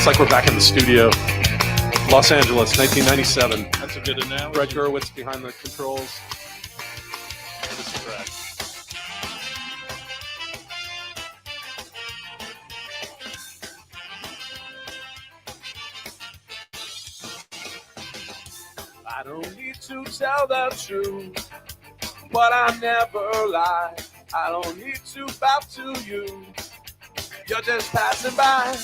like we're back in the studio. Los Angeles, 1997. That's a good analogy. Brett Gurwitz behind the controls. This is Brad. I don't need to tell the truth, but I never lie. I don't need to bow to you. You're just passing by.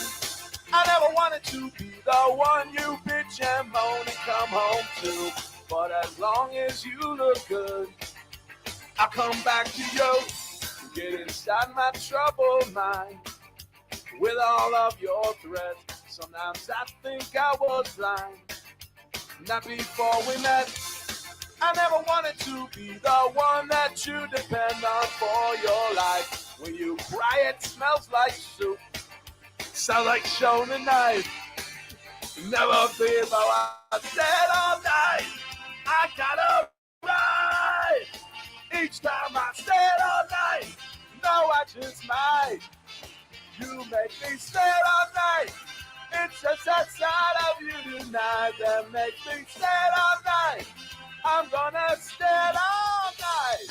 I never wanted to be the one you bitch and moan and come home to. But as long as you look good, I'll come back to you. Get inside my troubled mind with all of your threats. Sometimes I think I was blind. Not before we met. I never wanted to be the one that you depend on for your life. When you cry, it smells like soup. Sound like shonen knife. Never be about I said all night. I gotta ride. Each time I said all night. No, I just might. You make me stay all night. It's just that side of you tonight that makes me stay all night. I'm gonna stay all night.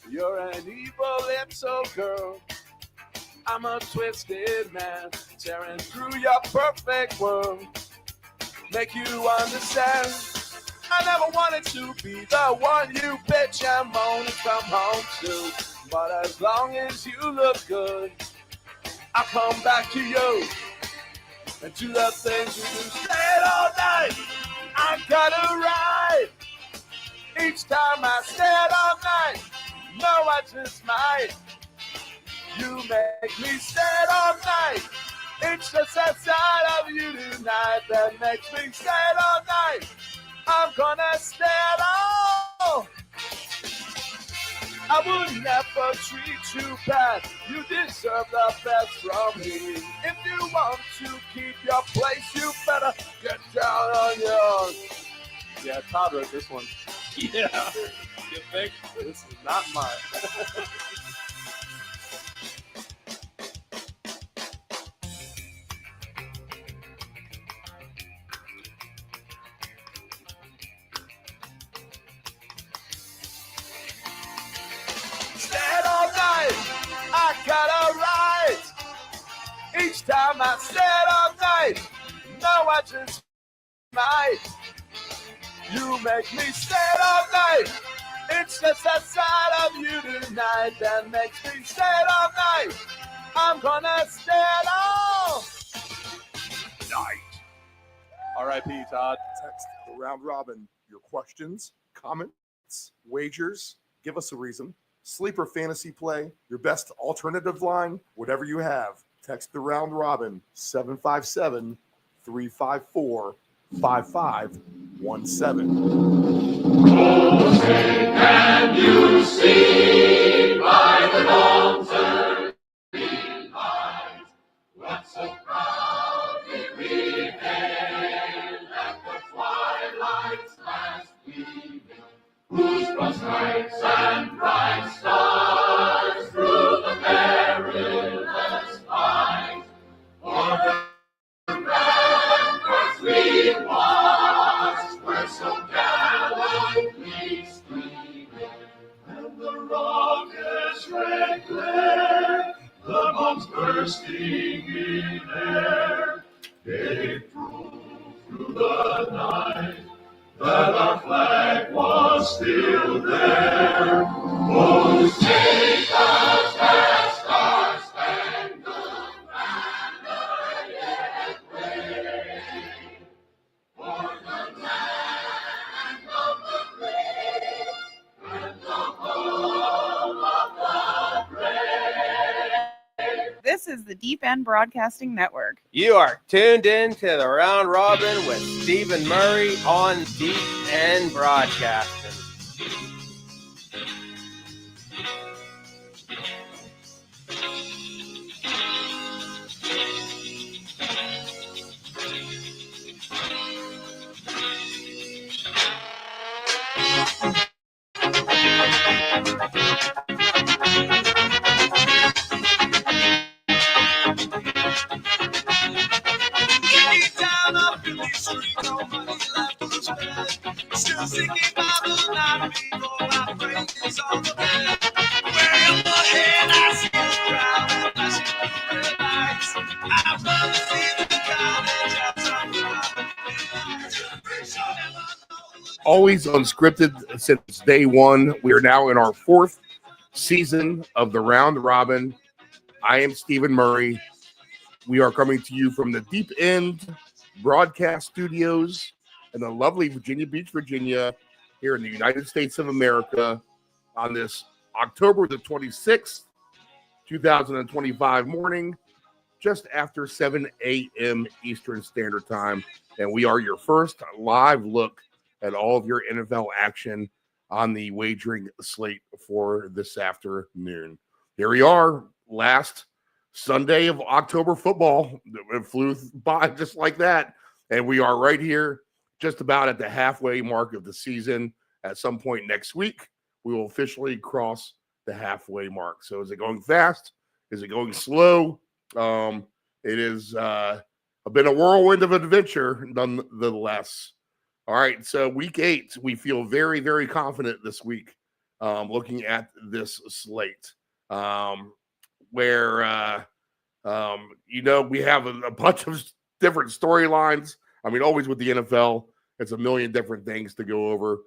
You're an evil little girl. I'm a twisted man, tearing through your perfect world. Make you understand. I never wanted to be the one you bitch and moan and come home to. But as long as you look good, I'll come back to you. And do the things you do, stay all night. I gotta ride. Each time I stayed all night. No, I just might. You make me stay all night. It's just that side of you tonight that makes me stay all night. I'm gonna stay all. I would never treat you bad. You deserve the best from me. If you want to keep your place, you better get down on yours. Yeah, Todd wrote this one. Yeah. You think? This is not mine. Stand all night, I gotta ride. Each time I stand all night, no, I just might. You make me stand all night. It's just that side of you tonight that makes me stand all night. I'm gonna stand all night. R.I.P. Todd. Text the round robin your questions, comments, wagers. Give us a reason. Sleeper fantasy play, your best alternative line, whatever you have. Text the round robin 757 354 5517. Can you see by the dawn's early light what so proudly we hailed at the twilight's last gleaming, whose cross nights and bright stars through the perilous fight for the ramparts we watched were so gallantly streaming, and the rocket's red glare, the bombs bursting in air, gave proof through the night that our flag was still there. Oh, take us past our spangled banner yet wave, for the land of the brave and the home of the brave. This is the Deep End Broadcasting Network. You are tuned in to the Round Robin with Stephen Murray on Deep End Broadcasting. Still thinking about the night before my brain is on the bed. Way up ahead, I see the crowd and flashing through red lights. I'd rather see the college outside. Always unscripted since day one. We are now in our fourth season of the Round Robin. I am Stephen Murray. We are coming to you from the Deep End Broadcast Studios in the lovely Virginia Beach, Virginia, here in the United States of America on this October the 26th, 2025 morning, just after 7 a.m. Eastern Standard Time. And we are your first live look at all of your NFL action on the wagering slate for this afternoon. Here we are, last Sunday of October football. It flew by just like that. And we are right here, just about at the halfway mark of the season. At some point next week, we will officially cross the halfway mark. So is it going fast? Is it going slow? It has been a whirlwind of adventure nonetheless. All right, so week 8, we feel very, very confident this week looking at this slate where, we have a bunch of different storylines. I mean, always with the NFL, it's a million different things to go over.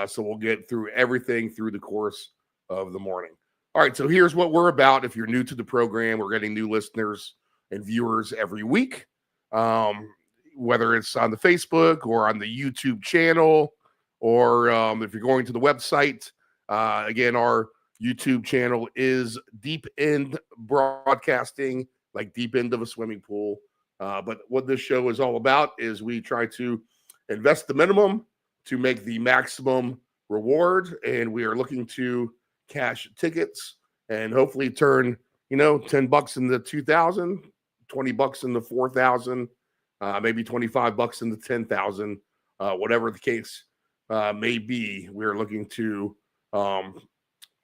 So we'll get through everything through the course of the morning. All right, so here's what we're about. If you're new to the program, we're getting new listeners and viewers every week, whether it's on the Facebook or on the YouTube channel, or if you're going to the website. Again, our YouTube channel is Deep End Broadcasting, like deep end of a swimming pool. But what this show is all about is we try to invest the minimum to make the maximum reward, and we are looking to cash tickets and hopefully turn, $10 into 2,000, $20 into 4,000, maybe $25 into 10,000, whatever the case may be. We're looking to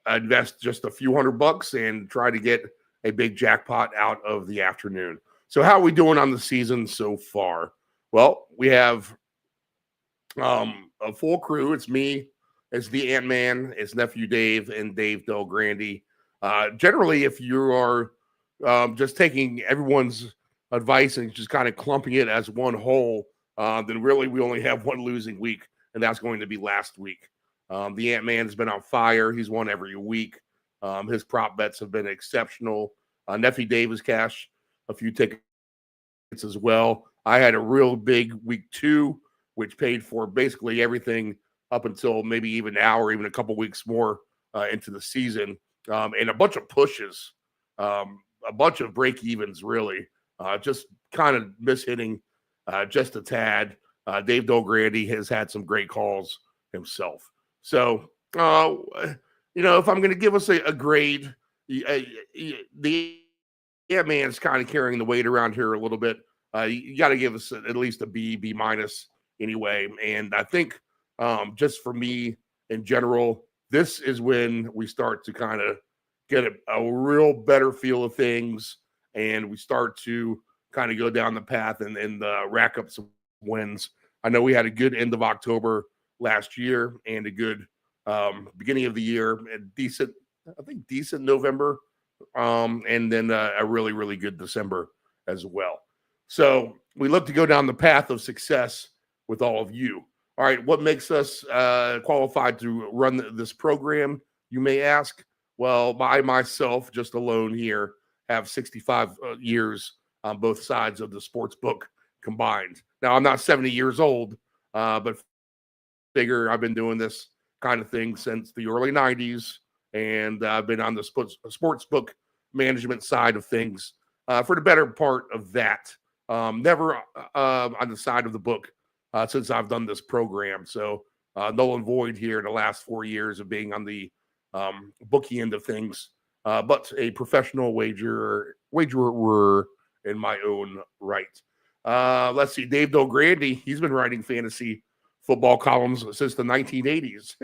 invest just a few $100 and try to get a big jackpot out of the afternoon. So how are we doing on the season so far? Well, we have a full crew. It's me, it's the Ant-Man, it's Nephew Dave, and Dave Del Grande. Generally, if you are just taking everyone's advice and just kind of clumping it as one whole, then really we only have one losing week, and that's going to be last week. The Ant-Man's been on fire. He's won every week. His prop bets have been exceptional. Nephew Dave has cashed a few tickets as well. I had a real big week 2, which paid for basically everything up until maybe even now or even a couple weeks more into the season, and a bunch of pushes, a bunch of break evens, really, just kind of mishitting just a tad. Dave Del Grande has had some great calls himself. So, if I'm going to give us a grade, the Ant-Man's kind of carrying the weight around here a little bit. You got to give us at least a B minus anyway. And I think just for me in general, this is when we start to kind of get a real better feel of things, and we start to kind of go down the path and rack up some wins. I know we had a good end of October last year and a good beginning of the year, and decent November, and then a really, really good December as well. So we look to go down the path of success with all of you. All right, what makes us qualified to run this program, you may ask? Well, I myself, just alone here, have 65 years on both sides of the sports book combined. Now, I'm not 70 years old, but figure I've been doing this kind of thing since the early 90s, and I've been on the sports book management side of things for the better part of that. Never on the side of the book since I've done this program. So null and void here in the last 4 years of being on the bookie end of things, but a professional wagerer in my own right. Let's see, Dave Del Grande, he's been writing fantasy football columns since the 1980s.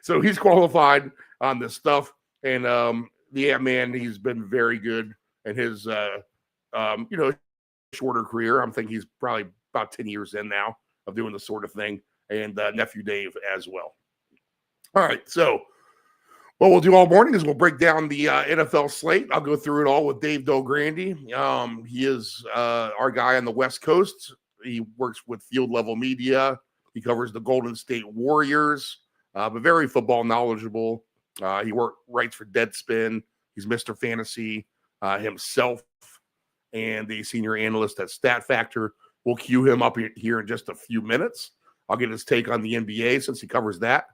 So he's qualified on this stuff. And the Ant-Man, he's been very good in his, shorter career. I'm thinking he's probably about 10 years in now of doing this sort of thing. and nephew Dave as well. All right, so what we'll do all morning is we'll break down the NFL slate. I'll go through it all with Dave Delgrandi. He is our guy on the West Coast. He works with Field Level Media. He covers the Golden State Warriors, but very football knowledgeable. He writes for Deadspin. He's Mr. Fantasy himself and the senior analyst at Stat Factor. We'll cue him up here in just a few minutes. I'll get his take on the NBA since he covers that.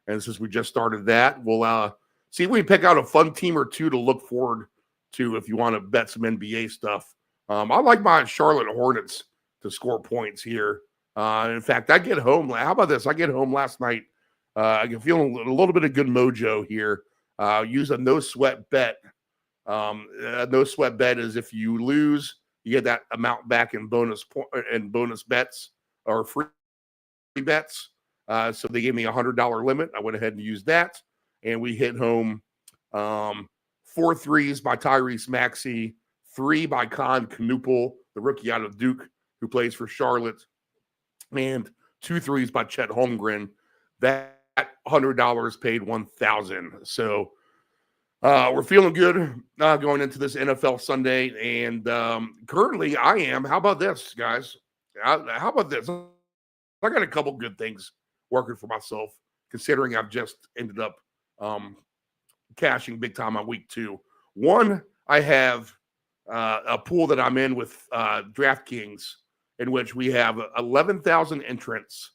And since we just started that, we'll see if we can pick out a fun team or two to look forward to if you want to bet some NBA stuff. I like my Charlotte Hornets to score points here. In fact, I get home. How about this? I get home last night. I can feel a little bit of good mojo here. Use a no sweat bet. A no sweat bet is if you lose, you get that amount back in bonus bets or free bets. So they gave me $100 limit. I went ahead and used that, and we hit home 4 threes by Tyrese Maxey, 3 by Con Knuppel, the rookie out of Duke who plays for Charlotte, and 2 threes by Chet Holmgren. That $100 paid $1,000. So we're feeling good going into this NFL Sunday, and currently I am. How about this, guys? How about this? I got a couple good things working for myself, considering I've just ended up cashing big time on week 2. One, I have a pool that I'm in with DraftKings, in which we have 11,000 entrants,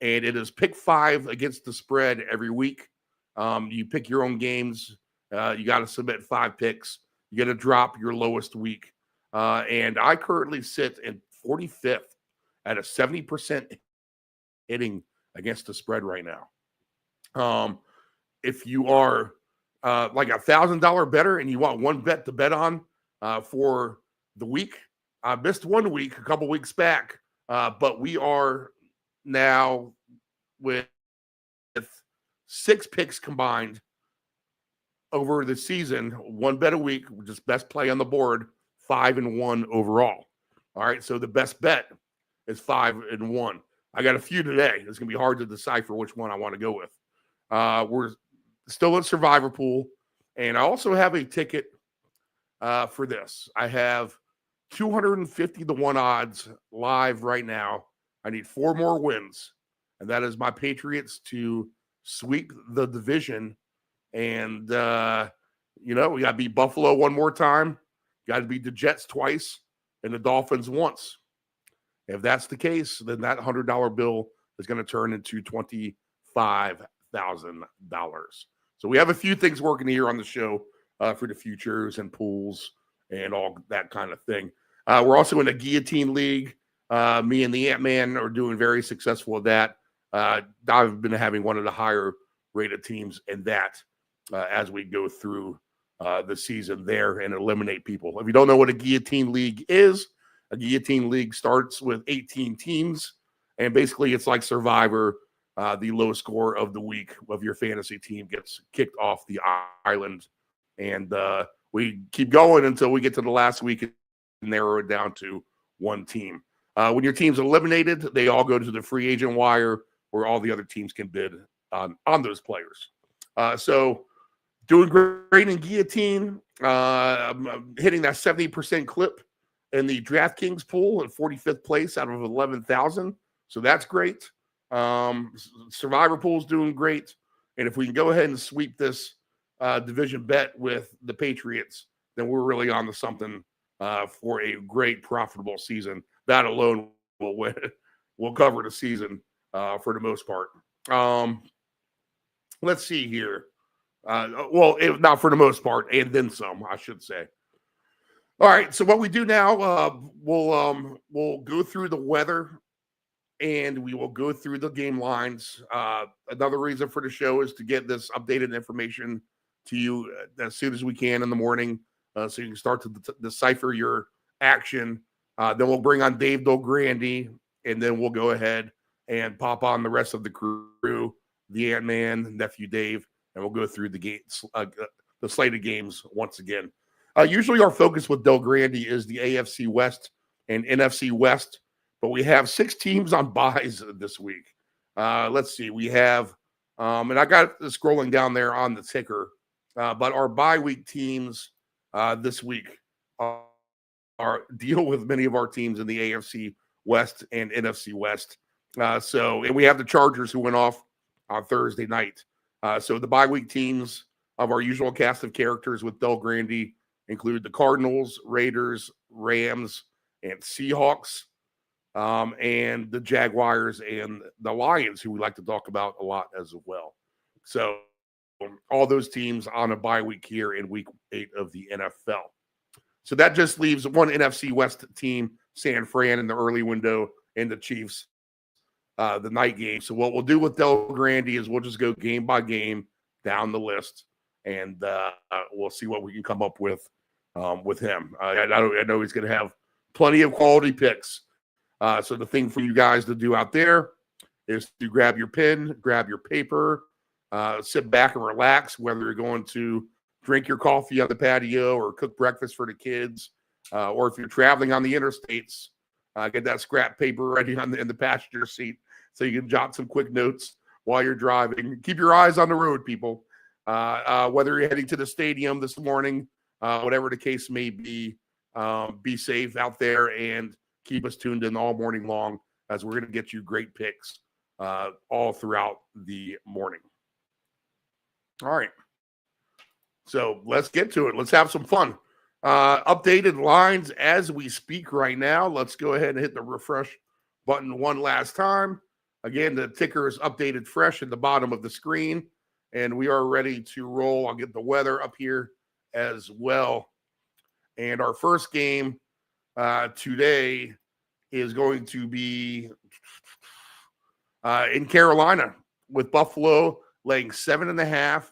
and it is pick 5 against the spread every week. You pick your own games. You got to submit 5 picks. You got to drop your lowest week. And I currently sit in 45th at a 70% hitting against the spread right now. If you are like a $1,000 bettor and you want one bet to bet on for the week, I missed 1 week a couple weeks back, but we are now with 6 picks combined over the season, 1 bet a week, just best play on the board, 5-1 overall. All right, so the best bet is 5-1. I got a few today. It's going to be hard to decipher which one I want to go with. We're still in Survivor Pool, and I also have a ticket for this. I have 250-1 odds live right now. I need 4 more wins, and that is my Patriots to sweep the division. And, we got to beat Buffalo 1 more time. Got to beat the Jets twice and the Dolphins once. If that's the case, then that $100 bill is going to turn into $25,000. So we have a few things working here on the show for the futures and pools and all that kind of thing. We're also in a guillotine league. Me and the Ant-Man are doing very successful with that. I've been having one of the higher rated teams in that as we go through the season there and eliminate people. If you don't know what a guillotine league is, a guillotine league starts with 18 teams, and basically it's like Survivor. The low score of the week of your fantasy team gets kicked off the island, and we keep going until we get to the last week and narrow it down to 1 team. When your team's eliminated, they all go to the free agent wire where all the other teams can bid on those players. So doing great in guillotine. I'm hitting that 70% clip in the DraftKings pool at 45th place out of 11,000. So that's great. Survivor pool's doing great. And if we can go ahead and sweep this division bet with the Patriots, then we're really on to something for a great profitable season. That alone will cover the season for the most part. Let's see here. Not for the most part, and then some, I should say. All right, so what we do now, we'll go through the weather, and we will go through the game lines. Another reason for the show is to get this updated information to you as soon as we can in the morning, so you can start to decipher your action. Then we'll bring on Dave Delgrandi, and then we'll go ahead and pop on the rest of the crew, the Ant-Man, Nephew Dave, and we'll go through the games, the slate of games once again. Usually our focus with Delgrandi is the AFC West and NFC West, but we have 6 teams on buys this week. let's see. We have, and I got scrolling down there on the ticker, but our bye week teams this week are deal with many of our teams in the AFC West and NFC West. And we have the Chargers who went off on Thursday night. So the bye week teams of our usual cast of characters with Del Grande include the Cardinals, Raiders, Rams, and Seahawks, and the Jaguars and the Lions, who we like to talk about a lot as well. So all those teams on a bye week here in week 8 of the NFL. So that just leaves one NFC West team, San Fran, in the early window, and the Chiefs, the night game. So what we'll do with Del Grande is we'll just go game by game down the list, and we'll see what we can come up with him. I know he's going to have plenty of quality picks. So the thing for you guys to do out there is to grab your pen, grab your paper, sit back and relax, whether you're going to drink your coffee on the patio or cook breakfast for the kids, or if you're traveling on the interstates, get that scrap paper ready in the passenger seat so you can jot some quick notes while you're driving. Keep your eyes on the road, people. Whether you're heading to the stadium this morning, whatever the case may be safe out there and keep us tuned in all morning long, as we're going to get you great picks all throughout the morning. All right. So let's get to it. Let's have some fun. Updated lines as we speak right now. Let's go ahead and hit the refresh button one last time. Again, the ticker is updated fresh at the bottom of the screen, and we are ready to roll. I'll get the weather up here as well. And our first game today is going to be in Carolina, with Buffalo laying 7.5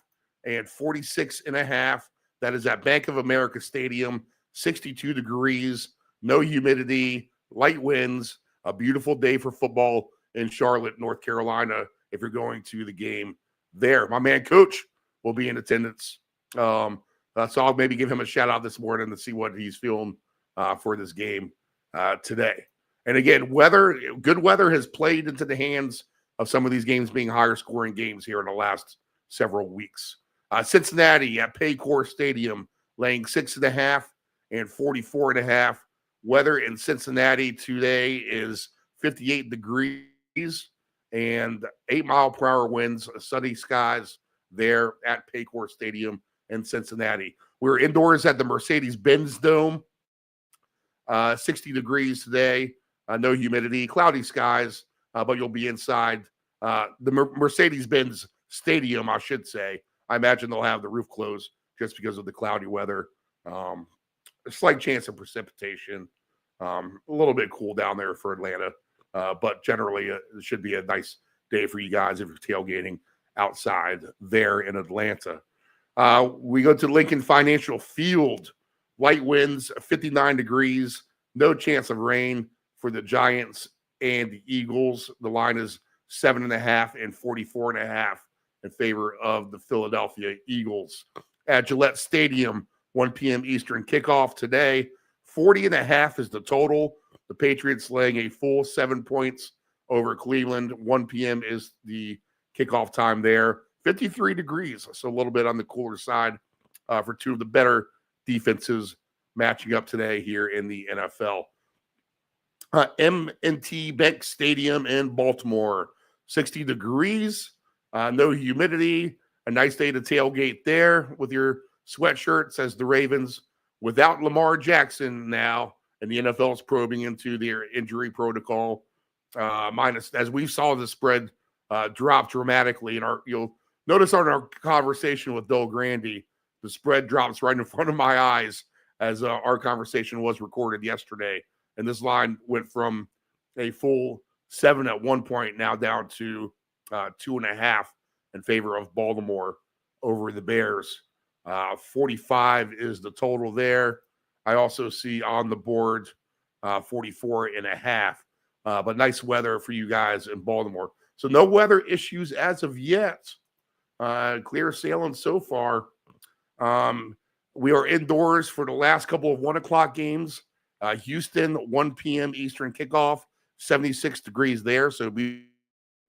and 46.5. That is at Bank of America Stadium, 62 degrees, no humidity, light winds, a beautiful day for football in Charlotte, North Carolina, if you're going to the game there. My man, Coach, will be in attendance. So I'll maybe give him a shout-out this morning to see what he's feeling for this game today. And again, good weather has played into the hands of some of these games being higher-scoring games here in the last several weeks. Cincinnati at Paycor Stadium laying 6.5 and 44.5. Weather in Cincinnati today is 58 degrees and 8-mile-per-hour winds, sunny skies there at Paycor Stadium in Cincinnati. We're indoors at the Mercedes-Benz Dome, 60 degrees today, no humidity, cloudy skies, but you'll be inside the Mercedes-Benz Stadium, I should say. I imagine they'll have the roof closed just because of the cloudy weather. A slight chance of precipitation. A little bit cool down there for Atlanta. But generally, it should be a nice day for you guys if you're tailgating outside there in Atlanta. We go to Lincoln Financial Field. Light winds, 59 degrees. No chance of rain for the Giants and the Eagles. The line is 7.5 and 44.5. in favor of the Philadelphia Eagles. At Gillette Stadium, 1 p.m. Eastern kickoff today. 40.5 is the total. The Patriots laying a full 7 points over Cleveland. 1 p.m. is the kickoff time there. 53 degrees, so a little bit on the cooler side for two of the better defenses matching up today here in the NFL. M&T Bank Stadium in Baltimore, 60 degrees. No humidity, a nice day to tailgate there with your sweatshirt, says the Ravens, without Lamar Jackson now, and the NFL is probing into their injury protocol. As we saw the spread drop dramatically, and you'll notice on our conversation with Del Grande, the spread drops right in front of my eyes as our conversation was recorded yesterday, and this line went from a full 7 at one point now down to 2.5 in favor of Baltimore over the Bears. 45 is the total there. I also see on the board 44.5. But nice weather for you guys in Baltimore. So no weather issues as of yet. Clear sailing so far. We are indoors for the last couple of 1 o'clock games. Houston, 1 p.m. Eastern kickoff, 76 degrees there. So it'll be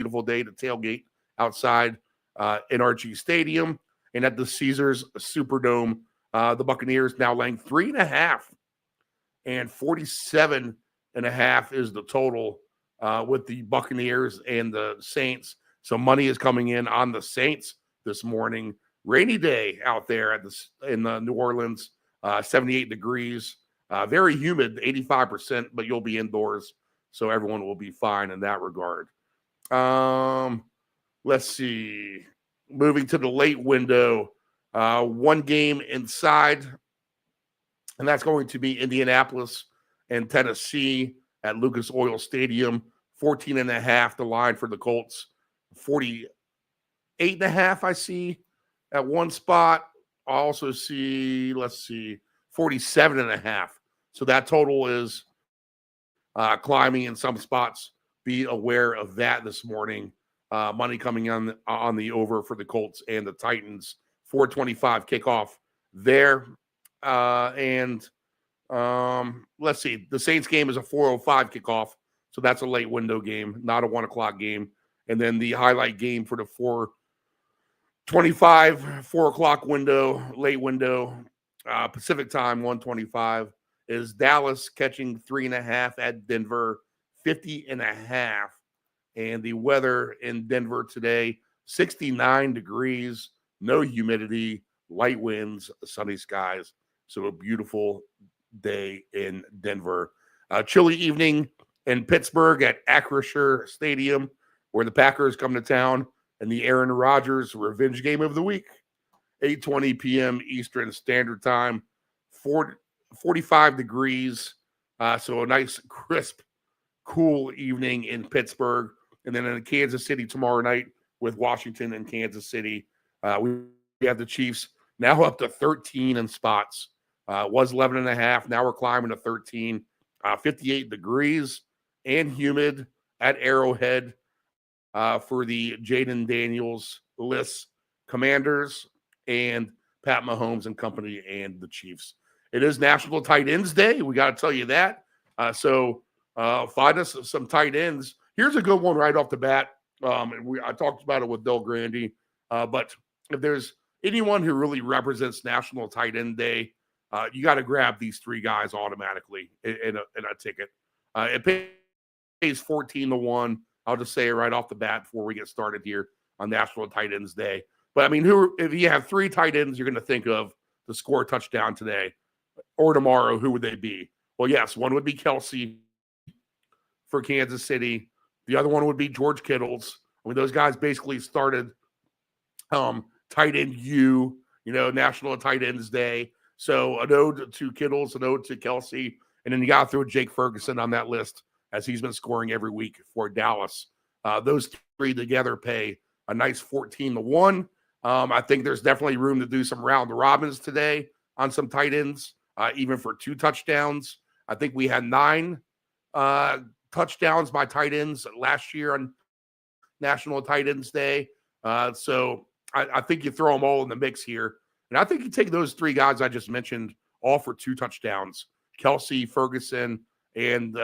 beautiful day to tailgate outside NRG Stadium and at the Caesars Superdome. The Buccaneers now laying 3.5, and 47.5 is the total with the Buccaneers and the Saints. So money is coming in on the Saints this morning. Rainy day out there in New Orleans, 78 degrees, very humid, 85%, but you'll be indoors, so everyone will be fine in that regard. Let's see. Moving to the late window, one game inside, and that's going to be Indianapolis and Tennessee at Lucas Oil Stadium. 14.5 the line for the Colts. 48.5 I see at one spot. I also see, 47.5. So that total is climbing in some spots. Be aware of that this morning. Money coming on the over for the Colts and the Titans. 4:25 kickoff there. Let's see. The Saints game is a 4:05 kickoff. So that's a late window game, not a 1 o'clock game. And then the highlight game for the 4:25, 4 o'clock window, late window, Pacific time, 1:25, is Dallas catching 3.5 at Denver, 50.5. And the weather in Denver today, 69 degrees, no humidity, light winds, sunny skies. So a beautiful day in Denver. Chilly evening in Pittsburgh at Acrisure Stadium, where the Packers come to town, and the Aaron Rodgers revenge game of the week. 8:20 p.m. Eastern Standard Time, 45 degrees. So a nice, crisp, cool evening in Pittsburgh. And then in Kansas City tomorrow night with Washington and Kansas City. We have the Chiefs now up to 13 in spots. Was 11.5. Now we're climbing to 13. 58 degrees and humid at Arrowhead for the Jaden Daniels list Commanders and Pat Mahomes and company and the Chiefs. It is National Tight Ends Day. We got to tell you that. So find us some tight ends. Here's a good one right off the bat. I talked about it with Bill Grandy. But if there's anyone who really represents National Tight End Day, you got to grab these three guys automatically in a ticket. It pays 14-1. I'll just say it right off the bat before we get started here on National Tight Ends Day. But I mean, if you have three tight ends you're going to think of to score a touchdown today or tomorrow, who would they be? Well, yes, one would be Kelsey for Kansas City. The other one would be George Kittles. I mean, those guys basically started tight end National Tight Ends Day. So an ode to Kittles, an ode to Kelsey, and then you got to throw Jake Ferguson on that list as he's been scoring every week for Dallas. Those three together pay a nice 14-1. I think there's definitely room to do some round robins today on some tight ends, even for 2 touchdowns. I think we had 9 touchdowns by tight ends last year on National Tight Ends Day. So I think you throw them all in the mix here. And I think you take those 3 guys I just mentioned all for 2 touchdowns, Kelsey, Ferguson, and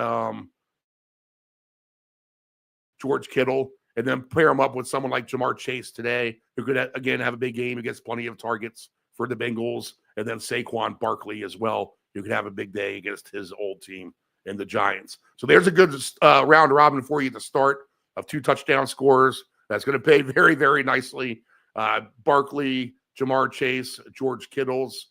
George Kittle, and then pair them up with someone like Jamar Chase today, who could, again, have a big game. He gets plenty of targets for the Bengals, and then Saquon Barkley as well, who could have a big day against his old team and the Giants. So there's a good round robin for you at the start of 2 touchdown scorers. That's going to pay very, very nicely. Barkley, Jamar Chase, George Kittles,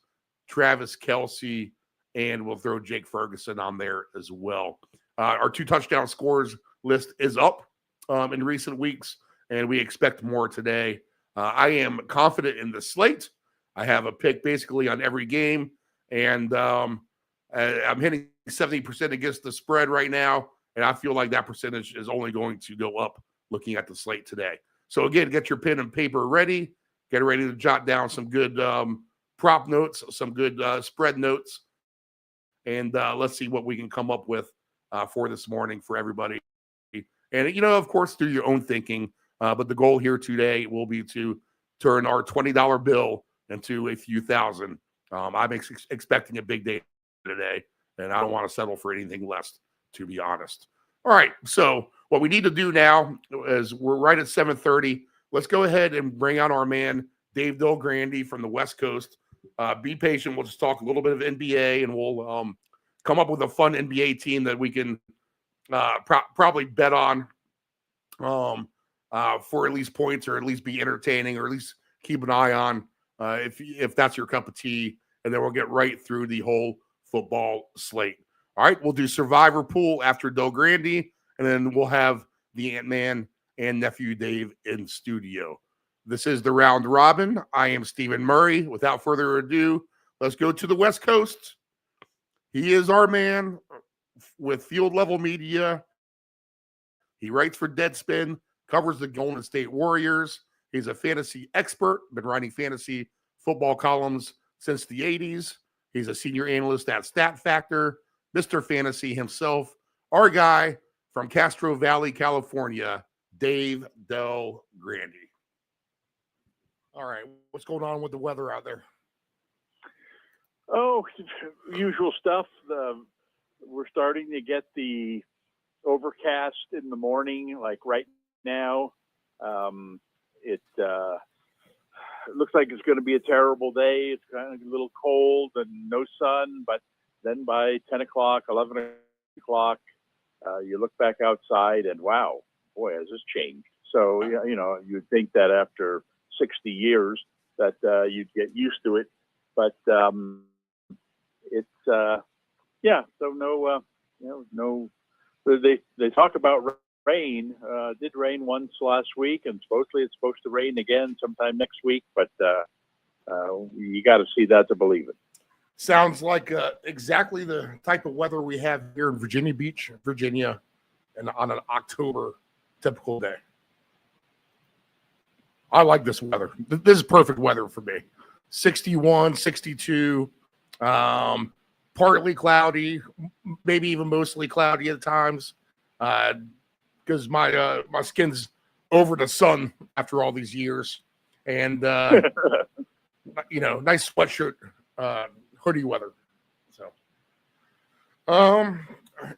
Travis Kelsey, and we'll throw Jake Ferguson on there as well. Our 2 touchdown scorers list is up in recent weeks, and we expect more today. I am confident in the slate. I have a pick basically on every game, and I'm hitting 70% against the spread right now, and I feel like that percentage is only going to go up looking at the slate today. So again, get your pen and paper ready. Get ready to jot down some good prop notes, some good spread notes, and let's see what we can come up with for this morning for everybody. And, of course, do your own thinking. But the goal here today will be to turn our $20 bill into a few thousand. I'm expecting a big day today, and I don't want to settle for anything less, to be honest. All right, so what we need to do now is we're right at 7:30. Let's go ahead and bring on our man, Dave Del Grande from the West Coast. Be patient. We'll just talk a little bit of NBA, and we'll come up with a fun NBA team that we can probably bet on for at least points, or at least be entertaining, or at least keep an eye on if that's your cup of tea. And then we'll get right through the whole football slate. All right, we'll do Survivor Pool after Del Grande, and then we'll have the Ant-Man and Nephew Dave in studio. This is the Round Robin. I am Stephen Murray. Without further ado, let's go to the West Coast. He is our man with Field Level Media. He writes for Deadspin, covers the Golden State Warriors. He's a fantasy expert, been writing fantasy football columns since the 80s. He's a senior analyst at Stat Factor, Mr. Fantasy himself, our guy from Castro Valley, California, Dave Del Grande. All right, what's going on with the weather out there? Oh, usual stuff. We're starting to get the overcast in the morning, like right now. It looks like it's going to be a terrible day. It's kind of a little cold and no sun, but then by 10 o'clock, 11 o'clock, you look back outside and wow, boy, has this changed. So, you'd think that after 60 years that you'd get used to it, but it's so no. They talk about rain. Did rain once last week, and supposedly it's supposed to rain again sometime next week. But you got to see that to believe it. Sounds like exactly the type of weather we have here in Virginia Beach, Virginia, and on an October typical day. I like this weather. This is perfect weather for me. 61, 62, partly cloudy, maybe even mostly cloudy at times, because my skin's over the sun after all these years, and nice sweatshirt, hoodie weather. So,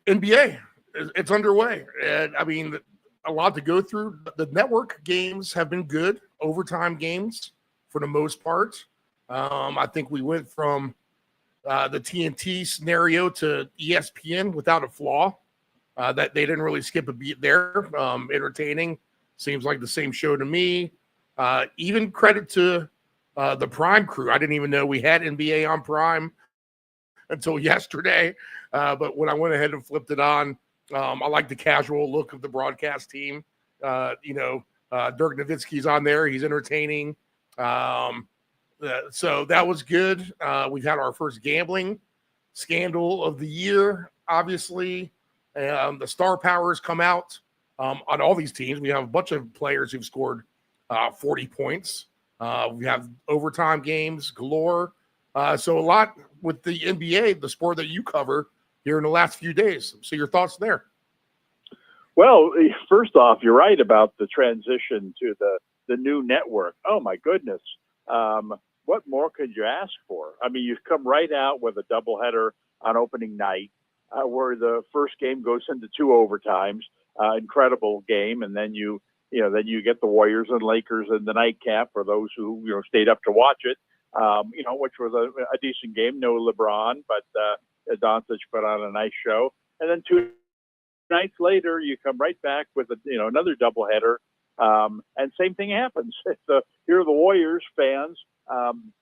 NBA, it's underway, and I mean, a lot to go through. The network games have been good, overtime games for the most part. I think we went from the TNT scenario to ESPN without a flaw. That they didn't really skip a beat there. Entertaining, seems like the same show to me. Even credit to the Prime crew. I didn't even know we had NBA on Prime until yesterday. But when I went ahead and flipped it on, I like the casual look of the broadcast team. Dirk Nowitzki's on there. He's entertaining. So that was good. We've had our first gambling scandal of the year, obviously. The star powers come out on all these teams. We have a bunch of players who've scored 40 points. We have overtime games galore. So a lot with the NBA, the sport that you cover here in the last few days. So your thoughts there? Well, first off, you're right about the transition to the new network. Oh, my goodness. What more could you ask for? I mean, you've come right out with a doubleheader on opening night where the first game goes into 2 overtimes. Incredible game. And then you get the Warriors and Lakers in the nightcap for those who, stayed up to watch it, which was a decent game. No LeBron, but Doncic put on a nice show. And then 2 nights later, you come right back with another doubleheader, and same thing happens. Here are the Warriors fans.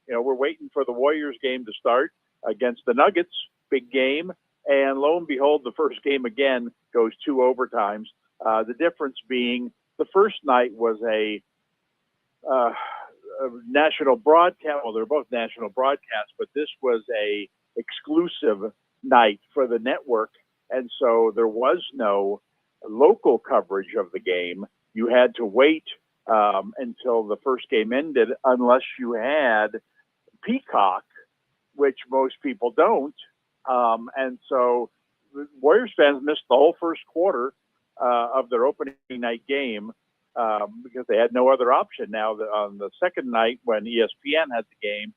We're waiting for the Warriors game to start against the Nuggets, big game, and lo and behold, the first game again goes 2 overtimes. The difference being the first night was a national broadcast. Well, they're both national broadcasts, but this was a exclusive night for the network. And so there was no local coverage of the game. You had to wait until the first game ended, unless you had Peacock, which most people don't. And so Warriors fans missed the whole first quarter of their opening night game because they had no other option. Now, on the second night, when ESPN had the game,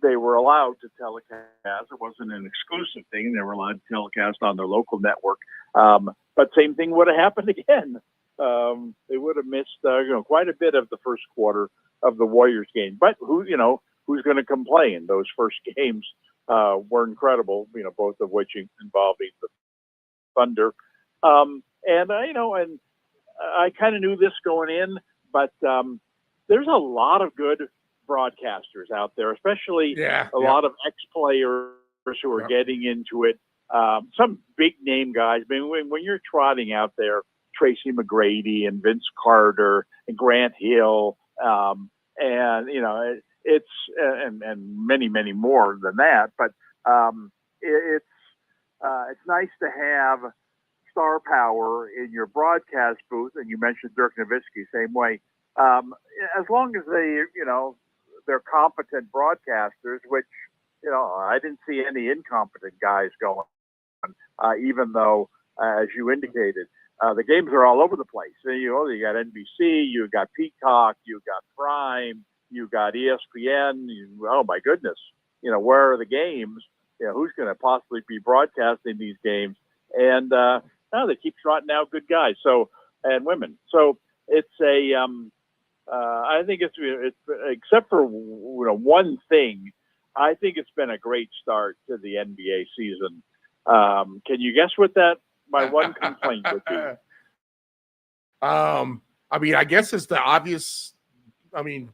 they were allowed to telecast. It wasn't an exclusive thing. They were allowed to telecast on their local network. But same thing would have happened again. They would have missed quite a bit of the first quarter of the Warriors game. But who's going to complain? Those first games were incredible. Both of which involving the Thunder. And I kind of knew this going in, but there's a lot of good broadcasters out there, especially a lot of ex-players who are getting into it. Some big name guys. I mean, when you're trotting out there, Tracy McGrady and Vince Carter and Grant Hill, and it's many more than that. But it's nice to have star power in your broadcast booth. And you mentioned Dirk Nowitzki, same way. As long as they're competent broadcasters, which I didn't see any incompetent guys going. Even though, as you indicated, the games are all over the place. You got NBC, you got Peacock, you got Prime, you got ESPN. Oh my goodness, where are the games? Who's going to possibly be broadcasting these games? And they keep trotting out good guys. And women. So it's a. I think it's except for one thing. I think it's been a great start to the NBA season. Can you guess what my one complaint would be? I mean, I guess it's the obvious. I mean,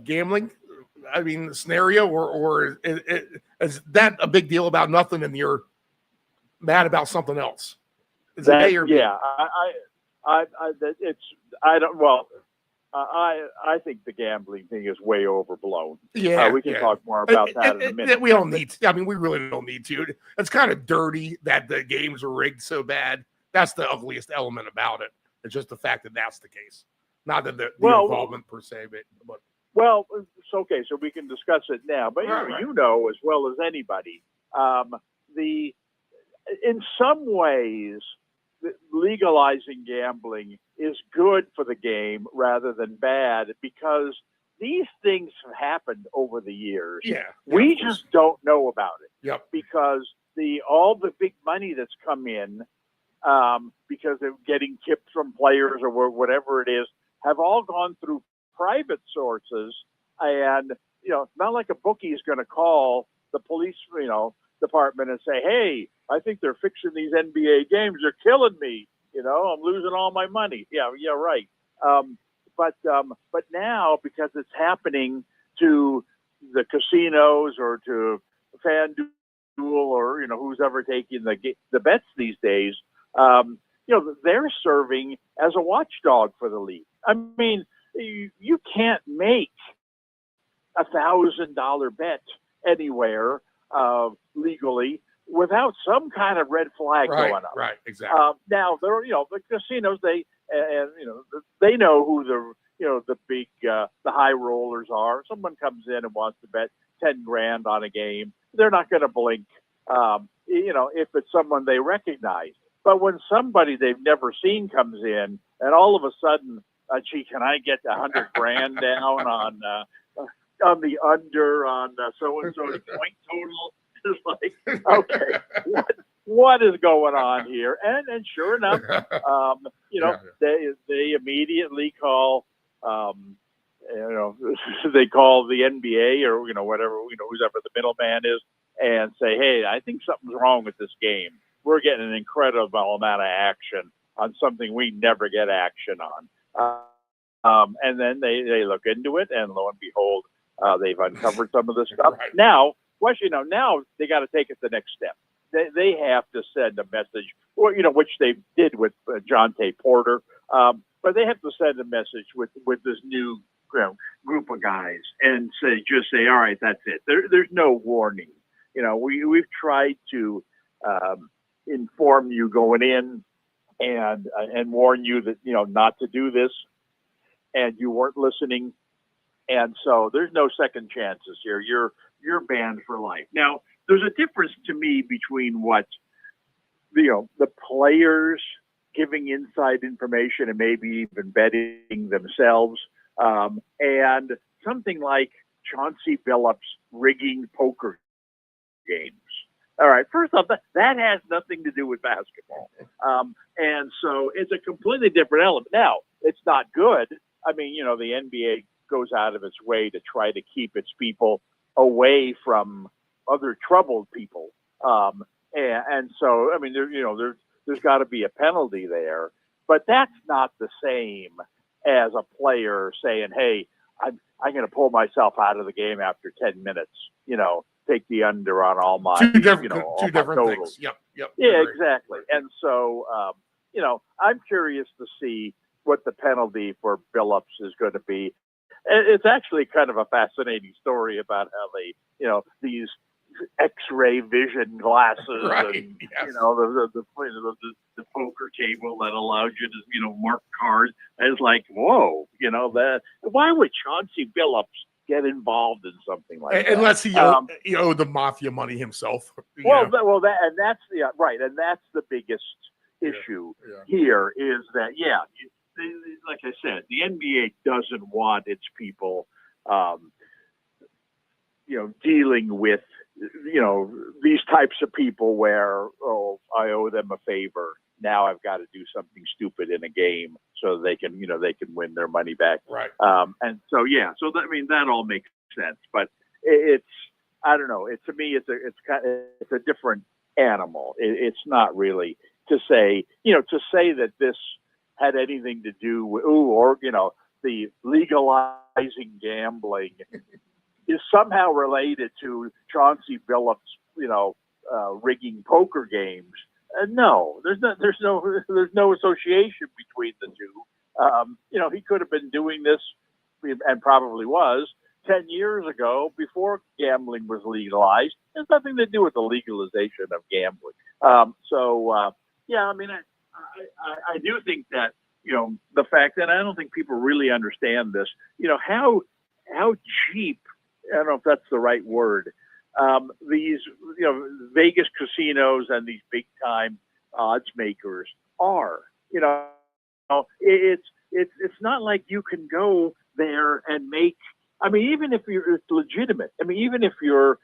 gambling. I mean, scenario, or is that a big deal about nothing, and you're mad about something else? Is it A or B? Yeah, I think the gambling thing is way overblown. Yeah, we can talk more about that in a minute. We don't need to. I mean, we really don't need to. It's kind of dirty that the games are rigged so bad. That's the ugliest element about it. It's just the fact that that's the case. Not that the involvement per se, but. Well, it's okay, so we can discuss it now. But you know as well as anybody, in some ways, legalizing gambling is good for the game rather than bad, because these things have happened over the years. We just don't know about it. Yep. Because all the big money that's come in, because of getting tips from players or whatever it is, have all gone through private sources. And not like a bookie is going to call the police department and say, hey, I think they're fixing these NBA games, they're killing me, I'm losing all my money. Yeah, right. But now, because it's happening to the casinos or to FanDuel or who's ever taking the bets these days, they're serving as a watchdog for the league. I mean, you can't make $1,000 bet anywhere legally without some kind of red flag going up. Right, exactly. Now there, the casinos, they know who the big the high rollers are. Someone comes in and wants to bet $10,000 on a game, they're not going to blink. If it's someone they recognize. But when somebody they've never seen comes in, and all of a sudden, gee, can I get $100,000 down on the under on so and so's point total? It's like, okay, what is going on here? And sure enough, they immediately call, they call the NBA or whatever, whoever the middleman is, and say, hey, I think something's wrong with this game. We're getting an incredible amount of action on something we never get action on. And then they look into it, and lo and behold, they've uncovered some of this stuff. Right. Now they got to take it the next step. They have to send a message, which they did with Jonte Porter. But they have to send a message with this new group of guys and just say, all right, that's it. There's no warning. We've tried to inform you going in and warn you that not to do this, and you weren't listening. And so there's no second chances here. You're banned for life. Now, there's a difference to me between what the players giving inside information and maybe even betting themselves, and something like Chauncey Billups rigging poker games. All right, first off, that has nothing to do with basketball. And so it's a completely different element. Now, it's not good. I mean, the NBA goes out of its way to try to keep its people away from other troubled people. And so, I mean, there's got to be a penalty there, but that's not the same as a player saying, "Hey, I'm going to pull myself out of the game after 10 minutes." Take the under on all my two different totals. things. Yep. Yeah, exactly. And so, I'm curious to see what the penalty for Billups is going to be. It's actually kind of a fascinating story about how they, these X-ray vision glasses, Right, and yes. the poker table that allows you to, mark cards. It's like, whoa, that. Why would Chauncey Billups get involved in something like that? Unless he owed the mafia money himself. And that's right, and that's the biggest issue here is that like I said, the NBA doesn't want its people, dealing with these types of people where I owe them a favor. Now I've got to do something stupid in a game so they can win their money back. Right. And so that all makes sense, but it's I don't know. To me, it's a different animal. It's not really to say that this had anything to do with the legalizing gambling is somehow related to Chauncey Billups, rigging poker games. No, there's no association between the two. He could have been doing this, and probably was 10 years ago before gambling was legalized. There's nothing to do with the legalization of gambling. I do think that the fact that I don't think people really understand this. How cheap. I don't know if that's the right word. These Vegas casinos and these big time odds makers are. It's not like you can go there and make. I mean, even if it's legitimate. I mean, even if you're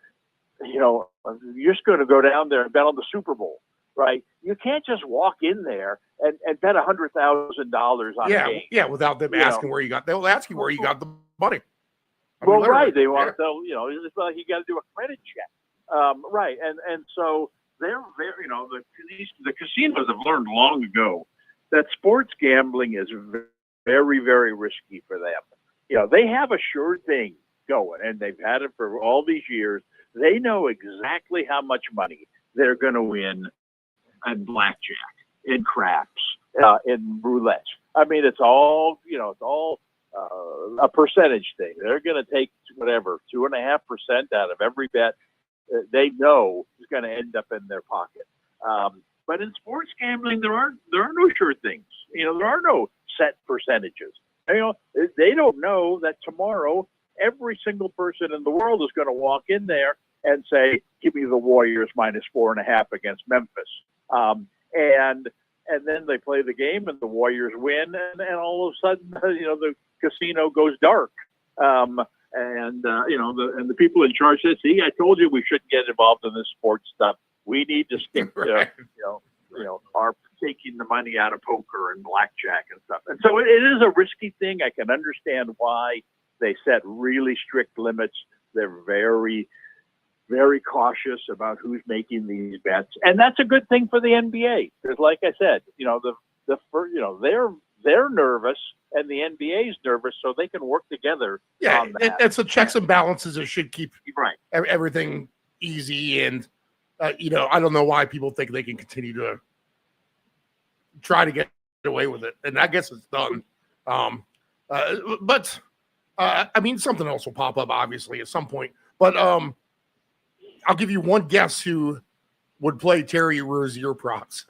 just going to go down there and bet on the Super Bowl, right? You can't just walk in there and bet $100,000 on a game. Yeah, without them asking where you got. They'll ask you where you got the money. Right. They want to tell, it's like you got to do a credit check. Right. And so they're very, the casinos have learned long ago that sports gambling is very, very risky for them. They have a sure thing going, and they've had it for all these years. They know exactly how much money they're going to win in blackjack, in craps, in roulette. I mean, it's all a percentage thing. They're going to take whatever 2.5% out of every bet they know is going to end up in their pocket. But in sports gambling, there are no sure things. There are no set percentages. They don't know that tomorrow every single person in the world is going to walk in there and say, "Give me the Warriors minus 4.5 against Memphis," and then they play the game and the Warriors win, and all of a sudden, the casino goes dark. And the people in charge say, "See, I told you we shouldn't get involved in this sports stuff. We need to stick to, our taking the money out of poker and blackjack and stuff." And so it is a risky thing. I can understand why they set really strict limits. They're very, very cautious about who's making these bets, and that's a good thing for the NBA. Because, like I said, they're nervous, and the NBA's nervous, so they can work together. Yeah, on that. It's the checks and balances that should keep right everything easy. And I don't know why people think they can continue to try to get away with it, and I guess it's done. But something else will pop up obviously at some point. But I'll give you one guess who would play Terry Rozier props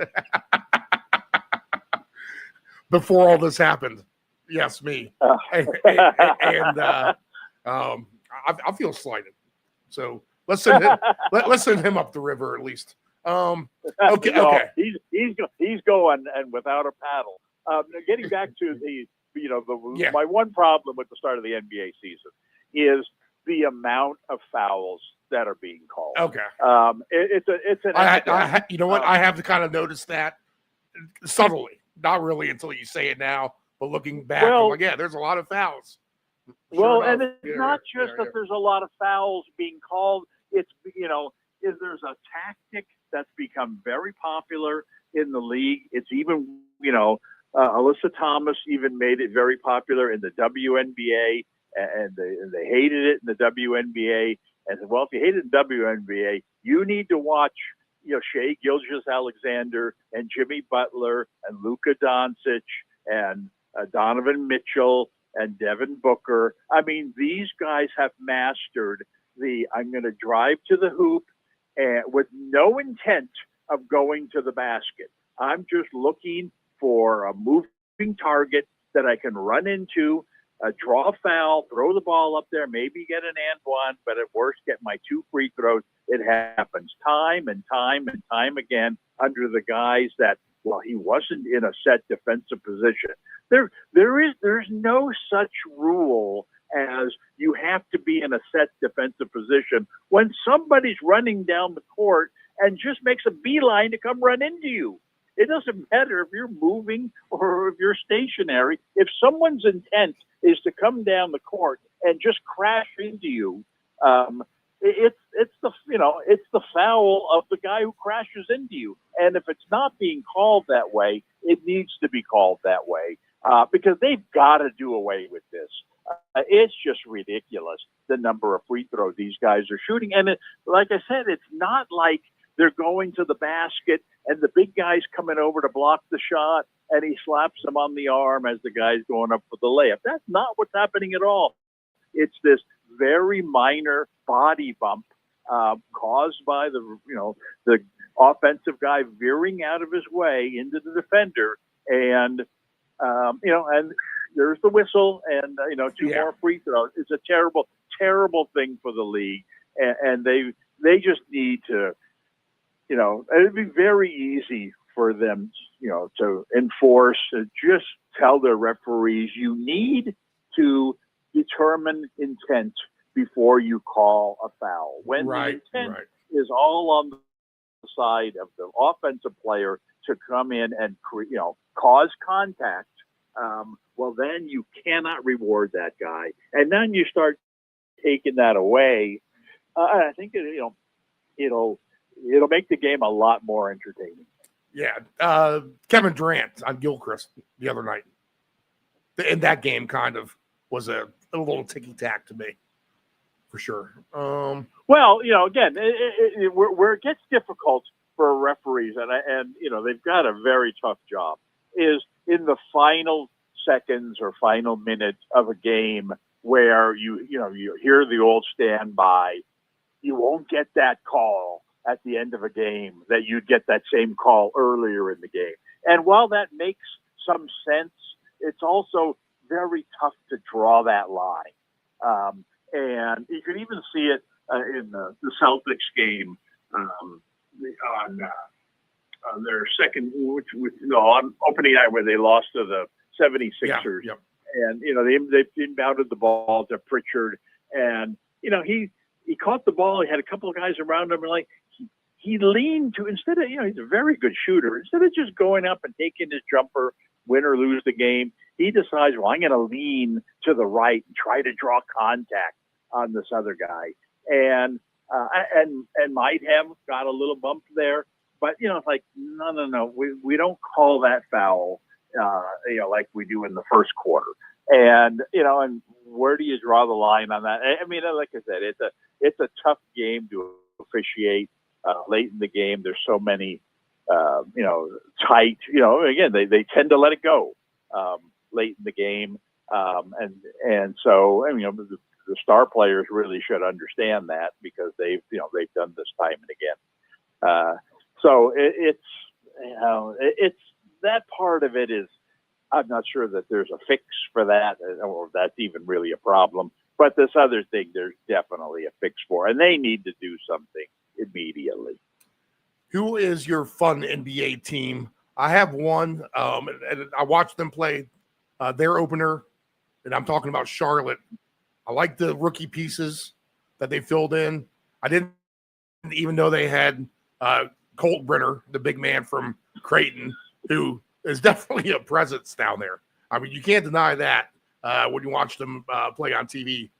before all this happened. Yes, me. I feel slighted. So let's send him. Let's send him up the river at least. Okay. He's going and without a paddle. Getting back to my one problem with the start of the NBA season is the amount of fouls that are being called. Okay. It's an epidemic. You know what? I have to kind of notice that subtly, not really until you say it now, but looking back, I'm like, yeah, there's a lot of fouls. Well, Sure and enough. it's not just that there's a lot of fouls being called. It's, there's a tactic that's become very popular in the league. It's even, Alyssa Thomas even made it very popular in the WNBA, and they hated it in the WNBA. And said, well, if you hate it in WNBA, you need to watch, Shea Gilgeous-Alexander and Jimmy Butler and Luka Doncic and Donovan Mitchell and Devin Booker. I mean, these guys have mastered I'm going to drive to the hoop and with no intent of going to the basket. I'm just looking for a moving target that I can run into, draw a foul, throw the ball up there, maybe get an and one, but at worst get my 2 free throws. It happens time and time and time again under the guise that, well, he wasn't in a set defensive position. There's no such rule as you have to be in a set defensive position when somebody's running down the court and just makes a beeline to come run into you. It doesn't matter if you're moving or if you're stationary. If someone's intent is to come down the court and just crash into you, it's the foul of the guy who crashes into you. And if it's not being called that way, it needs to be called that way because they've got to do away with this. It's just ridiculous, the number of free throws these guys are shooting. And like I said, it's not like they're going to the basket and the big guy's coming over to block the shot and he slaps them on the arm as the guy's going up for the layup. That's not what's happening at all. It's this very minor body bump caused by the offensive guy veering out of his way into the defender. And, and there's the whistle and, 2 more free throws. It's a terrible, terrible thing for the league. And they just need to, it'd be very easy for them, to enforce, just tell their referees, you need to determine intent before you call a foul. When the intent is all on the side of the offensive player to come in and, cause contact, well, then you cannot reward that guy. And then you start taking that away. I think it'll make the game a lot more entertaining. Yeah. Kevin Durant on Gilchrist the other night. In that game kind of was a little ticky-tack to me, for sure. Well, again, where it gets difficult for referees, and they've got a very tough job, is in the final seconds or final minute of a game where you hear the old standby. You won't get that call at the end of a game that you'd get that same call earlier in the game. And while that makes some sense, it's also very tough to draw that line. And you can even see it in the Celtics game on their second, on opening night where they lost to the 76ers. Yeah. And, they inbounded the ball to Pritchard. And, he caught the ball. He had a couple of guys around him. And he leaned to, instead of, he's a very good shooter. Instead of just going up and taking his jumper, win or lose the game, he decides, well, I'm going to lean to the right and try to draw contact on this other guy. And might have got a little bump there. But, it's like, no. We don't call that foul, like we do in the first quarter. And, and where do you draw the line on that? I mean, like I said, it's a tough game to officiate late in the game. There's so many, tight, again, they tend to let it go late in the game. And so, the star players really should understand that because they've done this time and again. So it's that part of it is, I'm not sure that there's a fix for that or that's even really a problem, but this other thing, there's definitely a fix for, and they need to do something immediately. Who is your fun NBA team? I have one, and I watched them play their opener, and I'm talking about Charlotte. I like the rookie pieces. that they filled in. I didn't even know they had Colt Brenner, the big man from Creighton, who is definitely a presence down there. I mean, you can't deny that when you watch them play on TV.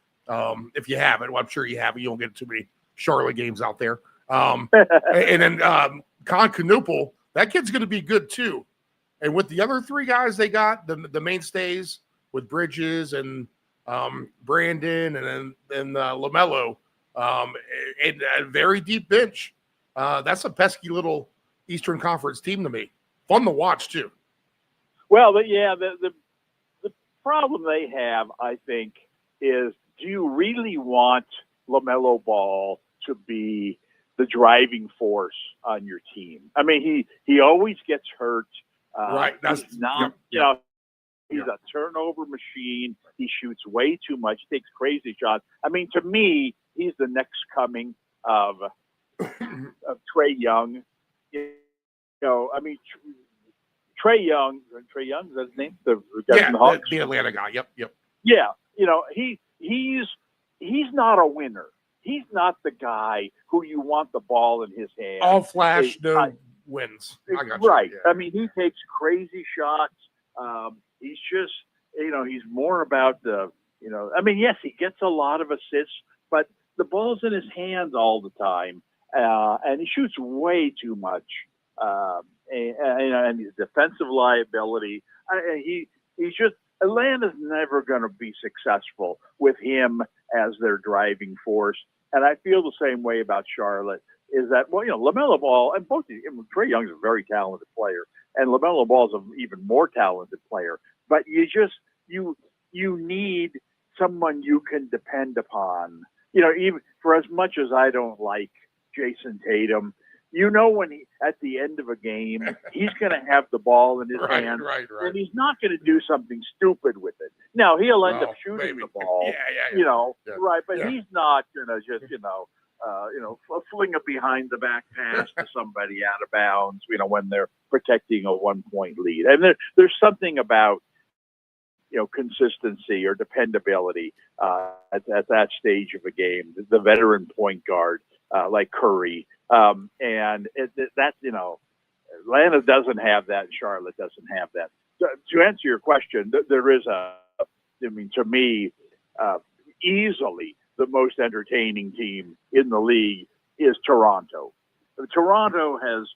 If you haven't, well, I'm sure you haven't. You don't get too many Charlotte games out there. And then Con Knuppel, that kid's going to be good too. And with the other three guys they got, the mainstays with Bridges and Brandon and then LaMelo, and a very deep bench. That's a pesky little Eastern Conference team to me. Fun to watch too. Well, the problem they have, I think, is do you really want LaMelo Ball to be the driving force on your team? I mean, he always gets hurt. Right. That's he's not, you know, he's a turnover machine. He shoots way too much, takes crazy shots. I mean, to me, he's the next coming of Trae Young. You know, I mean, Trae Young, is that his name? The Atlanta guy. Yep. Yeah, you know, he's not a winner. He's not the guy who you want the ball in his hand. All flash, no wins. I got you. Right. Yeah. I mean, he takes crazy shots. He's just, you know, he's more about the, you know, I mean, yes, he gets a lot of assists, but the ball's in his hands all the time, and he shoots way too much. And his defensive liability. He's just, Atlanta's never going to be successful with him as their driving force. And I feel the same way about Charlotte. Is that, well, you know, LaMelo Ball and Trae Young's a very talented player, and LaMelo Ball's an even more talented player. But you need someone you can depend upon. You know, even for as much as I don't like Jason Tatum, you know, when at the end of a game, he's going to have the ball in his hand, and he's not going to do something stupid with it. Now, he'll end up shooting the ball, you know, right? But he's not going to just, fling a behind the back pass to somebody out of bounds, you know, when they're protecting a 1-point lead. And there's something about, you know, consistency or dependability at that stage of a game. The veteran point guard like Curry. And that's, you know, Atlanta doesn't have that, and Charlotte doesn't have that. To answer your question, there is to me, easily the most entertaining team in the league is Toronto. Toronto has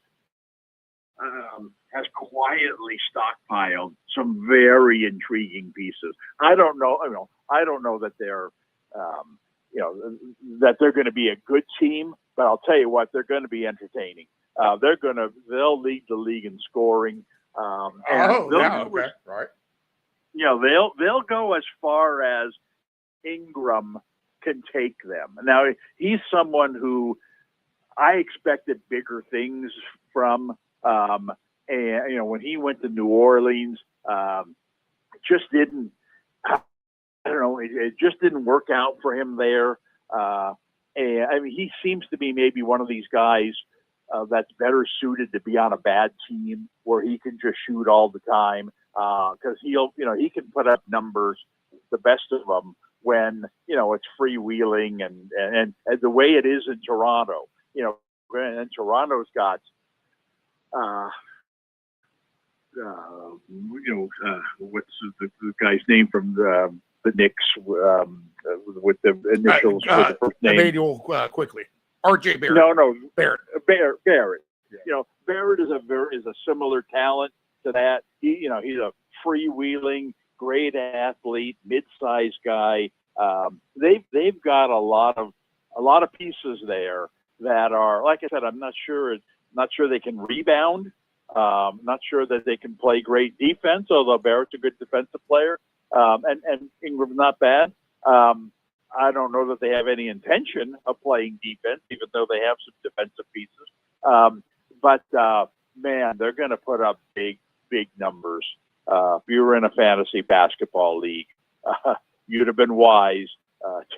quietly stockpiled some very intriguing pieces. I don't know that they're, that they're going to be a good team, but I'll tell you what, they're going to be entertaining. They'll lead the league in scoring. Right. You know, they'll go as far as Ingram can take them. Now, he's someone who I expected bigger things from. And you know, when he went to New Orleans, just didn't. I don't know. It just didn't work out for him there. And I mean, he seems to be maybe one of these guys that's better suited to be on a bad team where he can just shoot all the time. Because he can put up numbers, the best of them, when, you know, it's freewheeling and the way it is in Toronto. You know, and Toronto's got, what's the guy's name from the Knicks with the initials for the first name? Emmanuel quickly. R.J. Barrett. No, Barrett. Barrett. Yeah. You know, Barrett is a similar talent to that. He's a freewheeling, great athlete, mid-sized guy. They've got a lot of pieces there that are, like I said, I'm not sure they can rebound. Not sure that they can play great defense, although Barrett's a good defensive player. And Ingram's not bad. I don't know that they have any intention of playing defense, even though they have some defensive pieces. But man, they're going to put up big numbers. If you were in a fantasy basketball league, you'd have been wise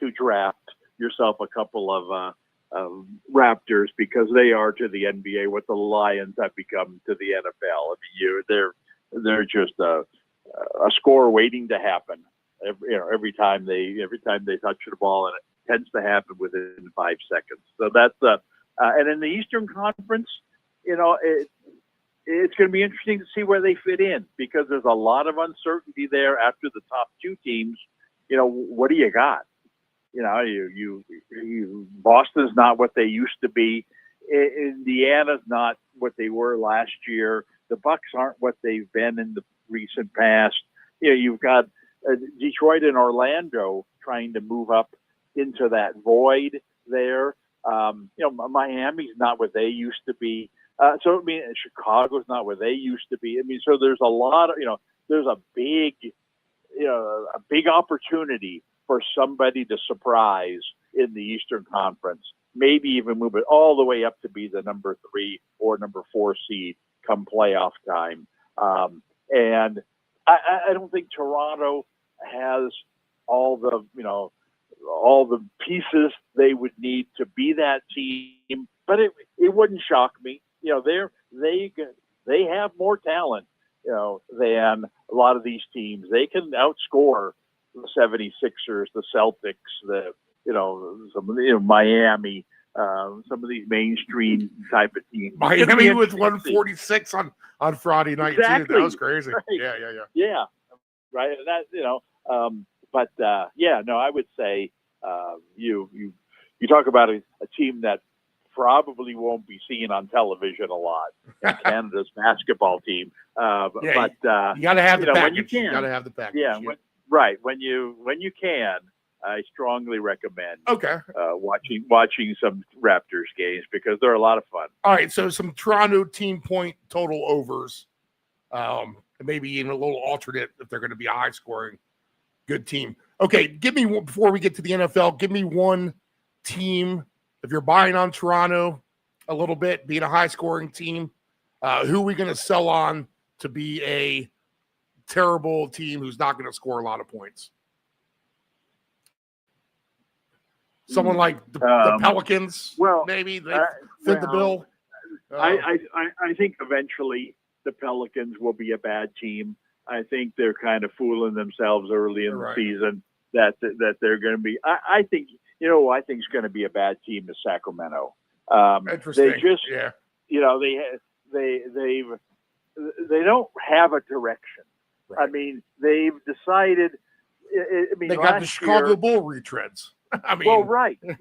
to draft yourself a couple of Raptors, because they are to the NBA what the Lions have become to the NFL. I mean, they're just a score waiting to happen. Every time they touch the ball, tends to happen within 5 seconds. So that's and in the Eastern Conference, it's going to be interesting to see where they fit in because there's a lot of uncertainty there after the top two teams. What do you got? Boston's not what they used to be. Indiana's not what they were last year. The Bucks aren't what they've been in the recent past. You've got Detroit and Orlando trying to move up into that void there. Miami's not what they used to be. Chicago's not where they used to be. So there's a lot of, there's a big opportunity for somebody to surprise in the Eastern Conference, maybe even move it all the way up to be the number 3 or number 4 seed come playoff time. And I don't think Toronto has all the pieces they would need to be that team, but it wouldn't shock me. They have more talent, than a lot of these teams. They can outscore the 76ers, the Celtics, Miami, some of these mainstream type of teams. Miami with 146 on Friday night exactly. too. That was crazy. Right. Yeah. Right. That I would say you talk about a team that probably won't be seen on television a lot. Canada's basketball team. You got to have the package. When you can. You got to have the package. Yeah. When you can, I strongly recommend watching some Raptors games because they're a lot of fun. All right, so some Toronto team point total overs, maybe even a little alternate if they're going to be a high scoring good team. Okay, give me one, before we get to the NFL, give me one team. If you're buying on Toronto a little bit, being a high scoring team, who are we going to sell on to be a terrible team who's not going to score a lot of points? Someone like the Pelicans, maybe they fit the bill. I think eventually the Pelicans will be a bad team. I think they're kind of fooling themselves early in the season that they're going to be. I think I think is going to be a bad team is Sacramento. Interesting. They just they don't have a direction. Right. They've decided. They got the Chicago Bull retreads. Well, right. They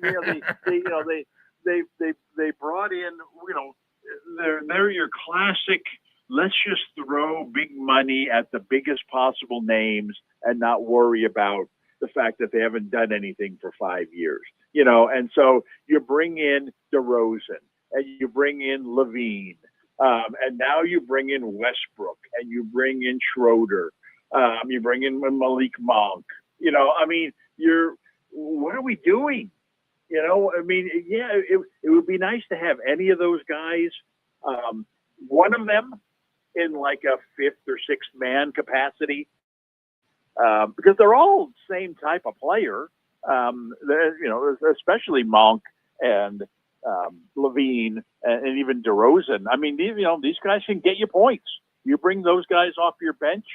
brought in, they're your classic. Let's just throw big money at the biggest possible names and not worry about the fact that they haven't done anything for 5 years. And so you bring in DeRozan and you bring in Levine, and now you bring in Westbrook and you bring in Schroeder, you bring in Malik Monk. What are we doing? It would be nice to have any of those guys, one of them in like a 5th or 6th man capacity, because they're all the same type of player. Especially Monk and Levine and even DeRozan. These guys can get you points. You bring those guys off your bench,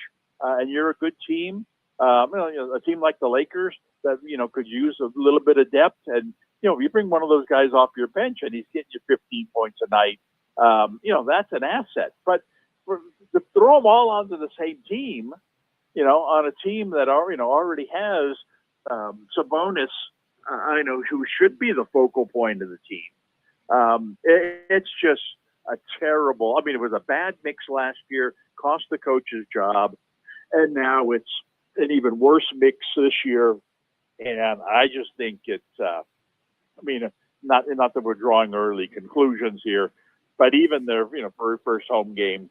and you're a good team. A team like the Lakers that could use a little bit of depth, and you bring one of those guys off your bench and he's getting you 15 points a night. That's an asset. But to throw them all onto the same team, on a team that already has Sabonis, who should be the focal point of the team. It's just a terrible. It was a bad mix last year, cost the coach's job, and now it's an even worse mix this year. And I just think it's, not that we're drawing early conclusions here, but even their, first home game,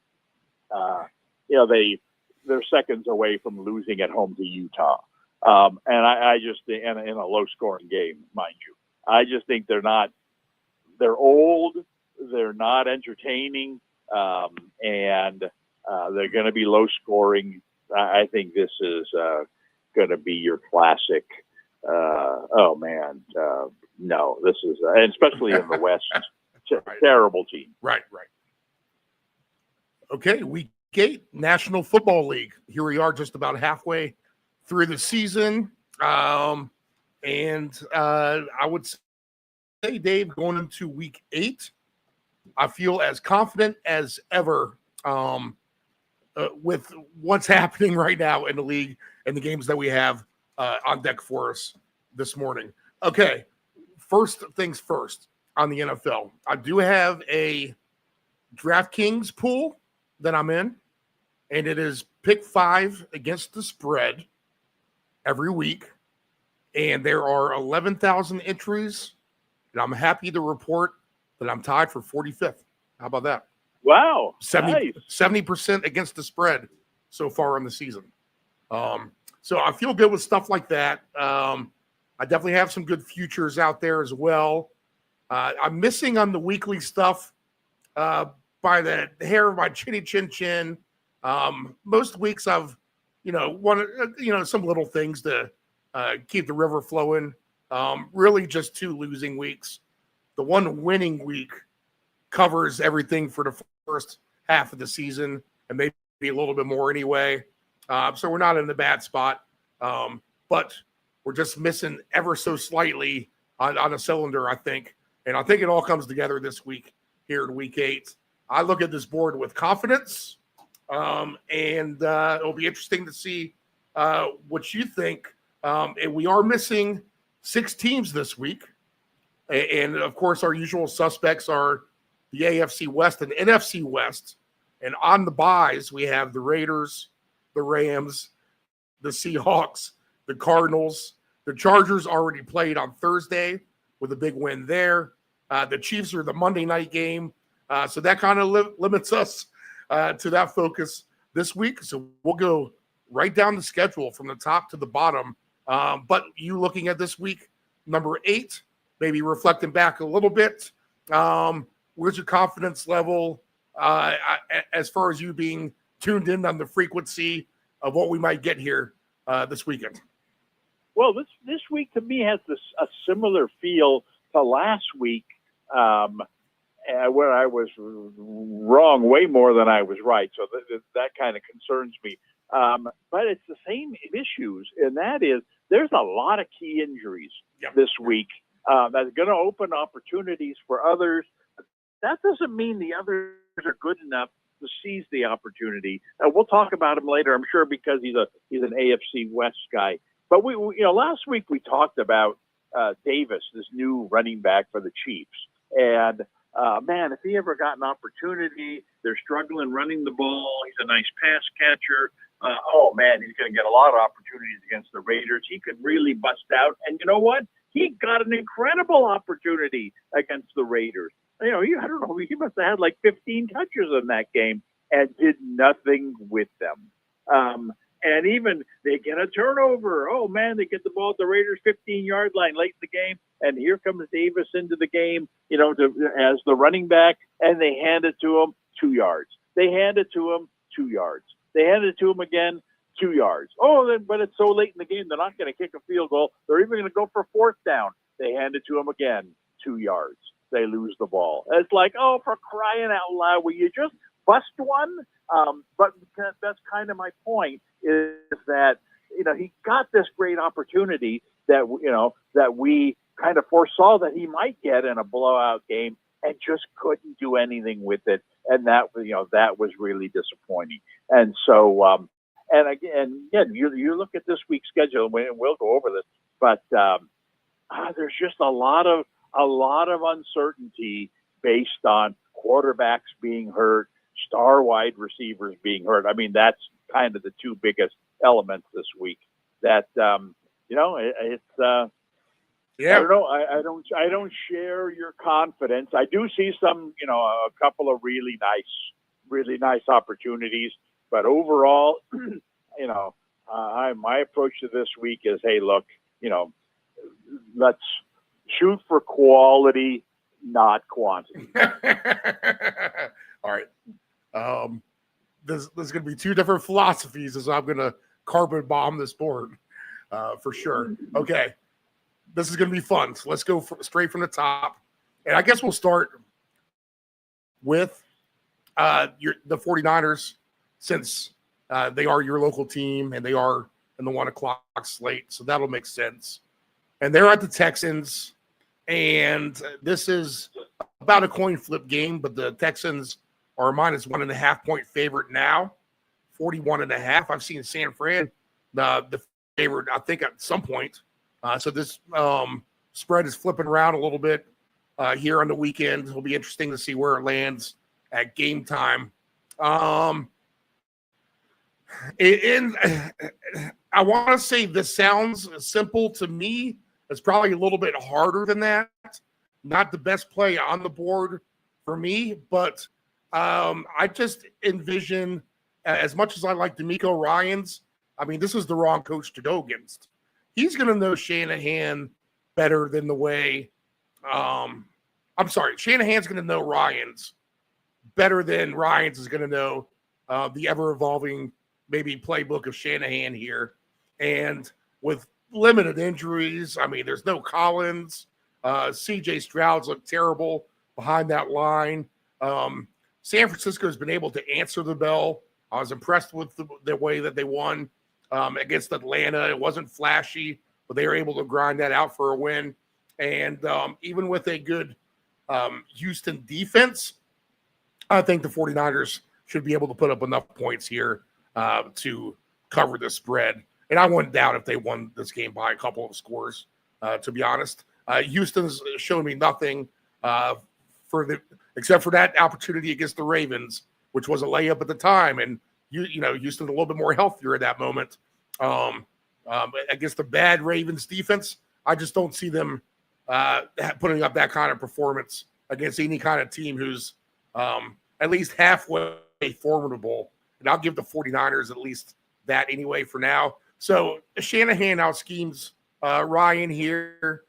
they're seconds away from losing at home to Utah. And I just think, in a low scoring game, mind you, I just think they're old, they're not entertaining, and they're going to be low scoring. I think this is going to be your classic. No, this is, and especially in the West, terrible team. Right. Okay, week 8, National Football League. Here we are, just about halfway through the season. And I would say, Dave, going into week 8, I feel as confident as ever with what's happening right now in the league and the games that we have on deck for us this morning. Okay, first things first on the NFL. I do have a DraftKings pool that I'm in, and it is pick 5 against the spread every week. And there are 11,000 entries, and I'm happy to report that I'm tied for 45th. How about that? Wow. 70% against the spread so far in the season. So I feel good with stuff like that. I definitely have some good futures out there as well. I'm missing on the weekly stuff by the hair of my chinny chin chin. Most weeks I've, some little things to keep the river flowing. Really just 2 losing weeks. The one winning week covers everything for the first half of the season and maybe a little bit more anyway. So we're not in the bad spot, but we're just missing ever so slightly on a cylinder, I think. And I think it all comes together this week here in week 8. I look at this board with confidence, and it'll be interesting to see what you think. And we are missing 6 teams this week. And of course, our usual suspects are the AFC West and NFC West. And on the buys, we have the Raiders, the Rams, the Seahawks, the Cardinals. The Chargers already played on Thursday with a big win there. The Chiefs are the Monday night game. So that kind of limits us to that focus this week. So we'll go right down the schedule from the top to the bottom. But you looking at this week, number 8, maybe reflecting back a little bit. Where's your confidence level as far as you being tuned in on the frequency of what we might get here this weekend? Well, this week to me has a similar feel to last week, where I was wrong way more than I was right. So that kind of concerns me. But it's the same issues, and that is there's a lot of key injuries this week that's going to open opportunities for others. That doesn't mean the others are good enough to seize the opportunity. We'll talk about him later, I'm sure, because he's an AFC West guy. But we last week we talked about Davis, this new running back for the Chiefs, and man, if he ever got an opportunity, they're struggling running the ball. He's a nice pass catcher. Oh man, he's going to get a lot of opportunities against the Raiders. He could really bust out, and you know what? He got an incredible opportunity against the Raiders. I don't know, he must have had like 15 touches in that game and did nothing with them. And even they get a turnover. Oh, man, they get the ball at the Raiders' 15-yard line late in the game, and here comes Davis into the game, as the running back, and they hand it to him 2 yards. They hand it to him 2 yards. They hand it to him again 2 yards. But it's so late in the game, they're not going to kick a field goal. They're even going to go for 4th down. They hand it to him again 2 yards. They lose the ball. It's like, oh, for crying out loud, will you just bust one? But that's kind of my point, is that, he got this great opportunity that we kind of foresaw that he might get in a blowout game and just couldn't do anything with it. And that was really disappointing. And so, and again, you look at this week's schedule, and we'll go over this, but there's just a lot of uncertainty based on quarterbacks being hurt, star wide receivers being hurt. I mean, that's kind of the 2 biggest elements this week. That it's I don't know. I don't share your confidence. I do see some, a couple of really nice opportunities, but overall, my approach to this week is, hey, look, let's shoot for quality, not quantity. All right. There's going to be 2 different philosophies as I'm going to carbon bomb this board for sure. Okay. This is going to be fun. So let's go straight from the top. And I guess we'll start with the 49ers, since they are your local team and they are in the 1 o'clock slate. So that'll make sense. and they're at the Texans. And this is about a coin flip game, but the Texans are minus 1.5 point favorite now, 41.5. I've seen San Fran, the favorite, I think, at some point. So this spread is flipping around a little bit here on the weekend. It'll be interesting to see where it lands at game time. I want to say this sounds simple to me. It's probably a little bit harder than that. Not the best play on the board for me, but I just envision, as much as I like DeMeco Ryans, I mean, this is the wrong coach to go against. He's going to know Shanahan better than the way Shanahan's going to know Ryans better than Ryans is going to know the ever-evolving maybe playbook of Shanahan here. And with limited injuries, I mean, there's no Collins. CJ Stroud's looked terrible behind that line. San Francisco's been able to answer the bell. I was impressed with the way that they won against Atlanta. It wasn't flashy, but they were able to grind that out for a win. And even with a good Houston defense, I think the 49ers should be able to put up enough points here to cover the spread. And I wouldn't doubt if they won this game by a couple of scores, to be honest. Houston's shown me nothing except for that opportunity against the Ravens, which was a layup at the time. And, Houston's a little bit more healthier at that moment. Against the bad Ravens defense, I just don't see them putting up that kind of performance against any kind of team who's at least halfway formidable. And I'll give the 49ers at least that anyway for now. So Shanahan out schemes Ryan here.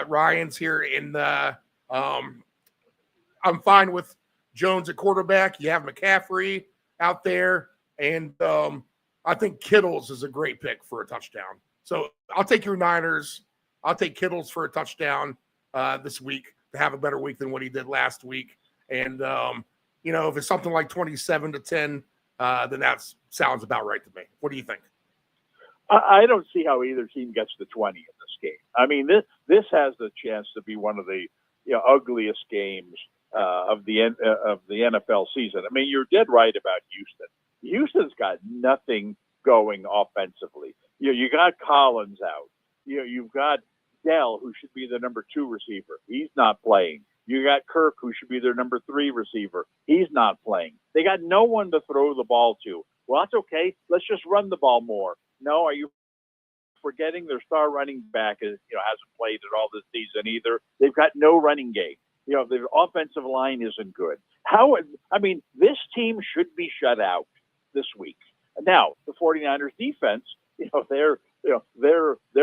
Ryan's here in the I'm fine with Jones at quarterback. You have McCaffrey out there, and I think Kittles is a great pick for a touchdown. So I'll take your Niners. I'll take Kittles for a touchdown this week to have a better week than what he did last week. And if it's something like 27-10, then that sounds about right to me. What do you think? I don't see how either team gets to 20 in this game. I mean, this has the chance to be one of the ugliest games of the NFL season. I mean, you're dead right about Houston. Houston's got nothing going offensively. You got Collins out. You've got Dell, who should be the number 2 receiver. He's not playing. You got Kirk, who should be their number 3 receiver. He's not playing. They got no one to throw the ball to. Well, that's okay. Let's just run the ball more. No, are you forgetting their star running back hasn't played at all this season either? They've got no running game. Their offensive line isn't good. This team should be shut out this week. Now, the 49ers defense, they're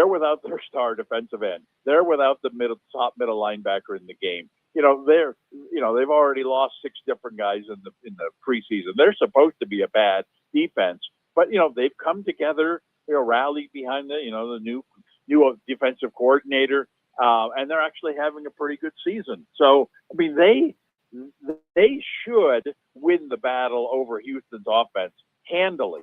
without their star defensive end. They're without the top middle linebacker in the game. They've already lost 6 different guys in the preseason. They're supposed to be a bad defense, but they've come together, rallied behind the new defensive coordinator, and they're actually having a pretty good season. So they should win the battle over Houston's offense handily.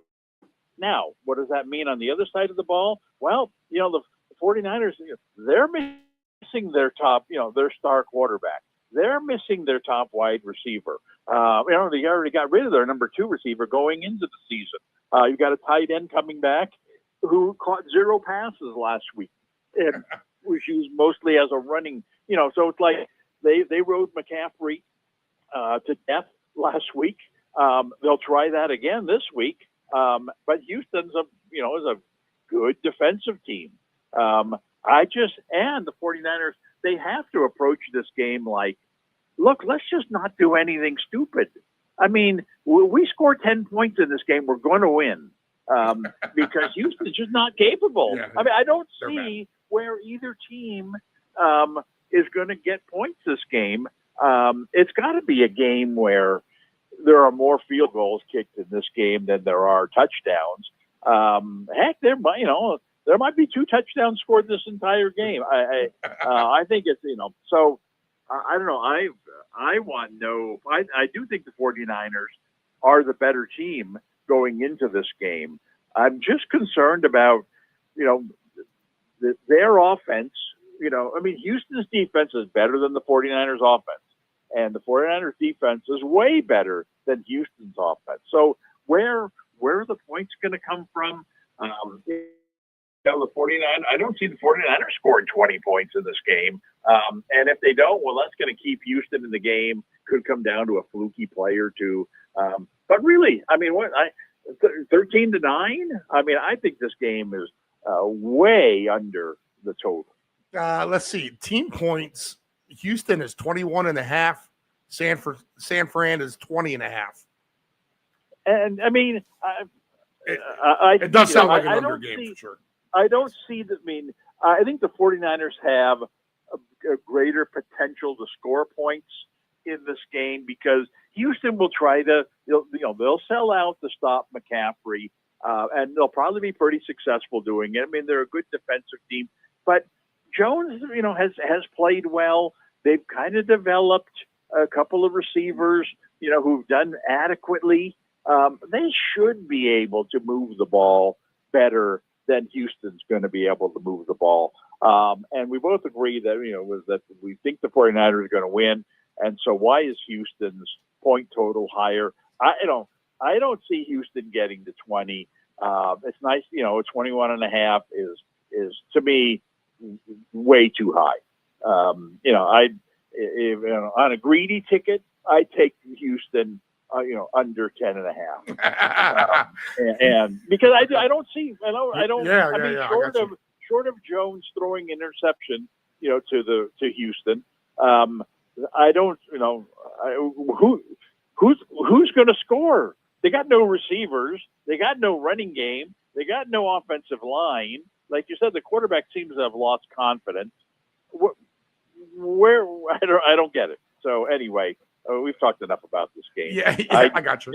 Now, what does that mean on the other side of the ball? Well, the 49ers, they're missing their top, their star quarterback. They're missing their top wide receiver. They already got rid of their number 2 receiver going into the season. You've got a tight end coming back who caught 0 passes last week, and was used mostly as a running. So it's like they rode McCaffrey to death last week. They'll try that again this week. But Houston's is a good defensive team. And the 49ers, they have to approach this game like, look, let's just not do anything stupid. I mean, we score 10 points in this game, we're going to win because Houston's just not capable. Yeah, I don't see where either team is going to get points this game. It's got to be a game where there are more field goals kicked in this game than there are touchdowns. Heck, there might be 2 touchdowns scored this entire game. I think it's, so I don't know. I do think the 49ers are the better team going into this game. I'm just concerned about, their offense, Houston's defense is better than the 49ers offense. And the 49ers defense is way better than Houston's offense. So where are the points going to come from? The 49, I don't see the 49ers scoring 20 points in this game. And if they don't, well, that's going to keep Houston in the game. Could come down to a fluky play or two. But really, 13-9. I think this game is way under the total. Let's see. Team points. Houston is 21.5. San Fran is 20.5. And it does sound like an under game for sure. I don't see that. I think the 49ers have a greater potential to score points in this game because Houston will try to, they'll sell out to stop McCaffrey, and they'll probably be pretty successful doing it. They're a good defensive team, but Jones, has played well. They've kind of developed a couple of receivers, who've done adequately. They should be able to move the ball better than Houston's going to be able to move the ball. And we both agree that, that we think the 49ers are going to win. And so why is Houston's point total higher? I don't see Houston getting to 20. It's nice, 21.5 is to me way too high. On a greedy ticket, I'd take Houston, under 10.5. And because I don't see, short of Jones throwing interception, to Houston, I don't, who's going to score? They got no receivers. They got no running game. They got no offensive line. Like you said, the quarterback seems to have lost confidence. Where I don't get it. So anyway, we've talked enough about this game. Yeah, I got you.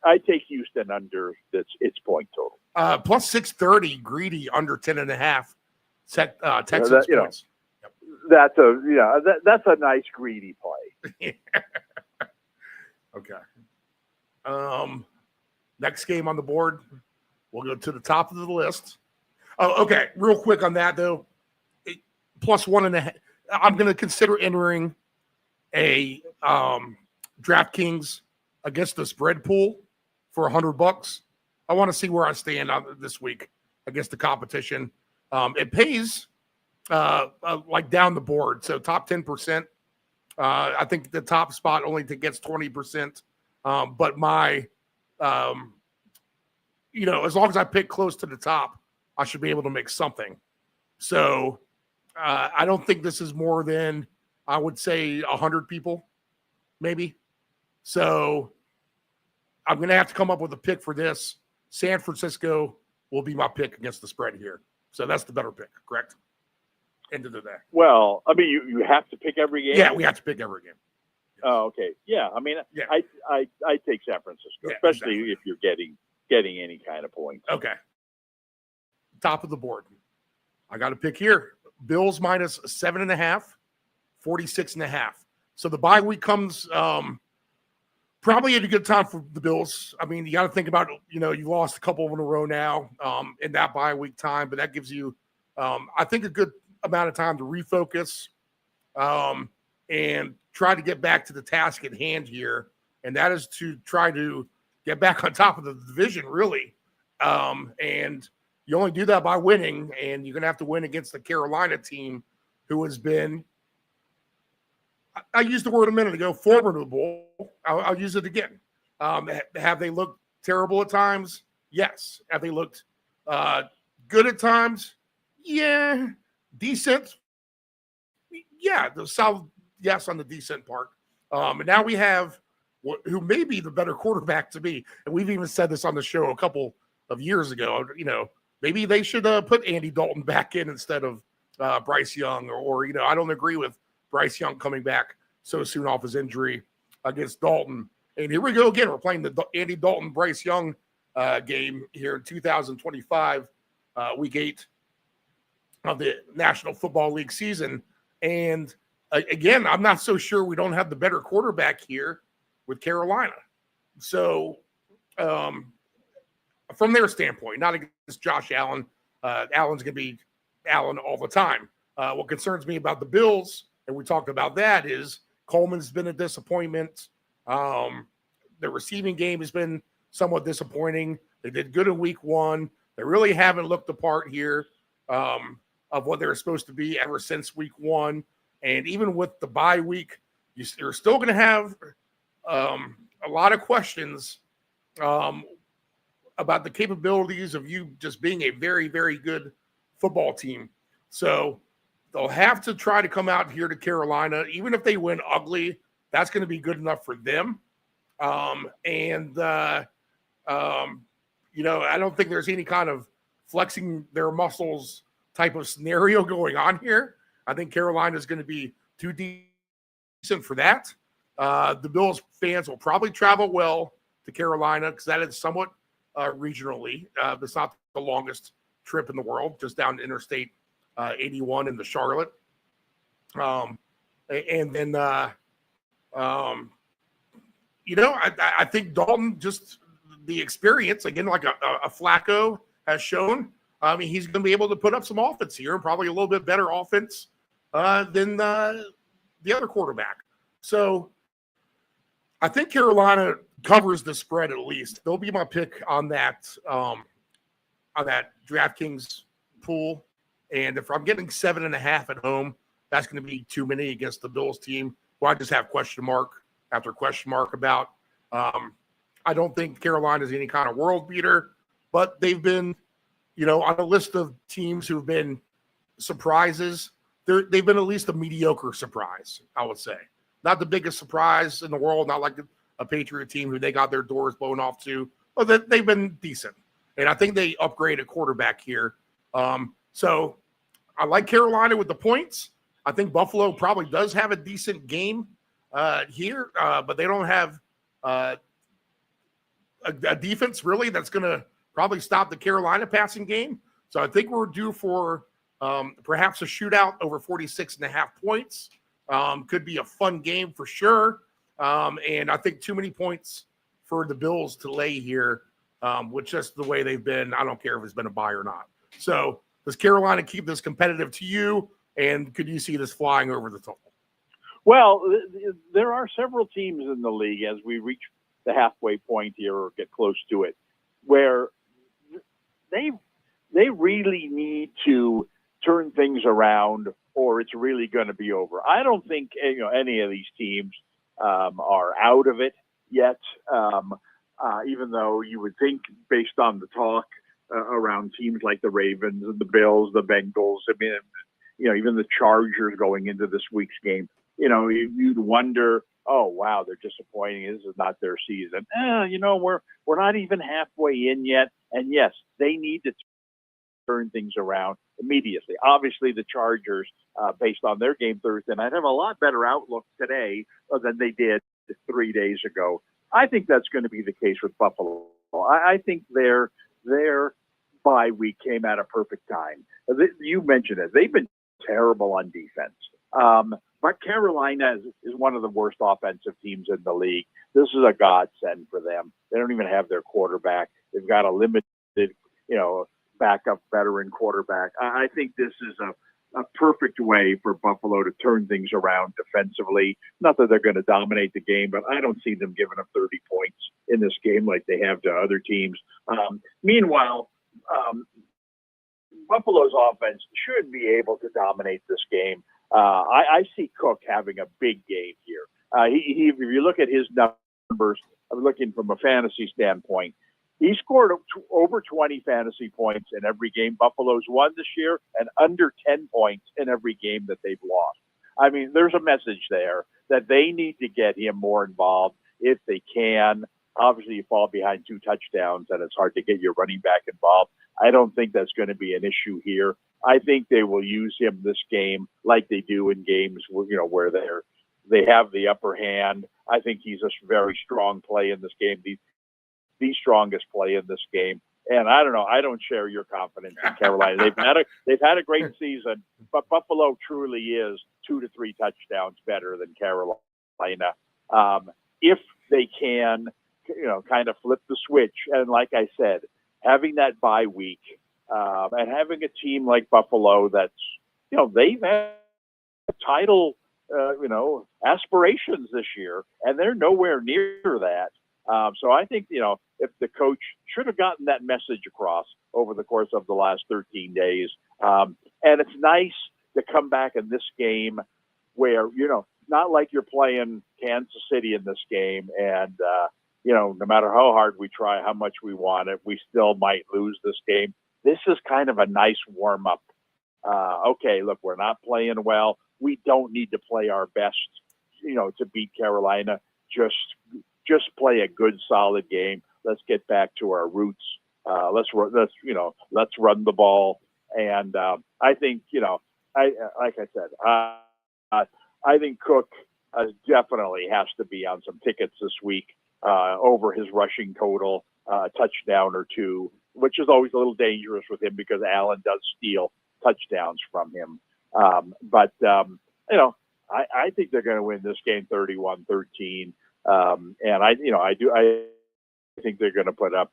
I take Houston under its point total. Plus 630, greedy under 10.5. Texans points. That's a nice greedy play. Okay. Next game on the board, we'll go to the top of the list. Oh, okay. Real quick on that though, plus 1.5. I'm going to consider entering a DraftKings against the spread pool for $100. I want to see where I stand on this week against the competition. It pays like down the board, so top 10%. I think the top spot only gets 20%. But my, as long as I pick close to the top, I should be able to make something. So I don't think this is more than, I would say, 100 people, maybe. So I'm going to have to come up with a pick for this. San Francisco will be my pick against the spread here. So that's the better pick, correct? End of the day. Well, you have to pick every game. Yeah, we have to pick every game. Oh, okay. Yeah, Yeah. I take San Francisco, Yeah, especially exactly. if you're getting any kind of points. Okay. Top of the board. I got a pick here. Bills minus 7.5, 46.5. So the bye week comes probably at a good time for the Bills. You got to think about, you lost a couple in a row now in that bye week time, but that gives you, I think, a good amount of time to refocus and try to get back to the task at hand here. And that is to try to get back on top of the division, really. And you only do that by winning, and you're going to have to win against the Carolina team who has been, I used the word a minute ago, formidable. I'll use it again. Have they looked terrible at times? Yes. Have they looked good at times? Yeah. Decent? Yeah. The solid yes on the decent part. And now we have who may be the better quarterback to be. And we've even said this on the show a couple of years ago. Maybe they should put Andy Dalton back in instead of Bryce Young, or I don't agree with Bryce Young coming back so soon off his injury against Dalton. And here we go again. We're playing the Andy Dalton Bryce Young game here in 2025, week 8 of the National Football League season. And again, I'm not so sure we don't have the better quarterback here with Carolina. So from their standpoint, not against Josh Allen, Allen's going to be Allen all the time. What concerns me about the Bills, and we talked about that, is Coleman's been a disappointment. The receiving game has been somewhat disappointing. They did good in week 1. They really haven't looked the part here of what they were supposed to be ever since week 1. And even with the bye week, you're still going to have a lot of questions about the capabilities of you just being a very, very good football team. So they'll have to try to come out here to Carolina. Even if they win ugly, that's going to be good enough for them. I don't think there's any kind of flexing their muscles type of scenario going on here. I think Carolina is going to be too decent for that. The Bills fans will probably travel well to Carolina because that is somewhat regionally. It's not the longest trip in the world, just down Interstate 81 into Charlotte. I think Dalton, just the experience, again, like a Flacco has shown, he's going to be able to put up some offense here and probably a little bit better offense than the other quarterback. So I think Carolina covers the spread at least. They'll be my pick on that DraftKings pool. And if I'm getting 7.5 at home, that's going to be too many against the Bills team, who I just have question mark after question mark about. I don't think Carolina is any kind of world beater, but they've been, on a list of teams who've been surprises. They've been at least a mediocre surprise, I would say. Not the biggest surprise in the world, not like a Patriot team who they got their doors blown off to, but they've been decent. And I think they upgrade a quarterback here. So I like Carolina with the points. I think Buffalo probably does have a decent game here, but they don't have a defense really that's going to probably stop the Carolina passing game. So I think we're due for perhaps a shootout over 46.5 points. Could be a fun game for sure. And I think too many points for the Bills to lay here with just the way they've been. I don't care if it's been a bye or not. So does Carolina keep this competitive to you? And could you see this flying over the total? Well, there are several teams in the league as we reach the halfway point here or get close to it, where they really need to turn things around or it's really going to be over. I don't think any of these teams are out of it yet, even though you would think based on the talk around teams like the Ravens and the Bills, the Bengals, even the Chargers going into this week's game, you'd wonder, oh, wow, they're disappointing. This is not their season. We're not even halfway in yet. And yes, they need to turn things around immediately. Obviously, the Chargers, based on their game Thursday night, have a lot better outlook today than they did 3 days ago. I think that's going to be the case with Buffalo. I think their bye week came at a perfect time. You mentioned it. They've been terrible on defense. But Carolina is one of the worst offensive teams in the league. This is a godsend for them. They don't even have their quarterback. They've got a limited, backup veteran quarterback. I think this is a perfect way for Buffalo to turn things around defensively. Not that they're going to dominate the game, but I don't see them giving up 30 points in this game like they have to other teams. Meanwhile, Buffalo's offense should be able to dominate this game. I see Cook having a big game here. If you look at his numbers, I'm looking from a fantasy standpoint, he scored over 20 fantasy points in every game Buffalo's won this year and under 10 points in every game that they've lost. I mean, there's a message there that they need to get him more involved if they can. Obviously, you fall behind 2 touchdowns and it's hard to get your running back involved. I don't think that's going to be an issue here. I think they will use him this game like they do in games where they have the upper hand. I think he's a very strong play in this game, the strongest play in this game. And I don't know. I don't share your confidence in Carolina. They've had a great season, but Buffalo truly is 2 to 3 touchdowns better than Carolina. If they can, kind of flip the switch. And like I said, having that bye week and having a team like Buffalo that's, they've had title, aspirations this year, and they're nowhere near that. So I think, if the coach should have gotten that message across over the course of the last 13 days. And it's nice to come back in this game where, not like you're playing Kansas City in this game. And, no matter how hard we try, how much we want it, we still might lose this game. This is kind of a nice warm up. Okay, look, we're not playing well. We don't need to play our best, to beat Carolina. Just play a good, solid game. Let's get back to our roots. Let's run the ball. And I think, like I said, I think Cook definitely has to be on some tickets this week over his rushing total, touchdown or two, which is always a little dangerous with him because Allen does steal touchdowns from him. But I think they're going to win this game 31-13. And I think they're going to put up,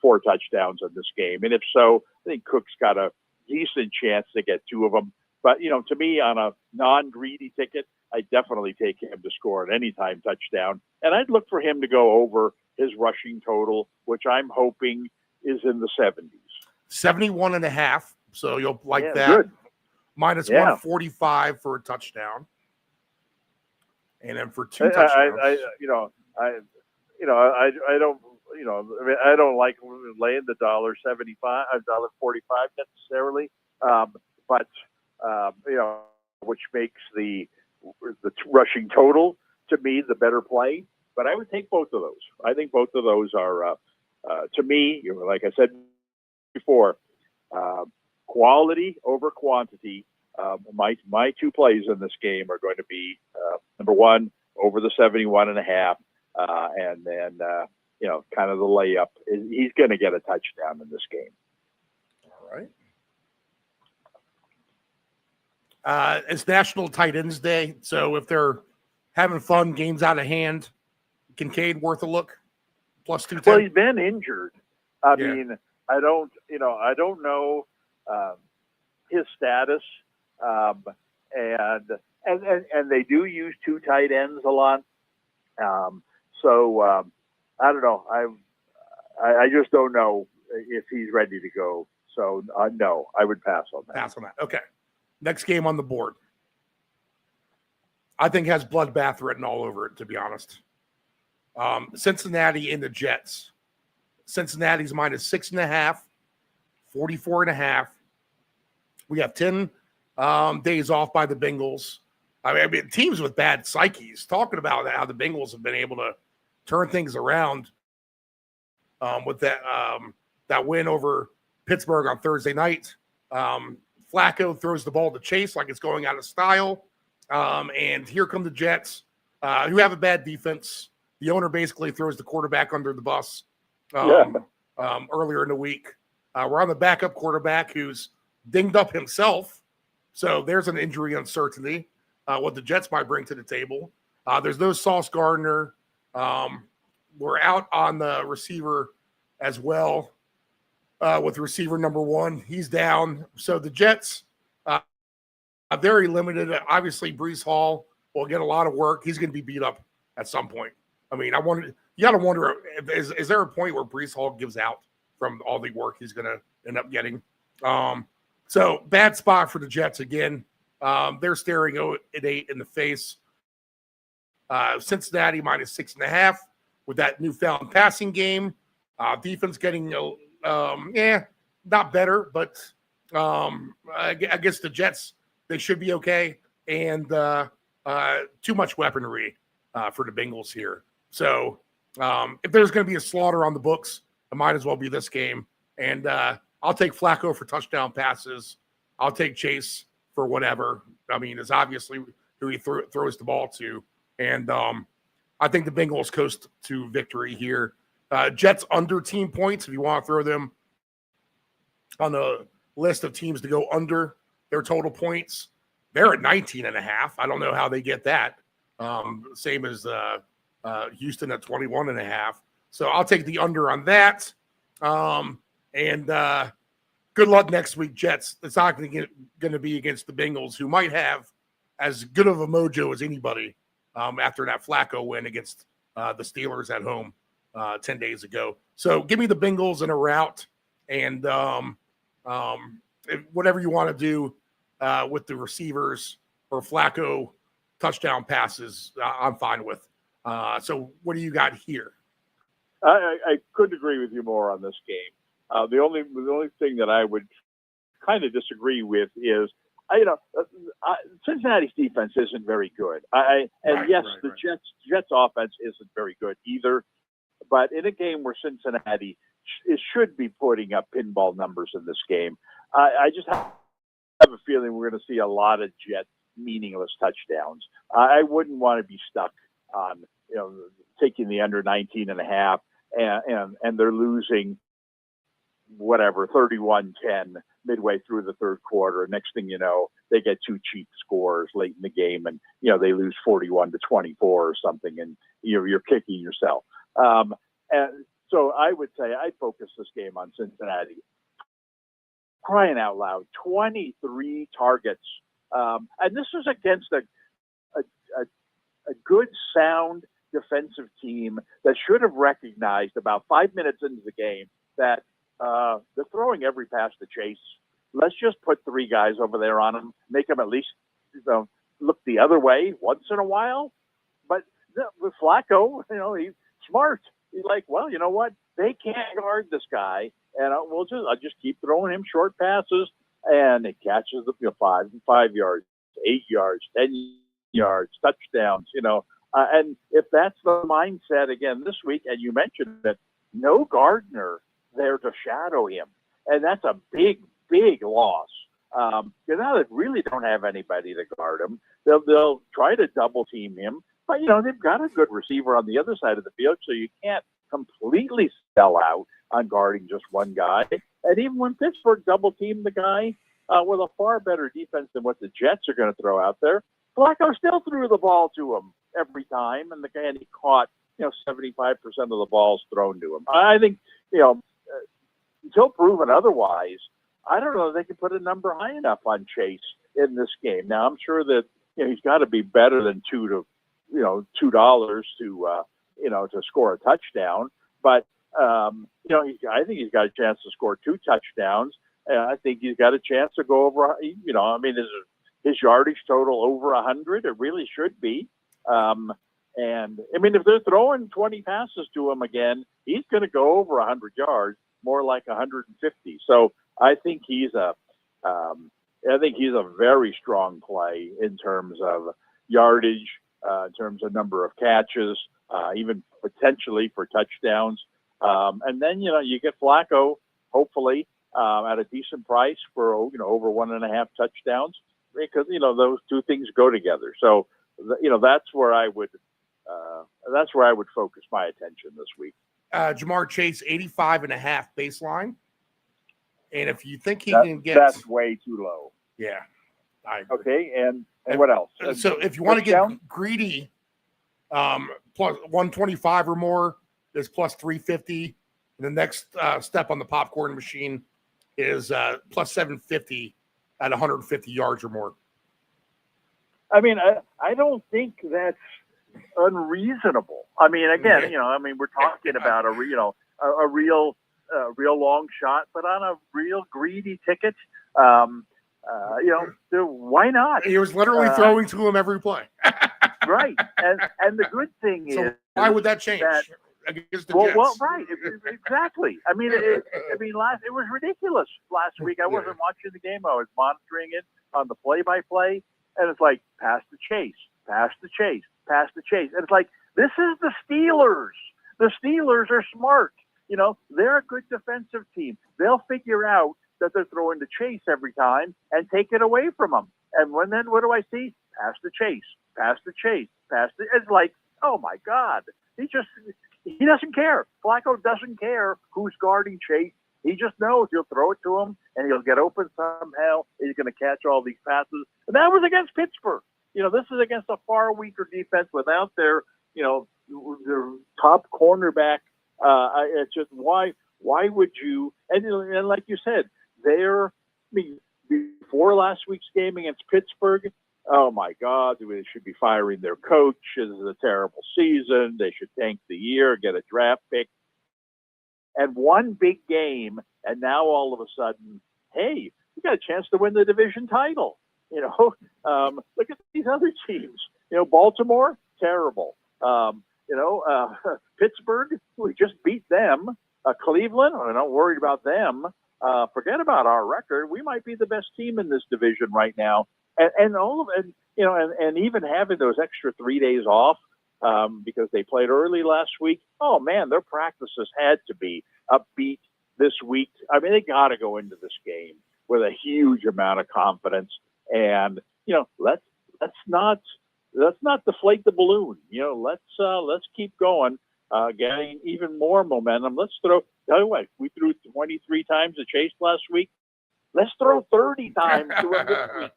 four touchdowns in this game. And if so, I think Cook's got a decent chance to get two of them. But, to me, on a non-greedy ticket, I definitely take him to score an anytime touchdown. And I'd look for him to go over his rushing total, which I'm hoping is in the 70s. 71.5. So you'll like that. Good. Minus 145 for a touchdown. And then for two touchdowns. I don't, I don't like laying the $1.75, $1.45 necessarily. But which makes the rushing total to me the better play. But I would take both of those. I think both of those are, to me, like I said before, quality over quantity. My two plays in this game are going to be number one, over the 71.5, and then kind of the layup. He's going to get a touchdown in this game. All right. It's National Tight Ends Day, so if they're having fun, games out of hand, Kincaid worth a look. Plus 210. Well, he's been injured. I mean, I don't know his status, and they do use two tight ends a lot. So I don't know. I just don't know if he's ready to go. So no, I would pass on that. Pass on that. Okay. Next game on the board, I think has bloodbath written all over it, to be honest. Cincinnati and the Jets. Cincinnati's minus 6.5, 44.5. We have 10 days off by the Bengals. I mean, teams with bad psyches talking about how the Bengals have been able to turn things around with that win over Pittsburgh on Thursday night. Flacco throws the ball to Chase like it's going out of style. And here come the Jets, who have a bad defense. The owner basically throws the quarterback under the bus earlier in the week. We're on the backup quarterback who's dinged up himself. So there's an injury uncertainty, what the Jets might bring to the table. There's no Sauce Gardner. We're out on the receiver as well with receiver number one. He's down. So the Jets are very limited. Obviously, Breece Hall will get a lot of work. He's going to be beat up at some point. I mean, you got to wonder, is there a point where Breece Hall gives out from all the work he's going to end up getting? So bad spot for the Jets again. They're staring 0-8 in the face. Cincinnati minus 6.5 with that newfound passing game. Defense getting, not better, but I guess the Jets, they should be okay. And too much weaponry for the Bengals here. So if there's going to be a slaughter on the books, it might as well be this game. And I'll take Flacco for touchdown passes. I'll take Chase for whatever. I mean, it's obviously who he throws the ball to. And I think the Bengals coast to victory here. Jets under team points, if you want to throw them on the list of teams to go under their total points. They're at 19.5. I don't know how they get that. Same as Houston at 21.5. So I'll take the under on that. And good luck next week, Jets. It's not going to be against the Bengals, who might have as good of a mojo as anybody after that Flacco win against the Steelers at home 10 days ago. So give me the Bengals in a rout, and whatever you want to do with the receivers or Flacco touchdown passes, I'm fine with. So what do you got here? I couldn't agree with you more on this game. The only thing that I would kind of disagree with is, Cincinnati's defense isn't very good. The Jets offense isn't very good either. But in a game where Cincinnati should be putting up pinball numbers in this game, I just have a feeling we're going to see a lot of Jets meaningless touchdowns. I wouldn't want to be stuck on taking the under 19.5 and they're losing whatever 31-10 midway through the third quarter. Next thing you know, they get two cheap scores late in the game, and they lose 41-24 or something, and you're kicking yourself. And so I would say I'd focus this game on Cincinnati. Crying out loud, 23 targets, and this is against a good, sound defensive team that should have recognized about 5 minutes into the game that they're throwing every pass to Chase. Let's just put three guys over there on him, make him at least look the other way once in a while. But with Flacco, he's smart. He's like, well, you know what? They can't guard this guy, and I'll just keep throwing him short passes, and it catches the 5 yards, 8 yards, 10 yards, touchdowns. And if that's the mindset again this week, and you mentioned that no Gardner there to shadow him, and that's a big, big loss. Now they really don't have anybody to guard him. They'll try to double team him, but they've got a good receiver on the other side of the field, so you can't completely sell out on guarding just one guy. And even when Pittsburgh double teamed the guy with a far better defense than what the Jets are going to throw out there, Flacco still threw the ball to him every time, and he caught 75% of the balls thrown to him. I think until proven otherwise, I don't know if they can put a number high enough on Chase in this game. Now I'm sure that he's got to be better than $2 to score a touchdown, but I think he's got a chance to score 2 touchdowns. I think he's got a chance to go over. His yardage total over 100. It really should be. And if they're throwing 20 passes to him again, he's going to go over 100 yards, more like 150. So I think he's a very strong play in terms of yardage, in terms of number of catches, even potentially for touchdowns. And then you get Flacco, hopefully at a decent price for over 1.5 touchdowns, because those two things go together. So that's where I would focus my attention this week. Jamar Chase 85.5 baseline, and if you think he can get, that's way too low. Yeah, I agree. Okay, and what else? So if you want to get greedy, plus 125 or more is plus 350. And the next step on the popcorn machine is plus 750 at 150 yards or more. I don't think that's unreasonable. Again, we're talking about a real long shot, but on a real greedy ticket, why not? He was literally throwing to him every play. Right, and the good thing is, why would that change? Against the Jets? Well, right, exactly. It was ridiculous last week. I wasn't watching the game; I was monitoring it on the play-by-play, and it's like pass to Chase, pass to Chase, pass to Chase, and it's like this is the Steelers. The Steelers are smart. They're a good defensive team. They'll figure out that they're throwing to Chase every time and take it away from them. And then what do I see? Pass to Chase, pass to Chase, pass to. It's like, oh my God, he doesn't care. Flacco doesn't care who's guarding Chase. He just knows he'll throw it to him and he'll get open somehow. He's going to catch all these passes. And that was against Pittsburgh. This is against a far weaker defense without their top cornerback. It's just why would you? And like you said, I mean, before last week's game against Pittsburgh, oh my God, they should be firing their coach. This is a terrible season. They should tank the year, get a draft pick. And one big game, and now all of a sudden, hey, we got a chance to win the division title. Look at these other teams. Baltimore, terrible. Pittsburgh, we just beat them. Cleveland, I'm not worried about them. Forget about our record. We might be the best team in this division right now. And all of it, and even having those extra 3 days off because they played early last week. Oh man, their practices had to be upbeat this week. I mean, they got to go into this game with a huge amount of confidence. And let's not deflate the balloon. Let's keep going, getting even more momentum. Tell you what, we threw 23 times to Chase last week. Let's throw 30 times to him this week.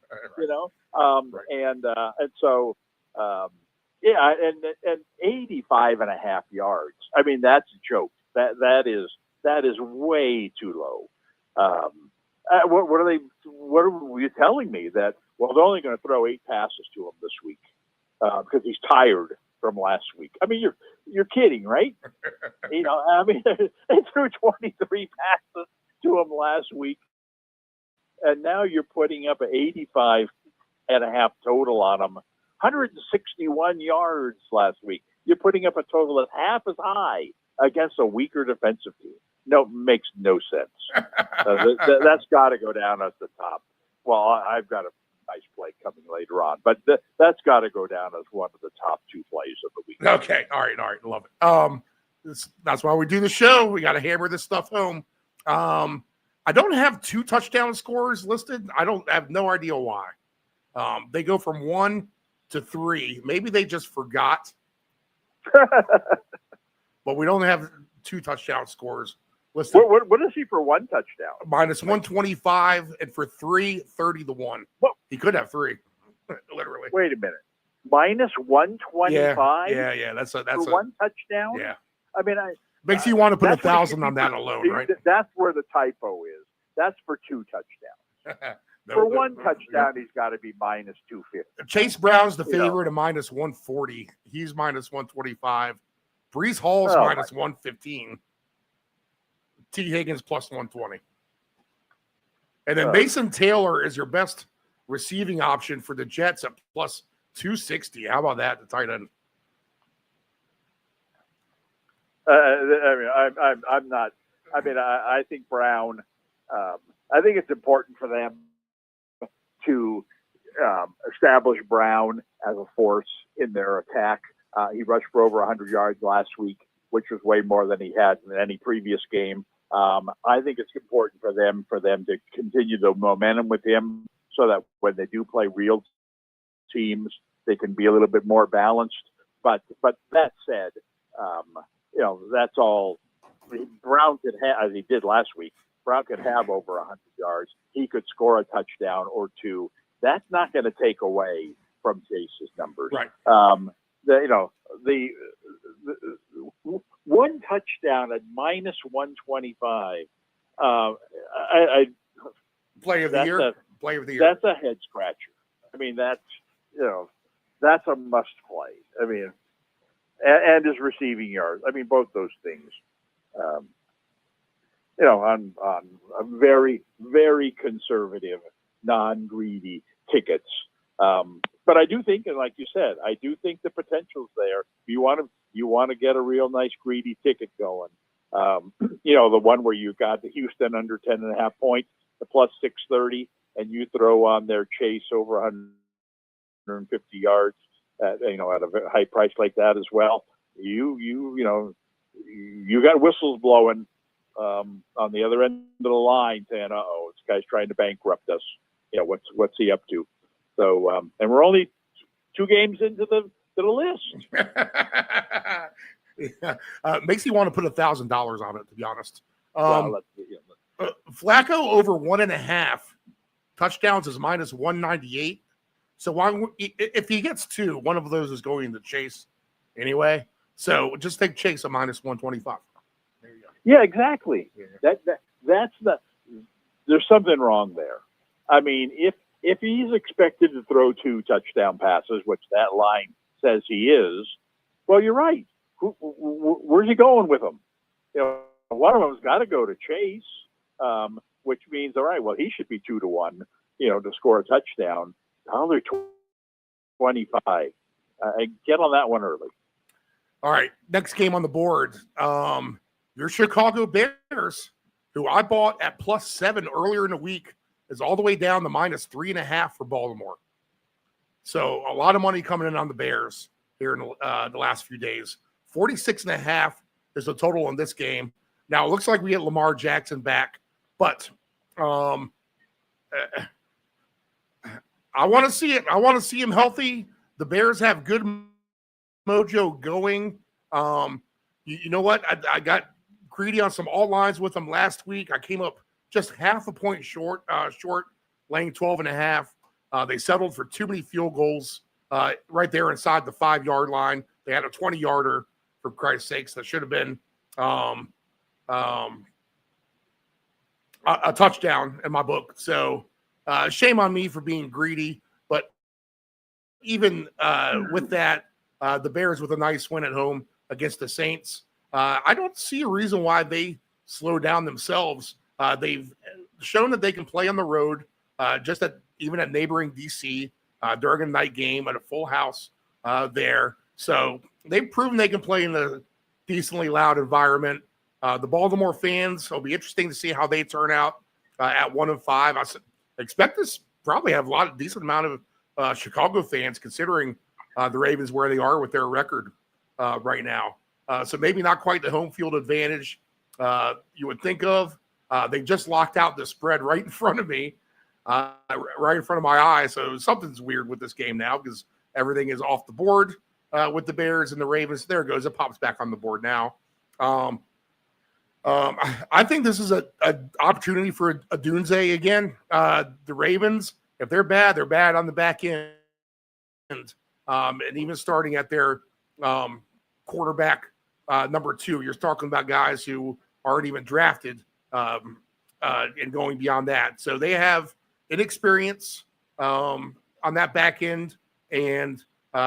And 85 and a half yards. I mean, that's a joke. That is way too low. What are you telling me that? Well, they're only going to throw 8 passes to him this week because he's tired from last week. I mean, you're kidding, right? They threw 23 passes to him last week, and now you're putting up an 85 and a half total on him. 161 yards last week. You're putting up a total that's half as high against a weaker defensive team. No, makes no sense. That's got to go down at the top. Well, I've got a nice play coming later on, but that's got to go down as one of the top 2 plays of the week. Okay, all right, love it. That's why we do the show. We got to hammer this stuff home. I don't have 2 touchdown scores listed. I have no idea why. They go from 1 to 3. Maybe they just forgot. But we don't have 2 touchdown scores listed. What is he for 1 touchdown? Minus 125, and for 3, 30 to 1. What? He could have 3, literally. Wait a minute. Minus 125? Yeah. That's for 1 touchdown? Yeah. I mean, makes you want to put 1,000 on that see, alone, right? That's where the typo is. That's for 2 touchdowns. For 1 touchdown, he's got to be minus 250. Chase Brown's the favorite at minus 140. He's minus 125. Brees Hall's minus 115. T. Higgins plus 120. And then Mason Taylor is your best receiving option for the Jets at plus 260. How about that, the tight end? I'm not. I mean, I think Brown. I think it's important for them to establish Brown as a force in their attack. He rushed for over 100 yards last week, which was way more than he had in any previous game. I think it's important for them to continue the momentum with him so that when they do play real teams, they can be a little bit more balanced. But that said, that's all. Brown could have, as he did last week, Brown could have over 100 yards. He could score a touchdown or 2. That's not going to take away from Chase's numbers. Right. The 1 touchdown at minus 125. Play of the year. Play of the year. That's a head scratcher. I mean, that's a must play. I mean, and his receiving yards. I mean, both those things. On a very, very conservative, non-greedy tickets. But I do think, and like you said, I do think the potential's there. You want to get a real nice greedy ticket going. The one where you got the Houston under 10.5 points, the plus 630, and you throw on their Chase over 150 yards at a high price like that as well. You got whistles blowing on the other end of the line saying, "Uh-oh, this guy's trying to bankrupt us." What's he up to? So, and we're only 2 games into the list. Makes you want to put $1,000 on it, to be honest. Flacco over 1.5 touchdowns is minus 198. So if he gets 2, one of those is going to Chase anyway. So just take Chase at minus 125. There you go. Yeah, exactly. Yeah. there's something wrong there. I mean, if he's expected to throw 2 touchdown passes, which that line says he is, well, you're right. Where's he going with them? You know, one of them's got to go to Chase, which means, all right, well, he should be 2-1, to score a touchdown. Now they're 25. Get on that one early. All right, next game on the board. Your Chicago Bears, who I bought at +7 earlier in the week, is all the way down to -3.5 for Baltimore. So a lot of money coming in on the Bears here in the last few days. 46.5 is the total in this game. Now it looks like we get Lamar Jackson back, but I want to see it. I want to see him healthy. The Bears have good mojo going. You know what? I got greedy on some alt lines with them last week. I came up just half a point short, laying 12.5. They settled for too many field goals right there inside the 5-yard line. They had a 20-yarder, for Christ's sakes. That should have been a touchdown in my book. So shame on me for being greedy. But even with that, the Bears with a nice win at home against the Saints. I don't see a reason why they slow down themselves. They've shown that they can play on the road, even at neighboring DC during a night game at a full house there. So they've proven they can play in a decently loud environment. The Baltimore fans, it'll be interesting to see how they turn out at 1-5. I expect this probably have a decent amount of Chicago fans, considering the Ravens where they are with their record right now. So maybe not quite the home field advantage you would think of. They just locked out the spread right in front of me, right in front of my eyes. So something's weird with this game now because everything is off the board with the Bears and the Ravens. There it goes. It pops back on the board now. I think this is an opportunity for a Dunze again. The Ravens, if they're bad on the back end. And even starting at their quarterback number 2, you're talking about guys who aren't even drafted and going beyond that. So they have inexperience on that back end. And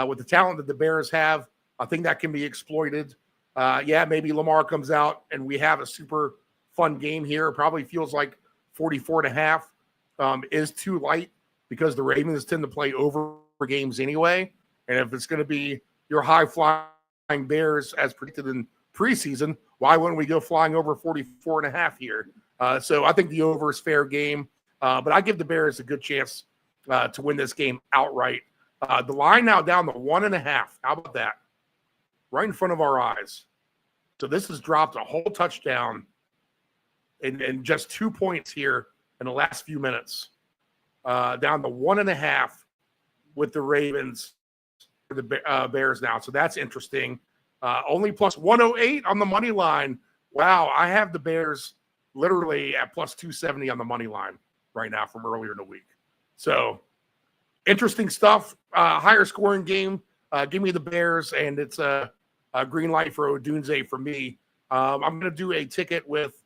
with the talent that the Bears have, I think that can be exploited. Maybe Lamar comes out and we have a super fun game here. It probably feels like 44.5 is too light because the Ravens tend to play over games anyway. And if it's going to be your high-flying Bears as predicted in preseason, why wouldn't we go flying over 44.5 here? So I think the over is fair game. But I give the Bears a good chance to win this game outright. The line now down to 1.5. How about that? Right in front of our eyes. So this has dropped a whole touchdown in just 2 points here in the last few minutes. Down to 1.5 with the Ravens, the Bears now. So that's interesting. Only plus 108 on the money line. Wow, I have the Bears literally at plus 270 on the money line right now from earlier in the week. So interesting stuff. Higher scoring game. Give me the Bears, and it's a green light for Odunze for me. I'm going to do a ticket with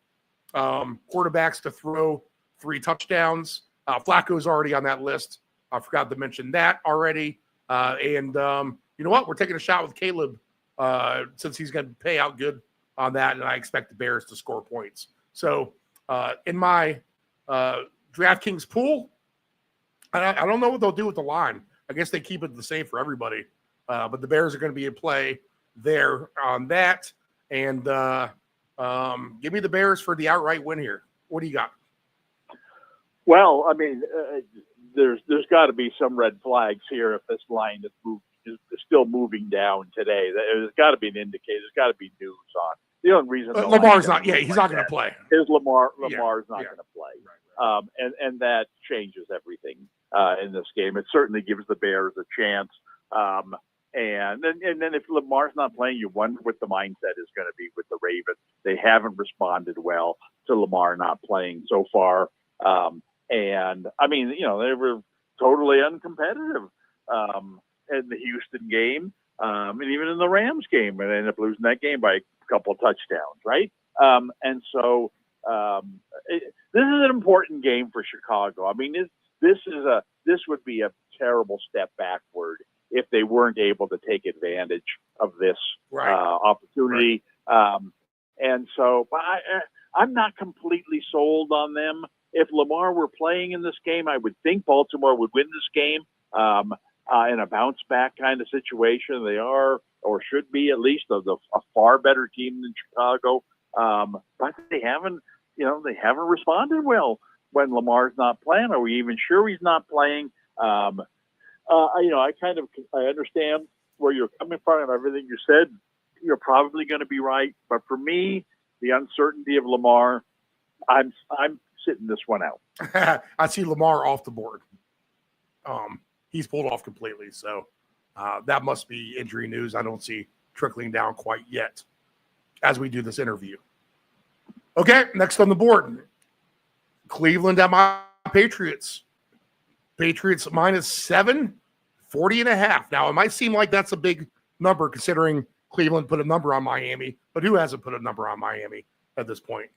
quarterbacks to throw 3 touchdowns. Flacco's already on that list. I forgot to mention that already. And you know what? We're taking a shot with Caleb since he's going to pay out good on that, and I expect the Bears to score points. So in my DraftKings pool, I don't know what they'll do with the line. I guess they keep it the same for everybody. But the Bears are going to be in play there on that. And give me the Bears for the outright win here. What do you got? Well, I mean, there's got to be some red flags here if this line is still moving down today. There's got to be an indicator. There's got to be news on. The only reason Lamar's not. Yeah, he's not going to play. Is Lamar's not going to play. Right. And that changes everything in this game. It certainly gives the Bears a chance. And then if Lamar's not playing, you wonder what the mindset is going to be with the Ravens. They haven't responded well to Lamar not playing so far. And I mean, they were totally uncompetitive in the Houston game, and even in the Rams game, and they ended up losing that game by a couple of touchdowns, right? And so This is an important game for Chicago. I mean, this would be a terrible step backward if they weren't able to take advantage of this Right. opportunity. And so, but I'm not completely sold on them. If Lamar were playing in this game, I would think Baltimore would win this game in a bounce back kind of situation. They are, or should be, at least a far better team than Chicago. But they haven't responded well when Lamar's not playing. Are we even sure he's not playing? I understand where you're coming from and everything you said. You're probably going to be right, but for me, the uncertainty of Lamar, I'm sitting this one out. I see Lamar off the board. He's pulled off completely, so that must be injury news. I don't see trickling down quite yet as we do this interview. Okay, next on the board, Cleveland at my Patriots. Patriots -7, 40.5. Now, it might seem like that's a big number considering Cleveland put a number on Miami, but who hasn't put a number on Miami at this point?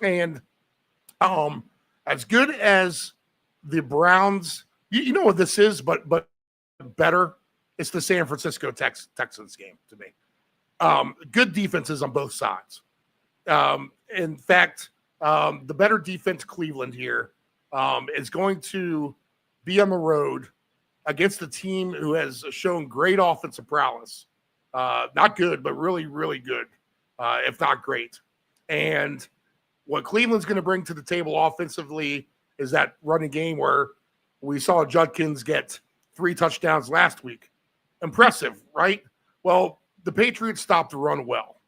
And as good as the Browns, you know what this is, but better, it's the San Francisco Texans game to me. Good defenses on both sides. In fact, the better defense, Cleveland here, is going to be on the road against a team who has shown great offensive prowess. Not good, but really, really good, if not great. And what Cleveland's going to bring to the table offensively is that running game where we saw Judkins get 3 touchdowns last week. Impressive, right? Well, the Patriots stopped the run well.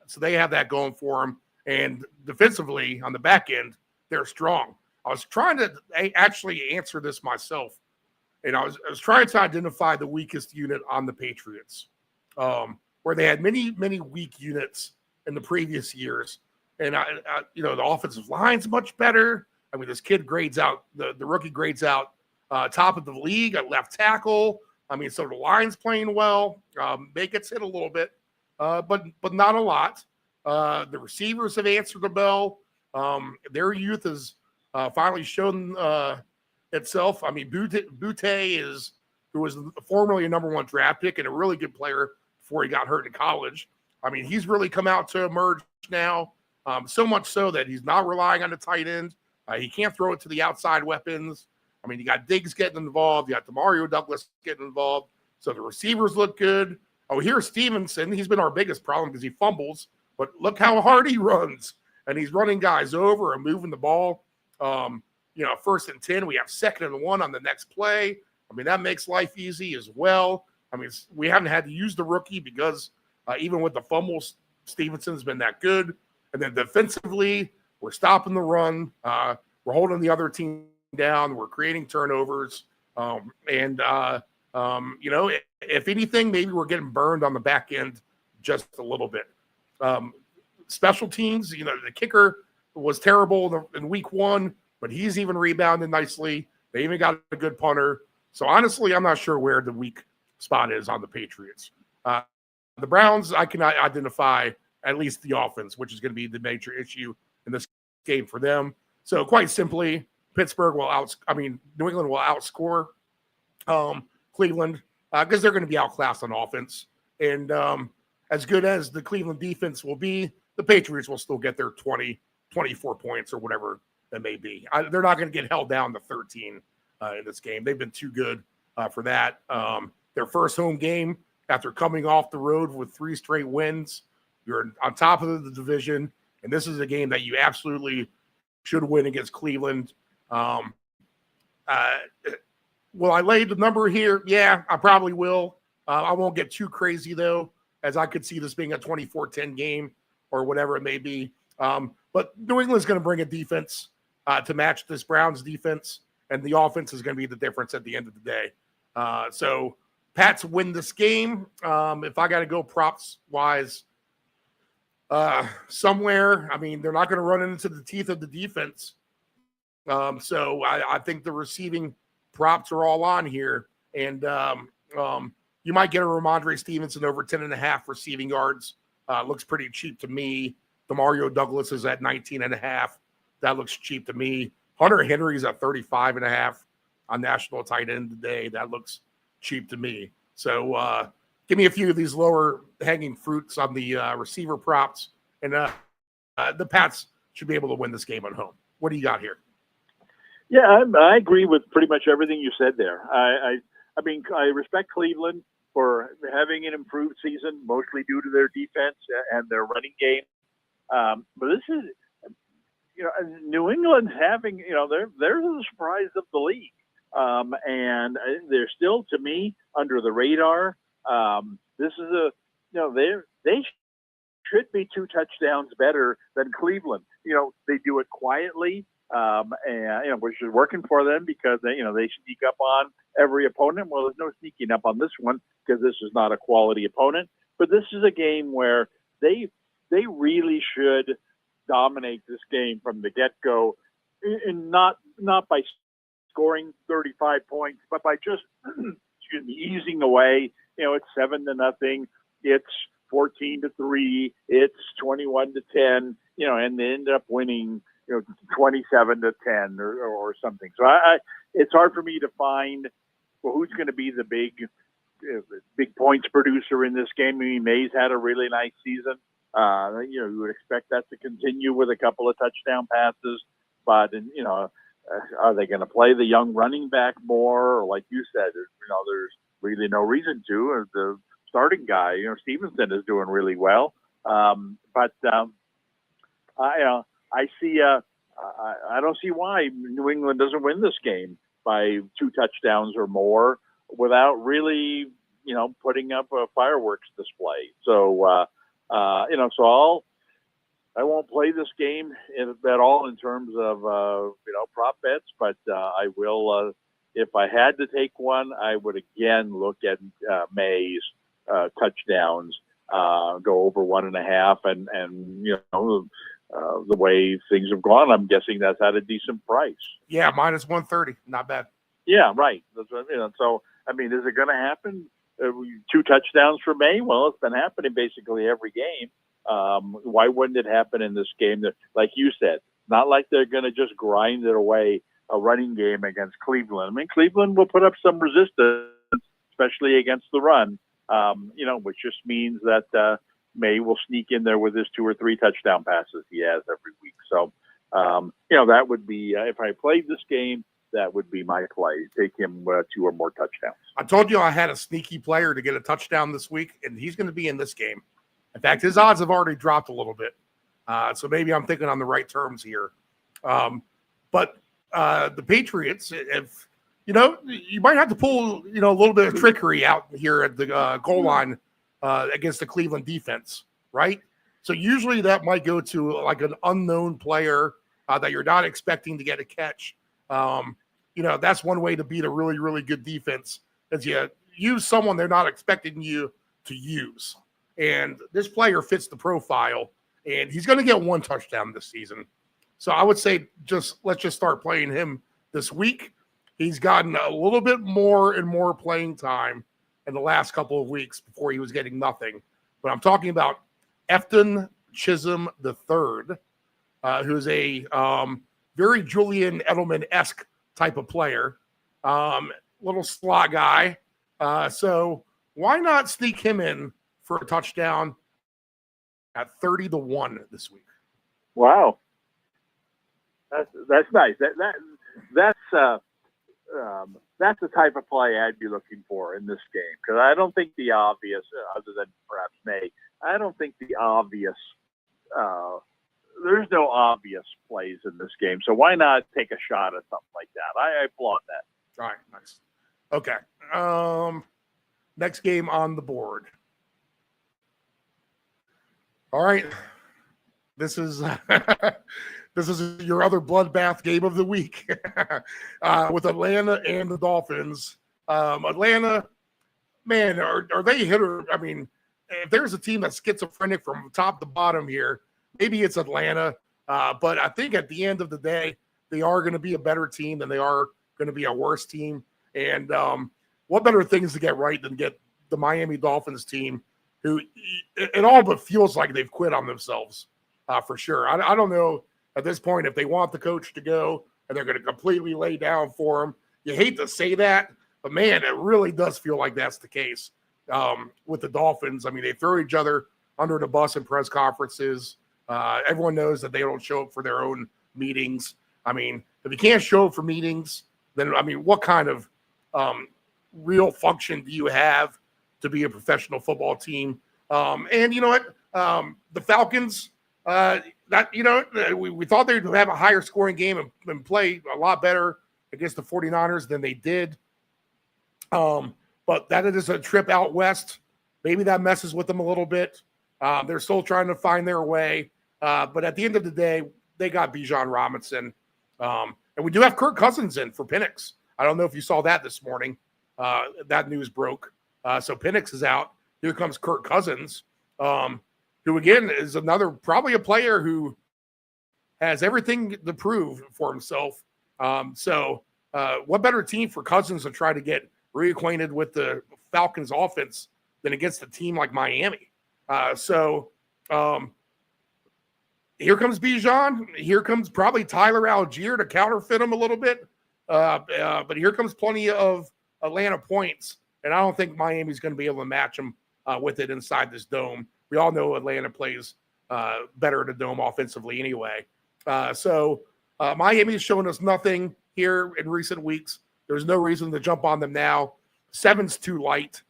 So they have that going for them. And defensively, on the back end, they're strong. I was trying to actually answer this myself. And I was trying to identify the weakest unit on the Patriots, where they had many, many weak units in the previous years. And, the offensive line's much better. I mean, this kid grades out, the rookie grades out top of the league at left tackle. I mean, so the line's playing well. They gets hit a little bit, but not a lot. The receivers have answered the bell. Their youth has finally shown itself. I mean, Butte who was formerly a number 1 draft pick and a really good player before he got hurt in college. I mean, he's really come out to emerge now, so much so that he's not relying on the tight end. He can't throw it to the outside weapons. I mean, you got Diggs getting involved. You got DeMario Douglas getting involved. So the receivers look good. Oh, here's Stevenson. He's been our biggest problem because he fumbles. But look how hard he runs. And he's running guys over and moving the ball. 1st and 10. We have 2nd and 1 on the next play. I mean, that makes life easy as well. I mean, we haven't had to use the rookie because even with the fumbles, Stevenson's been that good. And then defensively, we're stopping the run. We're holding the other team down. We're creating turnovers. If anything, maybe we're getting burned on the back end just a little bit. Special teams, the kicker was terrible in week 1, but he's even rebounded nicely. They even got a good punter. So honestly, I'm not sure where the weak spot is on the Patriots. The Browns, I can identify at least the offense, which is going to be the major issue in this game for them. So quite simply, New England will outscore Cleveland because they're going to be outclassed on offense. And as good as the Cleveland defense will be, the Patriots will still get their 20, 24 points or whatever that may be. They're not going to get held down to 13 in this game. They've been too good for that. Their first home game after coming off the road with 3 straight wins. You're on top of the division, and this is a game that you absolutely should win against Cleveland. Will I lay the number here? Yeah, I probably will. I won't get too crazy, though, as I could see this being a 24-10 game or whatever it may be. But New England's going to bring a defense to match this Browns defense, and the offense is going to be the difference at the end of the day. So Pats win this game. If I got to go props-wise, somewhere, I mean, they're not going to run into the teeth of the defense. So I think the receiving props are all on here. And you might get a Ramondre Stevenson over 10.5 receiving yards. Looks pretty cheap to me. DeMario Douglas is at 19.5. That looks cheap to me. Hunter Henry's at 35.5 on national tight end today. That looks cheap to me. So give me a few of these lower hanging fruits on the receiver props, and the Pats should be able to win this game at home. What do you got here? Yeah, I agree with pretty much everything you said there. I mean, I respect Cleveland for having an improved season, mostly due to their defense and their running game. But this is, New England having, they're the surprise of the league. And they're still, to me, under the radar. This is they should be 2 touchdowns better than Cleveland. They do it quietly, and which is working for them because they sneak up on every opponent. Well, there's no sneaking up on this one because this is not a quality opponent. But this is a game where they really should dominate this game from the get-go, and not by scoring 35 points, but by just easing away. It's 7-0. It's 14-3. It's 21-10. And they end up winning, 27-10 or something. So it's hard for me to find who's going to be the big points producer in this game. I mean, Mays had a really nice season. You would expect that to continue with a couple of touchdown passes, but are they going to play the young running back more? Or like you said, there's really no reason to. Or the starting guy, Stevenson is doing really well. But I see. I don't see why New England doesn't win this game by 2 touchdowns or more without really, putting up a fireworks display. So, so I won't play this game at all in terms of, prop bets, but I will, if I had to take one, I would again look at May's touchdowns, go over 1.5 and the way things have gone, I'm guessing that's at a decent price. Yeah, minus 130. Not bad. Yeah, right. That's what, so, I mean, is it going to happen? 2 touchdowns for May? Well, it's been happening basically every game. Why wouldn't it happen in this game? That, like you said, not like they're going to just grind it away, a running game against Cleveland. I mean, Cleveland will put up some resistance, especially against the run, which just means that May will sneak in there with his 2 or 3 touchdown passes he has every week. So, that would be, if I played this game, that would be my play. Take him 2 or more touchdowns. I told you I had a sneaky player to get a touchdown this week, and he's going to be in this game. In fact, his odds have already dropped a little bit. So maybe I'm thinking on the right terms here. But the Patriots, if you might have to pull, a little bit of trickery out here at the goal line against the Cleveland defense, right? So usually that might go to like an unknown player that you're not expecting to get a catch. That's one way to beat a really, really good defense is you use someone they're not expecting you to use. And this player fits the profile, and he's going to get 1 touchdown this season. So I would say let's just start playing him this week. He's gotten a little bit more and more playing time in the last couple of weeks before he was getting nothing. But I'm talking about Efton Chisholm III, who's a very Julian Edelman-esque type of player, little slot guy. So why not sneak him in for a touchdown at 30-1 this week? Wow, that's nice. That's the type of play I'd be looking for in this game, because I don't think the obvious, other than perhaps May, I don't think the obvious. There's no obvious plays in this game, so why not take a shot at something like that? I applaud that. All right, nice. Okay. Next game on the board. All right. This is your other bloodbath game of the week with Atlanta and the Dolphins. Atlanta, man, are they hitter? I mean, if there's a team that's schizophrenic from top to bottom here, maybe it's Atlanta. But I think at the end of the day, they are going to be a better team than they are going to be a worse team. And what better things to get right than get the Miami Dolphins team, who it all but feels like they've quit on themselves for sure. I don't know at this point, if they want the coach to go and they're going to completely lay down for him, you hate to say that, but man, it really does feel like that's the case with the Dolphins. I mean, they throw each other under the bus in press conferences. Everyone knows that they don't show up for their own meetings. I mean, if you can't show up for meetings, then, I mean, what kind of real function do you have to be a professional football team? And you know what? The Falcons, we thought they'd have a higher scoring game and play a lot better against the 49ers than they did. But that is a trip out west. Maybe that messes with them a little bit. They're still trying to find their way. But at the end of the day, they got Bijan Robinson. And we do have Kirk Cousins in for Penix. I don't know if you saw that this morning. That news broke. So Penix is out. Here comes Kirk Cousins, who, again, is probably a player who has everything to prove for himself. So what better team for Cousins to try to get reacquainted with the Falcons offense than against a team like Miami? Here comes Bijan. Here comes probably Tyler Algier to counterfeit him a little bit. But here comes plenty of Atlanta points. And I don't think Miami's going to be able to match them with it inside this dome. We all know Atlanta plays better in a dome offensively anyway. Miami is showing us nothing here in recent weeks. There's no reason to jump on them now. 7's too light.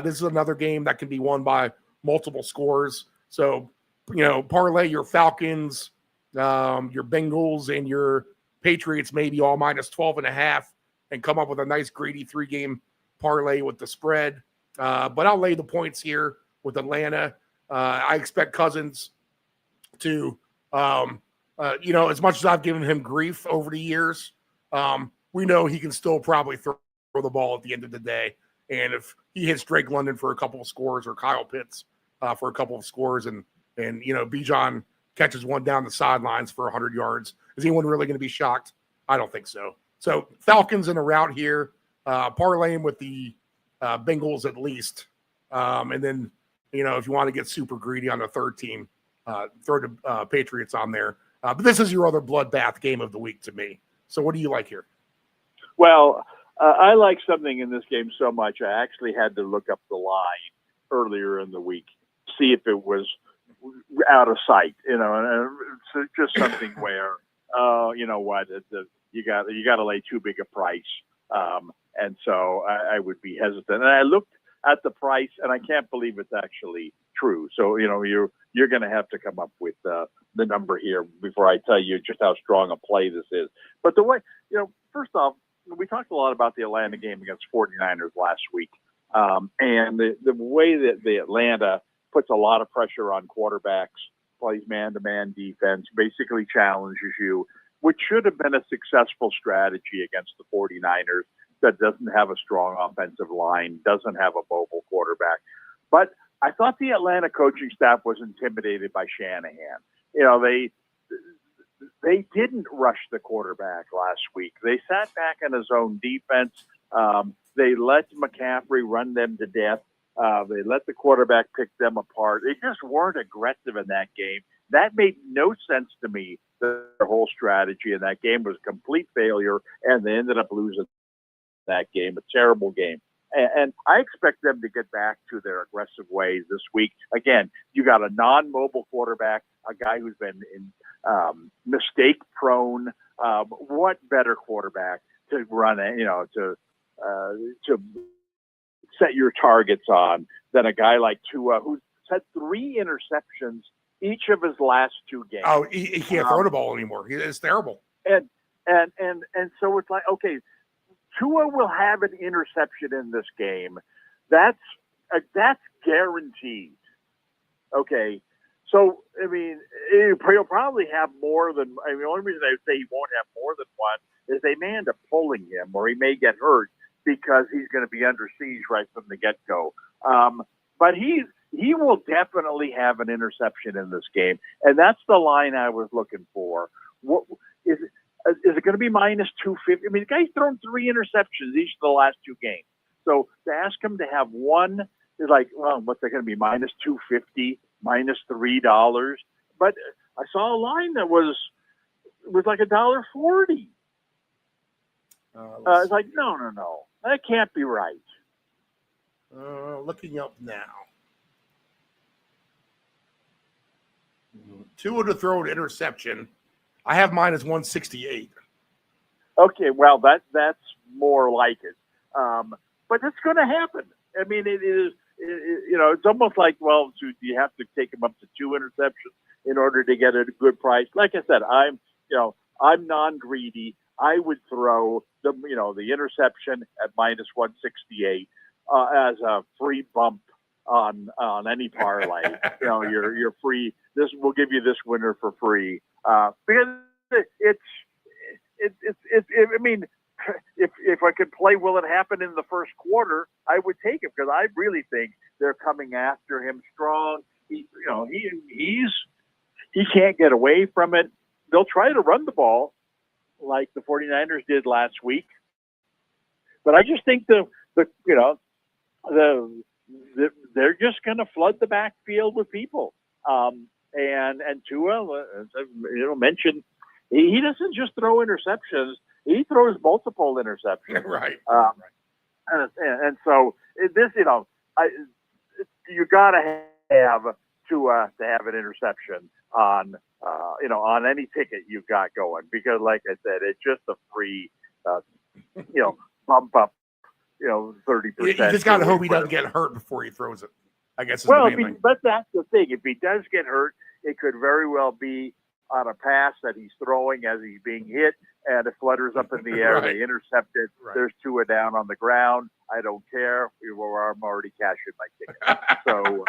This is another game that can be won by multiple scores. So, parlay your Falcons, your Bengals, and your Patriots maybe all minus 12.5 and come up with a nice greedy 3-game parlay with the spread. But I'll lay the points here with Atlanta. I expect Cousins to, as much as I've given him grief over the years, we know he can still probably throw the ball at the end of the day. And if he hits Drake London for a couple of scores or Kyle Pitts for a couple of scores and Bijan catches one down the sidelines for 100 yards, is anyone really going to be shocked? I don't think so. So Falcons in a route here, parlaying with the Bengals at least. And then, if you want to get super greedy on the third team, throw the Patriots on there. But this is your other bloodbath game of the week to me. So what do you like here? Well, I like something in this game so much, I actually had to look up the line earlier in the week, see if it was out of sight, and it's just something where, you know what, you got to lay too big a price. And so I would be hesitant. And I looked at the price, and I can't believe it's actually true. So, you're going to have to come up with the number here before I tell you just how strong a play this is. But the way, first off, we talked a lot about the Atlanta game against 49ers last week. And the way that the Atlanta puts a lot of pressure on quarterbacks, plays man-to-man defense, basically challenges you, which should have been a successful strategy against the 49ers that doesn't have a strong offensive line, doesn't have a mobile quarterback. But I thought the Atlanta coaching staff was intimidated by Shanahan. They didn't rush the quarterback last week. They sat back in his own defense. They let McCaffrey run them to death. They let the quarterback pick them apart. They just weren't aggressive in that game. That made no sense to me. Their whole strategy in that game was a complete failure, and they ended up losing that game, a terrible game. And I expect them to get back to their aggressive ways this week. Again, you got a non-mobile quarterback, a guy who's been mistake-prone. What better quarterback to run, to set your targets on than a guy like Tua, who's had 3 interceptions each of his last 2 games. Oh, he can't throw the ball anymore. It's terrible. And so it's like, okay, Tua will have an interception in this game. That's guaranteed. Okay. So, he'll probably have more than, the only reason I would say he won't have more than one is they may end up pulling him, or he may get hurt because he's going to be under siege right from the get-go. But he will definitely have an interception in this game, and that's the line I was looking for. What is it? Is it going to be minus 250? The guy's thrown 3 interceptions each of the last 2 games. So to ask him to have one is like, well, what's that going to be? Minus 250, minus $3. But I saw a line that was was like $1.40. Let's It's like, see. no, that can't be right. Looking up now. Tua to throw an interception. I have mine as 168. Okay, well, that's more like it. But it's going to happen. I mean, it is. It's almost like, well, do you have to take him up to 2 interceptions in order to get a good price? Like I said, I'm non-greedy. I would throw the interception at minus 168 as a free bump on any parlay. You're free. This will give you this winner for free because it's. I mean, if I could play, will it happen in the first quarter? I would take it because I really think they're coming after him strong. He can't get away from it. They'll try to run the ball like the 49ers did last week, but I just think they're just going to flood the backfield with people. And Tua, mentioned. He doesn't just throw interceptions; he throws multiple interceptions. Right. And so this, you got to have to have an interception on any ticket you've got going because, like I said, it's just a free, bump up, 30%. You just got to hope he doesn't get hurt before he throws it. I guess. Well, but that's the thing. If he does get hurt, it could very well be on a pass that he's throwing as he's being hit, and it flutters up in the air. Right. They intercept it. Right. There's Tua down on the ground. I don't care. I'm already cashing my ticket. So,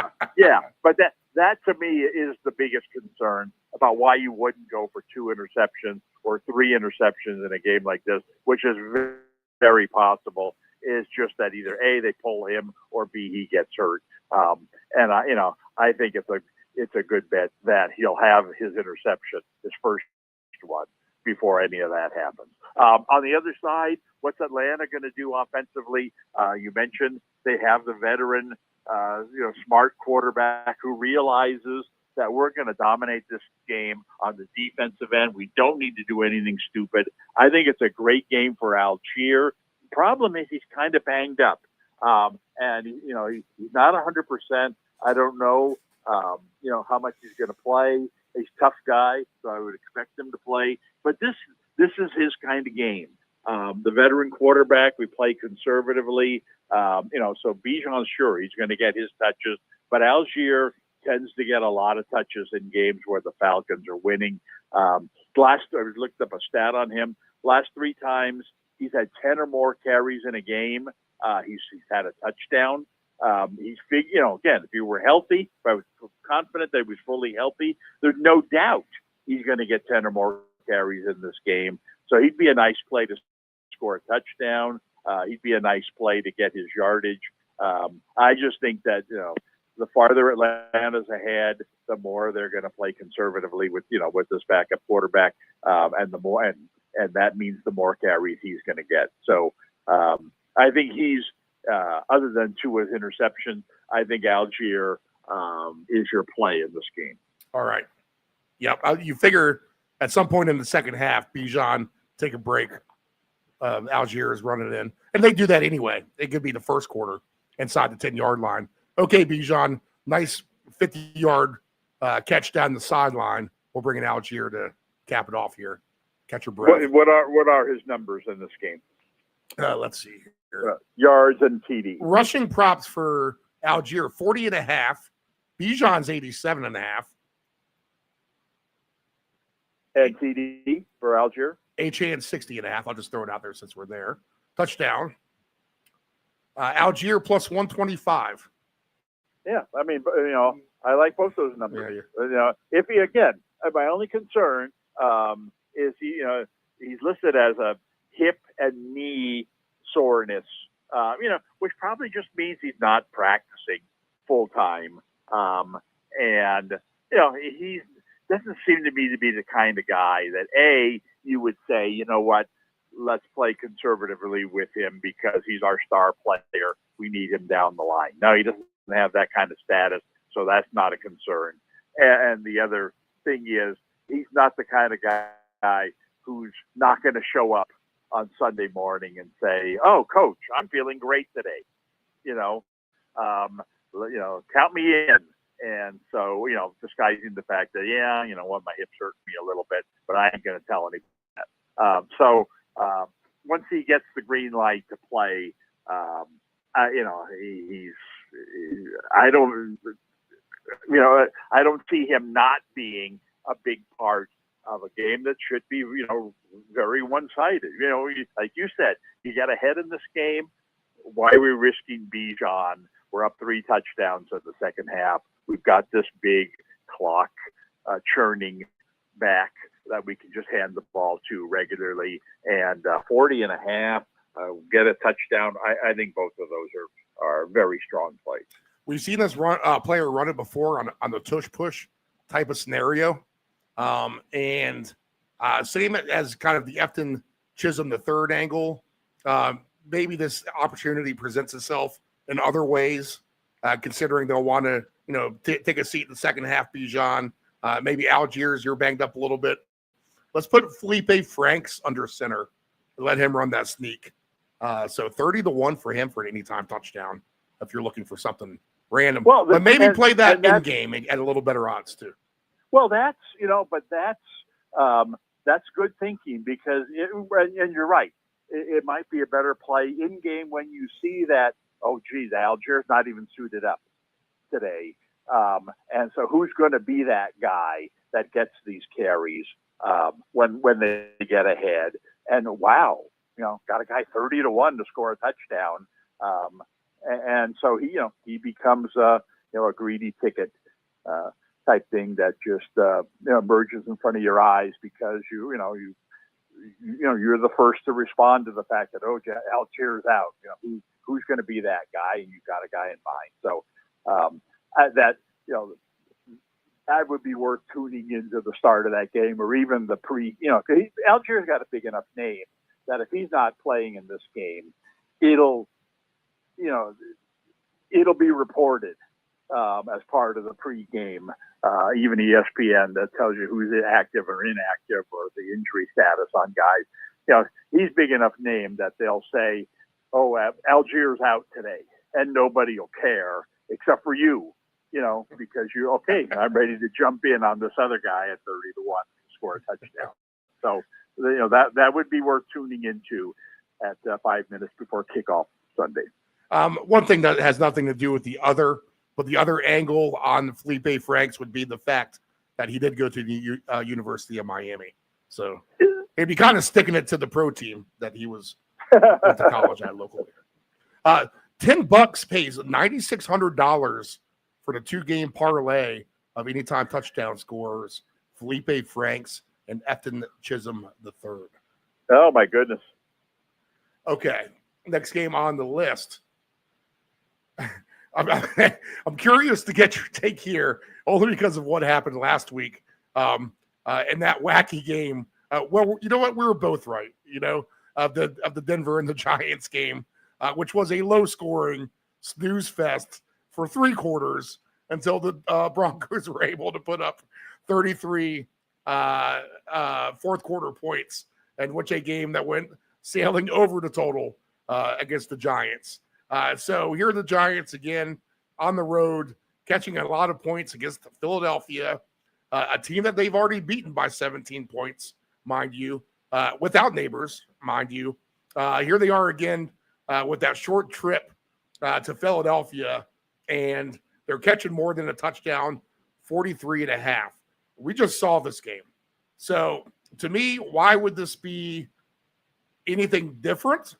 but that to me is the biggest concern about why you wouldn't go for 2 interceptions or 3 interceptions in a game like this, which is very possible, is just that either A, they pull him, or B, he gets hurt. And I think it's a good bet that he'll have his interception, his first one, before any of that happens. On the other side, what's Atlanta going to do offensively? You mentioned they have the veteran, smart quarterback who realizes that we're going to dominate this game on the defensive end. We don't need to do anything stupid. I think it's a great game for Algier. Problem is he's kind of banged up. And he's not 100%. I don't know, how much he's going to play. He's a tough guy, so I would expect him to play. But this is his kind of game. The veteran quarterback, we play conservatively. So Bijan, sure, he's going to get his touches. But Algier tends to get a lot of touches in games where the Falcons are winning. I looked up a stat on him. Last 3 times, he's had 10 or more carries in a game. He's had a touchdown. Again, if he were healthy, if I was confident that he was fully healthy, there's no doubt he's going to get 10 or more carries in this game. So he'd be a nice play to score a touchdown. He'd be a nice play to get his yardage. I just think that, the farther Atlanta's ahead, the more they're going to play conservatively with this backup quarterback. And that means the more carries he's going to get. So I think he's, other than Tua's interception, I think Algier is your play in this game. All right. Yep. You figure at some point in the second half, Bijan take a break. Algier is running in. And they do that anyway. It could be the first quarter inside the 10-yard line. Okay, Bijan, nice 50-yard catch down the sideline. We'll bring in Algier to cap it off here. Catch your breath. What are his numbers in this game? Let's see here. Yards and TD. Rushing props for Algier, 40.5. Bijan's 87.5. And TD for Algier? HAN 60.5. I'll just throw it out there since we're there. Touchdown. Algier plus 125. Yeah, I mean, I like both those numbers. Yeah. If he, again, my only concern is he's listed as a hip and knee soreness, which probably just means he's not practicing full time. And he doesn't seem to be the kind of guy that you would say, you know what, let's play conservatively with him because he's our star player. We need him down the line. No, he doesn't have that kind of status, so that's not a concern. And the other thing is, he's not the kind of guy guy who's not going to show up on Sunday morning and say, "Oh, coach, I'm feeling great today." Count me in. And so, disguising the fact that, my hips hurt me a little bit, but I ain't going to tell anybody that. Once he gets the green light to play, I don't see him not being a big part of a game that should be, very one-sided. Like you said, you got ahead in this game. Why are we risking Bijan? We're up 3 touchdowns in the second half. We've got this big clock churning back that we can just hand the ball to regularly, and 40 and a half, get a touchdown. I think both of those are very strong plays. We've seen this player run it before on the tush push type of scenario. And same as kind of the Efton Chisholm, the third angle. Maybe this opportunity presents itself in other ways, considering they'll want to, take a seat in the second half, Bijan. Maybe Algiers, you're banged up a little bit. Let's put Felipe Franks under center and let him run that sneak. So 30-1 for him for an anytime touchdown if you're looking for something random. Well, but maybe play that in game at a little better odds too. Well, that's good thinking because, and you're right, it might be a better play in game when you see that, oh, geez, Algiers not even suited up today. And so who's going to be that guy that gets these carries when they get ahead? And wow, got a guy 30-1 to score a touchdown. And so he becomes a greedy ticket type thing that just emerges in front of your eyes because you're the first to respond to the fact that Algiers out. Who's going to be that guy, and you've got a guy in mind. So that would be worth tuning into the start of that game or even the Algiers got a big enough name that if he's not playing in this game, it'll be reported as part of the pregame, even ESPN that tells you who's active or inactive or the injury status on guys. He's big enough name that they'll say, "Oh, Algiers out today," and nobody will care except for you, because you're okay. I'm ready to jump in on this other guy at 30-1 to score a touchdown. So, that would be worth tuning into at 5 minutes before kickoff Sunday. One thing that has nothing to do with the other, but the other angle on Felipe Franks would be the fact that he did go to the University of Miami. So he'd be kind of sticking it to the pro team that he was went to college at locally. $10 pays $9,600 for the 2-game parlay of anytime touchdown scorers, Felipe Franks and Efton Chisholm III. Oh, my goodness. Okay, next game on the list. I'm curious to get your take here, only because of what happened last week in that wacky game. Well, you know what? We were both right, of the Denver and the Giants game, which was a low-scoring snooze fest for 3 quarters until the Broncos were able to put up 33 fourth-quarter points, in which a game that went sailing over the total against the Giants. So here are the Giants again on the road, catching a lot of points against Philadelphia, a team that they've already beaten by 17 points, mind you, without Neighbors, mind you. Here they are again with that short trip to Philadelphia, and they're catching more than a touchdown, 43.5. We just saw this game. So to me, why would this be anything different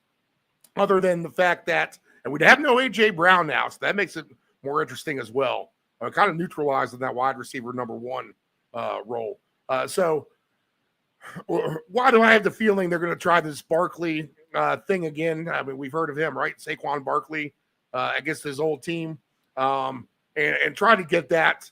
other than the fact that, and we'd have no A.J. Brown now, so that makes it more interesting as well. Kind of neutralized in that wide receiver number 1 role. So why do I have the feeling they're going to try this Barkley thing again? I mean, we've heard of him, right? Saquon Barkley against his old team, and try to get that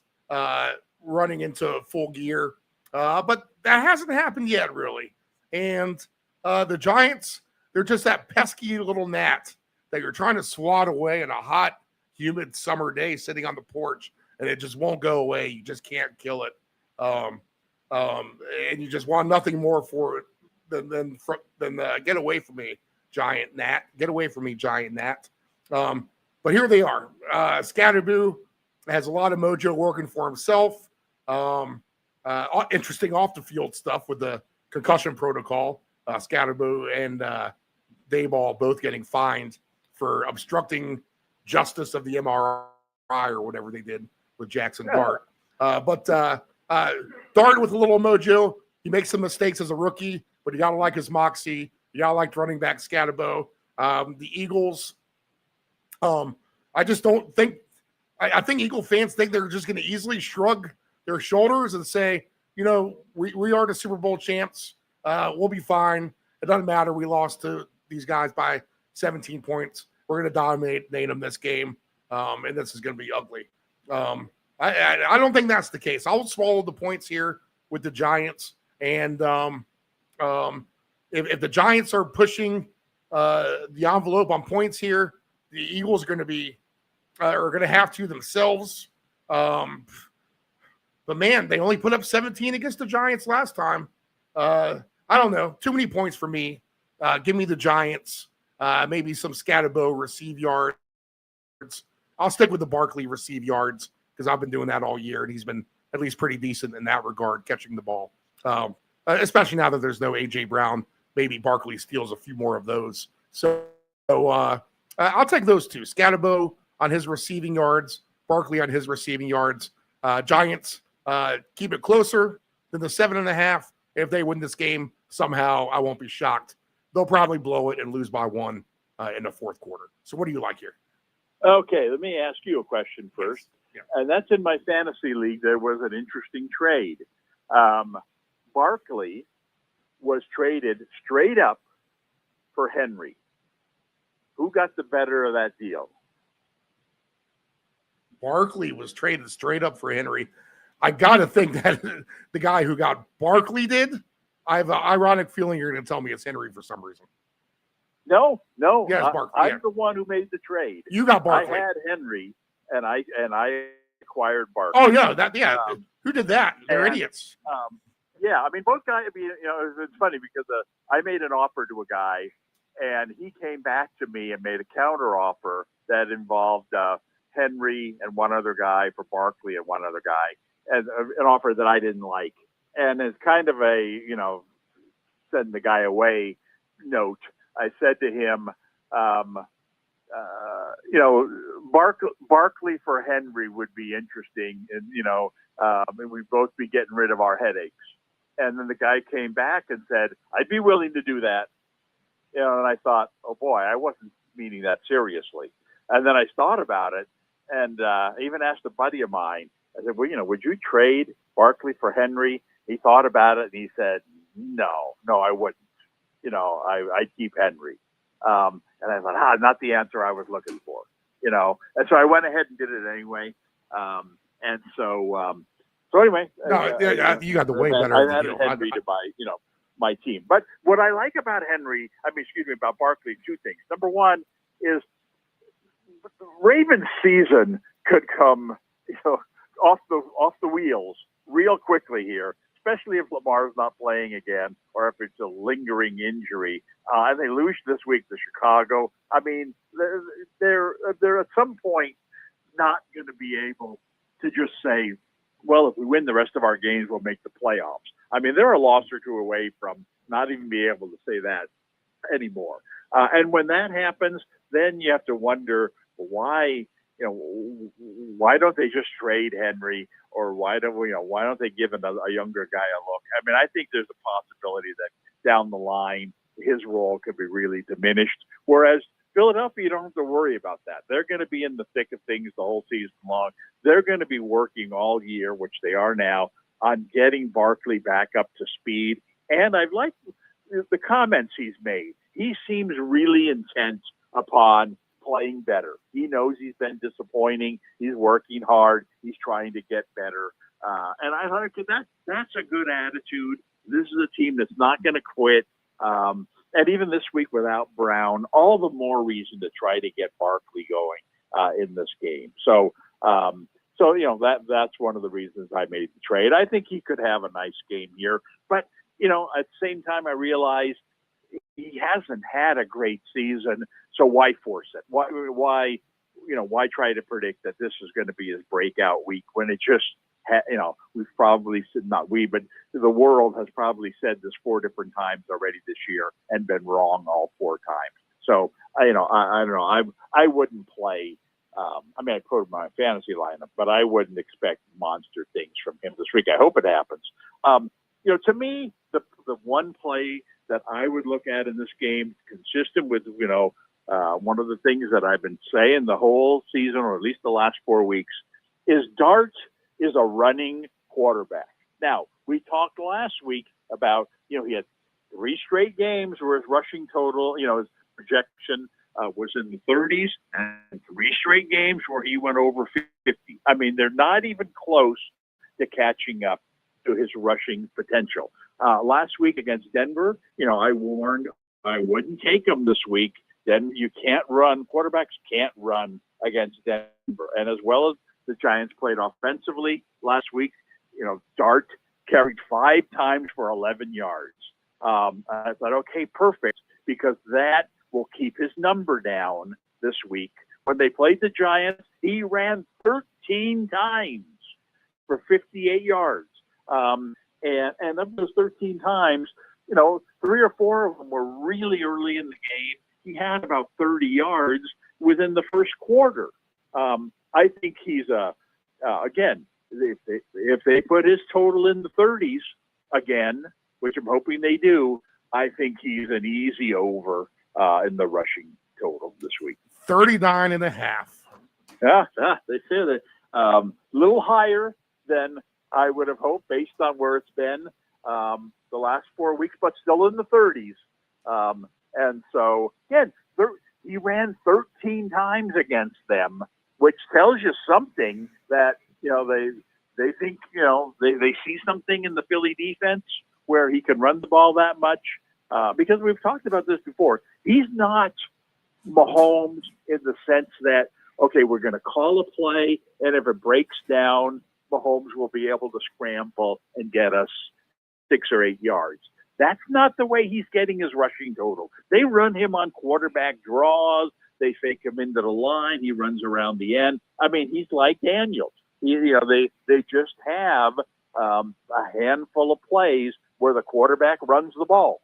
running into full gear. But that hasn't happened yet, really. And the Giants, they're just that pesky little gnat that you're trying to swat away in a hot, humid summer day sitting on the porch, and it just won't go away. You just can't kill it. And you just want nothing more for it than get away from me, Giant Nat. Get away from me, Giant Nat. But here they are. Scatterboo has a lot of mojo working for himself. Interesting off the field stuff with the concussion protocol. Scatterboo and Dayball both getting fined for obstructing justice of the MRI or whatever they did with Jackson Dart. But Dart with a little mojo. He makes some mistakes as a rookie, but you got to like his moxie. You got to like running back Scatterbo. The Eagles, I just don't think – I think Eagle fans think they're just going to easily shrug their shoulders and say, you know, we are the Super Bowl champs. We'll be fine. It doesn't matter. We lost to these guys by 17 points. We're going to dominate them this game, and this is going to be ugly. I don't think that's the case. I'll swallow the points here with the Giants. And if the Giants are pushing the envelope on points here, the Eagles are going to be are going to have to themselves. But man, they only put up 17 against the Giants last time. I don't know. Too many points for me. Give me the Giants. Maybe some Scatterbo receive yards. I'll stick with the Barkley receive yards because I've been doing that all year, and he's been at least pretty decent in that regard, catching the ball. Especially now that there's no A.J. Brown. Maybe Barkley steals a few more of those. So I'll take those two. Scatterbo on his receiving yards, Barkley on his receiving yards. Giants keep it closer than the 7.5. If they win this game somehow, I won't be shocked. They'll probably blow it and lose by 1 in the fourth quarter. So what do you like here? Okay, let me ask you a question first. Yeah. And that's in my fantasy league. There was an interesting trade. Barkley was traded straight up for Henry. Who got the better of that deal? Barkley was traded straight up for Henry. I got to think that the guy who got Barkley did. I have an ironic feeling you're going to tell me it's Henry for some reason. No. Yeah, it's Barkley. I'm the one who made the trade. You got Barkley. I had Henry, and I acquired Barkley. Oh yeah, who did that? They're idiots. Yeah, I mean both guys. I mean, it's funny because I made an offer to a guy, and he came back to me and made a counter offer that involved Henry and one other guy for Barkley and one other guy, and an offer that I didn't like. And it's kind of a send the guy away note. I said to him, Barkley for Henry would be interesting, and we'd both be getting rid of our headaches. And then the guy came back and said, I'd be willing to do that. And I thought, oh boy, I wasn't meaning that seriously. And then I thought about it, and I even asked a buddy of mine. I said, well, would you trade Barkley for Henry? He thought about it, and he said, no, I wouldn't. I'd keep Henry. And I thought, not the answer I was looking for, And so I went ahead and did it anyway. So anyway. You got the way better. I added Henry to my team. But what I like about about Barkley, two things. Number one is Ravens season could come, off the wheels real quickly here, especially if Lamar's not playing again or if it's a lingering injury. And they lose this week to Chicago. I mean, they're at some point not going to be able to just say, well, if we win the rest of our games, we'll make the playoffs. I mean, they're a loss or two away from not even being able to say that anymore. And when that happens, then you have to wonder why don't they just trade Henry, or why don't they give a younger guy a look? I mean, I think there's a possibility that down the line his role could be really diminished. Whereas Philadelphia, you don't have to worry about that. They're going to be in the thick of things the whole season long. They're going to be working all year, which they are now, on getting Barkley back up to speed. And I've liked the comments he's made. He seems really intent upon playing better. He knows he's been disappointing. He's working hard. He's trying to get better. And I thought that's a good attitude. This is a team that's not going to quit. And even this week without Brown, all the more reason to try to get Barkley going in this game. So So, that's one of the reasons I made the trade. I think he could have a nice game here. But, at the same time, I realize he hasn't had a great season. So why force it? Why try to predict that this is going to be his breakout week when it just, we've probably said, not we, but the world has probably said this 4 different times already this year and been wrong all 4 times. So, I don't know. I wouldn't play. I put him in my fantasy lineup, but I wouldn't expect monster things from him this week. I hope it happens. To me, the one play that I would look at in this game, consistent with, one of the things that I've been saying the whole season, or at least the last 4 weeks, is Dart is a running quarterback. Now, we talked last week about, he had 3 straight games where his rushing total, his projection was in the 30s, and 3 straight games where he went over 50. I mean, they're not even close to catching up to his rushing potential. Last week against Denver, I warned I wouldn't take him this week. Then you can't run. Quarterbacks can't run against Denver. And as well as the Giants played offensively last week, Dart carried 5 times for 11 yards. I thought, okay, perfect, because that will keep his number down this week. When they played the Giants, he ran 13 times for 58 yards. And of those 13 times, 3 or 4 of them were really early in the game. He had about 30 yards within the first quarter. I think he's again, if they put his total in the 30s again, which I'm hoping they do, I think he's an easy over in the rushing total this week. 39.5. Yeah, they say that a little higher than I would have hoped based on where it's been the last 4 weeks, but still in the 30s. And so, again, he ran 13 times against them, which tells you something that, they think, they see something in the Philly defense where he can run the ball that much. Because we've talked about this before. He's not Mahomes in the sense that, okay, we're going to call a play, and if it breaks down, Mahomes will be able to scramble and get us 6 or 8 yards. That's not the way he's getting his rushing total. They run him on quarterback draws. They fake him into the line. He runs around the end. I mean, he's like Daniels. They just have a handful of plays where the quarterback runs the ball.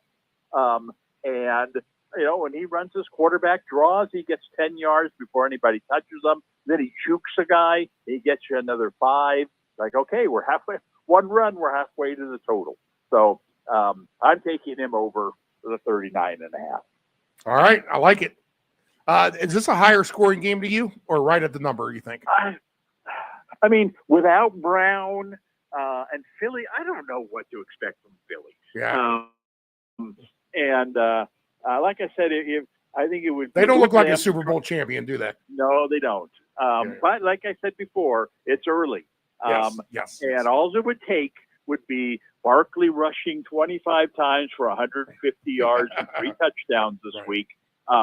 And when he runs his quarterback draws, he gets 10 yards before anybody touches him. Then he jukes a guy. He gets you another 5. Like, okay, we're halfway. One run, we're halfway to the total. So I'm taking him over the 39.5. All right, I like it. Is this a higher scoring game to you, or right at the number, you think? I mean, without Brown and Philly, I don't know what to expect from Philly. Yeah. Like I said, I think it would. They don't look like a Super Bowl champion, do they? No, they don't. But like I said before, it's early. Yes. And all it would take would be Barkley rushing 25 times for 150 yards and 3 touchdowns this week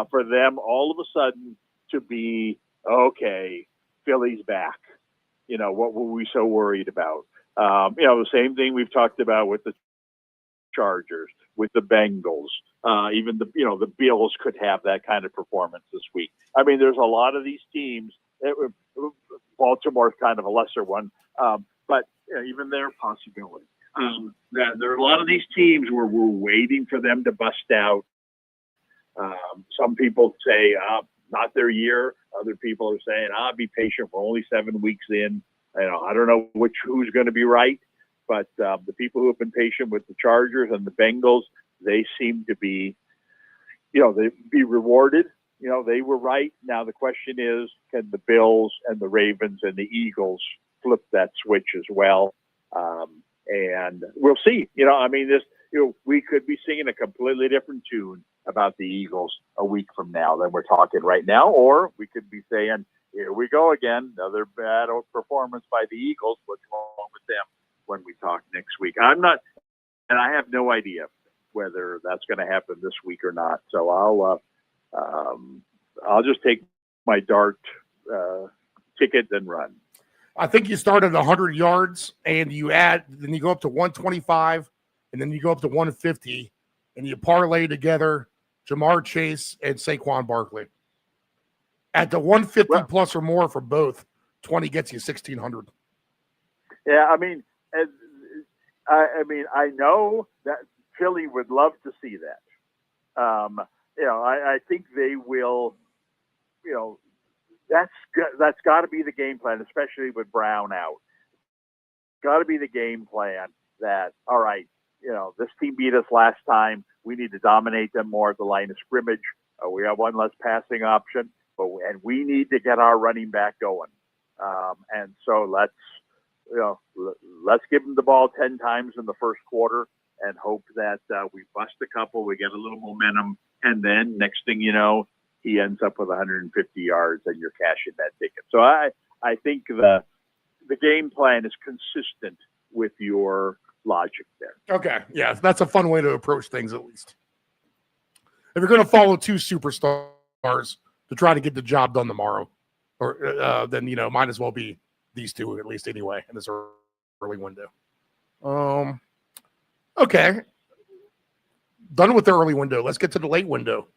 for them all of a sudden to be, okay, Philly's back. What were we so worried about? The same thing we've talked about with the Chargers, with the Bengals, even the Bills could have that kind of performance this week. I mean, there's a lot of these teams. Baltimore's kind of a lesser one, but even their possibility. There are a lot of these teams where we're waiting for them to bust out. Some people say not their year. Other people are saying be patient. We're only 7 weeks in. I don't know who's going to be right. But the people who have been patient with the Chargers and the Bengals, they seem to be, they be rewarded. They were right. Now the question is, can the Bills and the Ravens and the Eagles flip that switch as well? And we'll see. We could be singing a completely different tune about the Eagles a week from now than we're talking right now, or we could be saying, here we go again, another bad performance by the Eagles. What's wrong with them? When we talk next week. I'm not, and I have no idea whether that's going to happen this week or not. So I'll just take my Dart ticket and run. I think you start at 100 yards and then you go up to 125 and then you go up to 150 and you parlay together Jamar Chase and Saquon Barkley. At the 150 plus or more for both, 20 gets you 1,600. Yeah, I mean, I know that Philly would love to see that. I think they will. That's got to be the game plan, especially with Brown out. Got to be the game plan that, all right, this team beat us last time. We need to dominate them more at the line of scrimmage. We have one less passing option, and we need to get our running back going. And so let's give them the ball 10 times in the first quarter and hope that we bust a couple, we get a little momentum, and then next thing you know, he ends up with 150 yards and you're cashing that ticket. So I think the game plan is consistent with your logic there. Okay. Yeah, that's a fun way to approach things, at least. If you're going to follow two superstars to try to get the job done tomorrow, or then, might as well be these two, at least anyway, in this early window. Okay. Done with the early window. Let's get to the late window.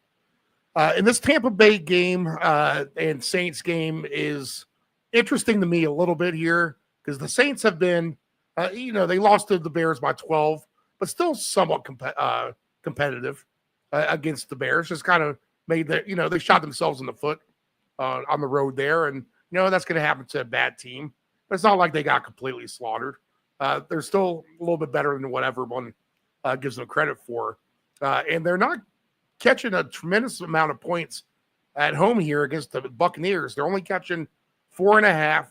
In this Tampa Bay game and Saints game is interesting to me a little bit here because the Saints have been, they lost to the Bears by 12, but still somewhat competitive against the Bears. Just kind of made that, they shot themselves in the foot on the road there. And, that's going to happen to a bad team. But it's not like they got completely slaughtered. They're still a little bit better than what everyone gives them credit for. And they're not catching a tremendous amount of points at home here against the Buccaneers. They're only catching 4.5,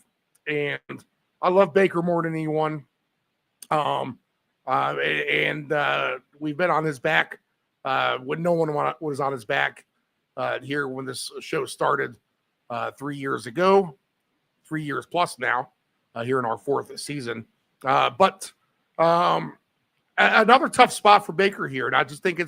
and I love Baker more than anyone. We've been on his back when no one was on his back here when this show started 3 years ago, 3 years plus now, here in our fourth season. But another tough spot for Baker here, and I just think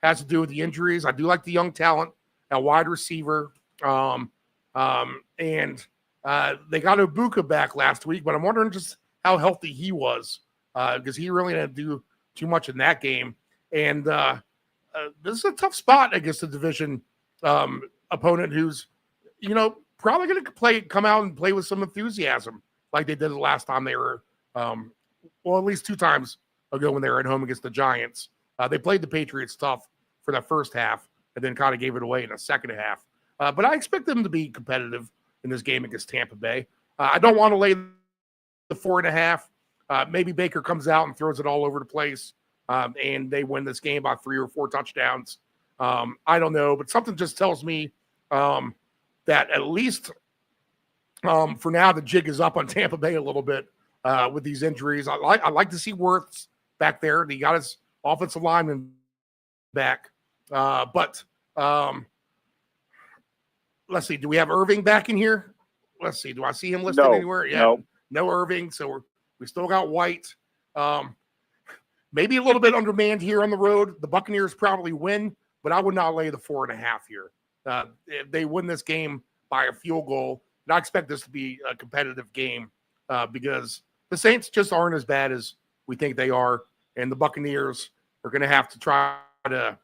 has to do with the injuries. I do like the young talent at wide receiver. And they got Ibuka back last week, but I'm wondering just how healthy he was because he really didn't do too much in that game. And this is a tough spot against the division opponent who's, probably going to come out and play with some enthusiasm like they did the last time they were, at least 2 times ago when they were at home against the Giants. They played the Patriots tough for that first half and then kind of gave it away in the second half. But I expect them to be competitive in this game against Tampa Bay. I don't want to lay the 4.5. Maybe Baker comes out and throws it all over the place and they win this game by 3 or 4 touchdowns. I don't know, but something just tells me that at least for now, the jig is up on Tampa Bay a little bit with these injuries. I like to see Wirtz back there. He got his offensive lineman back. But let's see. Do we have Irving back in here? Let's see. Do I see him listed anywhere? Yeah. No Irving. So we still got White. Maybe a little bit undermanned here on the road. The Buccaneers probably win, but I would not lay the 4.5 here. If they win this game by a field goal, and I expect this to be a competitive game because the Saints just aren't as bad as we think they are, and the Buccaneers are going to have to try to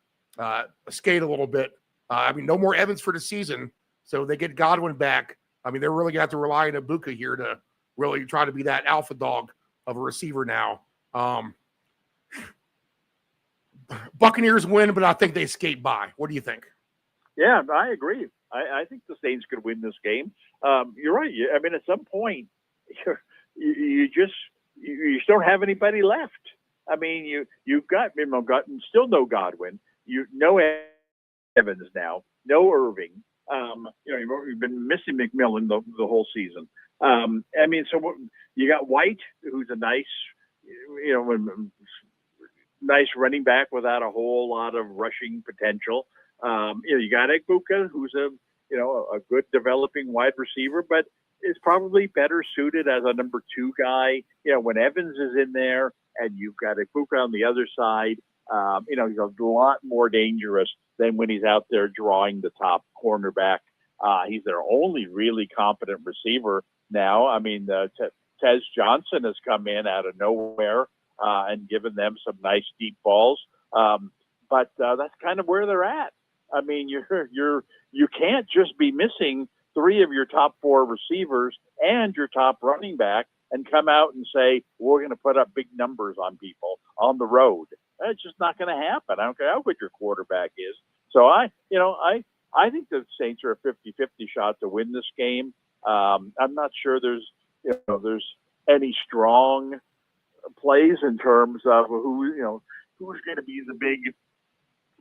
skate a little bit. No more Evans for the season, so they get Godwin back. They're really going to have to rely on Ibuka here to really try to be that alpha dog of a receiver now. Buccaneers win, but I think they skate by. What do you think? Yeah, I agree. I think the Saints could win this game. You're right. At some point, you just don't have anybody left. You've got still no Godwin. No Evans now. No Irving. You've been missing McMillan the whole season. So you got White, who's a nice running back without a whole lot of rushing potential. You got Ibuka, who's a good developing wide receiver, but is probably better suited as a number 2 guy. When Evans is in there and you've got Ibuka on the other side, he's a lot more dangerous than when he's out there drawing the top cornerback. He's their only really competent receiver now. I mean, Tez Johnson has come in out of nowhere and given them some nice deep balls. But that's kind of where they're at. I mean, you can't just be missing 3 of your top 4 receivers and your top running back and come out and say, we're going to put up big numbers on people on the road. That's just not going to happen. I don't care how good your quarterback is. So I think the Saints are a 50-50 shot to win this game. I'm not sure there's any strong plays in terms of who's going to be the big,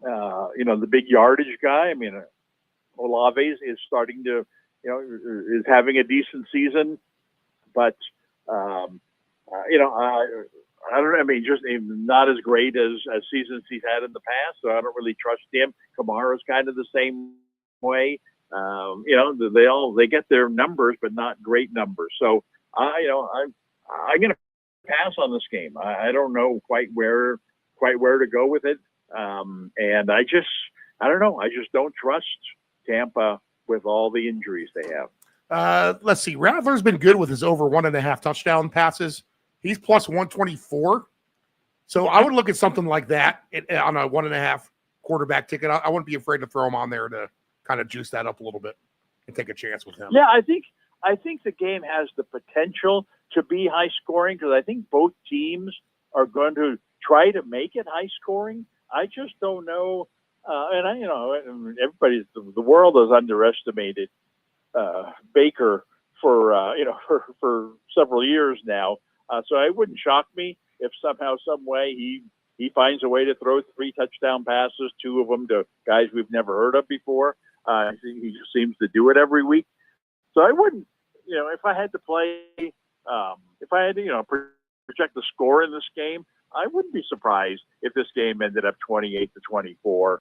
the big yardage guy. I mean, Olave is starting to, is having a decent season, but I don't know. I mean, just not as great as seasons he's had in the past. So I don't really trust him. Kamara's kind of the same way. They get their numbers, but not great numbers. So I'm going to pass on this game. I don't know quite where to go with it. And I don't know. I just don't trust Tampa with all the injuries they have. Let's see. Rattler's been good with his over 1.5 touchdown passes. He's plus 124. So I would look at something like that on a 1.5 quarterback ticket. I wouldn't be afraid to throw him on there to kind of juice that up a little bit and take a chance with him. Yeah, I think the game has the potential to be high scoring because I think both teams are going to try to make it high scoring. I just don't know. The world has underestimated Baker for several years now. So it wouldn't shock me if somehow, some way he finds a way to throw 3 touchdown passes, 2 of them to guys we've never heard of before. He just seems to do it every week. So I wouldn't, if I had to play, if I had to, project the score in this game, I wouldn't be surprised if this game ended up 28-24, or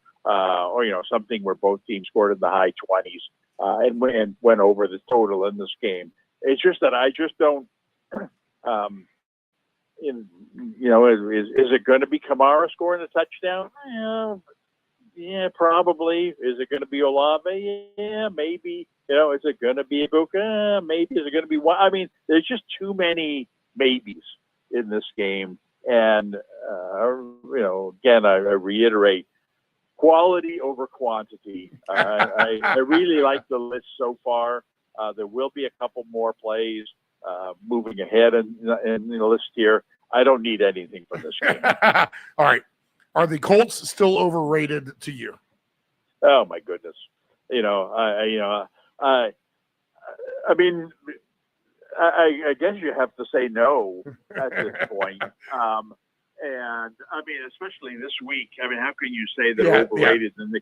something where both teams scored in the high 20s and went over the total in this game. It's just that I just don't. Is it going to be Kamara scoring a touchdown? Yeah, probably. Is it going to be Olave? Yeah, maybe. Is it going to be Ibuka? Maybe. Is it going to be one? I mean, there's just too many maybes in this game. And, again, I reiterate, quality over quantity. I really like the list so far. There will be a couple more plays moving ahead in the list here. I don't need anything from this game. All right. Are the Colts still overrated to you? Oh my goodness. I guess you have to say no at this point. And I mean, especially this week. I mean, how can you say they're overrated? And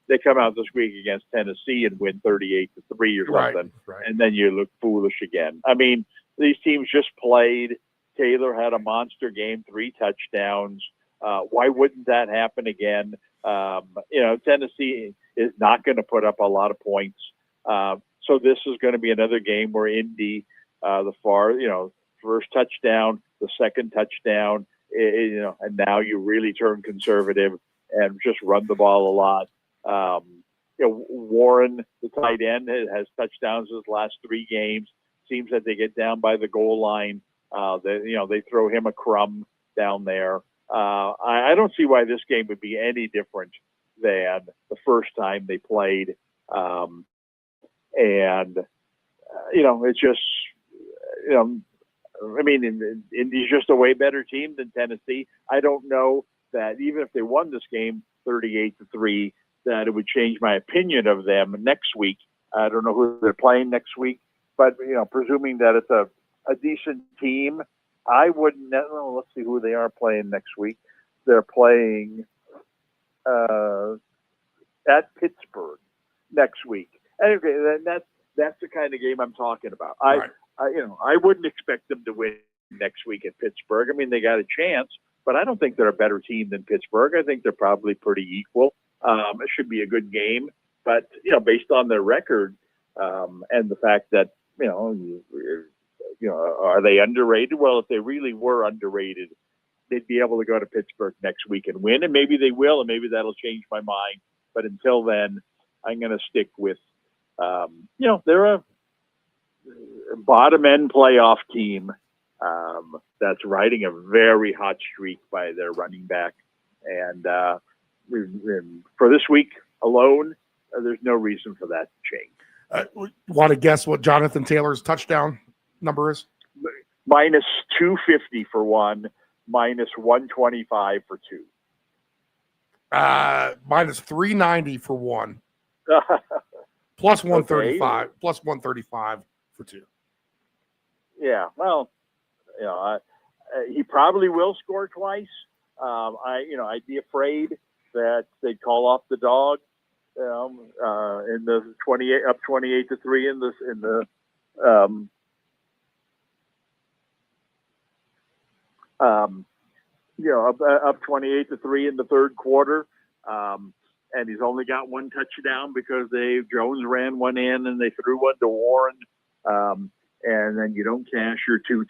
they come out this week against Tennessee and win 38-3 or something, right. And then you look foolish again. I mean, these teams just played. Taylor had a monster game, 3 touchdowns. Why wouldn't that happen again? Tennessee is not going to put up a lot of points. So this is going to be another game where Indy, first touchdown, the second touchdown, and now you really turn conservative and just run the ball a lot. Warren, the tight end, has touchdowns his last 3 games. Seems that they get down by the goal line. They throw him a crumb down there. I don't see why this game would be any different than the first time they played. It's just, Indy's just a way better team than Tennessee. I don't know that even if they won this game 38-3, that it would change my opinion of them next week. I don't know who they're playing next week, but, presuming that it's a decent team, I wouldn't. Let's see who they are playing next week. They're playing at Pittsburgh next week. Anyway, that's the kind of game I'm talking about. I wouldn't expect them to win next week at Pittsburgh. I mean, they got a chance, but I don't think they're a better team than Pittsburgh. I think they're probably pretty equal. It should be a good game, but based on their record and the fact that are they underrated? Well, if they really were underrated, they'd be able to go to Pittsburgh next week and win, and maybe they will, and maybe that'll change my mind. But until then, I'm going to stick with, they're bottom end playoff team that's riding a very hot streak by their running back. And for this week alone, there's no reason for that to change. Want to guess what Jonathan Taylor's touchdown number is? Minus 250 for one, minus 125 for two. Minus 390 for one, plus 135, Okay. plus 135 for two. Yeah, well, he probably will score twice. I'd be afraid that they'd call off the dog in the 28-3 up 28-3 in the third quarter. And he's only got one touchdown because Jones ran one in and they threw one to Warren. And then you don't cash your two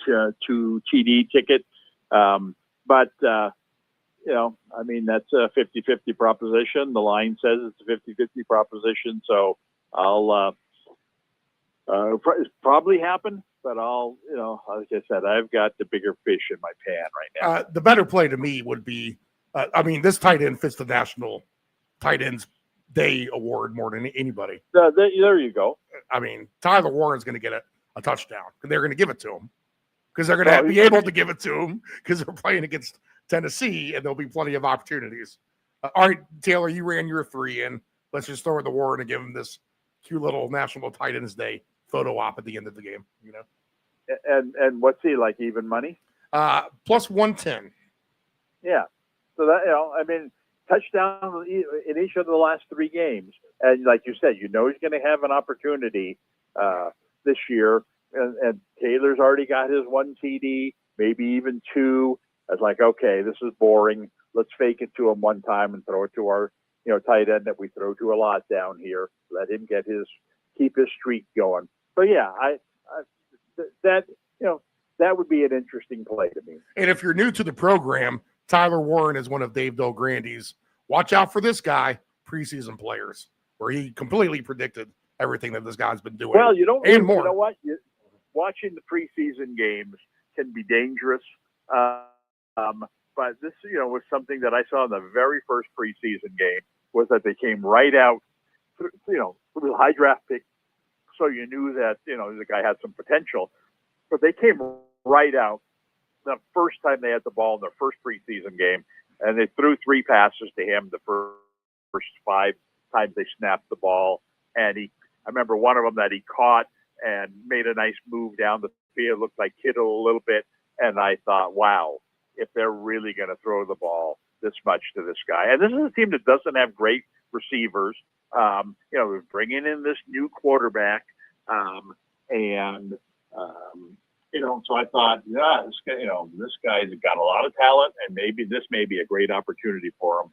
TD ticket. That's a 50-50 proposition. The line says it's a 50-50 proposition. So I'll probably happen, but like I said, I've got the bigger fish in my pan right now. The better play to me would be, this tight end fits the National Tight Ends Day award more than anybody. There you go. Tyler Warren's going to get a touchdown, and they're going to give it to him because they're going to be able to give it to him because they're playing against Tennessee, and there'll be plenty of opportunities. All right, Taylor, you ran your three in. Let's just throw it to Warren and give him this cute little National Tight Ends Day photo op at the end of the game. And what's he like? Even money? Plus 110. Yeah. So that touchdown in each of the last three games, and like you said, he's going to have an opportunity this year. And Taylor's already got his one TD, maybe even two. I was like, okay, this is boring. Let's fake it to him one time and throw it to our tight end that we throw to a lot down here. Let him keep his streak going. So yeah, that would be an interesting play to me. And if you're new to the program, Tyler Warren is one of Dave Delgrandy's watch out for this guy preseason players, where he completely predicted everything that this guy's been doing. Well, and more. You know what? Watching the preseason games can be dangerous. But this, was something that I saw in the very first preseason game was that they came right out, with a high draft pick. So you knew that, the guy had some potential, but they came right out the first time they had the ball in their first preseason game, and they threw three passes to him the first 5 times they snapped the ball. And I remember one of them that he caught and made a nice move down the field, looked like Kittle a little bit. And I thought, wow, if they're really going to throw the ball this much to this guy. And this is a team that doesn't have great receivers. We're bringing in this new quarterback. So I thought, yeah, this guy's got a lot of talent, and maybe this may be a great opportunity for him.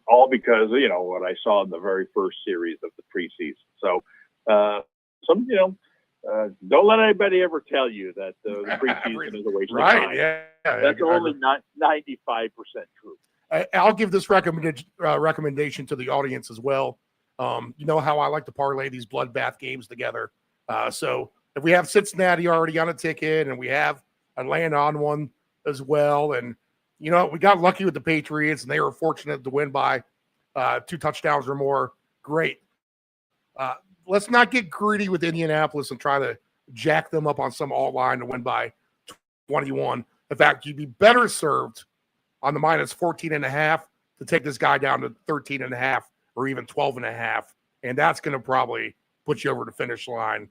All because, what I saw in the very first series of the preseason. So, don't let anybody ever tell you that the preseason is a waste of time. Yeah. That's only not 95% true. I'll give this recommendation to the audience as well. You know how I like to parlay these bloodbath games together. So if we have Cincinnati already on a ticket and we have Atlanta on one as well, and we got lucky with the Patriots and they were fortunate to win by 2 touchdowns or more. Great. Let's not get greedy with Indianapolis and try to jack them up on some alt line to win by 21. In fact, you'd be better served on the minus 14.5 to take this guy down to 13.5 or even 12.5. And that's going to probably put you over the finish line.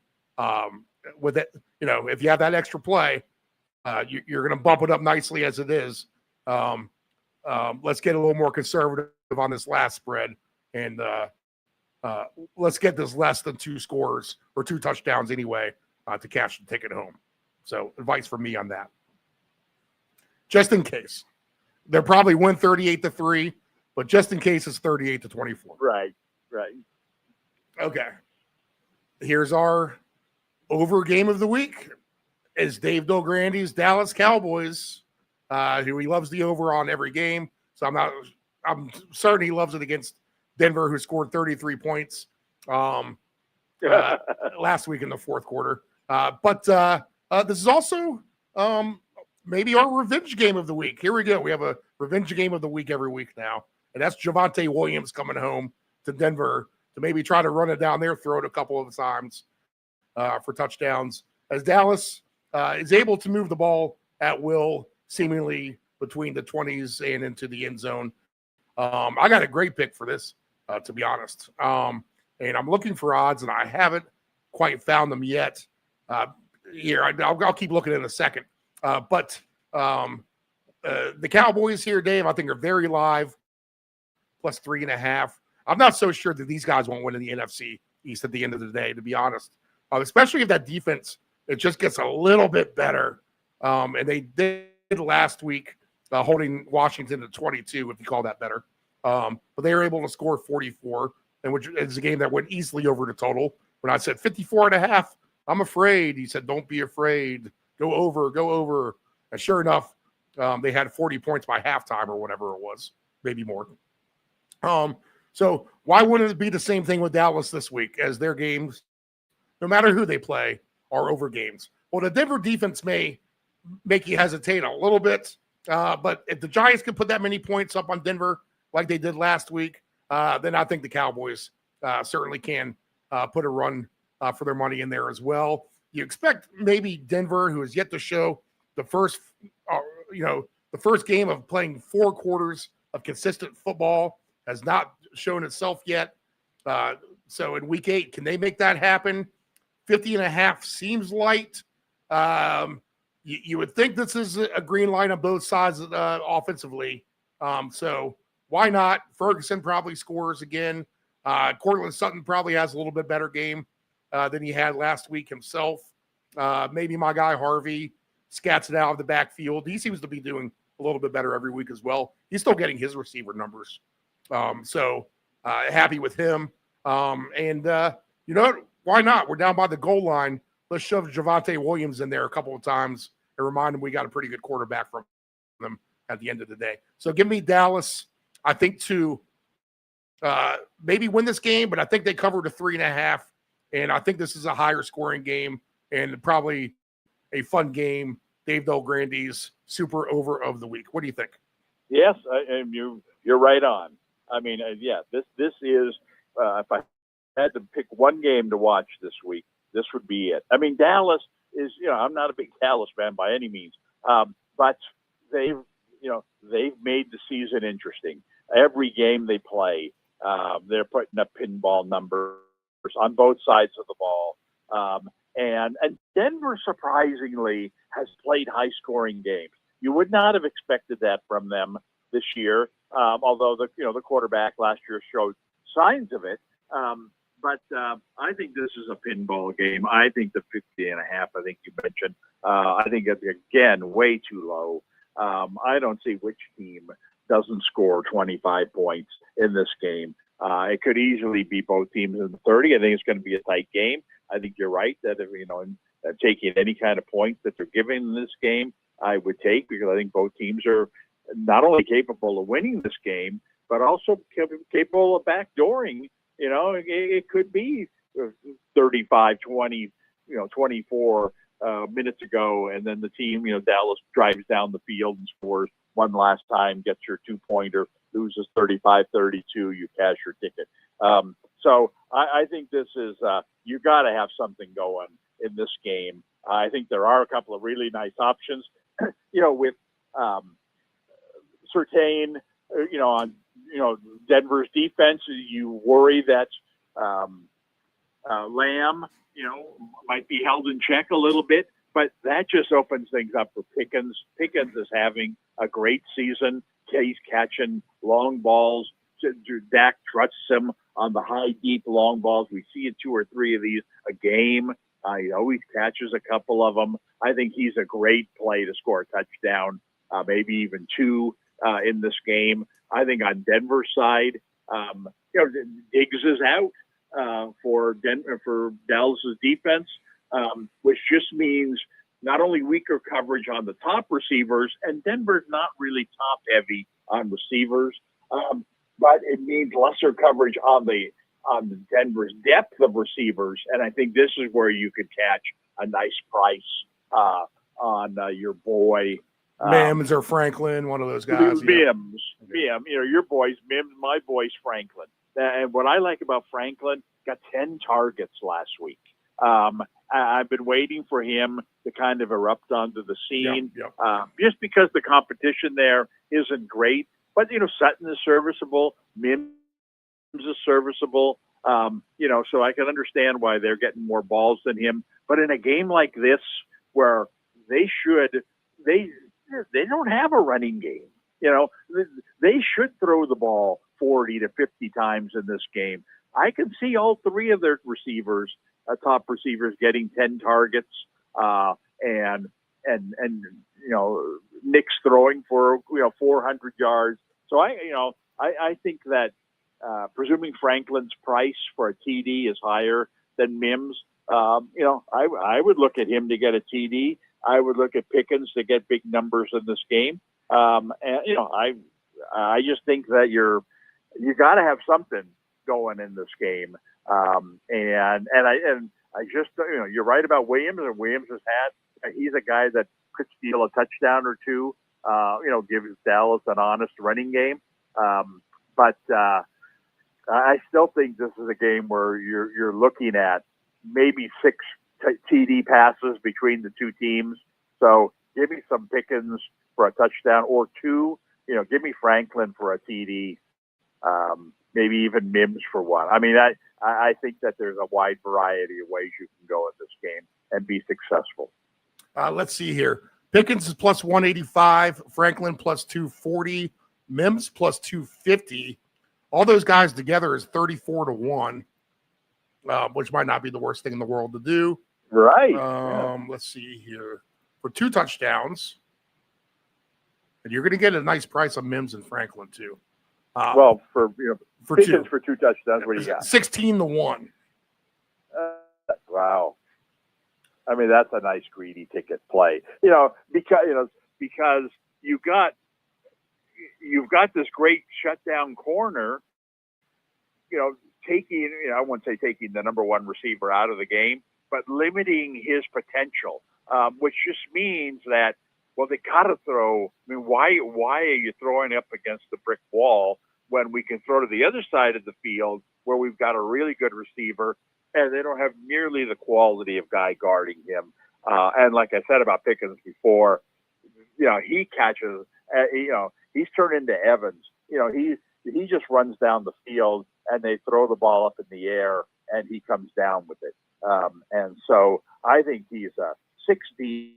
With it, if you have that extra play, you're going to bump it up nicely as it is. Let's get a little more conservative on this last spread, and let's get this less than 2 scores or 2 touchdowns anyway to cash the ticket home. So advice from me on that. Just in case. They'll probably win 38-3, but just in case it's 38-24. Right. Okay. Here's our over game of the week. Is Dave Delgrandy's Dallas Cowboys, who he loves the over on every game. So I'm certain he loves it against Denver, who scored 33 points last week in the fourth quarter. But this is also maybe our revenge game of the week. Here we go. We have a revenge game of the week every week now, and that's Javonte Williams coming home to Denver to maybe try to run it down their throat a couple of times for touchdowns, as Dallas is able to move the ball at will, seemingly between the 20s and into the end zone. I got a great pick for this, to be honest. And I'm looking for odds, and I haven't quite found them yet. Here, I'll keep looking in a second. But the Cowboys here, Dave, I think are very live, plus 3.5. I'm not so sure that these guys won't win in the NFC East at the end of the day, to be honest. Especially if that defense, it just gets a little bit better. And they did last week, holding Washington to 22, if you call that better. But they were able to score 44, and which is a game that went easily over the total. When I said 54.5, I'm afraid. He said, don't be afraid. Go over. And sure enough, they had 40 points by halftime or whatever it was, maybe more. So why wouldn't it be the same thing with Dallas this week, as their games, no matter who they play, are over games? Well, the Denver defense may make you hesitate a little bit, but if the Giants can put that many points up on Denver like they did last week, then I think the Cowboys certainly can put a run for their money in there as well. You expect maybe Denver, who has yet to show the first game of playing 4 quarters of consistent football, has not shown itself yet. So in week 8, can they make that happen? 50.5 seems light. You would think this is a green line on both sides offensively. So why not? Ferguson probably scores again. Cortland Sutton probably has a little bit better game than he had last week himself. Maybe my guy Harvey scats it out of the backfield. He seems to be doing a little bit better every week as well. He's still getting his receiver numbers. So happy with him. And you know what? Why not? We're down by the goal line. Let's shove Javonte Williams in there a couple of times and remind him we got a pretty good quarterback from them at the end of the day. So give me Dallas, I think, to maybe win this game, but I think they cover to 3.5. And I think this is a higher scoring game and probably a fun game. Dave Del Grande's super over of the week. What do you think? Yes, and you're right on. I mean, this is if I had to pick one game to watch this week, this would be it. I mean, Dallas is, I'm not a big Dallas fan by any means, but they've made the season interesting. Every game they play, they're putting up pinball numbers on both sides of the ball. And Denver, surprisingly, has played high-scoring games. You would not have expected that from them this year, although the quarterback last year showed signs of it. But I think this is a pinball game. I think the 50.5, I think you mentioned, I think it's, again, way too low. I don't see which team doesn't score 25 points in this game. It could easily be both teams in the 30. I think it's going to be a tight game. I think you're right that if, taking any kind of points that they're giving in this game, I would take, because I think both teams are not only capable of winning this game, but also capable of backdooring. It could be 35, 20, 24 minutes ago, and then the team, Dallas drives down the field and scores one last time, gets your 2-pointer, loses 35-32, you cash your ticket. So I think this is, you got to have something going in this game. I think there are a couple of really nice options, with Surtain, on, Denver's defense. You worry that Lamb, might be held in check a little bit, but that just opens things up for Pickens. Pickens is having a great season. He's catching long balls. Dak trusts him on the high, deep long balls. We see 2 or 3 of these a game. He always catches a couple of them. I think he's a great play to score a touchdown, maybe even 2 in this game. I think on Denver's side, Diggs is out for Dallas's defense, which just means not only weaker coverage on the top receivers, and Denver's not really top heavy on receivers, but it means lesser coverage on the Denver's depth of receivers. And I think this is where you could catch a nice price on your boy Mims or Franklin, one of those guys. Mims. Your boys, Mims, my boy's Franklin. And what I like about Franklin, got 10 targets last week. I've been waiting for him to kind of erupt onto the scene, just because the competition there isn't great. But, Sutton is serviceable. Mims is serviceable. So I can understand why they're getting more balls than him. But in a game like this, where they don't have a running game, they should throw the ball 40 to 50 times in this game. I can see all three of their receivers, top receivers, getting 10 targets, and Nick's throwing for 400 yards. So I think that presuming Franklin's price for a TD is higher than Mims, I would look at him to get a TD. I would look at Pickens to get big numbers in this game. I just think that you got to have something going in this game. And I just, you're right about Williams, and Williams he's a guy that could steal a touchdown or two, gives Dallas an honest running game. But I still think this is a game where you're looking at maybe 6 TD passes between the two teams. So give me some Pickens for a touchdown or 2. Give me Franklin for a TD. Maybe even Mims for 1. I mean, I think that there's a wide variety of ways you can go in this game and be successful. Let's see here. Pickens is plus 185, Franklin plus 240, Mims plus 250. All those guys together is 34 to 1, which might not be the worst thing in the world to do. Right. Let's see here. For 2 touchdowns, and you're going to get a nice price on Mims and Franklin too. For two. Pickens for 2 touchdowns, what do you got? 16 to 1. Wow. I mean, that's a nice greedy ticket play. Because you've got this great shutdown corner. Taking I wouldn't say taking the number 1 receiver out of the game, but limiting his potential, which just means that. Well, they got to throw. I mean, why are you throwing up against the brick wall when we can throw to the other side of the field where we've got a really good receiver and they don't have nearly the quality of guy guarding him? And like I said about Pickens before, he catches. He's turned into Evans. He just runs down the field and they throw the ball up in the air and he comes down with it. And so I think he's a 16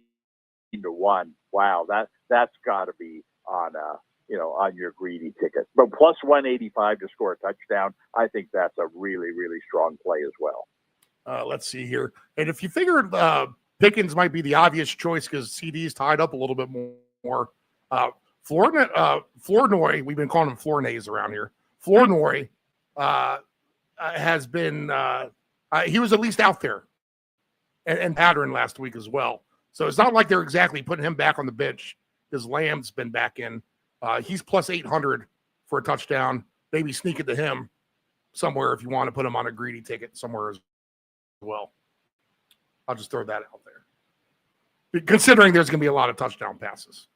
to 1. Wow, that's got to be on your greedy ticket. But plus 185 to score a touchdown, I think that's a really, really strong play as well. Let's see here. And if you figured Pickens might be the obvious choice because CD's tied up a little bit more, Flournoy, we've been calling him Flournays around here. Flournoy has been he was at least out there and pattern last week as well. So it's not like they're exactly putting him back on the bench because Lamb's been back in. He's plus 800 for a touchdown. Maybe sneak it to him somewhere if you want to put him on a greedy ticket somewhere as well. I'll just throw that out there. Considering there's going to be a lot of touchdown passes.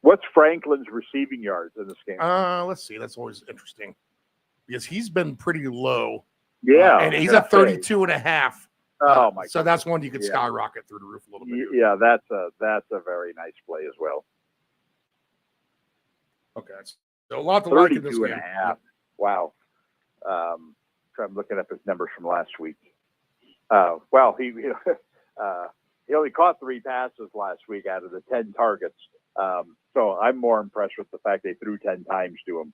What's Franklin's receiving yards in this game? Let's see. That's always interesting because he's been pretty low. Yeah. And he's at 32 and a half. Oh my! So that's one you could skyrocket through the roof a little bit. Yeah, that's a very nice play as well. Okay, so a lot to like in this 32 game. and a half. Wow. I'm looking up his numbers from last week. Well, he only caught 3 passes last week out of the 10 targets. So I'm more impressed with the fact they threw 10 times to him.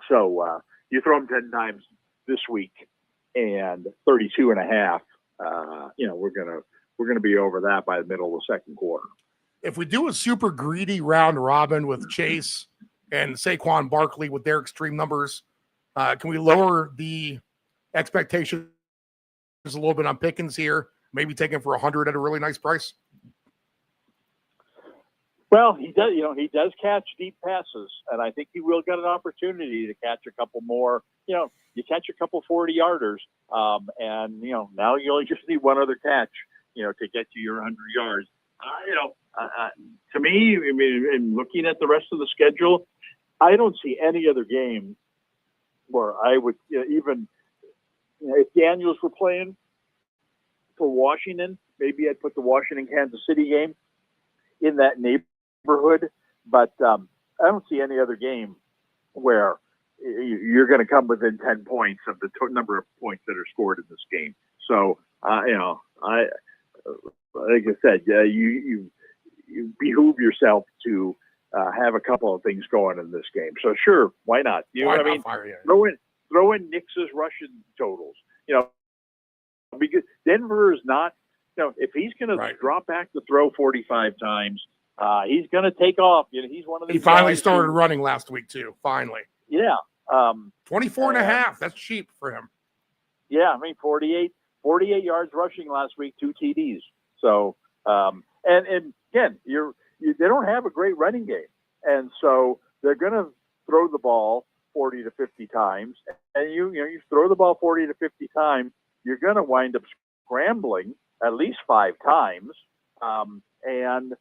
So you throw him 10 times this week. And 32 and a half, we're gonna be over that by the middle of the second quarter. If we do a super greedy round robin with Chase and Saquon Barkley with their extreme numbers, can we lower the expectations a little bit on Pickens here? Maybe take him for 100 at a really nice price. Well, he does. He does catch deep passes, and I think he will get an opportunity to catch a couple more. You catch a couple 40-yarders, and now you only just need one other catch, to get to your 100 yards. To me, I mean, in looking at the rest of the schedule, I don't see any other game where I would even if Daniels were playing for Washington, maybe I'd put the Washington-Kansas City game in that neighborhood. But I don't see any other game where you're going to come within 10 points of the number of points that are scored in this game. So, like I said, you behoove yourself to have a couple of things going in this game. So sure, why not? Throw in Nix's Russian totals. Because Denver is not. If he's going to drop back to throw 45 times, he's going to take off. He's one of these. He finally started running last week too. Finally. Yeah. 24 and a half. That's cheap for him. Yeah, I mean 48 yards rushing last week, 2 TDs. So and again, they don't have a great running game, and so they're going to throw the ball 40 to 50 times, and you throw the ball 40 to 50 times, you're going to wind up scrambling at least 5 times, and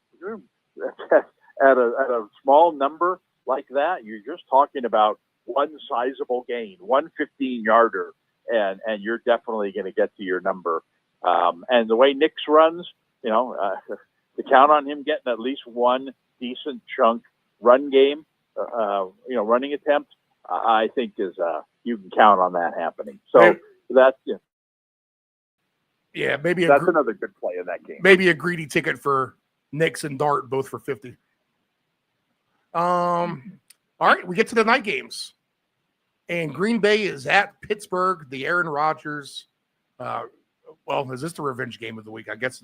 at a small number like that, you're just talking about one sizable gain, 1 15-yarder, and you're definitely going to get to your number. And the way Nix runs, to count on him getting at least one decent chunk run game, running attempt, I think is you can count on that happening. So that's maybe that's another good play in that game. Maybe a greedy ticket for Nix and Dart, both for 50. All right, we get to the night games, and Green Bay is at Pittsburgh. The Aaron Rodgers. Is this the revenge game of the week? I guess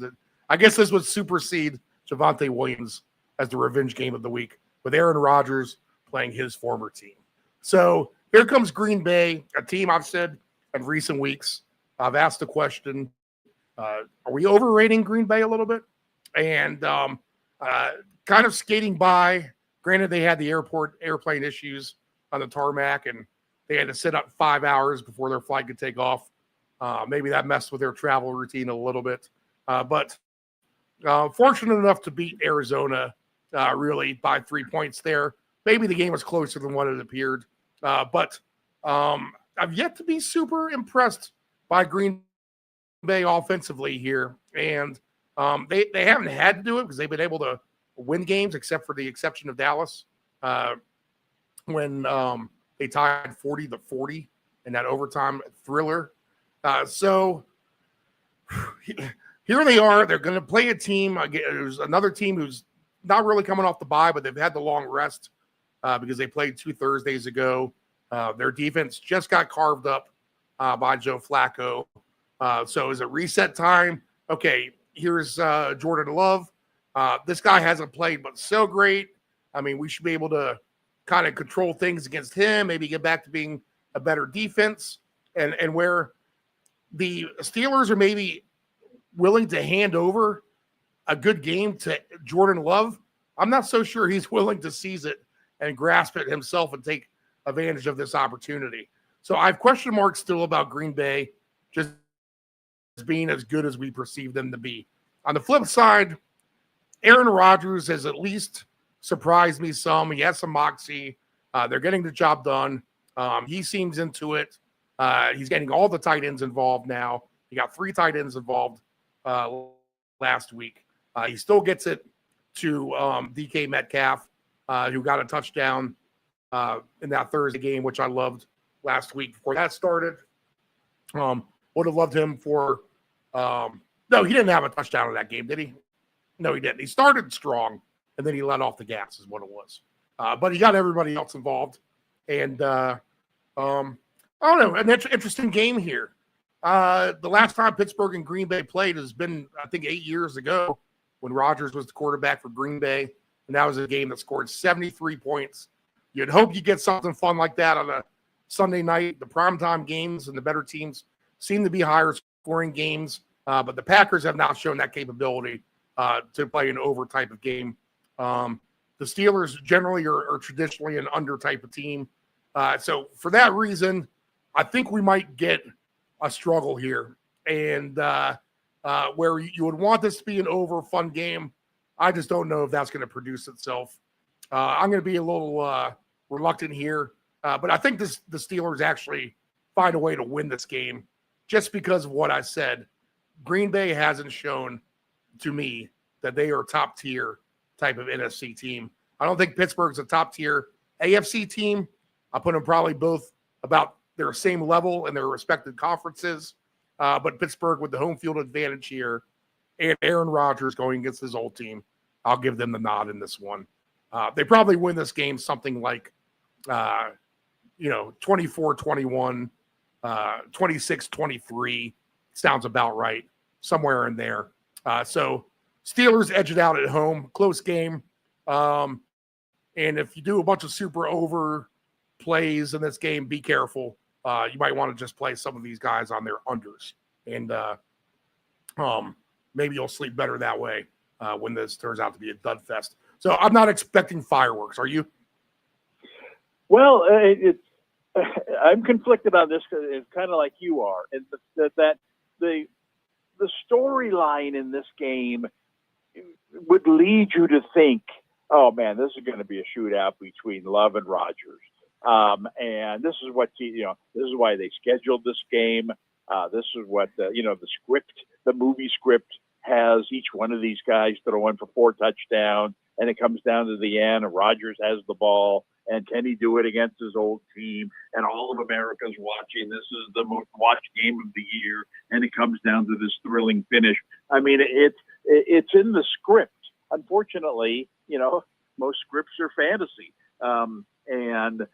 this would supersede Javonte Williams as the revenge game of the week, with Aaron Rodgers playing his former team. So here comes Green Bay, a team I've said in recent weeks. I've asked the question, are we overrating Green Bay a little bit? And kind of skating by. Granted, they had the airplane issues on the tarmac, and they had to sit up 5 hours before their flight could take off. Maybe that messed with their travel routine a little bit. But fortunate enough to beat Arizona really by 3 points there. Maybe the game was closer than what it appeared. But I've yet to be super impressed by Green Bay offensively here. And they haven't had to do it because they've been able to win games, except for the exception of Dallas, when they tied 40-40 in that overtime thriller. So here they are. They're going to play a team. There's another team who's not really coming off the bye, but they've had the long rest because they played 2 Thursdays ago. Their defense just got carved up by Joe Flacco. So is it reset time? Okay, here's Jordan Love. This guy hasn't played but so great. I mean, we should be able to kind of control things against him, maybe get back to being a better defense. And where the Steelers are maybe willing to hand over a good game to Jordan Love, I'm not so sure he's willing to seize it and grasp it himself and take advantage of this opportunity. So I have question marks still about Green Bay just being as good as we perceive them to be. On the flip side, Aaron Rodgers has at least surprised me some. He has some moxie. They're getting the job done. He seems into it. He's getting all the tight ends involved now. He got 3 tight ends involved last week. He still gets it to DK Metcalf, who got a touchdown in that Thursday game, which I loved last week before that started. Would have loved him for no, he didn't have a touchdown in that game, did he? No, he didn't. He started strong, and then he let off the gas is what it was. But he got everybody else involved. And I don't know, an interesting game here. The last time Pittsburgh and Green Bay played has been, I think, 8 years ago when Rodgers was the quarterback for Green Bay. And that was a game that scored 73 points. You'd hope you get something fun like that on a Sunday night. The primetime games and the better teams seem to be higher scoring games. But the Packers have not shown that capability to play an over type of game The Steelers generally are traditionally an under type of team. So for that reason, I think we might get a struggle here. And where you would want this to be an over fun game, I just don't know if that's going to produce itself. I'm going to be a little reluctant here. But I think the Steelers actually find a way to win this game just because of what I said. Green Bay hasn't shown to me that they are a top tier type of NFC team. I don't think Pittsburgh's a top tier AFC team. I put them probably both about their same level in their respective conferences. But Pittsburgh with the home field advantage here and Aaron Rodgers going against his old team, I'll give them the nod in this one. They probably win this game something like 24-21, 26-23. Sounds about right. Somewhere in there. So Steelers edge it out at home. Close game. And if you do a bunch of super over plays in this game, be careful. You might want to just play some of these guys on their unders. And maybe you'll sleep better that way when this turns out to be a dud fest. So I'm not expecting fireworks. Are you? Well, I'm conflicted on this because it's kind of like you are. And that the storyline in this game would lead you to think, oh man, this is going to be a shootout between Love and Rodgers. And this is what this is why they scheduled this game. This is what the script, the movie script has each one of these guys throwing for 4 touchdowns, and it comes down to the end, and Rodgers has the ball, and can he do it against his old team? And all of America's watching. This is the most watched game of the year, and it comes down to this thrilling finish. I mean, it's in the script. Unfortunately, most scripts are fantasy. And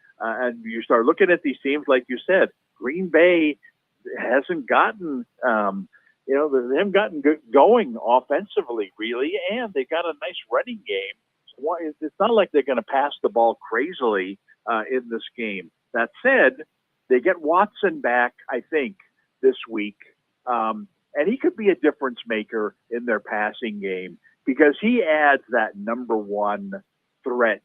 you start looking at these teams, like you said, Green Bay hasn't gotten, they haven't gotten going offensively, really, and they've got a nice running game. So it's not like they're going to pass the ball crazily in this game. That said, they get Watson back, I think, this week, and he could be a difference maker in their passing game because he adds that number one threat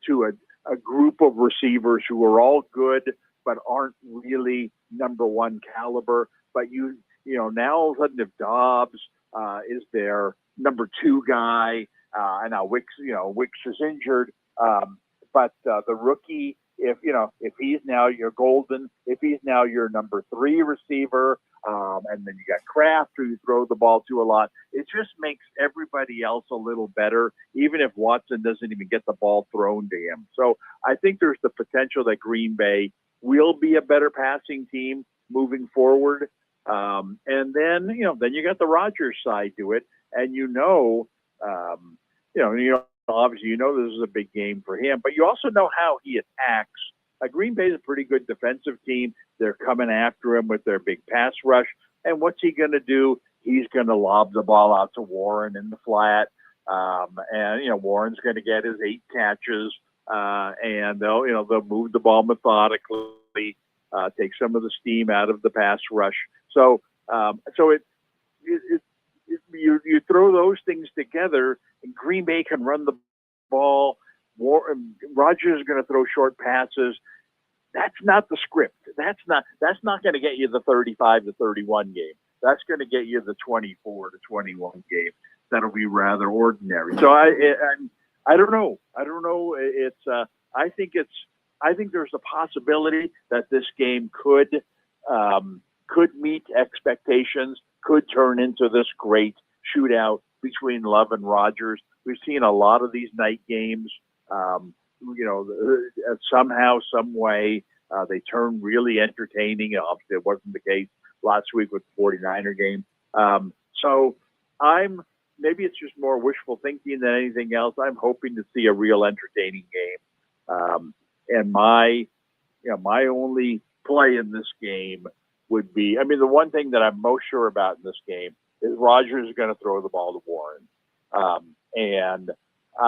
to a group of receivers who are all good but aren't really number one caliber. But now all of a sudden if Dobbs is their number 2 guy, and now Wicks is injured, but the rookie, if he's now your Golden, if he's now your number 3 receiver, and then you got Kraft who you throw the ball to a lot, it just makes everybody else a little better, even if Watson doesn't even get the ball thrown to him. So I think there's the potential that Green Bay will be a better passing team moving forward. And then you got the Rodgers side to it, and obviously this is a big game for him, but you also know how he attacks. Green Bay is a pretty good defensive team. They're coming after him with their big pass rush. And what's he going to do? He's going to lob the ball out to Warren in the flat. And Warren's going to get his 8 catches. And they'll move the ball methodically, take some of the steam out of the pass rush. So you throw those things together, and Green Bay can run the ball. Rodgers is going to throw short passes. That's not the script. That's not going to get you the 35-31 game. That's going to get you the 24-21 game. That'll be rather ordinary. So I don't know. I think there's a possibility that this game could meet expectations, could turn into this great shootout between Love and Rodgers. We've seen a lot of these night games. Somehow, some way, they turn really entertaining. Obviously, it wasn't the case last week with the 49er game. So maybe it's just more wishful thinking than anything else. I'm hoping to see a real entertaining game. And my only play in this game would be, the one thing that I'm most sure about in this game is Rodgers is going to throw the ball to Warren. And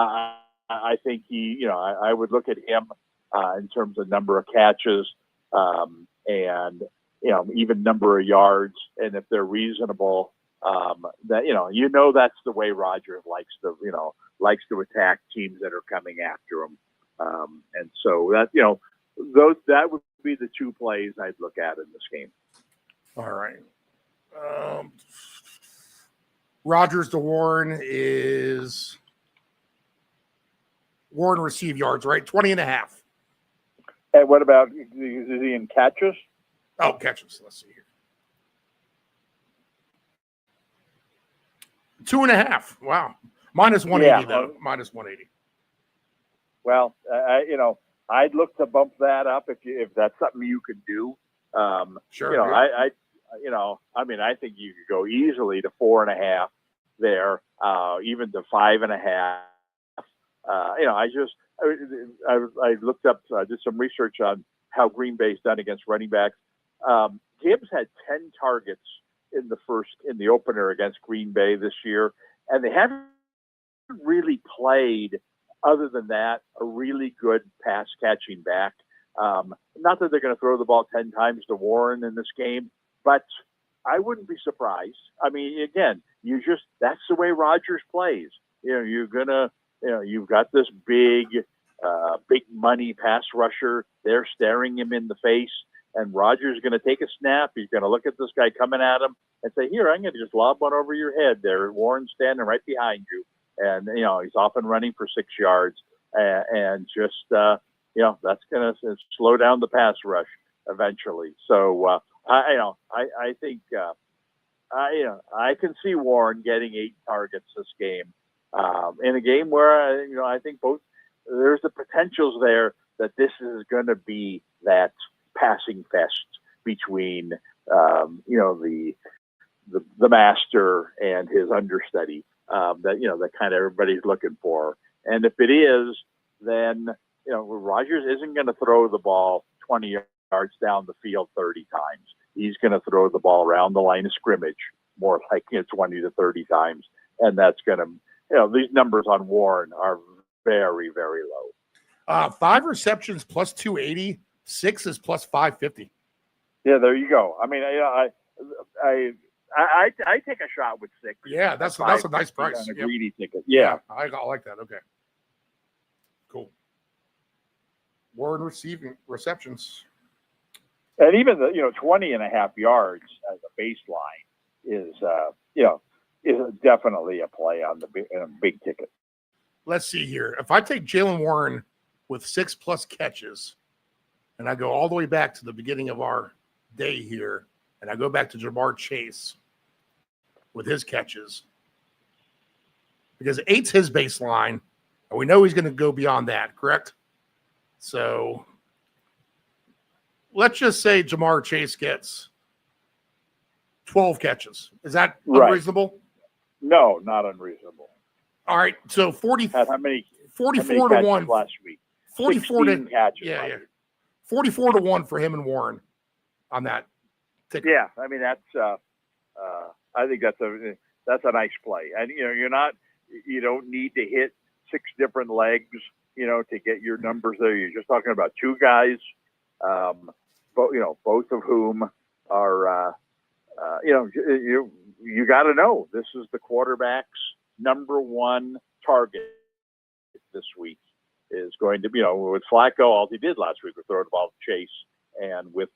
I think I would look at him in terms of number of catches and even number of yards. And if they're reasonable, That that's the way Rodgers likes to attack teams that are coming after him, and so that would be the two plays I'd look at in this game. All right. Rodgers to Warren is Warren receive yards, right? 20.5. And what about, is he in catches? Oh, catches. Let's see here. 2.5. Wow. Minus 180 though. Minus 180. Well, I'd look to bump that up if that's something you could do. Sure. I think you could go easily to 4.5 there, even to 5.5. I looked up, did some research on how Green Bay's done against running backs. Gibbs had 10 targets in the opener against Green Bay this year, and they haven't really played, other than that, a really good pass catching back. Not that they're going to throw the ball 10 times to Warren in this game, but I wouldn't be surprised. I mean, again, that's the way Rodgers plays. You've got this big money pass rusher. They're staring him in the face, and Rodgers is going to take a snap. He's going to look at this guy coming at him and say, "Here, I'm going to just lob one over your head there." Warren's standing right behind you, and he's off and running for 6 yards, and just that's going to slow down the pass rush eventually. So I think I can see Warren getting 8 targets this game, in a game where I think there's the potentials there that this is going to be that passing fest between the master and his understudy, that kind of everybody's looking for. And if it is, then Rodgers isn't going to throw the ball 20 yards down the field 30 times. He's going to throw the ball around the line of scrimmage more like 20 to 30 times, and that's going to these numbers on Warren are very, very low. 5 receptions plus 280. 6 is plus 550. Yeah, there you go. I mean, I take a shot with 6. Yeah, that's a nice price. On a greedy ticket. Yeah, I like that. Okay, cool. Warren receiving receptions, and even the 20.5 yards as a baseline is definitely a play on the big ticket. Let's see here. If I take Jaylen Warren with 6+ catches, and I go all the way back to the beginning of our day here, and I go back to Jamar Chase with his catches, because 8's his baseline, and we know he's going to go beyond that, correct? So let's just say Jamar Chase gets 12 catches. Is that unreasonable? No, not unreasonable. All right, so 44 to 1 last week. 44 to catches. Yeah. 44 to 1 for him and Warren on that ticket. Yeah, I mean that's I think that's a nice play. And you don't need to hit 6 different legs, to get your numbers there. You're just talking about 2 guys, both of whom are you got to know this is the quarterback's number 1 target this week is going to be, with Flacco, all he did last week was throw the ball to Chase, and with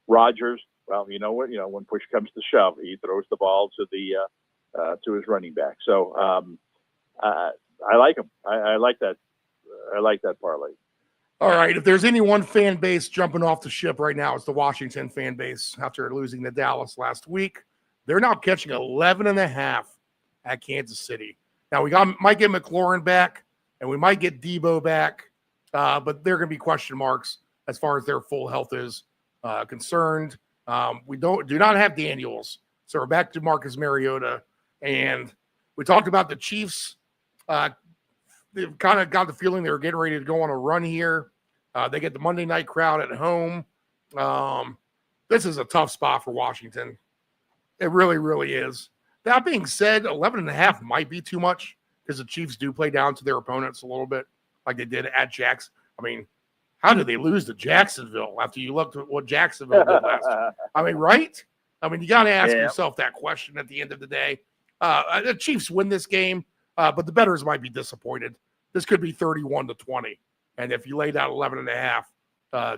Rodgers, well, you know what, when push comes to shove, he throws the ball to his running back. So I like him. I like that. I like that parlay. All right. If there's any one fan base jumping off the ship right now, it's the Washington fan base after losing to Dallas last week. They're now catching 11.5 at Kansas City. Now we might get McLaurin back, and we might get Debo back, but there are going to be question marks as far as their full health is concerned. We do not have Daniels, so we're back to Marcus Mariota, and we talked about the Chiefs. They've kind of got the feeling they were getting ready to go on a run here. They get the Monday night crowd at home. This is a tough spot for Washington. It really, really is. That being said, 11.5 might be too much because the Chiefs do play down to their opponents a little bit like they did at Jackson. I mean, how did they lose to Jacksonville after you looked at what Jacksonville did last year? I mean, right? I mean, you got to ask Yeah. yourself that question at the end of the day. The Chiefs win this game, but the bettors might be disappointed. This could be 31-20. And if you laid out 11.5,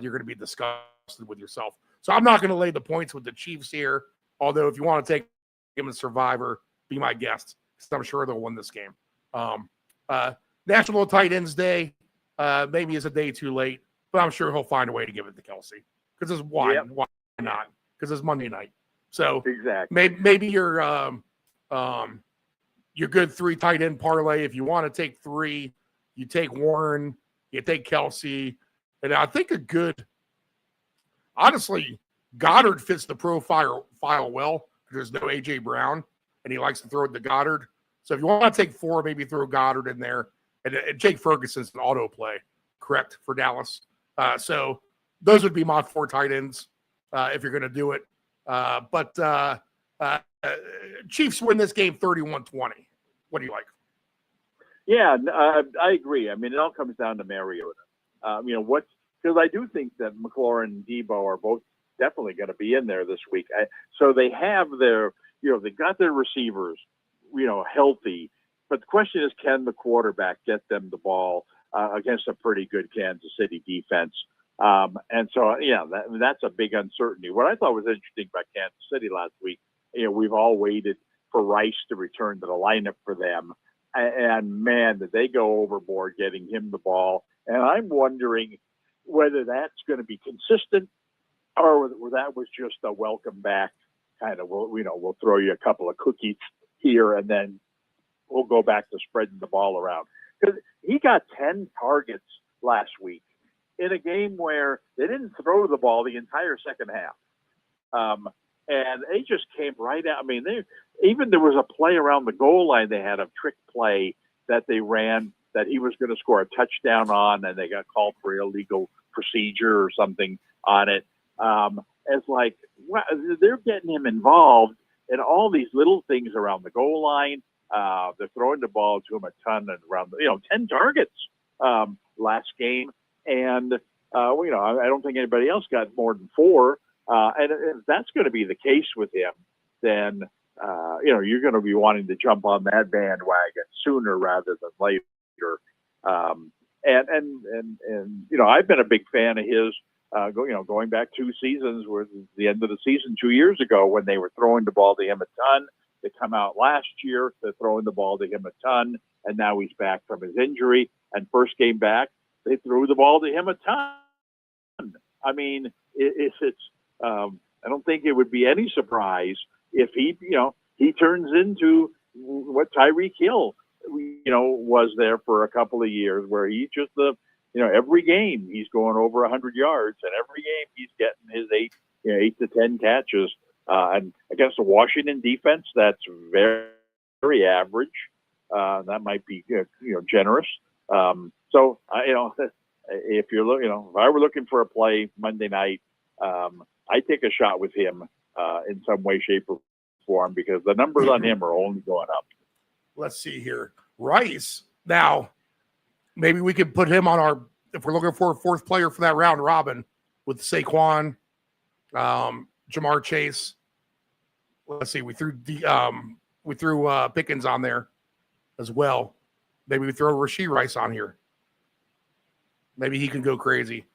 you're going to be disgusted with yourself. So I'm not going to lay the points with the Chiefs here. Although if you want to take him as Survivor, be my guest, because I'm sure they'll win this game. National Tight Ends Day maybe is a day too late, but I'm sure he'll find a way to give it to Kelsey. Because it's why not? Because it's Monday night. So Exactly. maybe your good 3 tight end parlay. If you want to take 3, you take Warren, you take Kelsey, and I think honestly, Goddard fits the profile well. There's no AJ Brown, and he likes to throw it to Goddard. So if you want to take 4, maybe throw Goddard in there, and Jake Ferguson's an auto play, correct, for Dallas. So those would be my 4 tight ends if you're going to do it. But Chiefs win this game 31-20. What do you like? Yeah, I agree. I mean, it all comes down to Mariota. Because I do think that McLaurin and Debo are both definitely going to be in there this week. So they have their, they got their receivers, healthy. But the question is, can the quarterback get them the ball against a pretty good Kansas City defense? And so, that's a big uncertainty. What I thought was interesting about Kansas City last week, we've all waited for Rice to return to the lineup for them. And man, did they go overboard getting him the ball. And I'm wondering whether that's going to be consistent or whether that was just a welcome back kind of, we'll throw you a couple of cookies here and then we'll go back to spreading the ball around. Because he got 10 targets last week in a game where they didn't throw the ball the entire second half. And they just came right out. I mean, there was a play around the goal line. They had a trick play that they ran that he was going to score a touchdown on, and they got called for illegal procedure or something on it. It's like, well, they're getting him involved in all these little things around the goal line. They're throwing the ball to him a ton and around, 10 targets last game. And, I don't think anybody else got more than 4. And if that's going to be the case with him, then, you're going to be wanting to jump on that bandwagon sooner rather than later. I've been a big fan of his, going back 2 seasons, where the end of the season 2 years ago when they were throwing the ball to him a ton. They come out last year, they're throwing the ball to him a ton, and now he's back from his injury. And first game back, they threw the ball to him a ton. I mean, I don't think it would be any surprise if he turns into what Tyreek Hill, was there for a couple of years, where he's just every game he's going over 100 yards, and every game he's getting his 8 to 10 catches. And against the Washington defense, that's very, very average. That might be, generous. If you're looking, if I were looking for a play Monday night, I'd take a shot with him in some way, shape, or form, because the numbers on him are only going up. Let's see here. Rice. Now, maybe we could put him on if we're looking for a 4th player for that round robin, with Saquon, Jamar Chase. Let's see. We threw Pickens on there as well. Maybe we throw Rashee Rice on here. Maybe he can go crazy.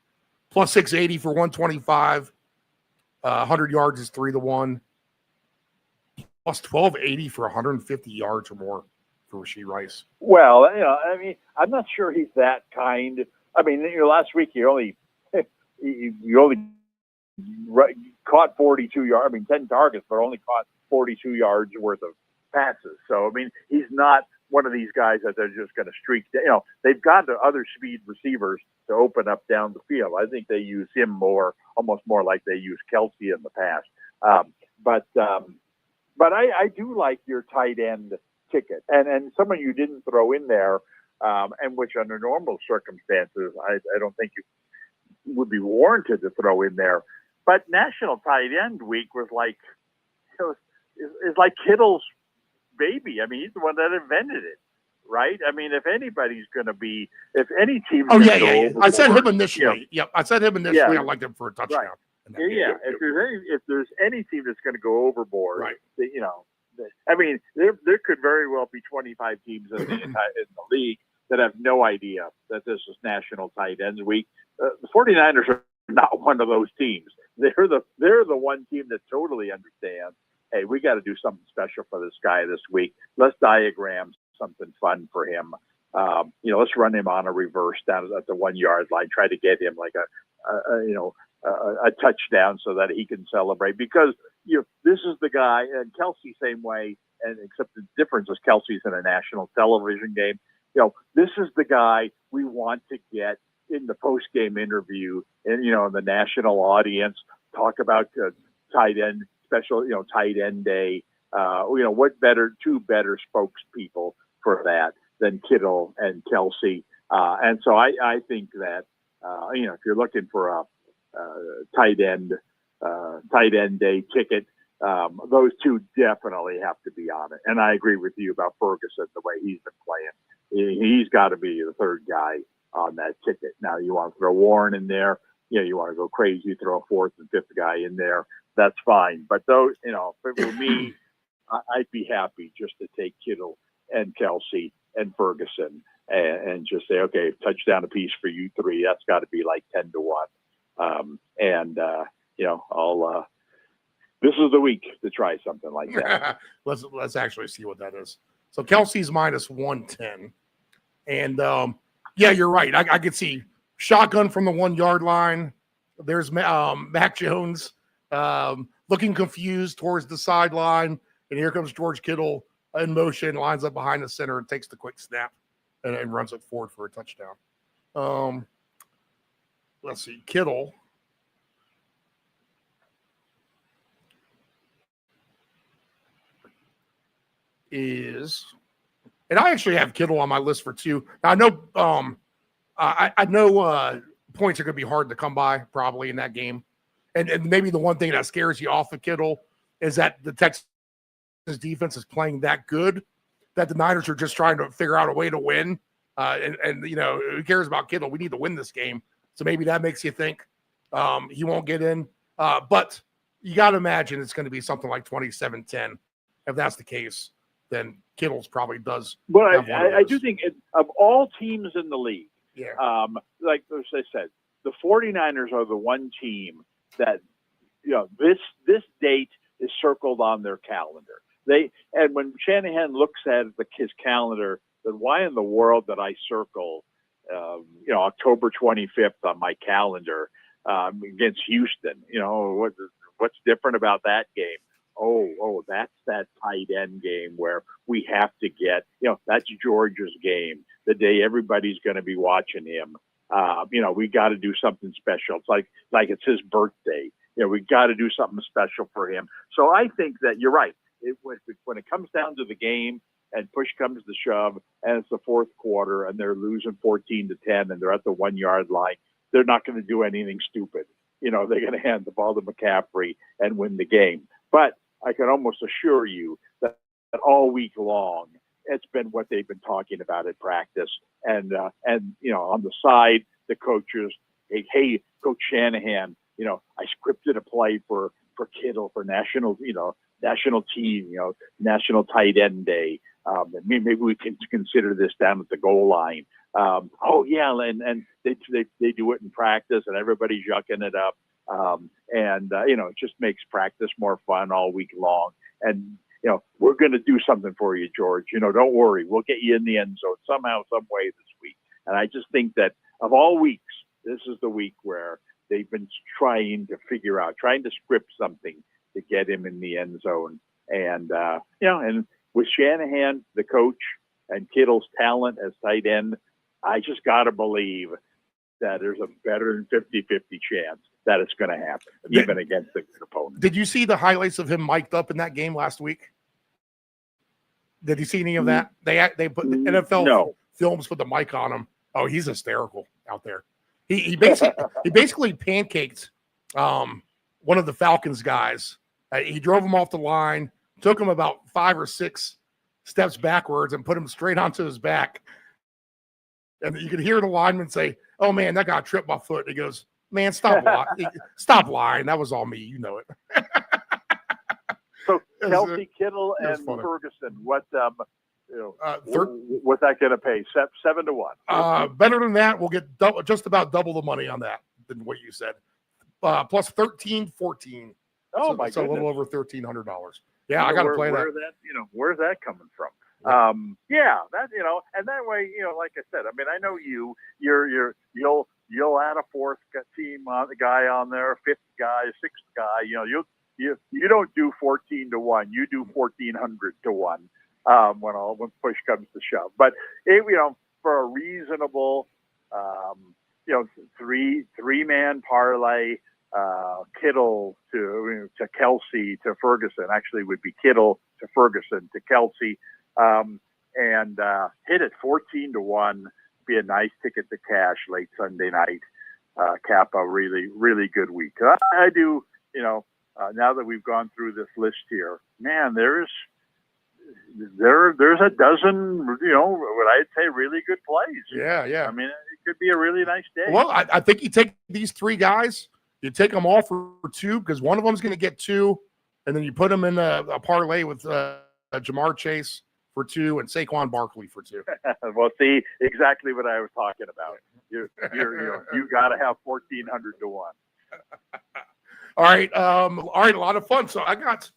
Plus 680 for 125. 100 yards is 3-1. Plus 1280 for 150 yards or more for Rashee Rice. Well, I'm not sure he's that kind. I mean, last week you only caught 42 yards. I mean, 10 targets, but only caught 42 yards worth of passes. So, I mean, he's not one of these guys that they're just going to streak. They've got the other speed receivers to open up down the field. I think they use him almost more like they used Kelsey in the past. But I do like your tight end ticket, and someone you didn't throw in there, and which under normal circumstances I don't think you would be warranted to throw in there. But National Tight End Week was like, is like Kittle's baby. I mean, he's the one that invented it, right? I mean, if anybody's going to be, if any team. Oh, yeah. I said him initially. Yep. I said him initially. Yeah. I liked him for a touchdown. Right. in that game. Yeah, if there's any team that's going to go overboard, Right. I mean, there could very well be 25 teams in the league that have no idea that this is National Tight Ends Week. The 49ers are not one of those teams. They're the one team that totally understands, hey, we got to do something special for this guy this week. Let's diagram something fun for him. Let's run him on a reverse down at the 1 yard line, try to get him like a touchdown so that he can celebrate, because this is the guy, and Kelsey same way, and except the difference is Kelsey's in a national television game. This is the guy we want to get in the post-game interview and the national audience talk about tight end special, tight end day. What two better spokespeople for that than Kittle and Kelsey? And so I think that if you're looking for a tight end day ticket, those two definitely have to be on it. And I agree with you about Ferguson, the way he's been playing. He's got to be the third guy on that ticket. Now, you want to throw Warren in there, you want to go crazy, throw a fourth and fifth guy in there, that's fine. But those, if it were me, I'd be happy just to take Kittle and Kelsey and Ferguson and just say, okay, touchdown apiece for you three. That's got to be like 10-1. This is the week to try something like that. Let's actually see what that is. So Kelsey's minus 110. And yeah, you're right. I could see shotgun from the 1 yard line. There's Mac Jones looking confused towards the sideline. And here comes George Kittle in motion, lines up behind the center and takes the quick snap and runs it forward for a touchdown. Let's see. Kittle is, and I actually have Kittle on my list for 2. Now, I know I know points are going to be hard to come by probably in that game. And maybe the one thing that scares you off of Kittle is that the Texans defense is playing that good that the Niners are just trying to figure out a way to win. And who cares about Kittle? We need to win this game. So maybe that makes you think he won't get in. But you got to imagine it's going to be something like 27-10. If that's the case, then Kittle's probably does. Well, I do think of all teams in the league, yeah. Like as I said, the 49ers are the one team that, this date is circled on their calendar. And when Shanahan looks at his calendar, then why in the world did I circle, October 25th on my calendar against Houston? What's different about that game? Oh, that's that tight end game where we have to get, that's George's game, the day everybody's going to be watching him. We got to do something special. It's like it's his birthday. We got to do something special for him. So I think that you're right. When it comes down to the game and push comes to shove and it's the fourth quarter and they're losing 14-10 and they're at the 1 yard line, they're not going to do anything stupid. They're going to hand the ball to McCaffrey and win the game. But I can almost assure you that all week long, it's been what they've been talking about at practice. And on the side, the coaches, hey, Coach Shanahan, I scripted a play for Kittle for national team, national tight end day. Maybe we can consider this down at the goal line. And they do it in practice and everybody's yucking it up. It just makes practice more fun all week long. And, we're going to do something for you, George. Don't worry. We'll get you in the end zone somehow, some way this week. And I just think that of all weeks, this is the week where they've been trying to script something to get him in the end zone. And, and with Shanahan, the coach, and Kittle's talent as tight end, I just got to believe that there's a better than 50-50 chance that it's going to happen, even against the opponent. Did you see the highlights of him mic'd up in that game last week? Did you see any of that? They put the NFL films, put the mic on him. Oh, he's hysterical out there. He basically pancaked one of the Falcons guys. He drove him off the line, took him about 5 or 6 steps backwards, and put him straight onto his back. And you could hear the lineman say, "Oh man, that guy tripped my foot." And he goes, Man, stop lying. Stop lying. That was all me. You know it. So It was, Kelsey, Kittle, it was and funny. Ferguson. What Third, what's that going to pay? 7-1. better than that, we'll get just about double the money on that than what you said. Plus 13, 14. Oh so, my so a goodness! little over $1,300. Yeah, I got to play that. Where's that coming from? Yeah. That and that way, like I said, I mean, I know you'll add a fourth team guy on there, a fifth guy, a sixth guy. You don't do 14-1, you do 1,400-1 when push comes to shove. But for a reasonable, three-man parlay. Kittle to Kelsey to Ferguson, actually would be Kittle to Ferguson to Kelsey, and hit it 14-1, be a nice ticket to cash late Sunday night, cap a really, really good week. I do, now that we've gone through this list here, man, there's a dozen, what I'd say really good plays. Yeah. I mean, it could be a really nice day. Well, I think you take these three guys, you take them all for two because one of them's going to get two, and then you put them in a parlay with Jamar Chase for two and Saquon Barkley for two. Well, see, exactly what I was talking about. You got to have 1,400-1. All right, a lot of fun. So I got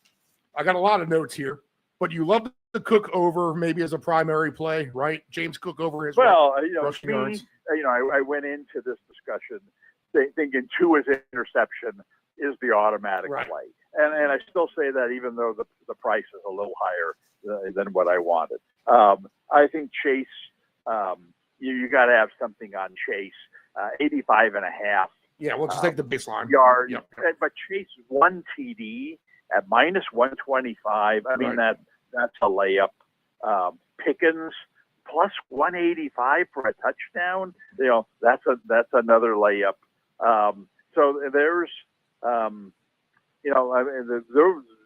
a lot of notes here, but you love the Cook over maybe as a primary play, right? James Cook over his rushing yards. I went into this discussion thinking Tua's interception is the automatic play, and I still say that even though the price is a little higher than what I wanted. I think Chase, you got to have something on Chase, 85.5. Yeah, we'll just take the baseline yard. Yep. But Chase one TD at minus 125. I mean that's a layup. Pickens plus 185 for a touchdown. That's another layup. So there's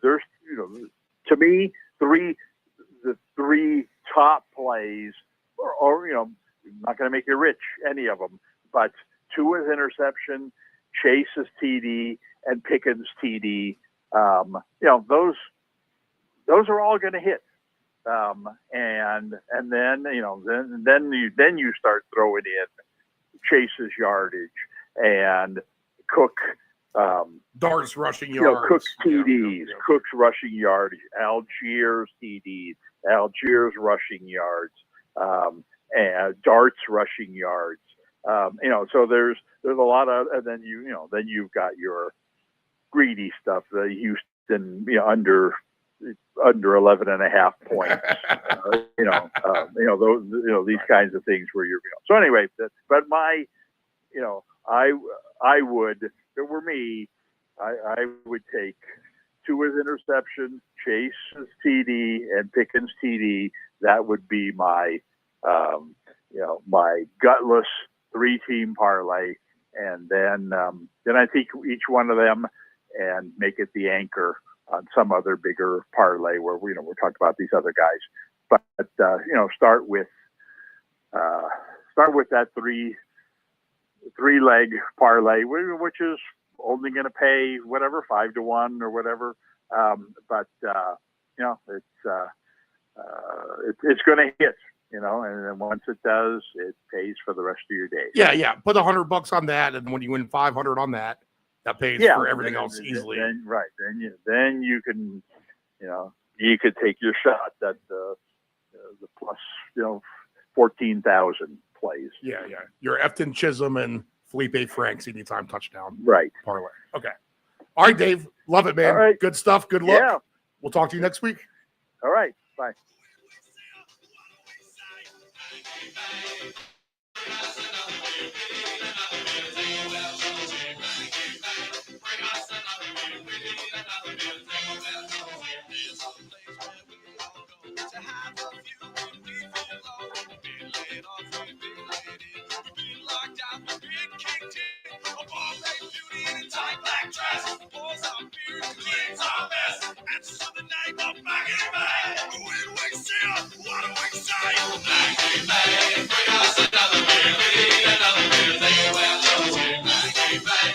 there's to me the three top plays or I'm not going to make you rich any of them, but Tua's interception, Chase's TD, and Pickens TD. Those are all going to hit. And then then you start throwing in Chase's yardage and Cook. Dart's rushing yards. Cook's TDs, Cook's rushing yards, Algiers TDs, Algiers rushing yards, and Dart's rushing yards. So there's a lot of, and then then you've got your greedy stuff, the Houston, under 11.5 points, those, these kinds of things where you're, so anyway, but my, I would, if it were me, I would take Tua's interception, Chase's TD, and Pickens TD. That would be my, my gutless 3-team parlay, and then I take each one of them and make it the anchor on some other bigger parlay where we're talking about these other guys. But start with that three-leg parlay, which is only going to pay whatever 5-1 or whatever. But it's going to hit. And then once it does, it pays for the rest of your day. Yeah. Put $100 on that, and when you win 500 on that, that pays for everything else easily. Then you can, you could take your shot at the plus, 14,000 plays. Yeah. Your Efton Chisholm and Felipe Franks anytime touchdown. Right. Parlay. Okay. All right, Dave. Love it, man. All right. Good stuff. Good luck. Yeah. We'll talk to you next week. All right. Bye. What do we say? Maggie May, bring us another beer. We need another beer. Take away our clothes. Maggie May.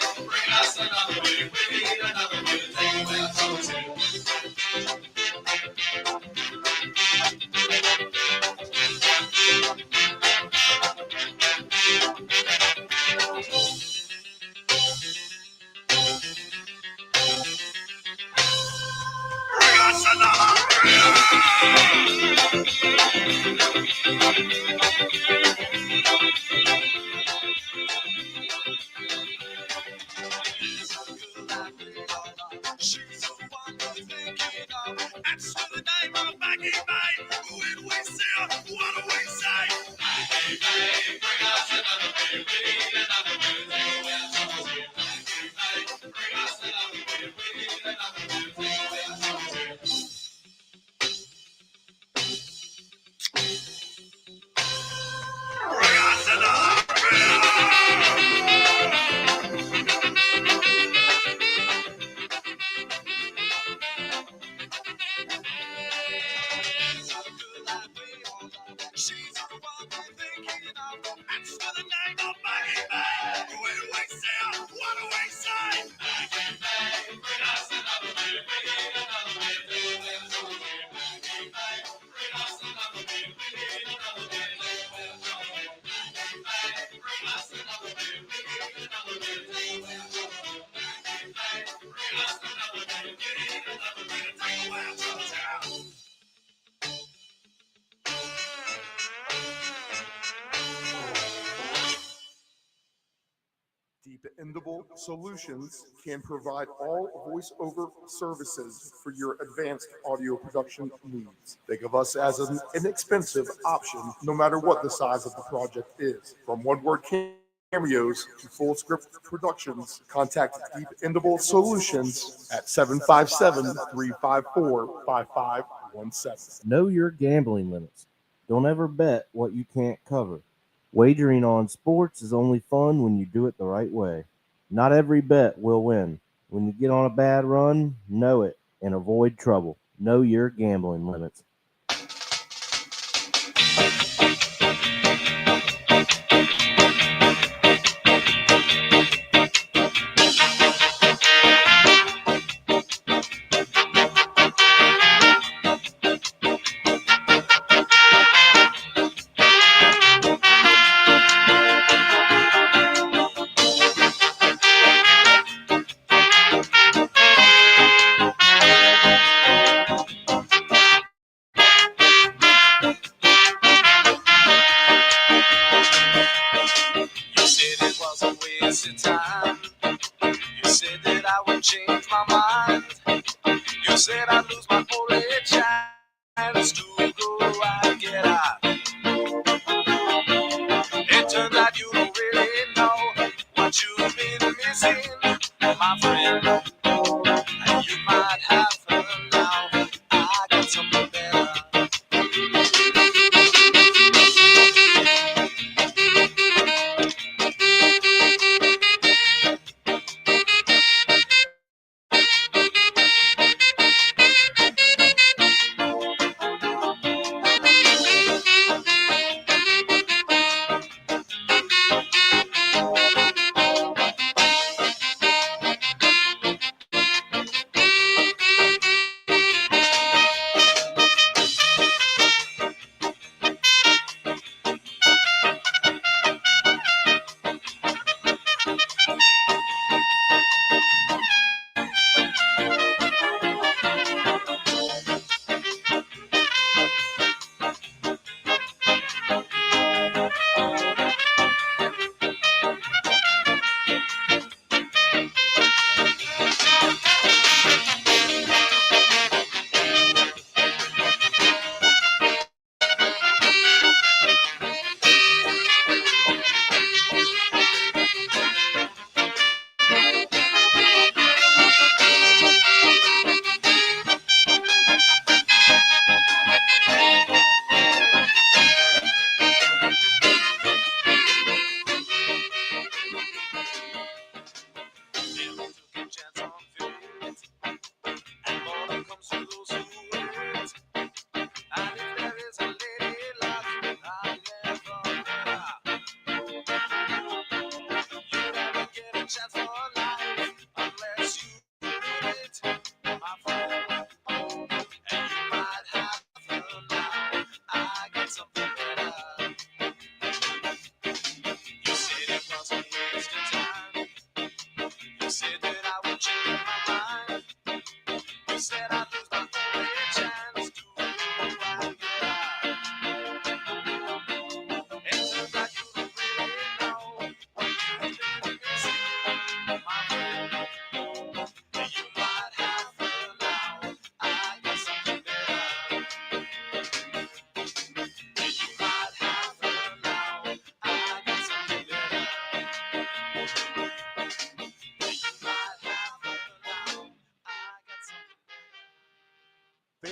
She's the one we're thinking of. That's the name of Maggie May. When we see her, what do we say? Maggie May, bring us another beer. We need another beer. We're so here. Maggie May, bring us another beer. We need another beer. We're so here. Bring us another She's the one we're thinking of. That's the name of Maggie May. When we see her, what do we say? Maggie May, bring us another beer. We need another beer. We're so here. Maggie May, bring us another beer. We need another beer. We're so here. Maggie May, bring us another beer. We need another beer. We're so here. Maggie May, bring us another beer. We need another beer. We're so here. Dependable Solutions can provide all voiceover services for your advanced audio production needs. Think of us as an inexpensive option, no matter what the size of the project is. From one-word cameos to full script productions, contact Dependable Solutions at 757-354-5517. Know your gambling limits. Don't ever bet what you can't cover. Wagering on sports is only fun when you do it the right way. Not every bet will win. When you get on a bad run, know it and avoid trouble. Know your gambling limits.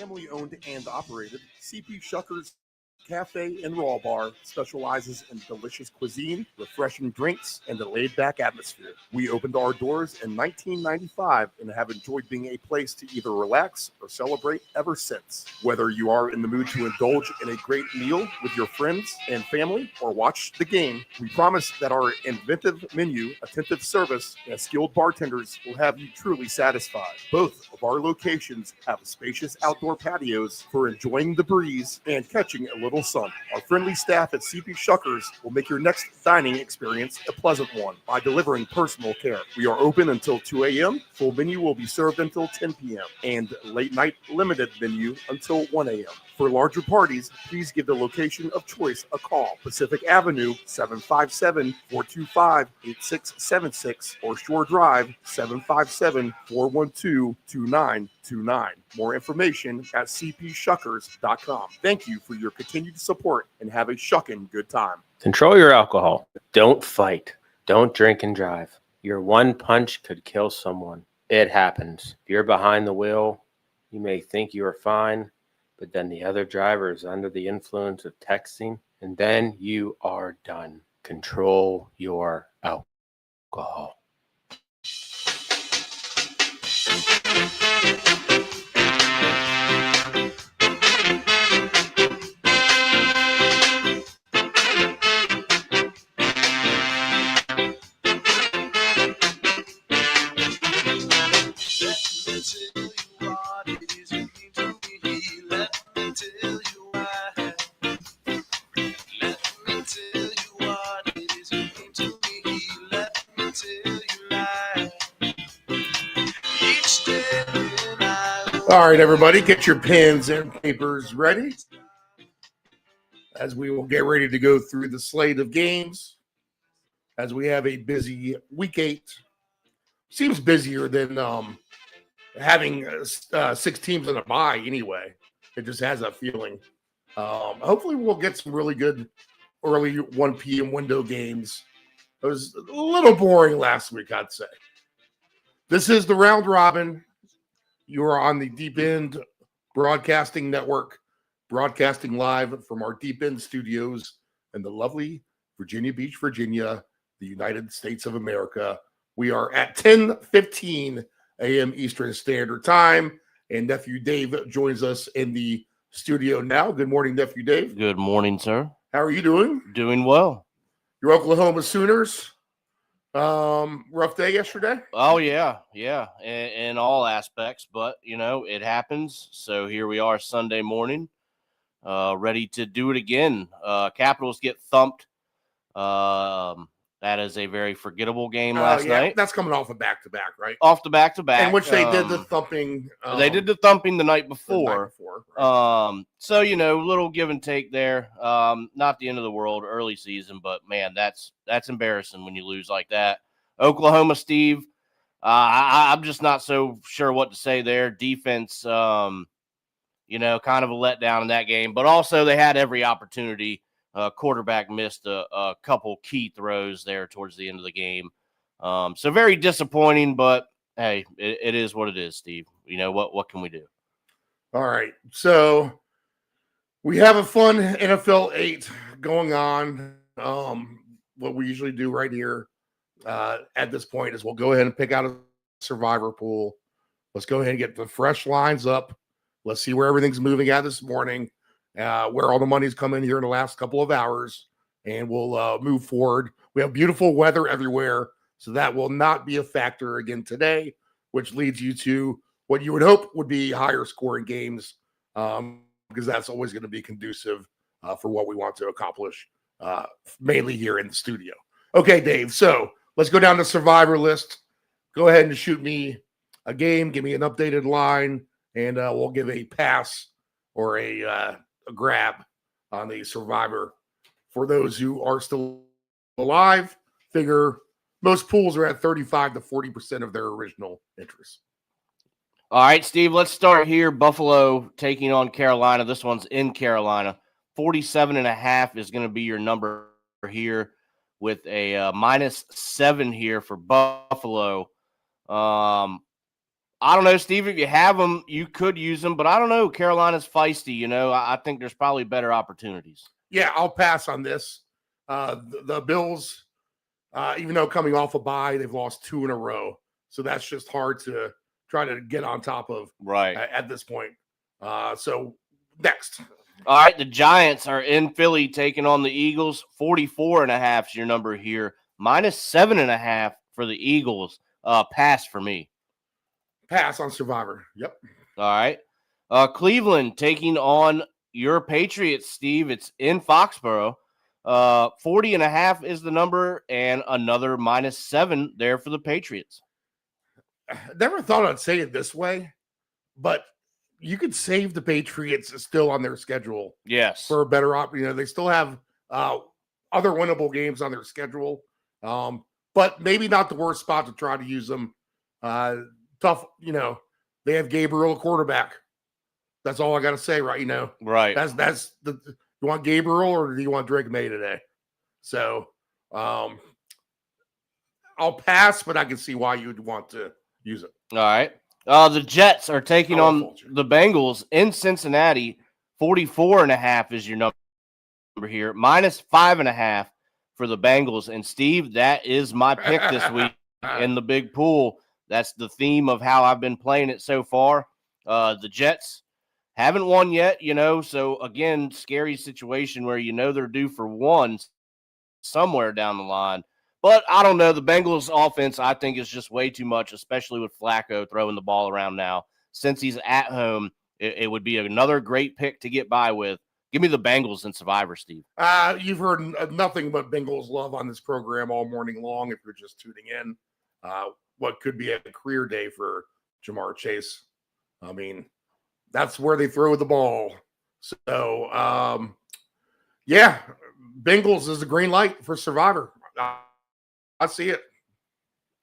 family owned and operated, CP Shuckers Cafe and Raw Bar specializes in delicious cuisine, refreshing drinks, and a laid-back atmosphere. We opened our doors in 1995 and have enjoyed being a place to either relax or celebrate ever since. Whether you are in the mood to indulge in a great meal with your friends and family or watch the game, we promise that our inventive menu, attentive service, and skilled bartenders will have you truly satisfied. Both of our locations have spacious outdoor patios for enjoying the breeze and catching a little sun. Our friendly staff at CP Shuckers will make your next dining experience a pleasant one by delivering personal care. We are open until 2 a.m. Full menu will be served until 10 p.m. and late night limited menu until 1 a.m. For larger parties, please give the location of choice a call. Pacific Avenue, 757-425-8676 or Shore Drive, 757-412-2929. More information at cpshuckers.com. Thank you for your continued support and have a shucking good time. Control your alcohol. Don't fight. Don't drink and drive. Your one punch could kill someone. It happens. If you're behind the wheel, you may think you are fine, but then the other driver is under the influence of texting, and then you are done. Control your alcohol. All right, everybody, get your pens and papers ready as we will get ready to go through the slate of games as we have a busy week 8. Seems busier than having 6 teams in a bye anyway. It just has that feeling. Hopefully we'll get some really good early 1 p.m. window games. It was a little boring last week, I'd say. This is the Round Robin. You are on the Deep End Broadcasting Network, broadcasting live from our Deep End studios in the lovely Virginia Beach, Virginia, the United States of America. We are at 10:15 a.m. Eastern Standard Time, and Nephew Dave joins us in the studio now. Good morning, Nephew Dave. Good morning, sir. How are you doing? Doing well. Your Oklahoma Sooners. Rough day yesterday. Oh yeah, in all aspects, but you know it happens. So here we are, Sunday morning, ready to do it again. Capitals get thumped. That is a very forgettable game last night. That's coming off a back-to-back, right? Off the back-to-back, in which they did the thumping. They did the thumping the night before. Right. So you know, little give and take there. Not the end of the world, early season, but man, that's embarrassing when you lose like that. Oklahoma, Steve. I'm just not so sure what to say there. Defense, you know, kind of a letdown in that game, but also they had every opportunity. Quarterback missed a couple key throws there towards the end of the game. So very disappointing, but hey, it is what it is, Steve. You know, what can we do? All right. So we have a fun NFL 8 going on. What we usually do right here at this point is we'll go ahead and pick out a survivor pool. Let's go ahead and get the fresh lines up. Let's see where everything's moving at this morning. Where all the money's come in here in the last couple of hours, and we'll move forward. We have beautiful weather everywhere, so that will not be a factor again today, which leads you to what you would hope would be higher scoring games, because that's always going to be conducive for what we want to accomplish, mainly here in the studio. Okay, Dave, so let's go down the survivor list. Go ahead and shoot me a game, give me an updated line, and we'll give a pass or a grab on the survivor. For those who are still alive, figure most pools are at 35 to 40% of their original interest. All right, Steve, let's start here. Buffalo taking on Carolina. This one's in Carolina. 47.5 is going to be your number here with a -7 here for Buffalo. I don't know, Steve. If you have them, you could use them, but I don't know. Carolina's feisty. I think there's probably better opportunities. Yeah, I'll pass on this. The Bills, even though coming off a bye, they've lost 2 in a row. So that's just hard to try to get on top of Right. at this point. So next. All right, the Giants are in Philly taking on the Eagles. 44.5 is your number here. -7.5 for the Eagles. Pass for me. Pass on Survivor. Yep. All right. Cleveland taking on your Patriots, Steve. It's in Foxborough. 40.5 is the number, and another -7 there for the Patriots. Never thought I'd say it this way, but you could save the Patriots still on their schedule. Yes. For a better they still have other winnable games on their schedule. But maybe not the worst spot to try to use them. Tough, they have Gabriel quarterback. That's all I got to say, right? Right. That's you want Gabriel or do you want Drake May today? So I'll pass, but I can see why you'd want to use it. All right. The Jets are taking on the Bengals in Cincinnati. 44.5 is your number here. -5.5 for the Bengals. And Steve, that is my pick this week in the big pool. That's the theme of how I've been playing it so far. The Jets haven't won yet, so again, scary situation where they're due for one somewhere down the line. But I don't know. The Bengals offense, I think, is just way too much, especially with Flacco throwing the ball around now. Since he's at home, it would be another great pick to get by with. Give me the Bengals in Survivor, Steve. You've heard nothing but Bengals love on this program all morning long if you're just tuning in. What could be a career day for Jamar Chase. I mean, that's where they throw the ball. So, yeah, Bengals is a green light for Survivor. I see it.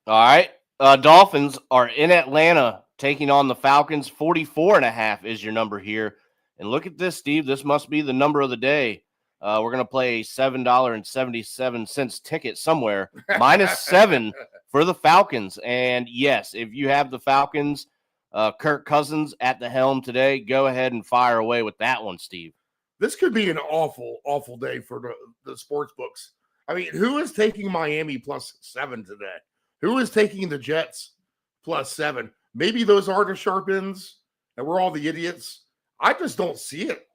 All right. Dolphins are in Atlanta taking on the Falcons. 44.5 is your number here. And look at this, Steve. This must be the number of the day. We're going to play a $7.77 ticket somewhere. -7 for the Falcons. And yes, if you have the Falcons, Kirk Cousins at the helm today, go ahead and fire away with that one, Steve. This could be an awful, awful day for the sports books. I mean, who is taking Miami +7 today? Who is taking the Jets +7? Maybe those are the sharp ends, and we're all the idiots. I just don't see it.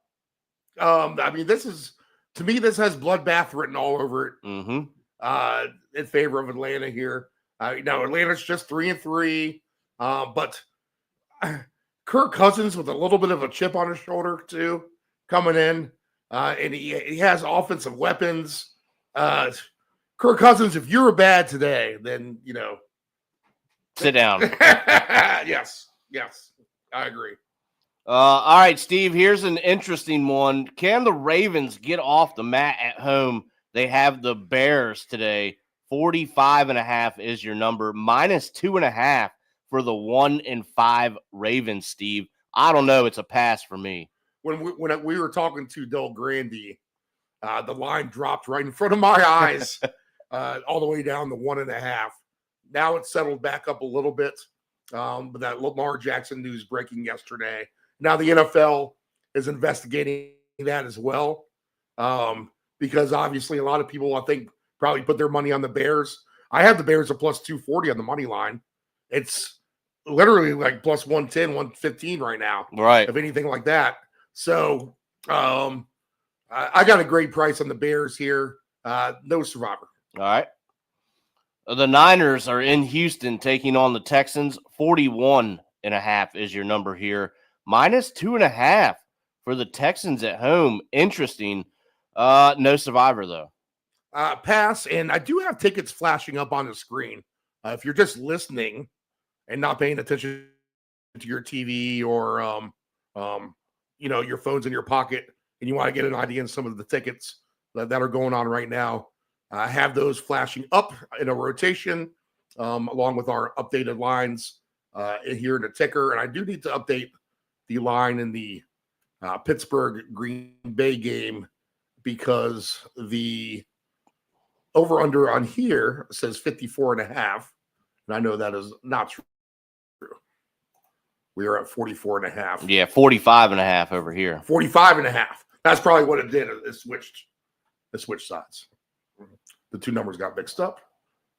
I mean, this has bloodbath written all over it. Mm-hmm. In favor of Atlanta here. Now Atlanta's just 3-3, but Kirk Cousins with a little bit of a chip on his shoulder too, coming in, and he has offensive weapons. Kirk Cousins, if you're bad today, then sit down. Yes, I agree. All right, Steve, here's an interesting one. Can the Ravens get off the mat at home? They have the Bears today. 45.5 is your number. -2.5 for the 1-5 Ravens, Steve. I don't know. It's a pass for me. When we were talking to Del Grande, the line dropped right in front of my eyes, all the way down to 1.5. Now it's settled back up a little bit. But that Lamar Jackson news breaking yesterday. Now the NFL is investigating that as well, because obviously a lot of people, I think, probably put their money on the Bears. I have the Bears at +240 on the money line. It's literally like +110, 115 right now, right? If anything like that. So I got a great price on the Bears here. No Survivor. All right. The Niners are in Houston taking on the Texans. 41.5 is your number here. -2.5 for the Texans at home. Interesting. No Survivor, though. Pass, and I do have tickets flashing up on the screen. If you're just listening and not paying attention to your TV or your phone's in your pocket and you want to get an idea on some of the tickets that are going on right now, I have those flashing up in a rotation along with our updated lines here in the ticker. And I do need to update the line in the Pittsburgh Green Bay game because the over-under on here says 54.5. And I know that is not true. We are at 44.5. Yeah, 45.5 over here. 45.5. That's probably what it did. It switched sides. The two numbers got mixed up.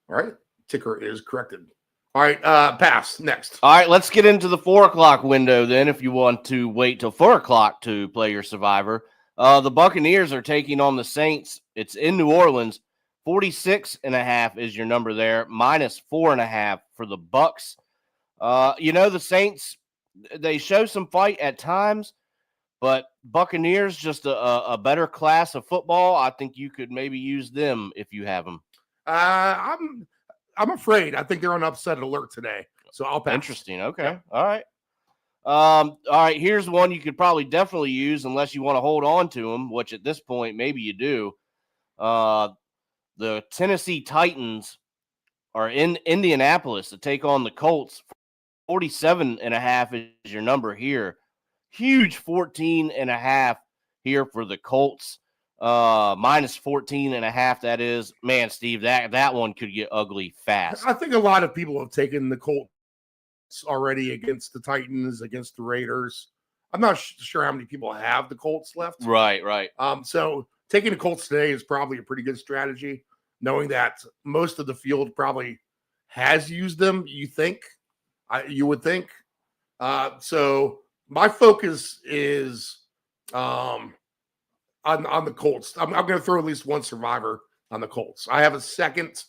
All right. Ticker is corrected. All right. Pass. Next. All right, let's get into the 4 o'clock window then. If you want to wait till 4 o'clock to play your Survivor, the Buccaneers are taking on the Saints. It's in New Orleans. 46.5 is your number there. -4.5 for the Bucks. The Saints, they show some fight at times, but Buccaneers just a better class of football. I think you could maybe use them if you have them. I'm afraid. I think they're on upset alert today. So I'll pass. Interesting. Okay. Yep. All right. All right. Here's one you could probably definitely use unless you want to hold on to them, which at this point maybe you do. The Tennessee Titans are in Indianapolis to take on the Colts. 47.5 is your number here. Huge 14.5 here for the Colts. -14.5. That is, man, Steve, that one could get ugly fast. I think a lot of people have taken the Colts already against the Titans, against the Raiders. I'm not sure how many people have the Colts left. Right. So taking the Colts today is probably a pretty good strategy, knowing that most of the field probably has used them. You would think. So my focus is on the Colts. I'm going to throw at least one Survivor on the Colts. I have a second,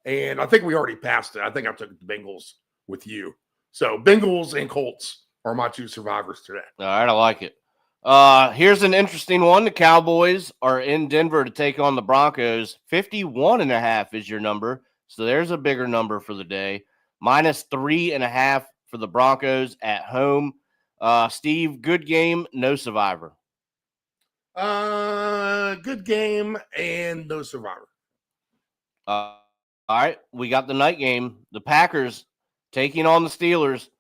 and I think we already passed it. I think I took the Bengals with you. So Bengals and Colts are my two Survivors today. All right, I like it. Here's an interesting one. The Cowboys are in Denver to take on the Broncos. 51.5 is your number. So there's a bigger number for the day. -3.5 for the Broncos at home. Steve, good game, no Survivor. Good game and no Survivor. All right, we got the night game. The Packers taking on the Steelers.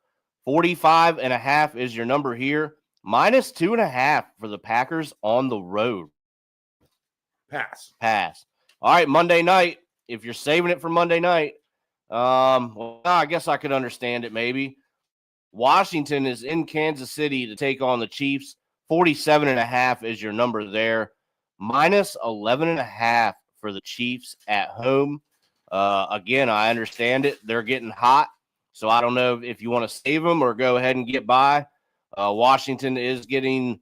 45.5 is your number here. -2.5 for the Packers on the road. Pass. All right, Monday night. If you're saving it for Monday night, I guess I could understand it maybe. Washington is in Kansas City to take on the Chiefs. 47.5 is your number there. -11.5 for the Chiefs at home. Again, I understand it. They're getting hot. So I don't know if you want to save them or go ahead and get by. Washington is getting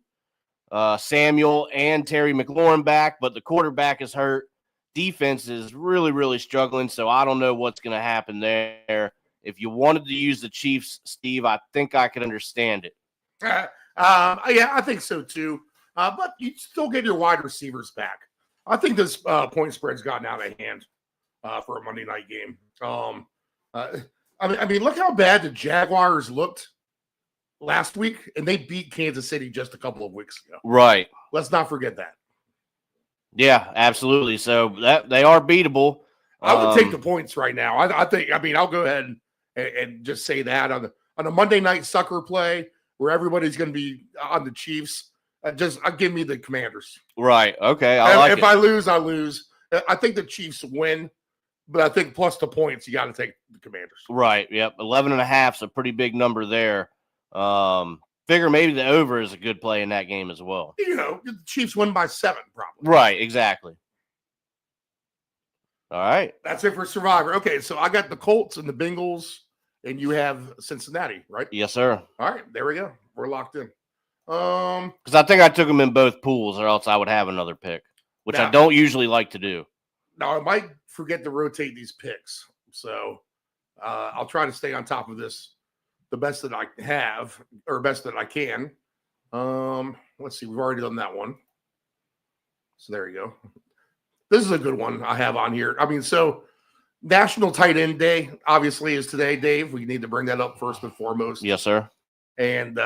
Samuel and Terry McLaurin back, but the quarterback is hurt. Defense is really, really struggling, so I don't know what's going to happen there. If you wanted to use the Chiefs, Steve, I think I could understand it. Yeah, I think so too. But you still get your wide receivers back. I think this point spread's gotten out of hand for a Monday night game. I mean, look how bad the Jaguars looked last week, and they beat Kansas City just a couple of weeks ago. Right. Let's not forget that. Yeah, absolutely. So that they are beatable. I would take the points right now. I mean, I'll go ahead and just say that on a Monday night sucker play where everybody's going to be on the Chiefs. Just give me the Commanders. Right. Okay. If I lose, I lose. I think the Chiefs win, but I think plus the points, you got to take the Commanders. Right. Yep. 11.5 is a pretty big number there. Figure maybe the over is a good play in that game as well. You know, the Chiefs win by 7, probably. Right. Exactly. All right. That's it for Survivor. Okay, so I got the Colts and the Bengals, and you have Cincinnati, right? Yes, sir. All right, there we go. We're locked in. Because I think I took them in both pools, or else I would have another pick, which I don't usually like to do. Now, I might forget to rotate these picks, so I'll try to stay on top of this the best that I have, or best that I can. Let's see. We've already done that one. So there you go. This is a good one I have on here. I mean, so National Tight End Day obviously is today, Dave. We need to bring that up first and foremost. Yes, sir. And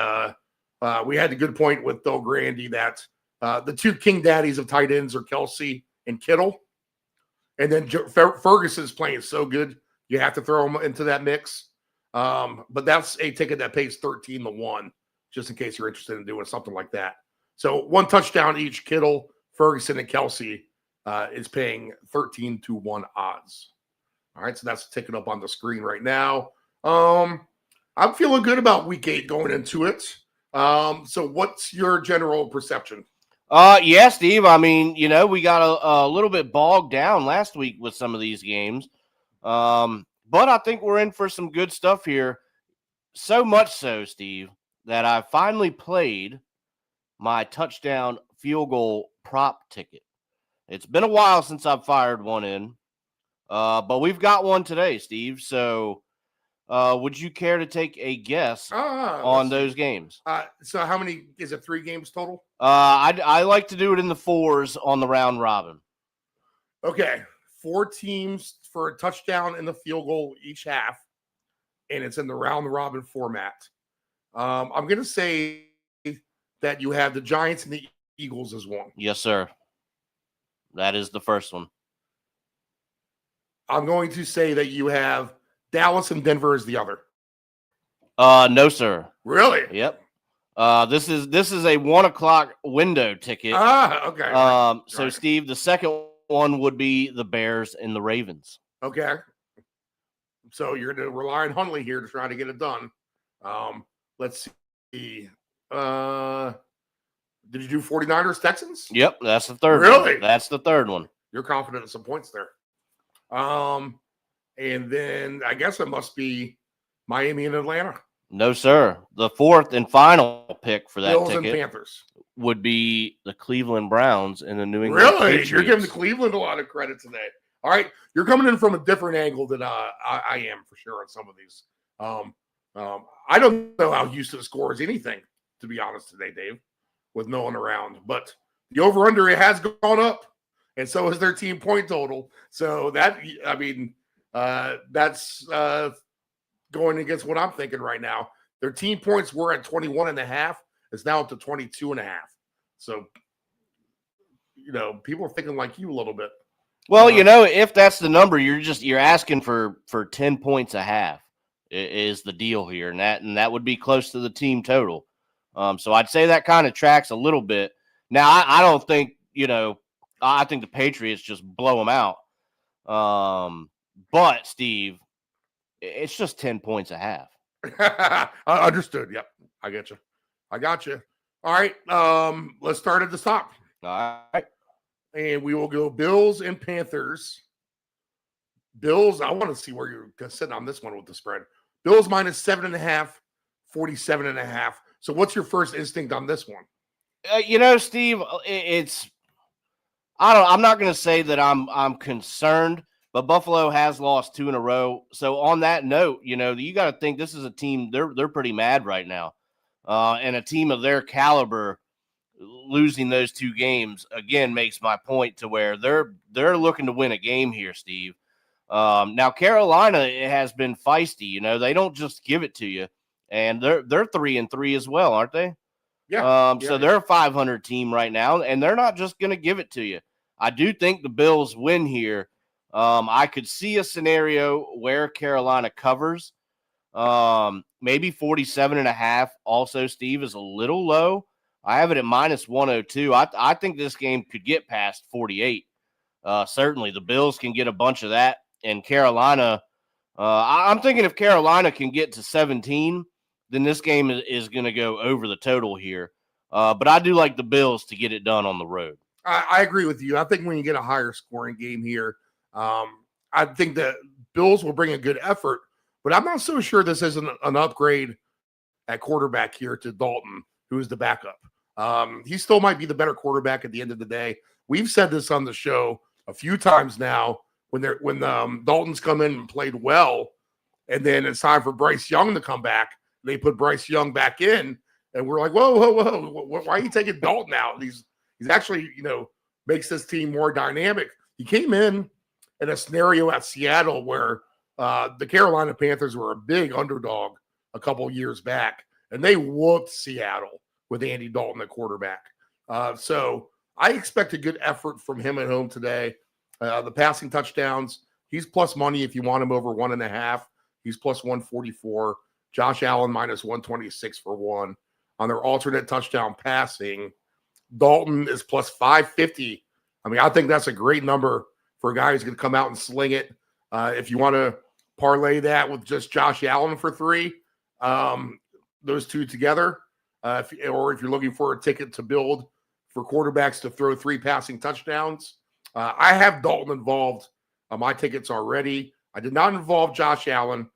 we had a good point with Bill Grandy that the two king daddies of tight ends are Kelsey and Kittle. And then Ferguson's playing so good, you have to throw him into that mix. But that's a ticket that pays 13-1, just in case you're interested in doing something like that. So 1 touchdown each, Kittle, Ferguson, and Kelsey is paying 13-1 odds. All right, so that's a ticket up on the screen right now. I'm feeling good about week 8 going into it. So what's your general perception? Yeah, Steve. I mean, we got a little bit bogged down last week with some of these games. But I think we're in for some good stuff here. So much so, Steve, that I finally played my touchdown field goal prop ticket. It's been a while since I've fired one in, but we've got one today, Steve. So would you care to take a guess on those games? So how many, is it 3 games total? I like to do it in the 4s on the round robin. Okay. 4 teams for a touchdown and the field goal each half, and it's in the round robin format. I'm going to say that you have the Giants and the Eagles as one. Yes, sir. That is the first one. I'm going to say that you have Dallas and Denver as the other. No, sir. Really? Yep. This is a 1 o'clock window ticket. Okay. So Steve, the second one would be the Bears and the Ravens. Okay. So you're going to rely on Huntley here to try to get it done. Let's see. Did you do 49ers Texans? Yep, that's the third Really? one. That's the third one. You're confident in some points there. And then I guess it must be Miami and Atlanta. No, sir. The fourth and final pick for that Bills ticket and Panthers. would be the Cleveland Browns and the New England Really? Patriots. You're giving the Cleveland a lot of credit today. All right. You're coming in from a different angle than I am for sure on some of these. I don't know how Houston scores anything, to be honest, today, Dave, with no one around. But the over-under, it has gone up, and so has their team point total. So that, I mean, that's going against what I'm thinking right now. Their team points were at 21.5. It's now up to 22.5. So, people are thinking like you a little bit. Well, if that's the number, you're asking for 10 points a half is the deal here, and that would be close to the team total. So I'd say that kind of tracks a little bit. Now I don't think I think the Patriots just blow them out. But Steve, it's just 10 points a half. Understood. Yep, I get you. I got you. All right, let's start at the top. All right. And we will go Bills and Panthers. Bills, I want to see where you're sitting on this one with the spread. Bills minus 7.5, 47.5. So what's your first instinct on this one? Steve, I'm not going to say that I'm concerned, but Buffalo has lost 2 in a row. So on that note, you got to think this is a team, they're pretty mad right now. And a team of their caliber losing those 2 games again makes my point to where they're looking to win a game here, Steve. Now Carolina has been feisty. They don't just give it to you, and they're 3-3 as well, aren't they? Yeah. So they're a 500 team right now, and they're not just going to give it to you. I do think the Bills win here. I could see a scenario where Carolina covers. Maybe 47.5. Also, Steve, is a little low. I have it at minus 102. I think this game could get past 48. Certainly, the Bills can get a bunch of that, and Carolina. I'm thinking if Carolina can get to 17, then this game is going to go over the total here. But I do like the Bills to get it done on the road. I agree with you. I think when you get a higher scoring game here, I think the Bills will bring a good effort, but I'm not so sure this isn't an upgrade at quarterback here to Dalton, who is the backup. He still might be the better quarterback at the end of the day. We've said this on the show a few times now when Dalton's come in and played well, and then it's time for Bryce Young to come back. They put Bryce Young back in, and we're like, whoa. Why are you taking Dalton out? He's actually, makes this team more dynamic. He came in a scenario at Seattle where the Carolina Panthers were a big underdog a couple years back, and they whooped Seattle with Andy Dalton at quarterback. So I expect a good effort from him at home today. The passing touchdowns, he's plus money if you want him over 1.5. He's plus 144. Josh Allen minus 126 for 1. On their alternate touchdown passing, Dalton is plus 550. I mean, I think that's a great number for a guy who's going to come out and sling it. If you want to parlay that with just Josh Allen for 3, Those two together, if you're looking for a ticket to build for quarterbacks to throw 3 passing touchdowns, I have Dalton involved on my tickets already. I did not involve Josh Allen,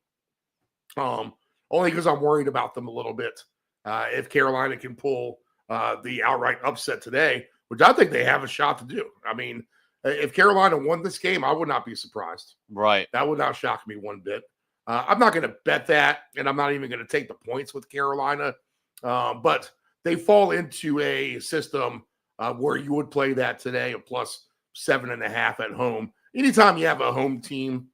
only because I'm worried about them a little bit. If Carolina can pull the outright upset today, which I think they have a shot to do. I mean, if Carolina won this game, I would not be surprised. Right. That would not shock me one bit. I'm not going to bet that, and I'm not even going to take the points with Carolina. But they fall into a system where you would play that today, a plus 7.5 at home. Anytime you have a home team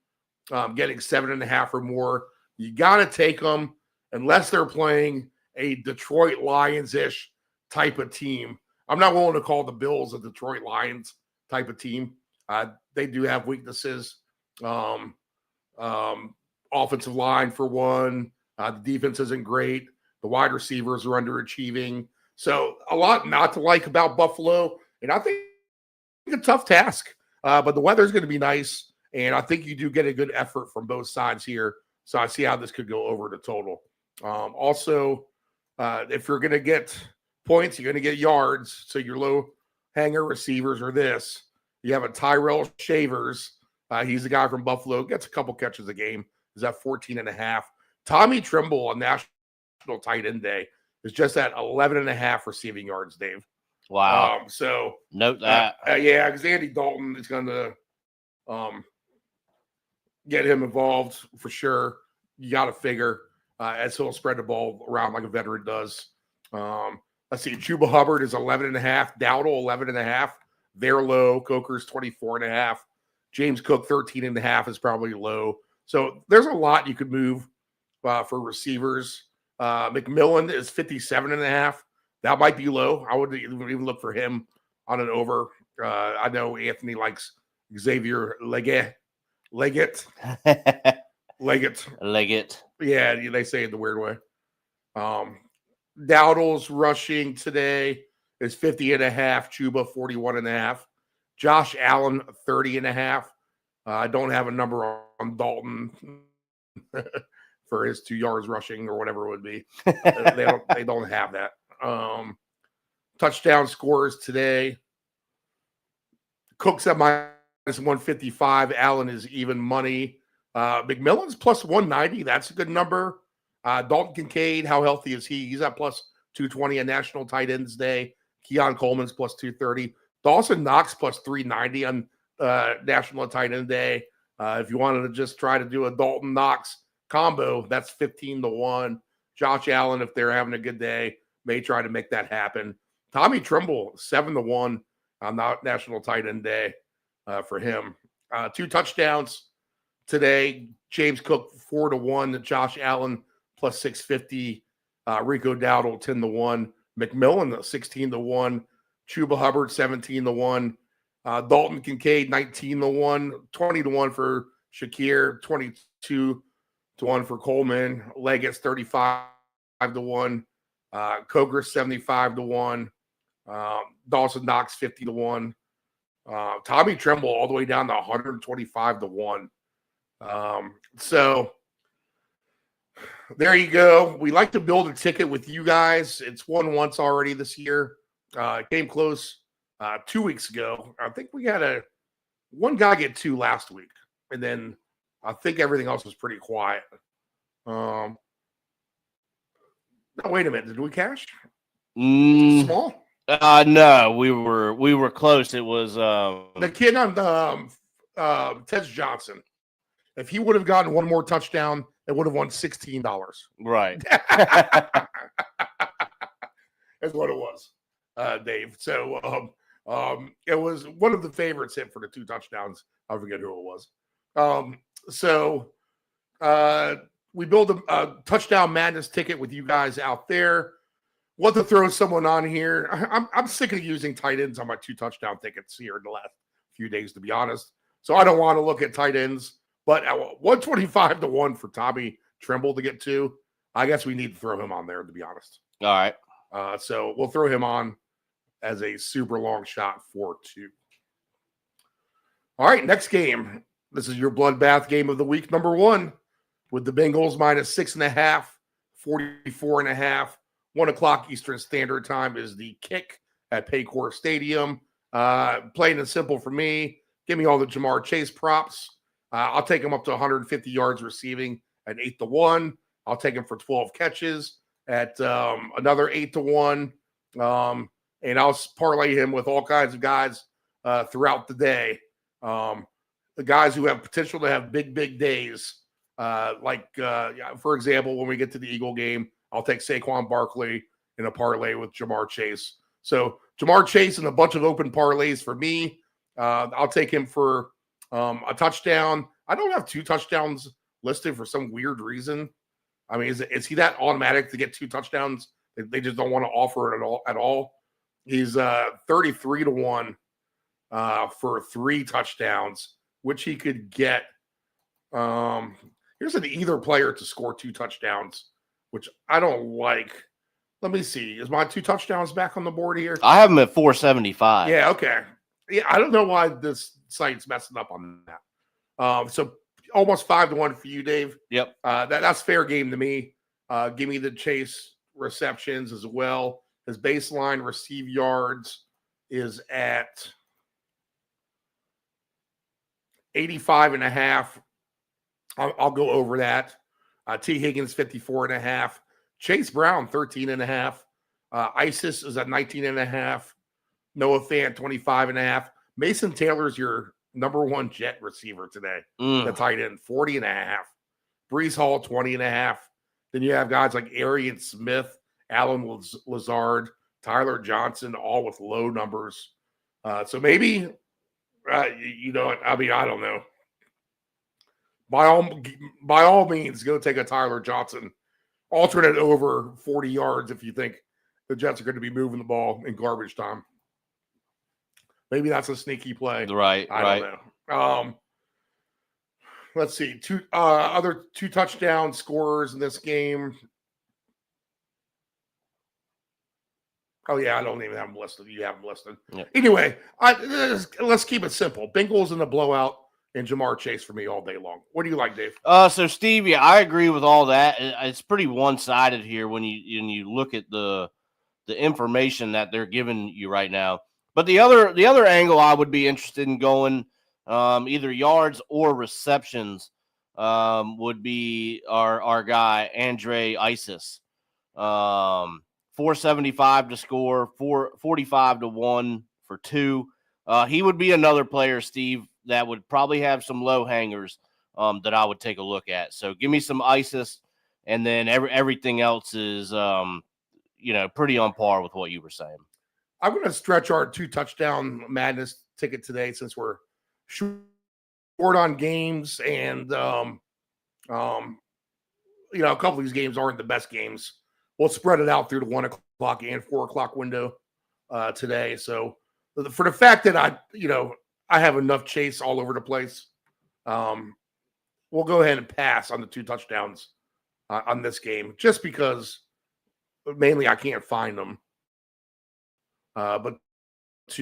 getting 7.5 or more, you got to take them unless they're playing a Detroit Lions-ish type of team. I'm not willing to call the Bills a Detroit Lions type of team. They do have weaknesses. Offensive line, for one. The defense isn't great. The wide receivers are underachieving. So a lot not to like about Buffalo. And I think it's a tough task. But the weather's going to be nice. And I think you do get a good effort from both sides here. So I see how this could go over the total. Also, if you're going to get points, you're going to get yards. So your low hanger receivers are this. You have a Tyrell Shavers. He's the guy from Buffalo. Gets a couple catches a game. Is at 14.5. Tommy Tremble on National Tight End Day is just at 11.5 receiving yards, Dave. Wow. So note that. Yeah, because Andy Dalton is going to get him involved for sure. You got to figure as he'll spread the ball around like a veteran does. Let's see. Chuba Hubbard is 11.5. Dowdle 11.5. They're low. Coker's 24.5. James Cook 13.5 is probably low. So there's a lot you could move for receivers. McMillan is 57.5. That might be low. I would even look for him on an over. I know Anthony likes Xavier Leggett. Yeah, they say it the weird way. Dowdle's rushing today is 50.5. Chuba 41.5. Josh Allen 30.5. I don't have a number on Dalton for his 2 yards rushing or whatever it would be. They don't have that. Touchdown scores today. Cook's at minus 155. Allen is even money. McMillan's plus 190. That's a good number. Dalton Kincaid, how healthy is he? He's at plus 220 on National Tight Ends Day. Keon Coleman's plus 230. Dawson Knox plus 390 on National Tight End Day. If you wanted to just try to do a Dalton Knox combo, that's 15-1. Josh Allen, if they're having a good day, may try to make that happen. Tommy Tremble 7-1 on National Tight End Day for him. 2 touchdowns today. James Cook 4-1. Josh Allen plus 650. Rico Dowdle 10-1. McMillan 16-1. Chuba Hubbard 17-1. Dalton Kincaid 19-1, 20-1 for Shakir, 22-1 for Coleman. Leggett's 35-1. Coker 75-1. Dawson Knox 50-1. Tommy Tremble all the way down to 125-1. So there you go. We like to build a ticket with you guys. It's won once already this year. Came close 2 weeks ago. I think we had one guy get 2 last week, and then I think everything else was pretty quiet. No, wait a minute. Did we cash? Small? No, we were close. It was the kid on Ted Johnson. If he would have gotten one more touchdown, it would have won $16. Right. That's what it was, Dave. So it was one of the favorites hit for the 2 touchdowns. I forget who it was. We build a touchdown madness ticket with you guys out there. Want to throw someone on here. I'm sick of using tight ends on my 2 touchdown tickets here in the last few days, to be honest. So I don't want to look at tight ends. But at 125-1 for Tommy Tremble to get 2, I guess we need to throw him on there, to be honest. All right. So we'll throw him on as a super long shot for 2. All right, next game. This is your bloodbath game of the week, number 1, with the Bengals minus 6.5, 44.5. 1 o'clock Eastern Standard Time is the kick at Paycor Stadium. Plain and simple for me. Give me all the Jamar Chase props. I'll take him up to 150 yards receiving at 8-1. I'll take him for 12 catches at another 8-1. And I'll parlay him with all kinds of guys throughout the day. The guys who have potential to have big days. For example, when we get to the Eagle game, I'll take Saquon Barkley in a parlay with Jamar Chase. So Jamar Chase and a bunch of open parlays for me. I'll take him for a touchdown. I don't have 2 touchdowns listed for some weird reason. I mean, is he that automatic to get 2 touchdowns? They just don't want to offer it at all. He's 33-1 for 3 touchdowns, which he could get. Here's an either player to score 2 touchdowns, which I don't like. Let me see. Is my 2 touchdowns back on the board here? I have him at 475. Yeah, okay. Yeah, I don't know why this site's messing up on that. So almost 5-1 for you, Dave. Yep. That's fair game to me. Give me the Chase receptions as well. His baseline receive yards is at 85.5. I'll go over that. T. Higgins, 54.5. Chase Brown, 13.5. Isis is at 19.5. Noah Fant, 25.5. Mason Taylor's your number 1 jet receiver today. The tight end, 40.5. Brees Hall, 20.5. Then you have guys like Arian Smith, Alan Lazard, Tyler Johnson, all with low numbers. So maybe, I don't know. By all means, go take a Tyler Johnson. Alternate over 40 yards if you think the Jets are going to be moving the ball in garbage time. Maybe that's a sneaky play. Right. I don't know. Let's see. Other 2 touchdown scorers in this game. Oh, yeah, I don't even have them listed. You have them listed. Yeah. Anyway, let's keep it simple. Bengals in the blowout and Jamar Chase for me all day long. What do you like, Dave? So, Steve, yeah, I agree with all that. It's pretty one-sided here when you look at the information that they're giving you right now. But the other angle I would be interested in going, either yards or receptions, would be our guy Andre Isis. 475 to score, 45-1 for 2. He would be another player, Steve, that would probably have some low hangers that I would take a look at. So give me some Isis, and then everything else is pretty on par with what you were saying. I'm going to stretch our 2 touchdown madness ticket today since we're short on games, and a couple of these games aren't the best games. We'll spread it out through the 1 o'clock and 4 o'clock window today. So for the fact that I have enough Chase all over the place, we'll go ahead and pass on the 2 touchdowns on this game, just because mainly I can't find them. But if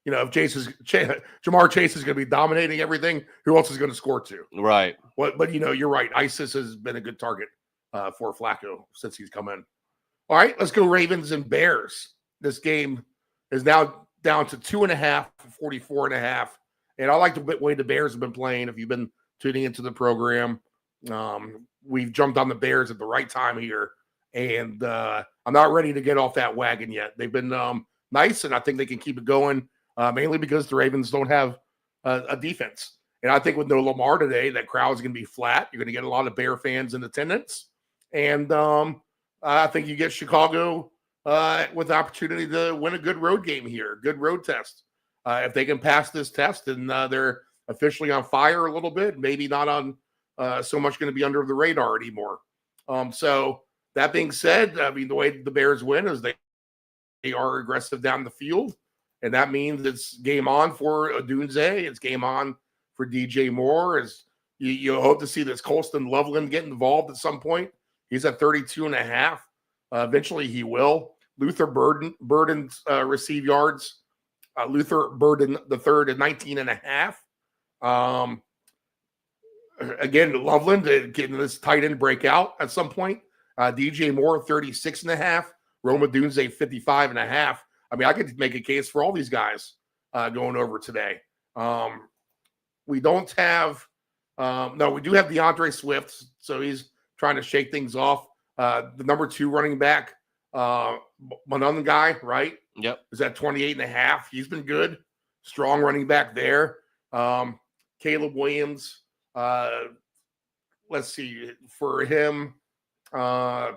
Jamar Chase is going to be dominating everything, who else is going to score 2? Right. But you're right. Isis has been a good target for Flacco since he's come in. All right, let's go Ravens and Bears. This game is now down to 2.5, 44.5. And I like the way the Bears have been playing. If you've been tuning into the program, we've jumped on the Bears at the right time here. And I'm not ready to get off that wagon yet. They've been nice, and I think they can keep it going, mainly because the Ravens don't have a defense. And I think with no Lamar today, that crowd is going to be flat. You're going to get a lot of Bear fans in attendance. And I think you get Chicago with the opportunity to win a good road game here, good road test. If they can pass this test, and they're officially on fire a little bit, maybe not on so much going to be under the radar anymore. So that being said, I mean, the way the Bears win is they are aggressive down the field, and that means it's game on for Odunze. It's game on for DJ Moore. As you hope to see this Colston Loveland get involved at some point. He's at 32.5. Eventually he will. Luther Burden's receive yards. Luther Burden the third at 19.5. again, Loveland getting this tight end breakout at some point. DJ Moore, 36.5. Roma Dunze, 55.5. I mean, I could make a case for all these guys going over today. We don't have no, we do have DeAndre Swift, so he's trying to shake things off. The number 2 running back, Mononga guy, right? Yep. Is at 28.5. He's been good. Strong running back there. Caleb Williams, let's see, for him, on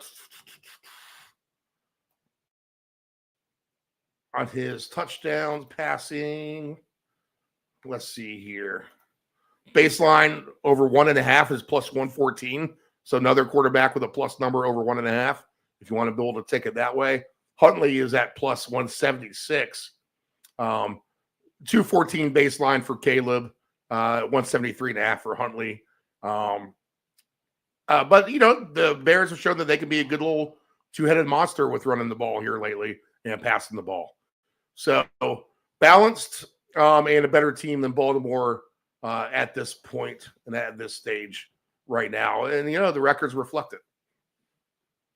his touchdowns, passing, let's see here. Baseline over 1.5 is plus 114. So another quarterback with a plus number over 1.5, if you want to build a ticket that way. Huntley is at plus 176. 214 baseline for Caleb, 173.5 for Huntley. But, you know, the Bears have shown that they can be a good little two-headed monster with running the ball here lately and passing the ball. So balanced and a better team than Baltimore at this point and at this stage right now. And, you know, the records reflect it.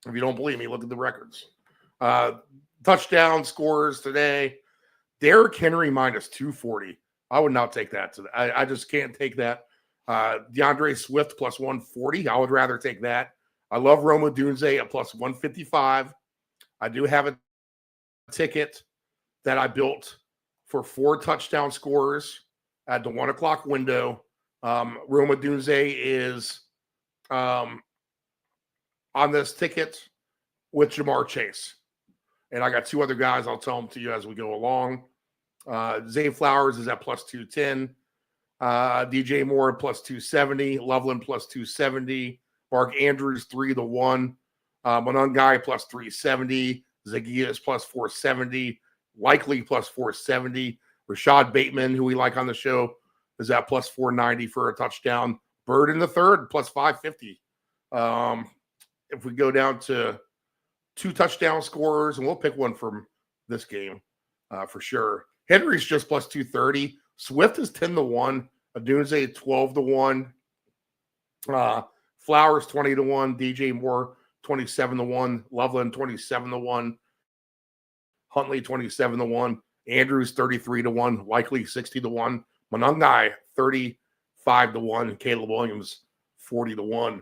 If you don't believe me, look at the records. Touchdown scores today. Derrick Henry minus 240. I would not take that. I just can't take that. DeAndre Swift plus 140. I would rather take that. I love Roma Dunze at plus 155. I do have a ticket that I built for 4 touchdown scores at the 1 o'clock window. Roma Dunze is on this ticket with Jamar Chase. And I got 2 other guys. I'll tell them to you as we go along. Zay Flowers is at plus 210. DJ Moore plus 270. Loveland plus 270. Mark Andrews 3-1. Mononga plus 370. Zagias plus 470. Likely plus 470. Rashad Bateman, who we like on the show, is at plus 490 for a touchdown. Bird in the third, plus 550. If we go down to 2 touchdown scorers, and we'll pick one from this game for sure. Henry's just plus 230. Swift is 10-1. Adunze 12-1. Flowers 20-1. DJ Moore 27-1. Loveland 27-1. Huntley 27-1. Andrews 33-1. Likely 60-1. Mononga 35-1. Caleb Williams 40-1.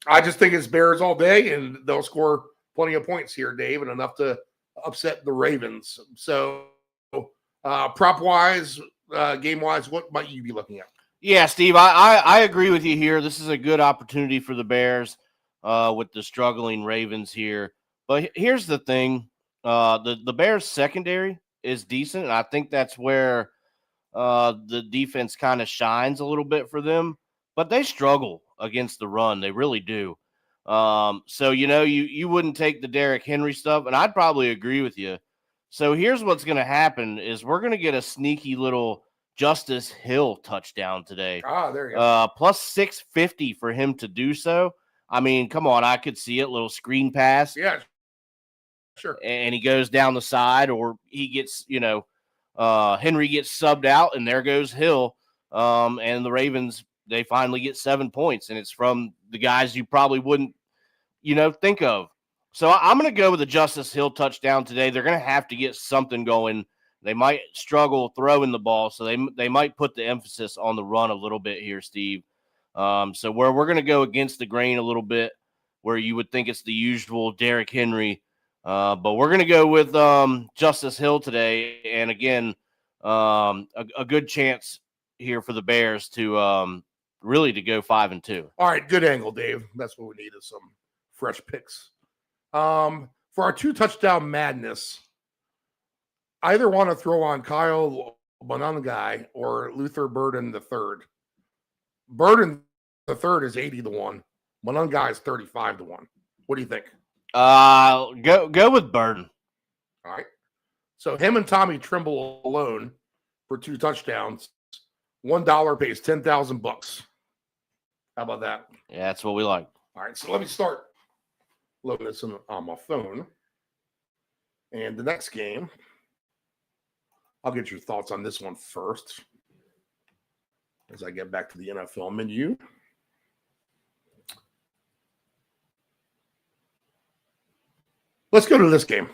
I just think it's Bears all day, and they'll score plenty of points here, Dave, and enough to upset the Ravens. So, prop-wise, game-wise, what might you be looking at? Yeah, Steve, I agree with you here. This is a good opportunity for the Bears with the struggling Ravens here. But here's the thing. The Bears' secondary is decent, and I think that's where the defense kind of shines a little bit for them. But they struggle against the run. They really do. So, you know, you wouldn't take the Derrick Henry stuff, and I'd probably agree with you. So here's what's going to happen is we're going to get a sneaky little Justice Hill touchdown today. There you go. Plus 650 for him to do so. I mean, come on, I could see it. Little screen pass. Yeah, sure. And he goes down the side, or he gets, you know, Henry gets subbed out, and there goes Hill. And the Ravens, they finally get 7 points, and it's from the guys you probably wouldn't, you know, think of. So I'm going to go with the Justice Hill touchdown today. They're going to have to get something going. They might struggle throwing the ball, so they might put the emphasis on the run a little bit here, Steve. So where we're going to go against the grain a little bit, where you would think it's the usual Derrick Henry, but we're going to go with Justice Hill today. And again, a good chance here for the Bears to really to go 5-2. All right, good angle, Dave. That's what we need is some fresh picks. For our 2 touchdown madness, I either want to throw on Kyle Mononga or Luther Burden the third. Burden the third is 80-1. Mononga is 35-1. What do you think? Go with Burden. All right. So him and Tommy Trimble alone for 2 touchdowns. $1 pays $10,000. How about that? Yeah, that's what we like. All right, so let me start loading this on my phone. And the next game, I'll get your thoughts on this one first. as I get back to the NFL menu. Let's go to this game.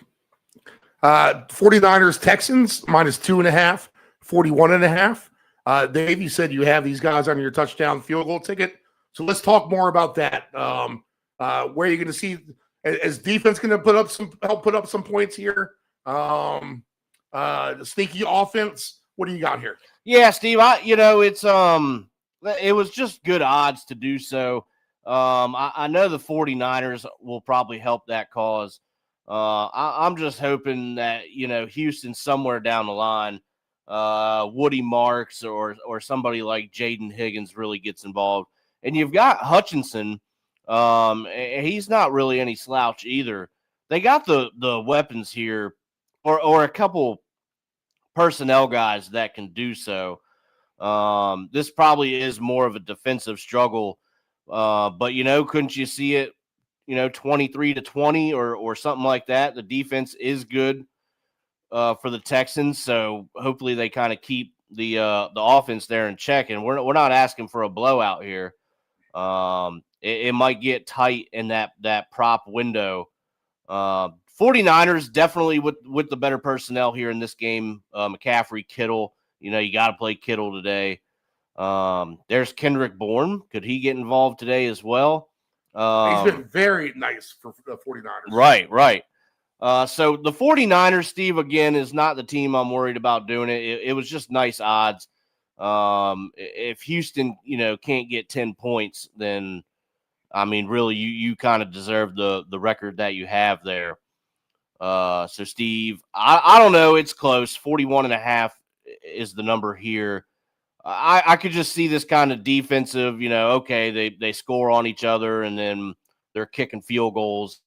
49ers Texans minus 2.5, 41.5. Dave, you said you have these guys on your touchdown field goal ticket. So let's talk more about that. Where are you going to see as defense going to help put up some points here? The sneaky offense. What do you got here? Yeah, Steve. It was just good odds to do so. I know the 49ers will probably help that cause. I'm just hoping that, Houston somewhere down the line, Woody Marks or somebody like Jaden Higgins really gets involved. And you've got Hutchinson. He's not really any slouch either. They got the weapons here or a couple personnel guys that can do so. This probably is more of a defensive struggle. But, couldn't you see it? 23-20 or something like that. The defense is good for the Texans, so hopefully they kind of keep the offense there in check. And we're not asking for a blowout here. It might get tight in that prop window. 49ers definitely with the better personnel here in this game. McCaffrey, Kittle. You got to play Kittle today. There's Kendrick Bourne. Could he get involved today as well? He's been very nice for the 49ers. Right. So the 49ers, Steve, again, is not the team I'm worried about doing it. It was just nice odds. If Houston, can't get 10 points, then, really, you kind of deserve the record that you have there. So, Steve, I don't know. It's close. 41.5 is the number here. I could just see this kind of defensive, okay, they score on each other and then they're kicking field goals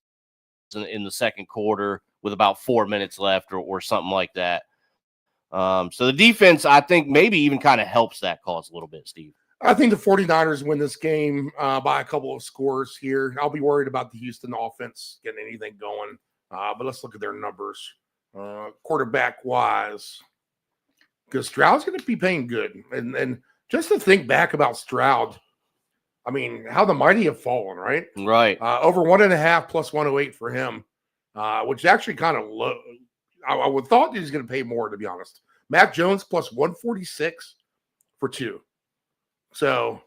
in the second quarter with about 4 minutes left or something like that. So the defense, I think, maybe even kind of helps that cause a little bit, Steve. I think the 49ers win this game by a couple of scores here. I'll be worried about the Houston offense getting anything going. But let's look at their numbers. Quarterback-wise, because Stroud's going to be paying good. And just to think back about Stroud, how the mighty have fallen, right? Right. Over 1.5 plus 108 for him, which is actually kind of low. I would thought he was going to pay more, to be honest. Mac Jones plus 146 for 2. So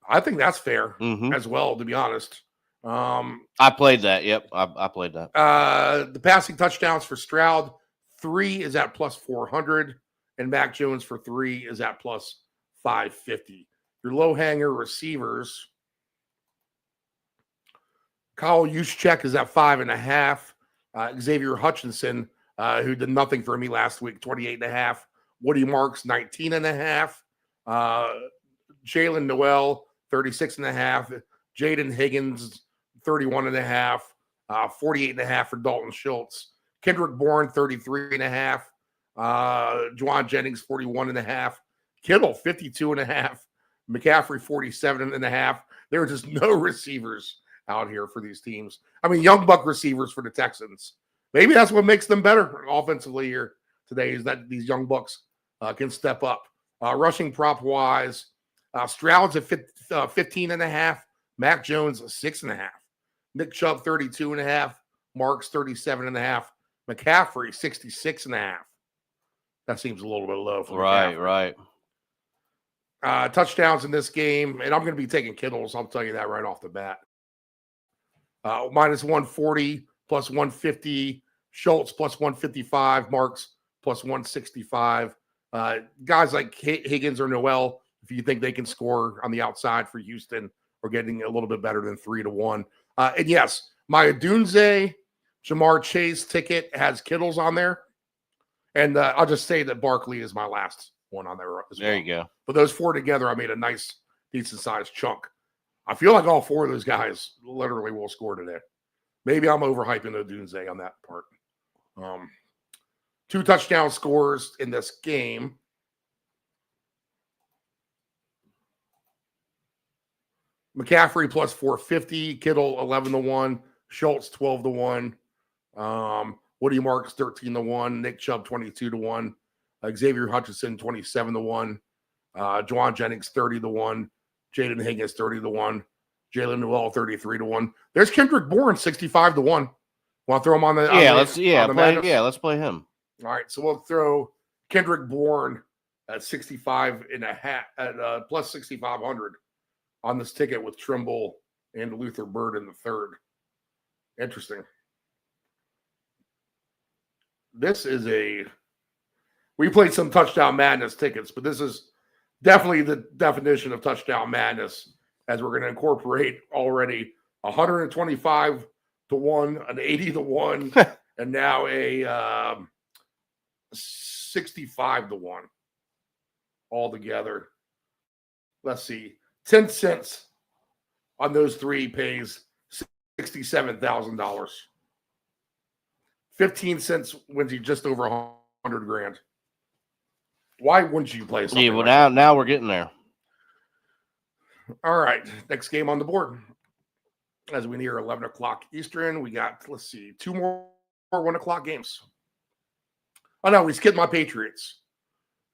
I think that's fair as well, to be honest. I played that. Yep, I played that. The passing touchdowns for Stroud, 3 is at plus 400, and Mac Jones for 3 is at plus 550. Your low hanger receivers, Kyle Juszczyk is at 5.5. Xavier Hutchinson, who did nothing for me last week, 28.5. Woody Marks, 19.5. Jalen Noel, 36.5. Jaden Higgins, 31.5. 48.5 for Dalton Schultz. Kendrick Bourne, 33.5. Juwan Jennings, 41.5. Kittle, 52.5. McCaffrey, 47.5. There are just no receivers out here for these teams. Young buck receivers for the Texans. Maybe that's what makes them better offensively here today, is that these young bucks can step up. Rushing prop wise, Stroud's at 15.5. Mac Jones, 6.5. Nick Chubb, 32.5. Marks, 37.5. McCaffrey, 66.5. That seems a little bit low for McCaffrey. Right. Touchdowns in this game, and I'm going to be taking Kittles. I'll tell you that right off the bat. Minus 140, plus 150. Schultz, plus 155. Marks, plus 165. Guys like Higgins or Noel, if you think they can score on the outside for Houston, are getting a little bit better than 3-1. And yes, my Odunze, Jamar Chase ticket has Kittles on there. And I'll just say that Barkley is my last one on there as well. There you go. But those 4 together, I made a nice, decent-sized chunk. I feel like all 4 of those guys literally will score today. Maybe I'm overhyping Odunze on that part. 2 touchdown scores in this game. McCaffrey plus 450, Kittle 11-1, Schultz 12-1, Woody Marks 13-1, Nick Chubb 22-1, Xavier Hutchinson 27-1. Juwan Jennings 30-1, Jaden Higgins 30-1, Jalen Newell 33-1. There's Kendrick Bourne 65-1. Want to throw him on the Let's play him. All right, so we'll throw Kendrick Bourne at 65 and a half at plus 6,500 on this ticket with Trimble and Luther Bird in the third. Interesting. This is we played some Touchdown Madness tickets, but this is definitely the definition of Touchdown Madness, as we're going to incorporate already 125-1, an 80-1, and now a 65-1 all together. Let's see. 10 cents on those three pays $67,000. 15 cents wins you just over 100 grand. Why wouldn't you play something? Yeah, well, now we're getting there. All right. Next game on the board. As we near 11 o'clock Eastern, we got, let's see, 2 more 1 o'clock games. Oh, no, we skipped my Patriots.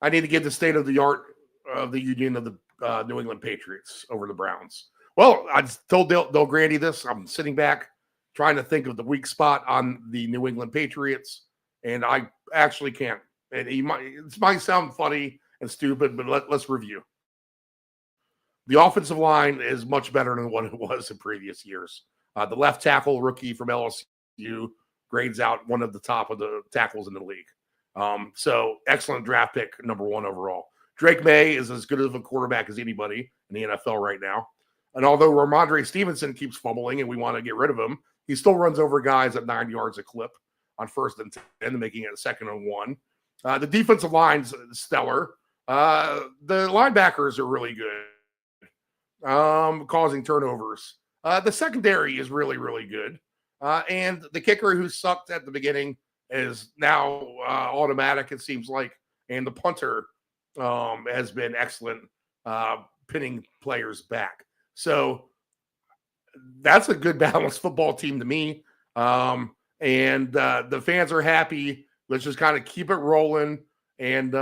I need to get the state of the art of the union of the New England Patriots over the Browns. Well, I told Del Grandy this. I'm sitting back trying to think of the weak spot on the New England Patriots, and I actually can't. And it might sound funny and stupid, but let's review. The offensive line is much better than what it was in previous years. The left tackle rookie from LSU grades out one of the top of the tackles in the league. So excellent draft pick, number 1 overall. Drake May is as good of a quarterback as anybody in the NFL right now. And although Ramondre Stevenson keeps fumbling and we want to get rid of him, he still runs over guys at 9 yards a clip on 1st and 10, making it 2nd and 1. The defensive line's stellar. The linebackers are really good, causing turnovers. The secondary is really, really good. And the kicker who sucked at the beginning is now automatic, it seems like. And the punter has been excellent, pinning players back. So that's a good balanced football team to me. And the fans are happy. Let's just kind of keep it rolling. And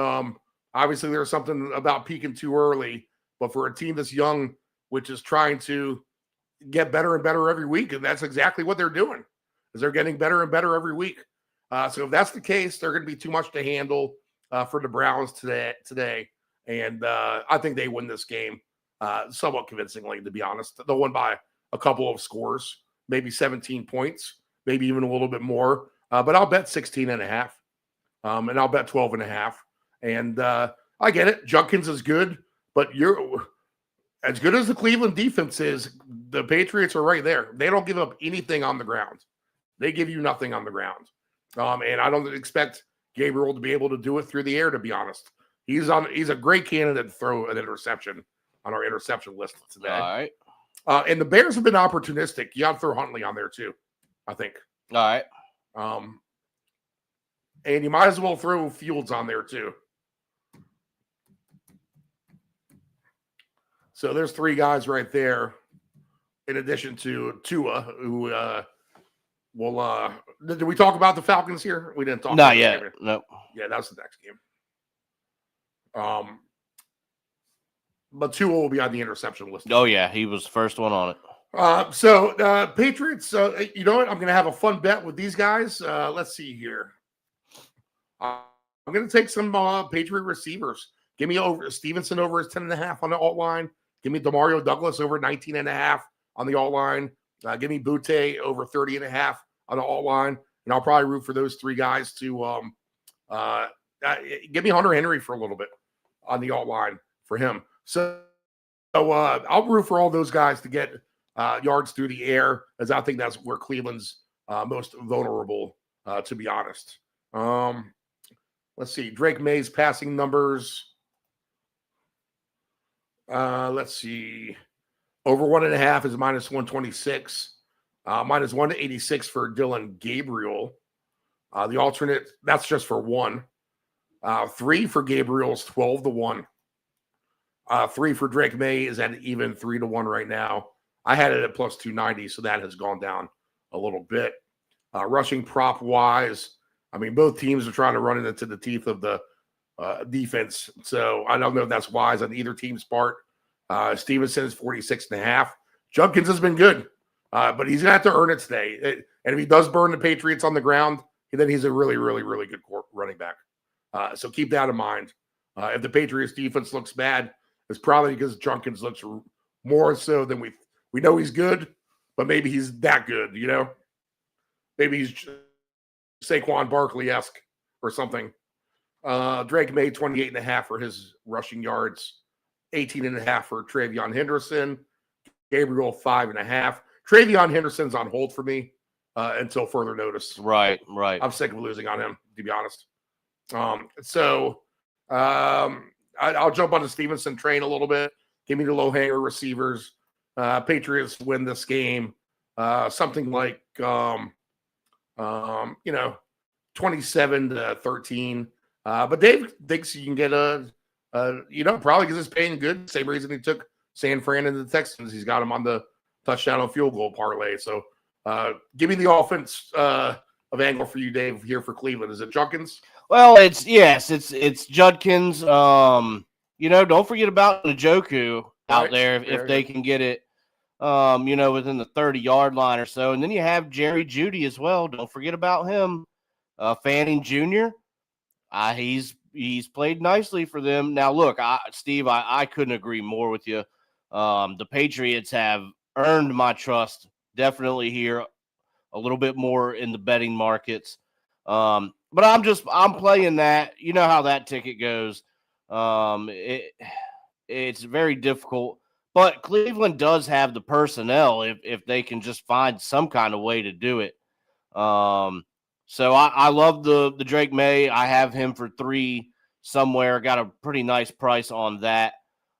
obviously there's something about peaking too early, but for a team that's young, which is trying to get better and better every week, and that's exactly what they're doing, is they're getting better and better every week. So if that's the case, they're going to be too much to handle for the Browns today. And I think they win this game somewhat convincingly, to be honest. They'll win by a couple of scores, maybe 17 points, maybe even a little bit more. But I'll bet 16.5. And I'll bet 12.5. And I get it. Junkins is good, but you're as good as the Cleveland defense is. The Patriots are right there. They don't give up anything on the ground. They give you nothing on the ground. And I don't expect Gabriel to be able to do it through the air, to be honest. He's a great candidate to throw an interception on our interception list today. All right. And the Bears have been opportunistic. You got to throw Huntley on there too, I think. All right. And you might as well throw Fields on there too. So there's 3 guys right there, in addition to Tua, who did we talk about the Falcons here? We didn't talk Not about yet. It. Nope. Yeah, that's the next game. But Tua will be on the interception list. Oh, yeah. He was the first one on it. So Patriots, you know what? I'm going to have a fun bet with these guys. Let's see here. I'm going to take some Patriot receivers. Give me over Stevenson over his 10.5 on the alt line. Give me Demario Douglas over 19.5 on the alt line. Give me Butte over 30.5 on the alt line. And I'll probably root for those 3 guys to give me Hunter Henry for a little bit on the alt line for him. So I'll root for all those guys to get yards through the air, as I think that's where Cleveland's most vulnerable, to be honest. Let's see. Drake May's passing numbers. Let's see. Over 1.5 is minus 126. Minus 186 for Dylan Gabriel. The alternate, that's just for 1. 3 for Gabriel's 12-1. 3 for Drake May is at even 3-1 right now. I had it at plus 290, so that has gone down a little bit. Rushing prop wise, I mean, both teams are trying to run into the teeth of the defense. So I don't know if that's wise on either team's part. Stevenson is 46.5. Judkins has been good, but he's going to have to earn it today. And if he does burn the Patriots on the ground, then he's a really, really, really good running back. So keep that in mind. If the Patriots defense looks bad, it's probably because Judkins looks more so than we know he's good, but maybe he's that good, you know? Maybe he's Saquon Barkley-esque or something. Drake May, 28.5 for his rushing yards, 18.5 for Travion Henderson, Gabriel, 5.5. Travion Henderson's on hold for me until further notice. Right. I'm sick of losing on him, to be honest. I'll jump on the Stevenson train a little bit. Give me the low hanger receivers. Patriots win this game. Something like 27-13. But Dave thinks you can get probably because it's paying good. Same reason he took San Fran and the Texans. He's got him on the touchdown and field goal parlay. So give me the offense of angle for you, Dave, here for Cleveland. Is it Judkins? Well, it's Judkins. Don't forget about Njoku out there if they can get it, within the 30-yard line or so. And then you have Jerry Jeudy as well. Don't forget about him. Fanning Jr., he's played nicely for them. Now, look, Steve, I couldn't agree more with you. The Patriots have earned my trust definitely here a little bit more in the betting markets. But I'm playing that. You know how that ticket goes. It's very difficult. But Cleveland does have the personnel if they can just find some kind of way to do it. So I love the Drake May. I have him for 3 somewhere. Got a pretty nice price on that.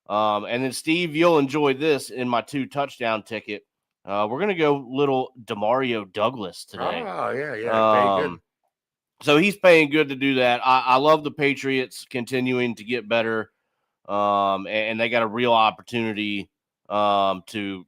And then, Steve, you'll enjoy this in my 2 touchdown ticket. We're going to go little Demario Douglas today. Oh, yeah. Good. So he's paying good to do that. I love the Patriots continuing to get better. And they got a real opportunity to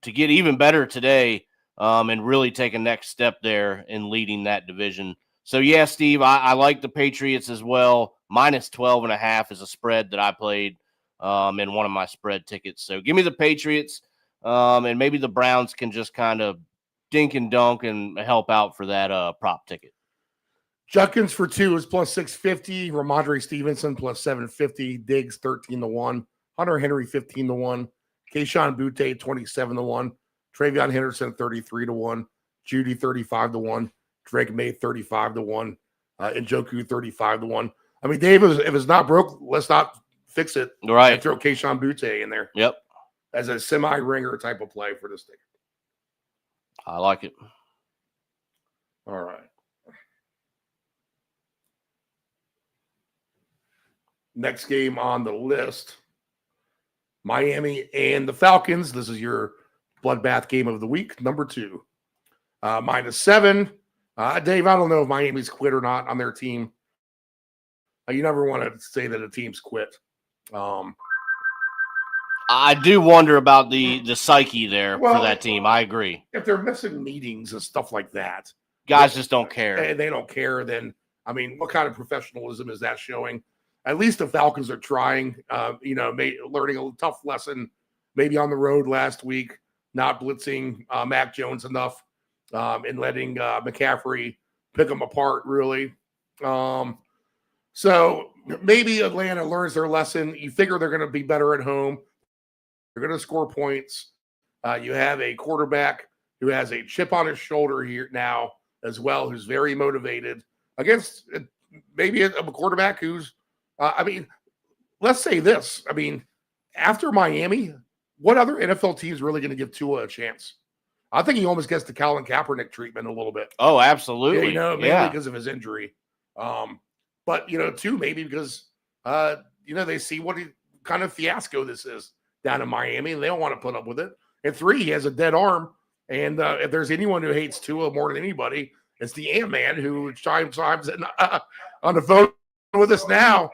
get even better today. And really take a next step there in leading that division. So, yeah, Steve, I like the Patriots as well. Minus 12.5 is a spread that I played in one of my spread tickets. So give me the Patriots, and maybe the Browns can just kind of dink and dunk and help out for that prop ticket. Judkins for 2 is plus 650. Ramondre Stevenson plus 750. Diggs 13-1. Hunter Henry 15-1. Kayshon Boutte 27-1. Travion Henderson 33-1, Jeudy 35-1, Drake May 35-1, and Njoku 35-1. I mean, Dave, if it's not broke, let's not fix it. Right. And throw Kayshon Boutte in there. Yep. As a semi-ringer type of play for this thing. I like it. All right. Next game on the list, Miami and the Falcons. This is your bloodbath game of the week, number 2. -7. Dave, I don't know if Miami's quit or not on their team. You never want to say that a team's quit. I do wonder about the psyche there for that team. I agree. If they're missing meetings and stuff like that, guys just don't care. And they don't care, then, I mean, what kind of professionalism is that showing? At least the Falcons are trying, learning a tough lesson maybe on the road last week. Not blitzing Mac Jones enough and letting McCaffrey pick them apart, really. So maybe Atlanta learns their lesson. You figure they're going to be better at home. They're going to score points. You have a quarterback who has a chip on his shoulder here now as well, who's very motivated against maybe a quarterback who's, let's say this. I mean, after Miami, what other NFL team is really going to give Tua a chance? I think he almost gets the Colin Kaepernick treatment a little bit. Oh, absolutely. Maybe because of his injury. But, two, maybe because, they see what kind of fiasco this is down in Miami, and they don't want to put up with it. And 3, he has a dead arm. And if there's anyone who hates Tua more than anybody, it's the Ant-Man who chimes on the phone with us now.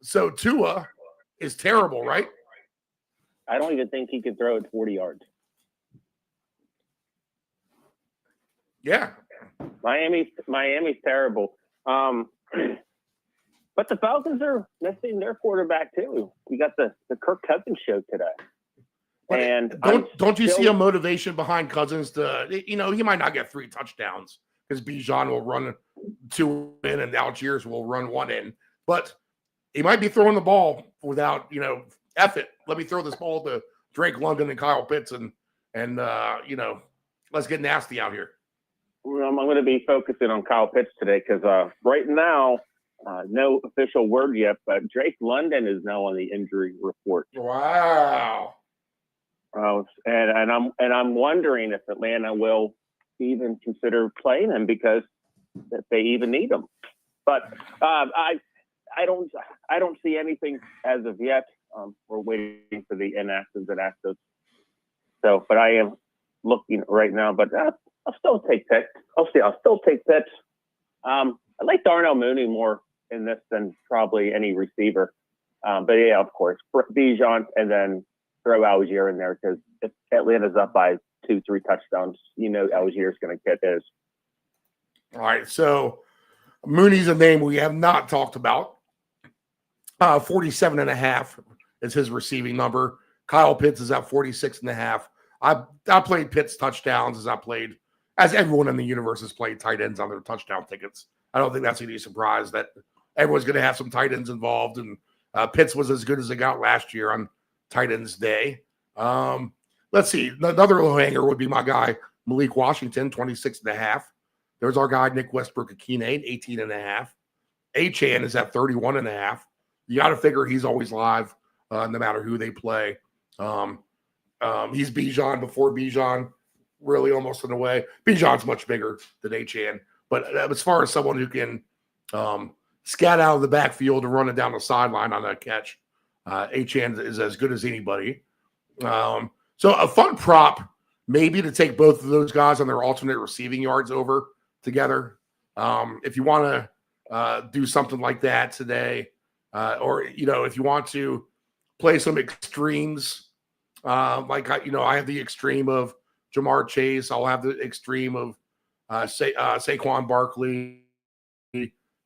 So Tua is terrible, right? I don't even think he could throw it 40 yards. Yeah. Miami's terrible. But the Falcons are missing their quarterback too. We got the Kirk Cousins show today. But And don't you see a motivation behind Cousins to, he might not get 3 touchdowns because Bijan will run 2 in and Algiers will run 1 in, but he might be throwing the ball without, F it. Let me throw this ball to Drake London and Kyle Pitts and let's get nasty out here. I'm going to be focusing on Kyle Pitts today because right now, no official word yet, but Drake London is now on the injury report. Wow. And I'm wondering if Atlanta will even consider playing him because if they even need him. But I don't see anything as of yet. We're waiting for the inactives and actives. So, but I am looking right now. But I'll still take Pitts. I'll still take Pitts. I like Darnell Mooney more in this than probably any receiver. But yeah, of course, Bijan and then throw Algier in there because if Atlanta's up by 2-3 touchdowns, Algier's going to get his. All right, so Mooney's a name we have not talked about. 47.5 is his receiving number. Kyle Pitts is at 46.5. I played Pitts touchdowns as everyone in the universe has played tight ends on their touchdown tickets. I don't think that's any surprise that everyone's going to have some tight ends involved, and Pitts was as good as it got last year on tight ends day. Let's see. Another low hanger would be my guy, Malik Washington, 26.5. There's our guy, Nick Westbrook-Akine, 18.5. Achane is at 31.5. You got to figure he's always live, no matter who they play. He's Bijan before Bijan, really almost in a way. Bijan's much bigger than Achane. But as far as someone who can scat out of the backfield and run it down the sideline on that catch, Achane is as good as anybody. So a fun prop, maybe to take both of those guys on their alternate receiving yards over together. If you want to do something like that today, or if you want to play some extremes, I have the extreme of Jamar Chase. I'll have the extreme of Saquon Barkley.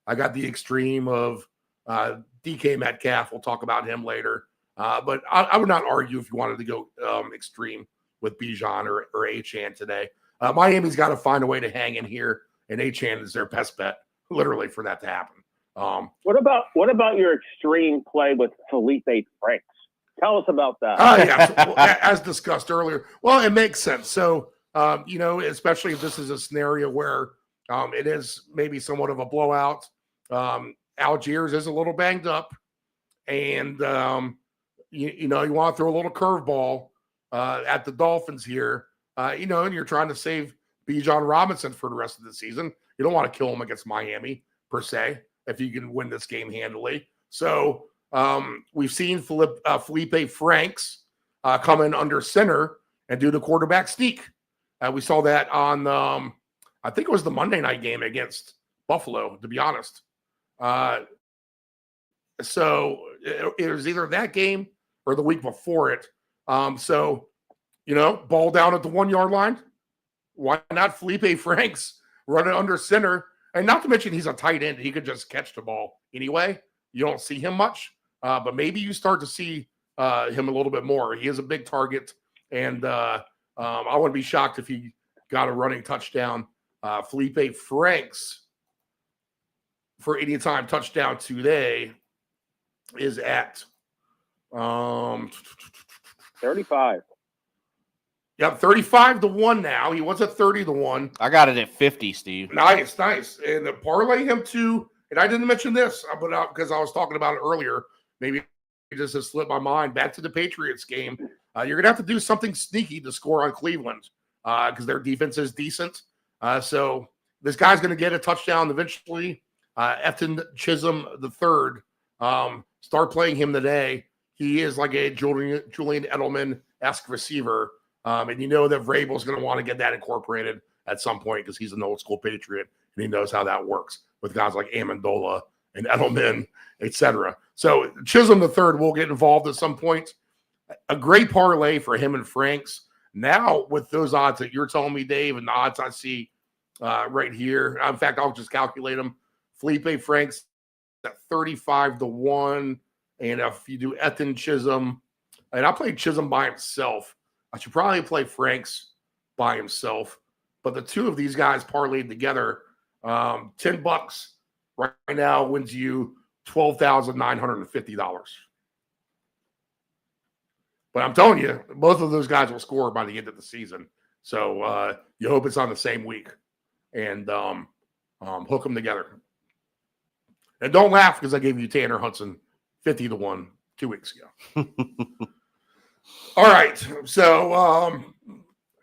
I got the extreme of DK Metcalf. We'll talk about him later. But I would not argue if you wanted to go extreme with Bijan or Achane today. Miami's got to find a way to hang in here, and Achane is their best bet, literally, for that to happen. What about your extreme play with Felipe Franks? Tell us about that. Yeah, as discussed earlier. Well, it makes sense. So, especially if this is a scenario where it is maybe somewhat of a blowout. Algiers is a little banged up, and you want to throw a little curveball at the Dolphins here. And you're trying to save Bijan Robinson for the rest of the season. You don't want to kill him against Miami per se if you can win this game handily. So we've seen Felipe Franks come in under center and do the quarterback sneak. We saw that on, I think it was the Monday night game against Buffalo, to be honest. So it was either that game or the week before it. Ball down at the 1 yard line. Why not Felipe Franks run it under center? And not to mention he's a tight end. He could just catch the ball anyway. You don't see him much, but maybe you start to see him a little bit more. He is a big target, and I wouldn't be shocked if he got a running touchdown. Felipe Franks for anytime touchdown today is at 35. Yep, 35-1 now. He was at 30-1. I got it at 50, Steve. Nice. And to parlay him to, and I didn't mention this, but because I was talking about it earlier, maybe it just has slipped my mind. Back to the Patriots game. You're going to have to do something sneaky to score on Cleveland because their defense is decent. So this guy's going to get a touchdown eventually. Efton Chisholm III, start playing him today. He is like a Julian Edelman-esque receiver. And you know that Vrabel's going to want to get that incorporated at some point because he's an old school Patriot and he knows how that works with guys like Amendola and Edelman, etc. So Chisholm III will get involved at some point. A great parlay for him and Franks. Now with those odds that you're telling me, Dave, and the odds I see right here. In fact, I'll just calculate them. Felipe Franks at 35-1. And if you do Ethan Chisholm, and I played Chisholm by himself, I should probably play Franks by himself. But the two of these guys parlayed together, $10 right now wins you $12,950. But I'm telling you, both of those guys will score by the end of the season. So you hope it's on the same week and hook them together. And don't laugh because I gave you Tanner Hudson 50-1 2 weeks ago. All right. So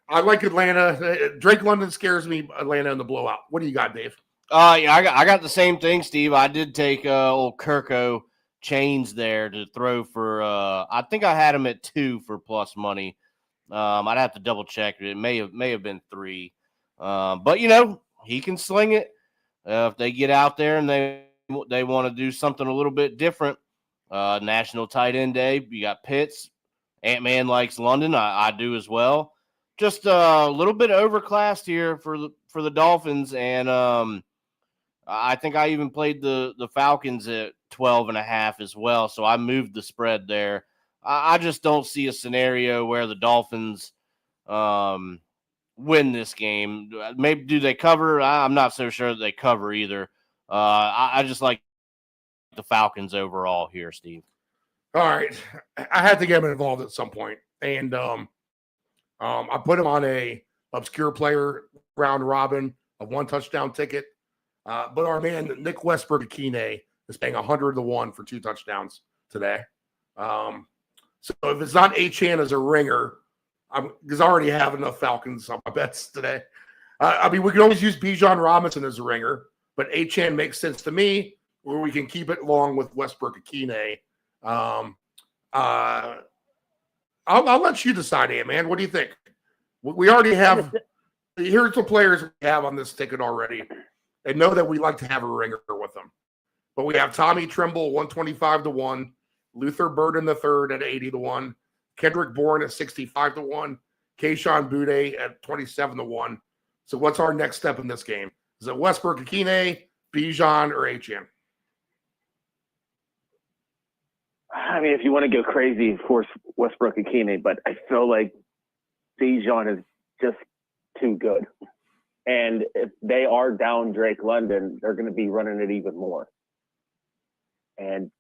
I like Atlanta. Drake London scares me, Atlanta in the blowout. What do you got, Dave? Yeah, I got the same thing, Steve. I did take old Kirko Chains there to throw for I think I had him at 2 for plus money. I'd have to double check. It may have been 3. But he can sling it. If they get out there and they want to do something a little bit different. National Tight End Day. You got Pitts. Ant-Man likes London. I do as well. Just a little bit overclassed here for the Dolphins, and I think I even played the Falcons at 12.5 as well. So I moved the spread there. I just don't see a scenario where the Dolphins win this game. Maybe do they cover? I'm not so sure that they cover either. I just like the Falcons overall here, Steve. All right. I had to get him involved at some point. And I put him on a obscure player round robin, a 1 touchdown ticket. But our man, Nick Westbrook-Akine, is paying 100-1 for 2 touchdowns today. So if it's not Achane as a ringer, because I already have enough Falcons on my bets today. We can always use Bijan Robinson as a ringer, but Achane makes sense to me, where we can keep it long with Westbrook-Akine. I'll let you decide, man. What do you think? We already have – here's the players we have on this ticket already, and know that we like to have a ringer with them. But we have Tommy Tremble, 125-1, Luther Burden III at 80-1, Kendrick Bourne at 65-1, Kayshon Boutte at 27-1. So what's our next step in this game? Is it Westbrook-Akine, Bijan, or Achane? I mean, if you want to go crazy, of course, Westbrook-Akine, but I feel like Bijan is just too good. And if they are down Drake London, they're going to be running it even more. And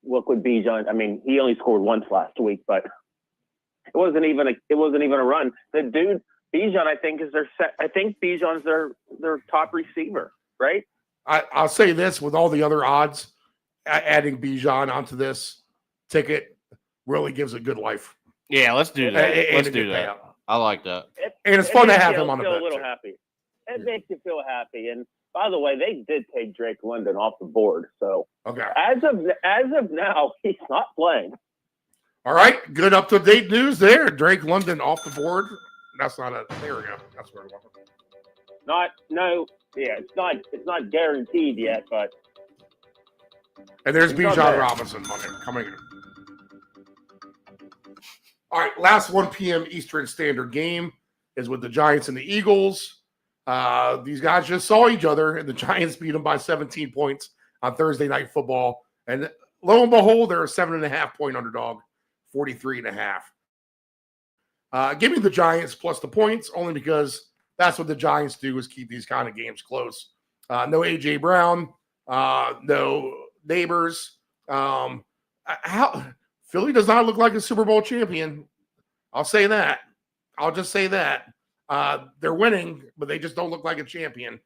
look what Bijan, I mean, he only scored once last week, but it wasn't even a run. The dude, Bijan, I think Bijan's their top receiver, right? I'll say this, with all the other odds, adding Bijan onto this ticket really gives a good life. Yeah, let's do that. Let's do that. Payout. I like that. And it's fun to have him on the bet. bench. A little happy. It makes you feel happy. And by the way, they did take Drake London off the board. So okay, as of now, he's not playing. All right, good up to date news there. Drake London off the board. That's not a. There we go. That's where it was. It's not guaranteed yet, but. And there's Bijan Robinson coming in. All right, last 1 p.m. Eastern Standard game is with the Giants and the Eagles. These guys just saw each other, and the Giants beat them by 17 points on Thursday Night Football. And lo and behold, they're a 7.5-point underdog, 43.5. Give me the Giants plus the points, only because that's what the Giants do, is keep these kind of games close. No A.J. Brown, no Neighbors. Philly does not look like a Super Bowl champion. I'll say that. I'll just say that. They're winning, but they just don't look like a champion.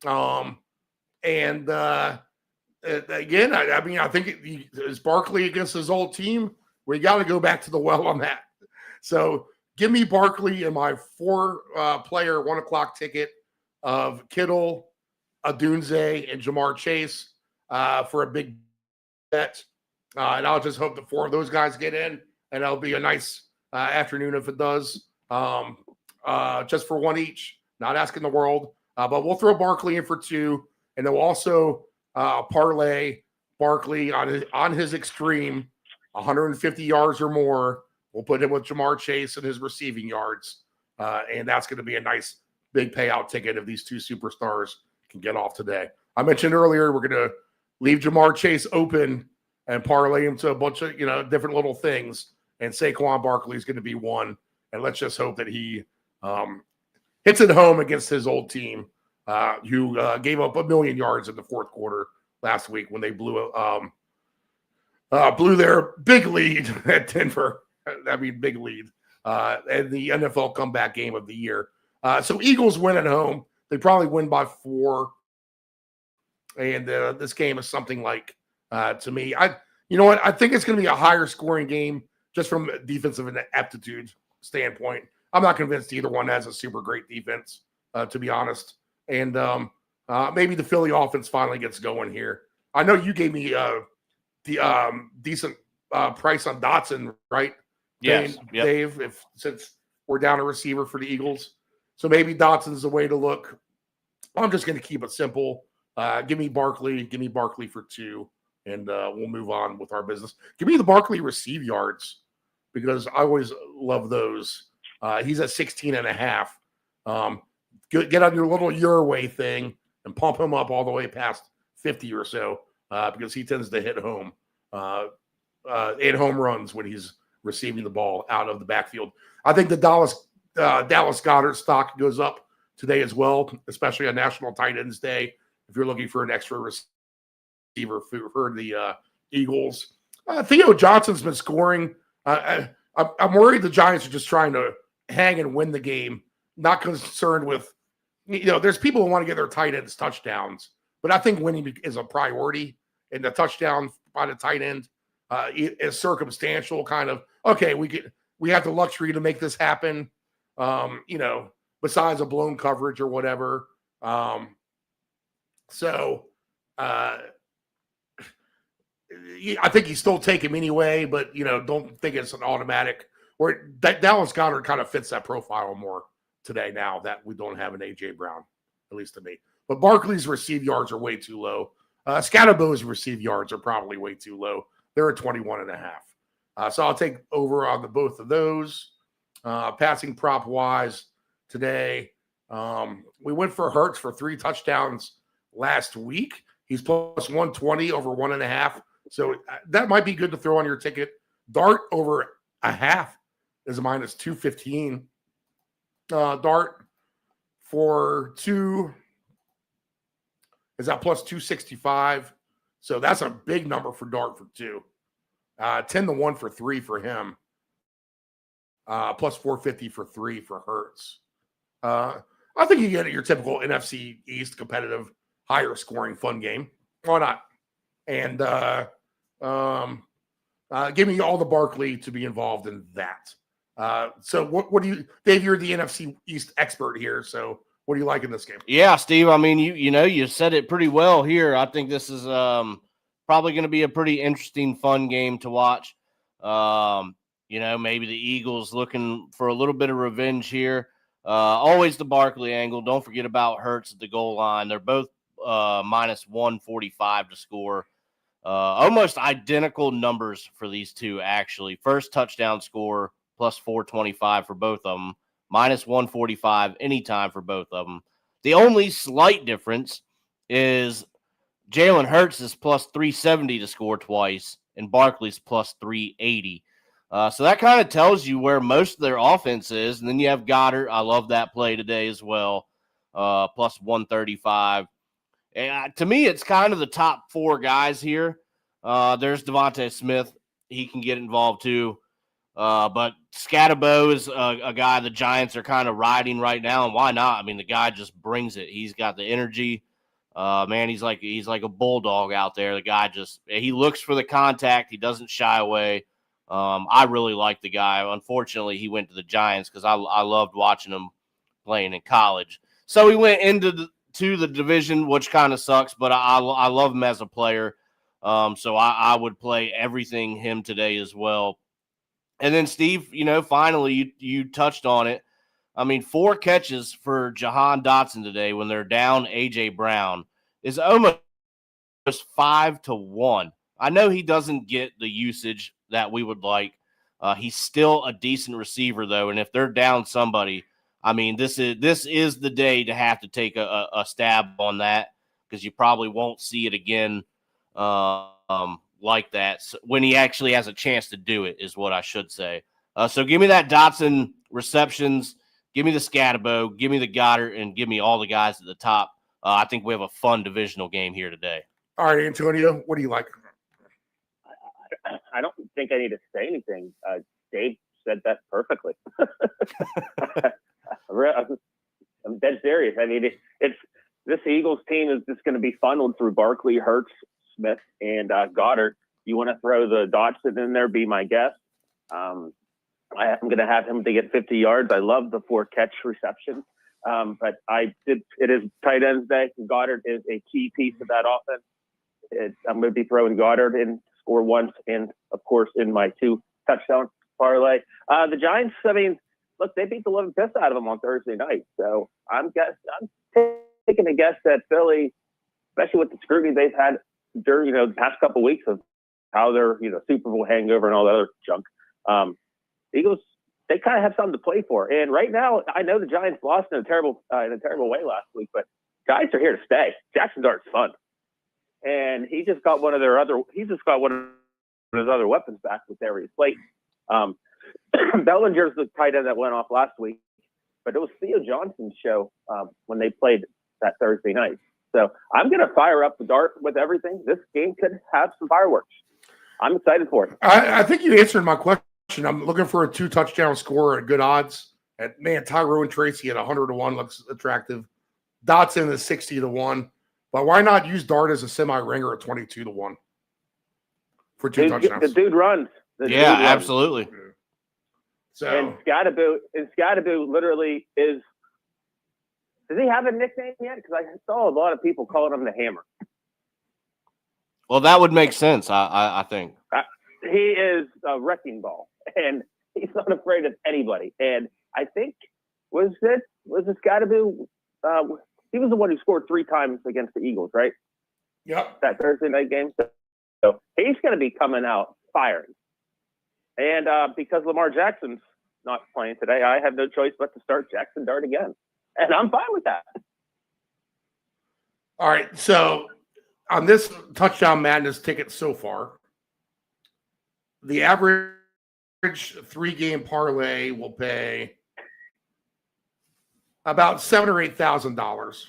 Again, I think it's Barkley against his old team. We got to go back to the well on that. So give me Barkley in my 4-player 1 o'clock ticket of Kittle, Adunze, and Jamar Chase for a big bet. And I'll just hope that 4 of those guys get in, and that'll be a nice afternoon if it does. Just for 1 each, not asking the world. But we'll throw Barkley in for 2, and then we'll also parlay Barkley on his extreme, 150 yards or more. We'll put him with Jamar Chase and his receiving yards. And that's going to be a nice big payout ticket if these 2 superstars can get off today. I mentioned earlier we're going to leave Jamar Chase open and parlay him to a bunch of, different little things. And Saquon Barkley is going to be one. And let's just hope that he hits it home against his old team, who gave up 1 million yards in the fourth quarter last week when they blew their big lead at Denver. I mean, big lead. And the NFL comeback game of the year. So Eagles win at home. They probably win by 4. And this game is something like, to me, you know what? I think it's going to be a higher scoring game just from a defensive aptitude standpoint. I'm not convinced either one has a super great defense, to be honest. And maybe the Philly offense finally gets going here. I know you gave me the decent price on Dotson, right? Yes, Dave, since we're down a receiver for the Eagles. So maybe Dotson's the way to look. I'm just going to keep it simple. Give me Barkley for 2, and we'll move on with our business. Give me the Barkley receive yards because I always love those. He's at 16.5. Get on your little your way thing and pump him up all the way past 50 or so because he tends to hit home. 8 home runs when he's receiving the ball out of the backfield. I think the Dallas Goedert stock goes up today as well, especially on National Tight Ends Day. If you're looking for an extra receiver for the Eagles, Theo Johnson's been scoring. I'm worried the Giants are just trying to hang and win the game, not concerned with, there's people who want to get their tight ends touchdowns, but I think winning is a priority, and the touchdown by the tight end is circumstantial, kind of, okay, we have the luxury to make this happen, besides a blown coverage or whatever. So I think you still take him anyway, but, don't think it's an automatic. Or Dallas Goedert kind of fits that profile more today now that we don't have an A.J. Brown, at least to me. But Barkley's receive yards are way too low. Scatterbo's receive yards are probably way too low. They're at 21.5. So I'll take over on both of those. Passing prop wise today, we went for Hurts for 3 touchdowns last week. He's plus 120 over 1.5. So that might be good to throw on your ticket. Dart over a half is a minus 215. Dart for 2 is at plus 265. So that's a big number for Dart for 2. 10-1 for 3 for him. Plus 450 for 3 for Hurts. I think you get your typical NFC East competitive, higher scoring, fun game. Why not? And give me all the Barkley to be involved in that. So what do you, Dave, you're the NFC East expert here. So what do you like in this game? Yeah, Steve, I mean, you said it pretty well here. I think this is probably going to be a pretty interesting, fun game to watch. Maybe the Eagles looking for a little bit of revenge here. Always the Barkley angle. Don't forget about Hurts at the goal line. They're both minus 145 to score. Almost identical numbers for these two, actually. First touchdown score, plus 425 for both of them. Minus 145 anytime for both of them. The only slight difference is Jalen Hurts is plus 370 to score twice, and Barkley's plus 380. So that kind of tells you where most of their offense is. And then you have Goddard. I love that play today as well, plus 135. And to me, it's kind of the top 4 guys here. There's Devontae Smith. He can get involved too. But Scatterbo is a guy the Giants are kind of riding right now, and why not? I mean, the guy just brings it. He's got the energy. Man, he's like a bulldog out there. The guy he looks for the contact. He doesn't shy away. I really like the guy. Unfortunately, he went to the Giants because I loved watching him playing in college. So he went into the division, which kind of sucks, but I love him as a player. So I would play everything him today as well. And then, Steve, finally, you touched on it. I mean, 4 catches for Jahan Dotson today when they're down A.J. Brown is almost 5-1. I know he doesn't get the usage that we would like. He's still a decent receiver, though, and if they're down somebody, I mean, this is the day to have to take a stab on that because you probably won't see it again like that when he actually has a chance to do it is what I should say. So give me that Dotson receptions, give me the Scatabo, give me the Goddard, and give me all the guys at the top. I think we have a fun divisional game here today. All right, Antonio, what do you like? I don't think I need to say anything. Dave said that perfectly. I'm dead serious. I mean, it's this Eagles team is just going to be funneled through Barkley, Hurts, Smith, and Goddard. You want to throw the Dotson in there? Be my guest. I'm going to have him to get 50 yards. I love the 4-catch reception. But it is tight ends day. Goddard is a key piece of that offense. I'm going to be throwing Goddard in, score once, and of course in my 2 touchdown parlay. The Giants, I mean, look, they beat the living piss out of them on Thursday night. So I'm taking a guess that Philly, especially with the scrutiny they've had during the past couple of weeks of how they're Super Bowl hangover and all the other junk. Eagles, they kind of have something to play for. And right now, I know the Giants lost in a terrible way last week, but Giants are here to stay. Jackson Dart's fun, and he just got one of his other weapons back with Darius Slayton. Bellinger's the tight end that went off last week, but it was Theo Johnson's show when they played that Thursday night. So I'm going to fire up the Dart with everything. This game could have some fireworks. I'm excited for it. I think you answered my question. I'm looking for a 2-touchdown score at good odds. And man, Tyrone Tracy at 100-1 looks attractive. Dotson is 60-1. But why not use Dart as a semi-ringer at 22-1 for 2 touchdowns? The dude runs. Absolutely. So and Scatabo literally is. Does he have a nickname yet? Because I saw a lot of people calling him the Hammer. Well, that would make sense. I think he is a wrecking ball, and he's not afraid of anybody. And I think was it Scatabo? He was the one who scored 3 times against the Eagles, right? Yep. That Thursday night game. So he's going to be coming out firing. And because Lamar Jackson's not playing today, I have no choice but to start Jackson Dart again. And I'm fine with that. All right. So on this Touchdown Madness ticket so far, the average 3-game parlay will pay about $7,000 or $8,000. A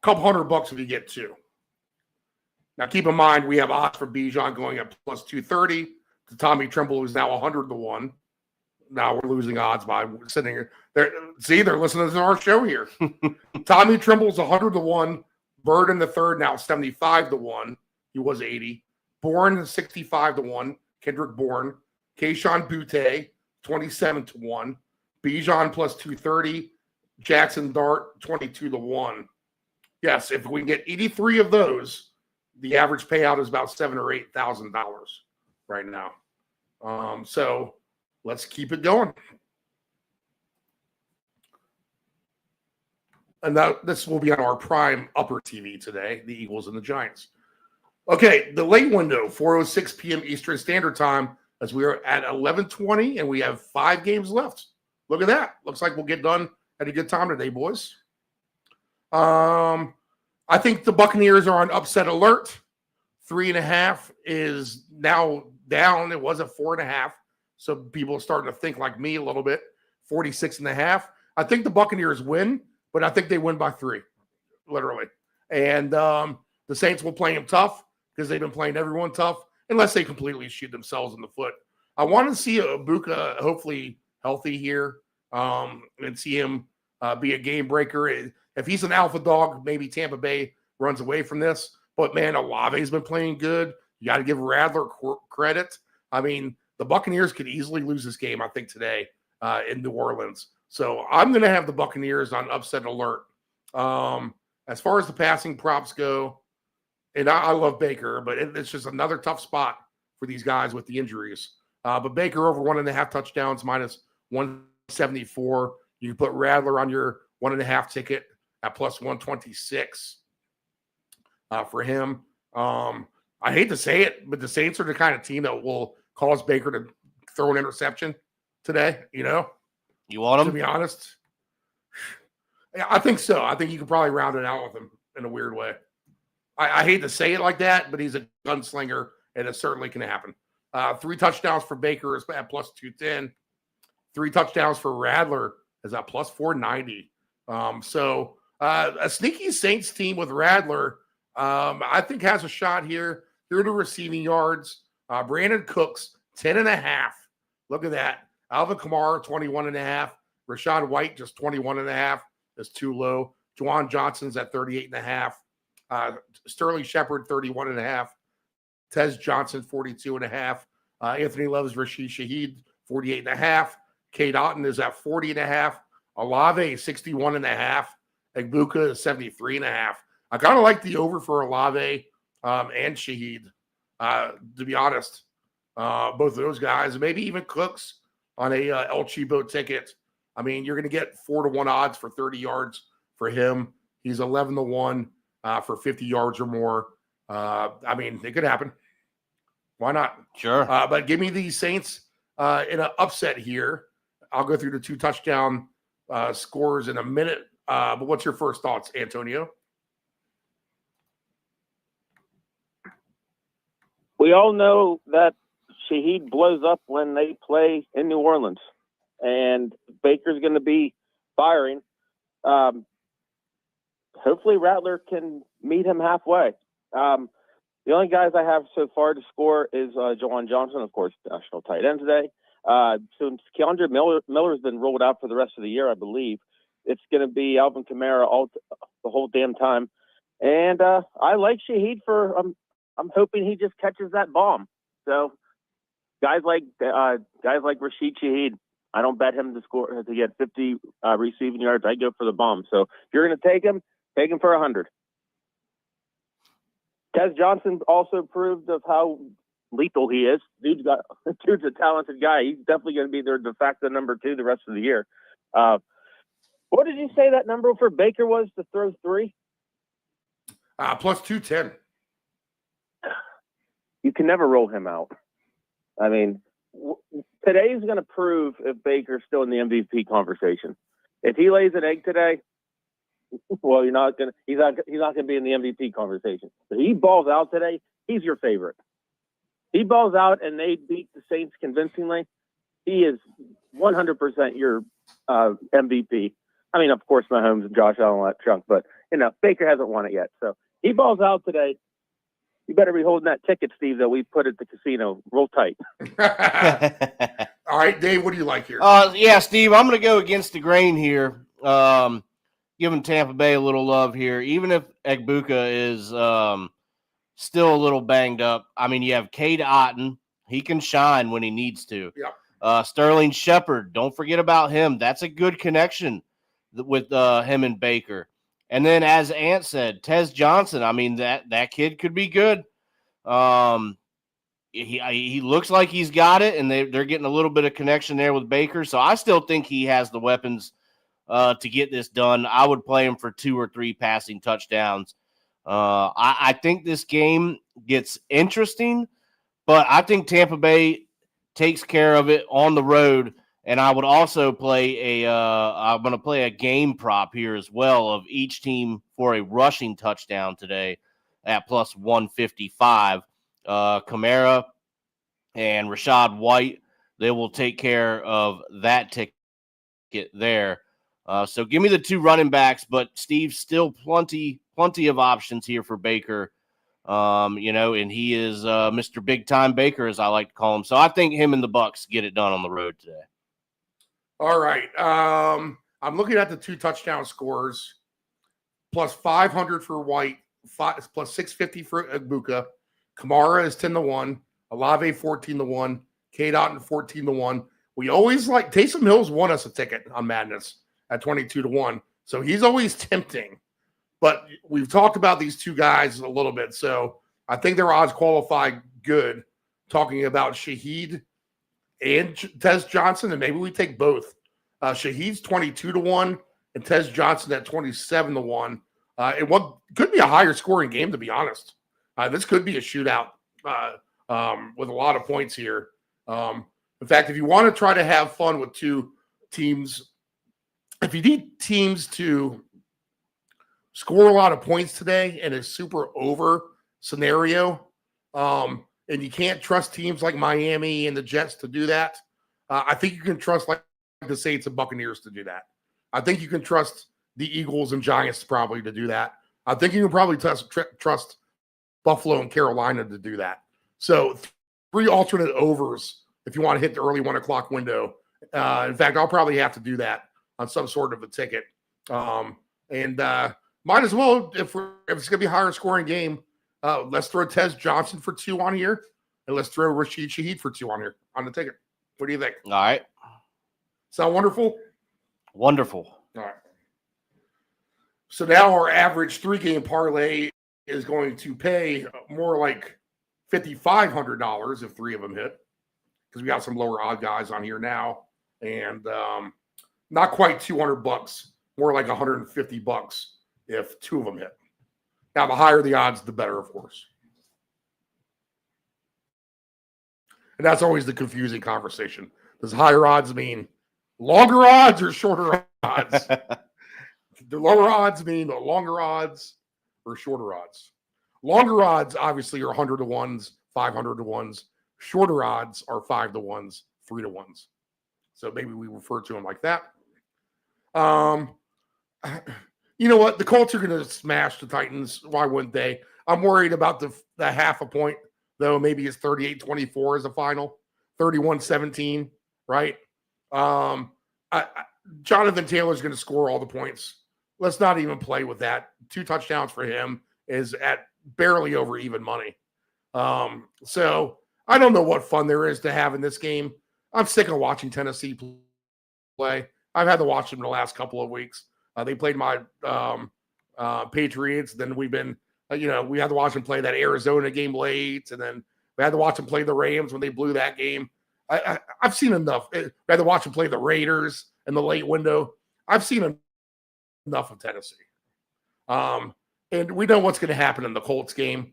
couple $100 if you get 2. Now, keep in mind, we have odds for Bijan going up plus 230 to Tommy Tremble, who's now 100-1. Now we're losing odds by sitting here. They're listening to our show here. Tommy Tremble's 100-1. Bird in the third, now 75-1. He was 80. Bourne 65-1. Kendrick Bourne. Kayshon Boutte 27-1. Bijan plus 230. Jackson Dart 22-1. Yes, if we get 83 of those, the average payout is about $7,000 or $8,000 right now. So let's keep it going. And this will be on our prime upper TV today, the Eagles and the Giants. Okay, the late window, 4:06 p.m. Eastern Standard Time, as we are at 11:20, and we have 5 games left. Look at that. Looks like we'll get done at a good time today, boys. I think the Buccaneers are on upset alert. 3.5 is now down. It was at 4.5. So people are starting to think like me a little bit. 46.5. I think the Buccaneers win, but I think they win by 3, literally. And the Saints will play them tough because they've been playing everyone tough, unless they completely shoot themselves in the foot. I want to see Ibuka hopefully healthy here and see him be a game breaker. If he's an alpha dog, maybe Tampa Bay runs away from this. But, man, Olave's been playing good. You got to give Rattler credit. I mean, the Buccaneers could easily lose this game, I think, today in New Orleans. So I'm going to have the Buccaneers on upset alert. As far as the passing props go, and I love Baker, but it's just another tough spot for these guys with the injuries. But Baker over 1.5 touchdowns minus 174. You can put Rattler on your 1.5 ticket at plus 126 for him. I hate to say it, but the Saints are the kind of team that will cause Baker to throw an interception today, You want him? To be honest. Yeah, I think so. I think you could probably round it out with him in a weird way. I hate to say it like that, but he's a gunslinger, and it certainly can happen. 3 touchdowns for Baker is at plus 210. 3 touchdowns for Radler is at plus 490. So a sneaky Saints team with Radler, I think has a shot here through the receiving yards. Brandon Cooks, 10.5. Look at that. Alvin Kamara, 21.5. Rachaad White, just 21.5. That's too low. Juwan Johnson's at 38.5. Sterling Shepard, 31.5. Tez Johnson, 42.5. Anthony Love's Rashid Shaheed, 48.5. Cade Otton is at 40.5. Olave, 61.5. Egbuka is 73.5. I kind of like the over for Olave and Shaheed, to be honest. Both of those guys, maybe even Cooks on a El Chibo ticket. I mean, you're going to get 4-1 odds for 30 yards for him. He's 11-1 for 50 yards or more. I mean, it could happen. Why not? Sure. But give me the Saints in an upset here. I'll go through the 2 touchdown scores in a minute. But what's your first thoughts, Antonio? We all know that Shaheed blows up when they play in New Orleans, and Baker's going to be firing. Hopefully Rattler can meet him halfway. The only guys I have so far to score is Juwan Johnson, of course, national tight end today. Since Keandre Miller's been rolled out for the rest of the year, I believe, it's going to be Alvin Kamara the whole damn time. And I like Shaheed for I'm hoping he just catches that bomb. So guys like Rashid Shaheed, I don't bet him to get 50 receiving yards. I go for the bomb. So if you're going to take him for 100. Tez Johnson also proved of how lethal he is. Dude's a talented guy. He's definitely going to be their de facto number 2 the rest of the year. What did you say that number for Baker was to throw 3? Plus 210. You can never roll him out. I mean, today's going to prove if Baker's still in the MVP conversation. If he lays an egg today, well, he's not going to be in the MVP conversation. If he balls out today, he's your favorite. He balls out and they beat the Saints convincingly, he is 100% your MVP. I mean, of course, Mahomes and Josh Allen will have trunk, but Baker hasn't won it yet. So he balls out today. You better be holding that ticket, Steve, that we put at the casino. Roll tight. All right, Dave, what do you like here? Yeah, Steve, I'm going to go against the grain here. Giving Tampa Bay a little love here. Even if Egbuka is still a little banged up, I mean, you have Cade Otton. He can shine when he needs to. Yeah. Sterling Shepard, don't forget about him. That's a good connection with him and Baker. And then, as Ant said, Tez Johnson. I mean, that kid could be good. He looks like he's got it, and they're getting a little bit of connection there with Baker. So I still think he has the weapons to get this done. I would play him for 2 or 3 passing touchdowns. I think this game gets interesting, but I think Tampa Bay takes care of it on the road. And I would also play I'm going to play a game prop here as well of each team for a rushing touchdown today at plus 155. Kamara and Rachaad White, they will take care of that ticket there. So give me the 2 running backs, but Steve, still plenty of options here for Baker. And he is Mr. Big Time Baker, as I like to call him. So I think him and the Bucks get it done on the road today. All right. I'm looking at the 2 touchdown scores. Plus 500 for White, plus 650 for Egbuka. Kamara is 10-1. Olave 14-1. Cade Otton 14-1. We always like Taysom Hill's won us a ticket on Madness at 22-1. So he's always tempting. But we've talked about these 2 guys a little bit. So I think their odds qualify good. Talking about Shaheed and Tez Johnson, and maybe we take both. Shaheed's 22-1 and Tez Johnson at 27-1. And what could be a higher scoring game, to be honest. This could be a shootout with a lot of points here. In fact, if you want to try to have fun with 2 teams, if you need teams to score a lot of points today in a super over scenario. And you can't trust teams like Miami and the Jets to do that. I think you can trust like the Saints and Buccaneers to do that. I think you can trust the Eagles and Giants probably to do that. I think you can probably trust Buffalo and Carolina to do that. So 3 alternate overs if you want to hit the early 1 o'clock window. In fact, I'll probably have to do that on some sort of a ticket. And might as well, if it's going to be a higher scoring game, let's throw Tez Johnson for 2 on here, and let's throw Rashid Shaheed for 2 on here on the ticket. What do you think? All right. Sound wonderful? Wonderful. All right. So now our average 3-game parlay is going to pay more like $5,500 if 3 of them hit, because we got some lower odd guys on here now, and not quite $200, more like $150 if 2 of them hit. Now, the higher the odds, the better, of course. And that's always the confusing conversation. Does higher odds mean longer odds or shorter odds? The lower odds mean the longer odds or shorter odds. Longer odds, obviously, are 100 to 1s, 500 to 1s. Shorter odds are 5 to 1s, 3 to 1s. So maybe we refer to them like that. You know what? The Colts are going to smash the Titans. Why wouldn't they? I'm worried about the half a point, though. Maybe it's 38-24 as a final, 31-17, right? Jonathan Taylor's going to score all the points. Let's not even play with that. 2 touchdowns for him is at barely over even money. So I don't know what fun there is to have in this game. I'm sick of watching Tennessee play. I've had to watch them the last couple of weeks. They played my Patriots. Then we've been, we had to watch them play that Arizona game late. And then we had to watch them play the Rams when they blew that game. I've seen enough. We had to watch them play the Raiders in the late window. I've seen enough of Tennessee. And we know what's going to happen in the Colts game.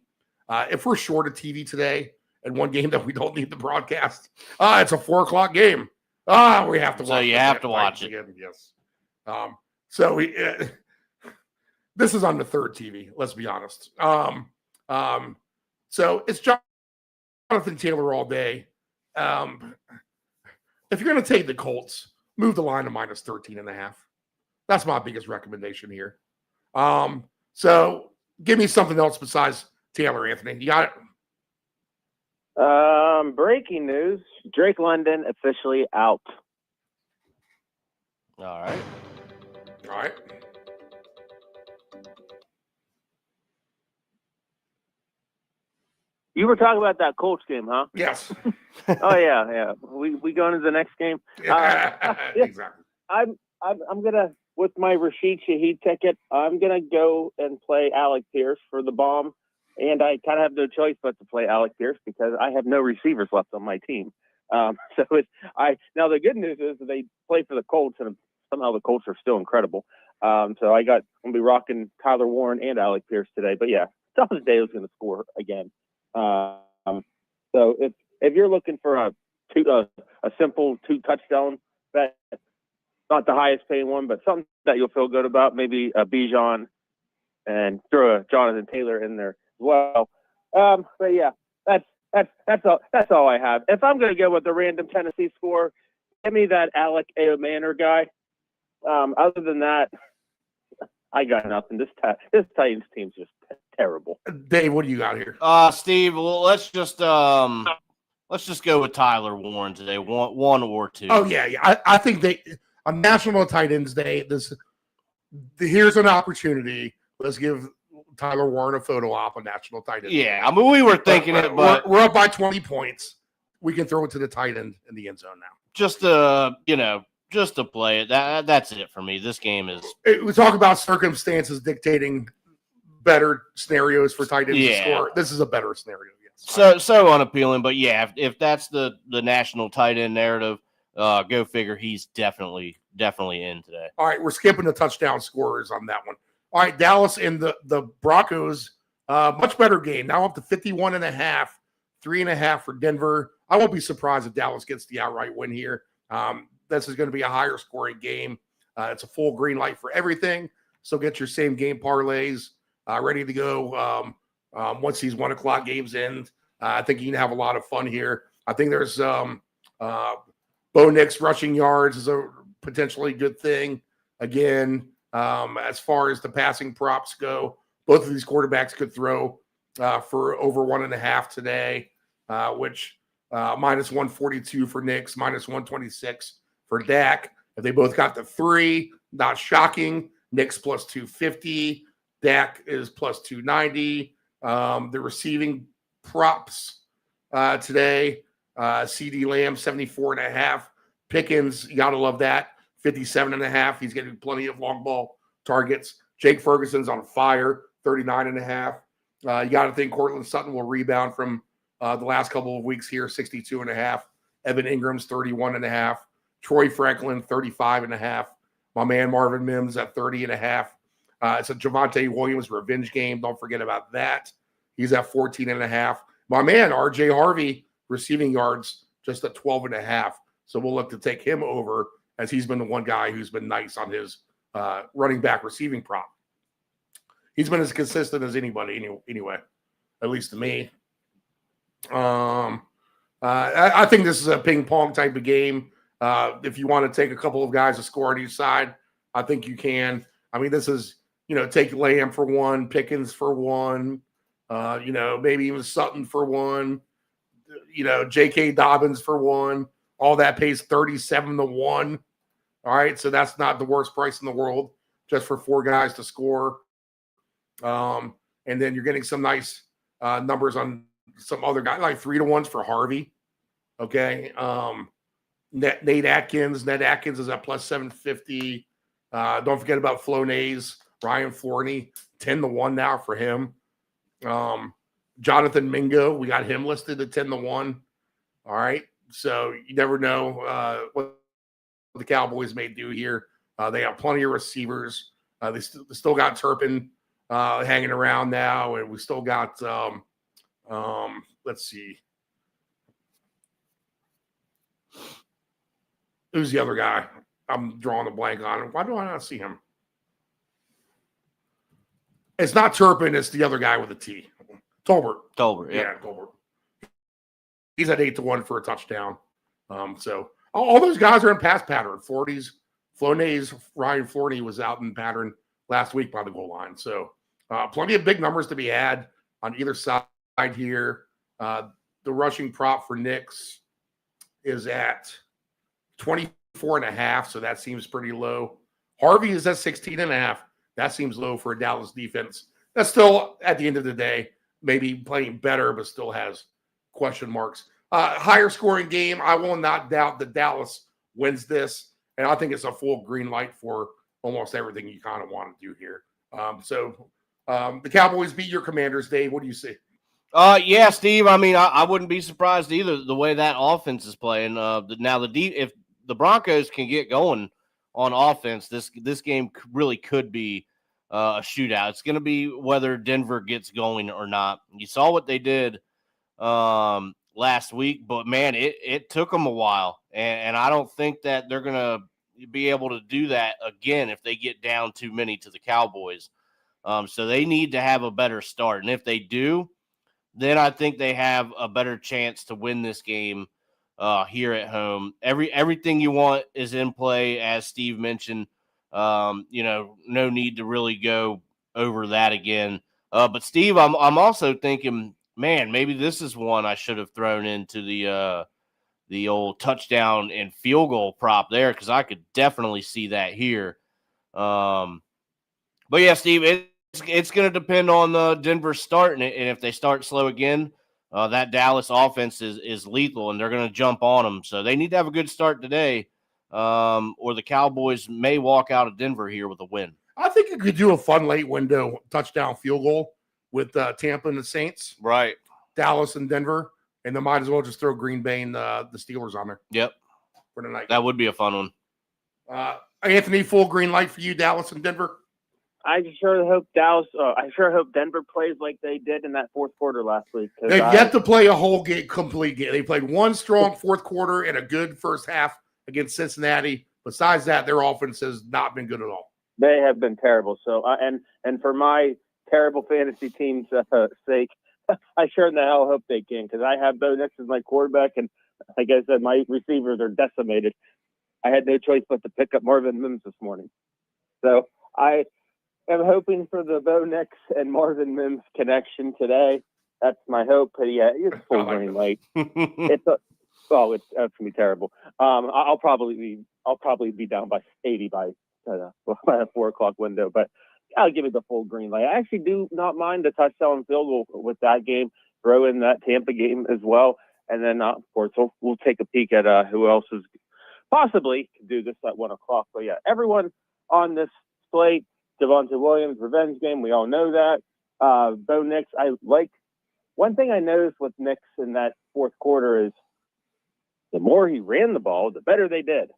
If we're short of TV today and one game that we don't need to broadcast, it's a 4 o'clock game. We have to watch it. So you have to watch it. Again. Yes. So this is on the third TV, let's be honest. So it's Jonathan Taylor all day. If you're going to take the Colts, move the line to minus 13.5. That's my biggest recommendation here. So give me something else besides Taylor, Anthony. You got it? Breaking news: Drake London officially out. All right. All right. You were talking about that Colts game, huh? Yes. Oh yeah. We going to the next game. Exactly. I'm gonna, with my Rashid Shaheed ticket, I'm gonna go and play Alec Pierce for the bomb, and I kind of have no choice but to play Alec Pierce because I have no receivers left on my team. Now the good news is that they play for the Colts, and somehow the Colts are still incredible. So I'm gonna be rocking Tyler Warren and Alec Pierce today. But yeah, Thomas Day was gonna score again. So if you're looking for a simple 2 touchdown bet, not the highest paying one, but something that you'll feel good about, maybe a Bijan and throw a Jonathan Taylor in there as well. But yeah, that's all I have. If I'm going to go with the random Tennessee score, give me that Alec Manor guy. Other than that, I got nothing. This Titans team's just terrible. Dave, what do you got here? Steve, well, let's just go with Tyler Warren today. One or 2. Oh yeah. I think on National Tight Ends Day, here's an opportunity. Let's give Tyler Warren a photo op on National Tight End. Yeah, I mean, we were thinking it, but we're up by 20 points. We can throw it to the tight end in the end zone now. Just to play it. That's it for me. This game is. We talk about circumstances dictating better scenarios for tight ends to score. This is a better scenario. Yes. So unappealing, but yeah, if that's the national tight end narrative, go figure. He's definitely in today. All right, we're skipping the touchdown scorers on that one. All right, Dallas and the Broncos, much better game. Now up to 51.5, 3.5 for Denver. I won't be surprised if Dallas gets the outright win here. This is going to be a higher scoring game. It's a full green light for everything. Still get your same game parlays ready to go once these 1 o'clock games end. I think you can have a lot of fun here. I think there's Bo Nix rushing yards is a potentially good thing. Again, as far as the passing props go, both of these quarterbacks could throw for over 1.5 today, which minus 142 for Nix, minus 126 for Dak. If they both got the 3, not shocking. Nix plus 250. Dak is plus 290. The receiving props today, CD Lamb 74.5. Pickens, you got to love that, 57.5. He's getting plenty of long ball targets. Jake Ferguson's on fire, 39.5. You got to think Cortland Sutton will rebound from the last couple of weeks here, 62.5. Evan Ingram's 31.5. Troy Franklin, 35.5. My man Marvin Mims at 30.5. It's a Javonte Williams revenge game. Don't forget about that. He's at 14.5. My man RJ Harvey receiving yards just at 12.5. So we'll look to take him over, as he's been the one guy who's been nice on his running back receiving prop. He's been as consistent as anybody anyway, at least to me. I think this is a ping pong type of game. If you want to take a couple of guys to score on each side, I think you can. I mean, this is, take Lamb for 1, Pickens for 1, maybe even Sutton for 1, J.K. Dobbins for 1. All that pays 37-1. All right, so that's not the worst price in the world, just for 4 guys to score. And then you're getting some nice numbers on some other guy, like 3-1s for Harvey. Okay. Nate Atkins. Ned Atkins is at plus 750. Don't forget about Flonase. Ryan Florney, 10-1 now for him. Jonathan Mingo, we got him listed at 10-1. All right. So you never know what the Cowboys may do here. They have plenty of receivers. They still got Turpin hanging around now, and we still got let's see. Who's the other guy? I'm drawing a blank on him. Why do I not see him? It's not Turpin. It's the other guy with a T. Tolbert. Yeah. Tolbert. He's at 8-1 for a touchdown. So all those guys are in pass pattern. Flonase, Ryan Florney was out in pattern last week by the goal line. So plenty of big numbers to be had on either side here. The rushing prop for Nix is at 24.5, so that seems pretty low. Harvey is at 16.5. That seems low for a Dallas defense. That's still, at the end of the day, maybe playing better, but still has question marks. Higher scoring game. I will not doubt that Dallas wins this, and I think it's a full green light for almost everything you kind of want to do here. The Cowboys beat your Commanders, Dave. What do you see? Yeah, Steve. I mean, I wouldn't be surprised either the way that offense is playing. If the Broncos can get going on offense, this game really could be a shootout. It's going to be whether Denver gets going or not. You saw what they did last week, but man, it took them a while, and I don't think that they're going to be able to do that again if they get down too many to the Cowboys. So they need to have a better start, and if they do, then I think they have a better chance to win this game here at home. Everything you want is in play, as Steve mentioned. No need to really go over that again. But Steve, I'm also thinking, man, maybe this is one I should have thrown into the old touchdown and field goal prop there, because I could definitely see that here. But yeah, Steve, it's going to depend on the Denver start, and if they start slow again, that Dallas offense is lethal, and they're going to jump on them. So they need to have a good start today, or the Cowboys may walk out of Denver here with a win. I think you could do a fun late window touchdown field goal with Tampa and the Saints. Right. Dallas and Denver, and then might as well just throw Green Bay and the Steelers on there. Yep. For tonight. That would be a fun one. Anthony, full green light for you, Dallas and Denver? I sure hope Denver plays like they did in that fourth quarter last week. They've yet to play a whole complete game. They played one strong fourth quarter and a good first half against Cincinnati. Besides that, their offense has not been good at all. They have been terrible. So, and for my terrible fantasy team's sake, I sure in the hell hope they can, because I have Bo Nix as my quarterback, and like I said, my receivers are decimated. I had no choice but to pick up Marvin Mims this morning. So I am hoping for the Bo Nix and Marvin Mims connection today. That's my hope. But yeah, it's full green light. It's gonna be terrible. I'll probably be down by 80 by a 4 o'clock window, but I'll give it the full green light. I actually do not mind the touchdown field goal with that game. Throw in that Tampa game as well, and then of course we'll take a peek at who else is possibly can do this at 1 o'clock. But yeah, everyone on this slate, Devontae Williams, revenge game. We all know that. Bo Nix, I like. One thing I noticed with Nix in that fourth quarter is the more he ran the ball, the better they did.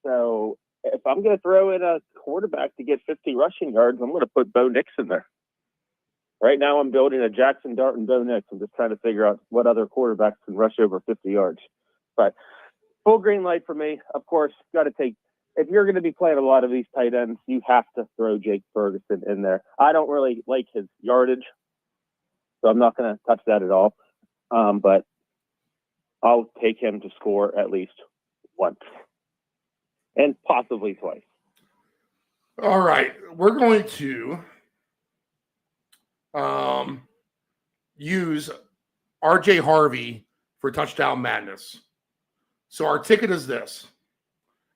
So if I'm going to throw in a quarterback to get 50 rushing yards, I'm going to put Bo Nix in there. Right now, I'm building a Jackson Dart and Bo Nix. I'm just trying to figure out what other quarterbacks can rush over 50 yards. But full green light for me. Of course, got to take. If you're going to be playing a lot of these tight ends, you have to throw Jake Ferguson in there. I don't really like his yardage, so I'm not going to touch that at all. But I'll take him to score at least once and possibly twice. All right. We're going to use RJ Harvey for touchdown madness. So our ticket is this.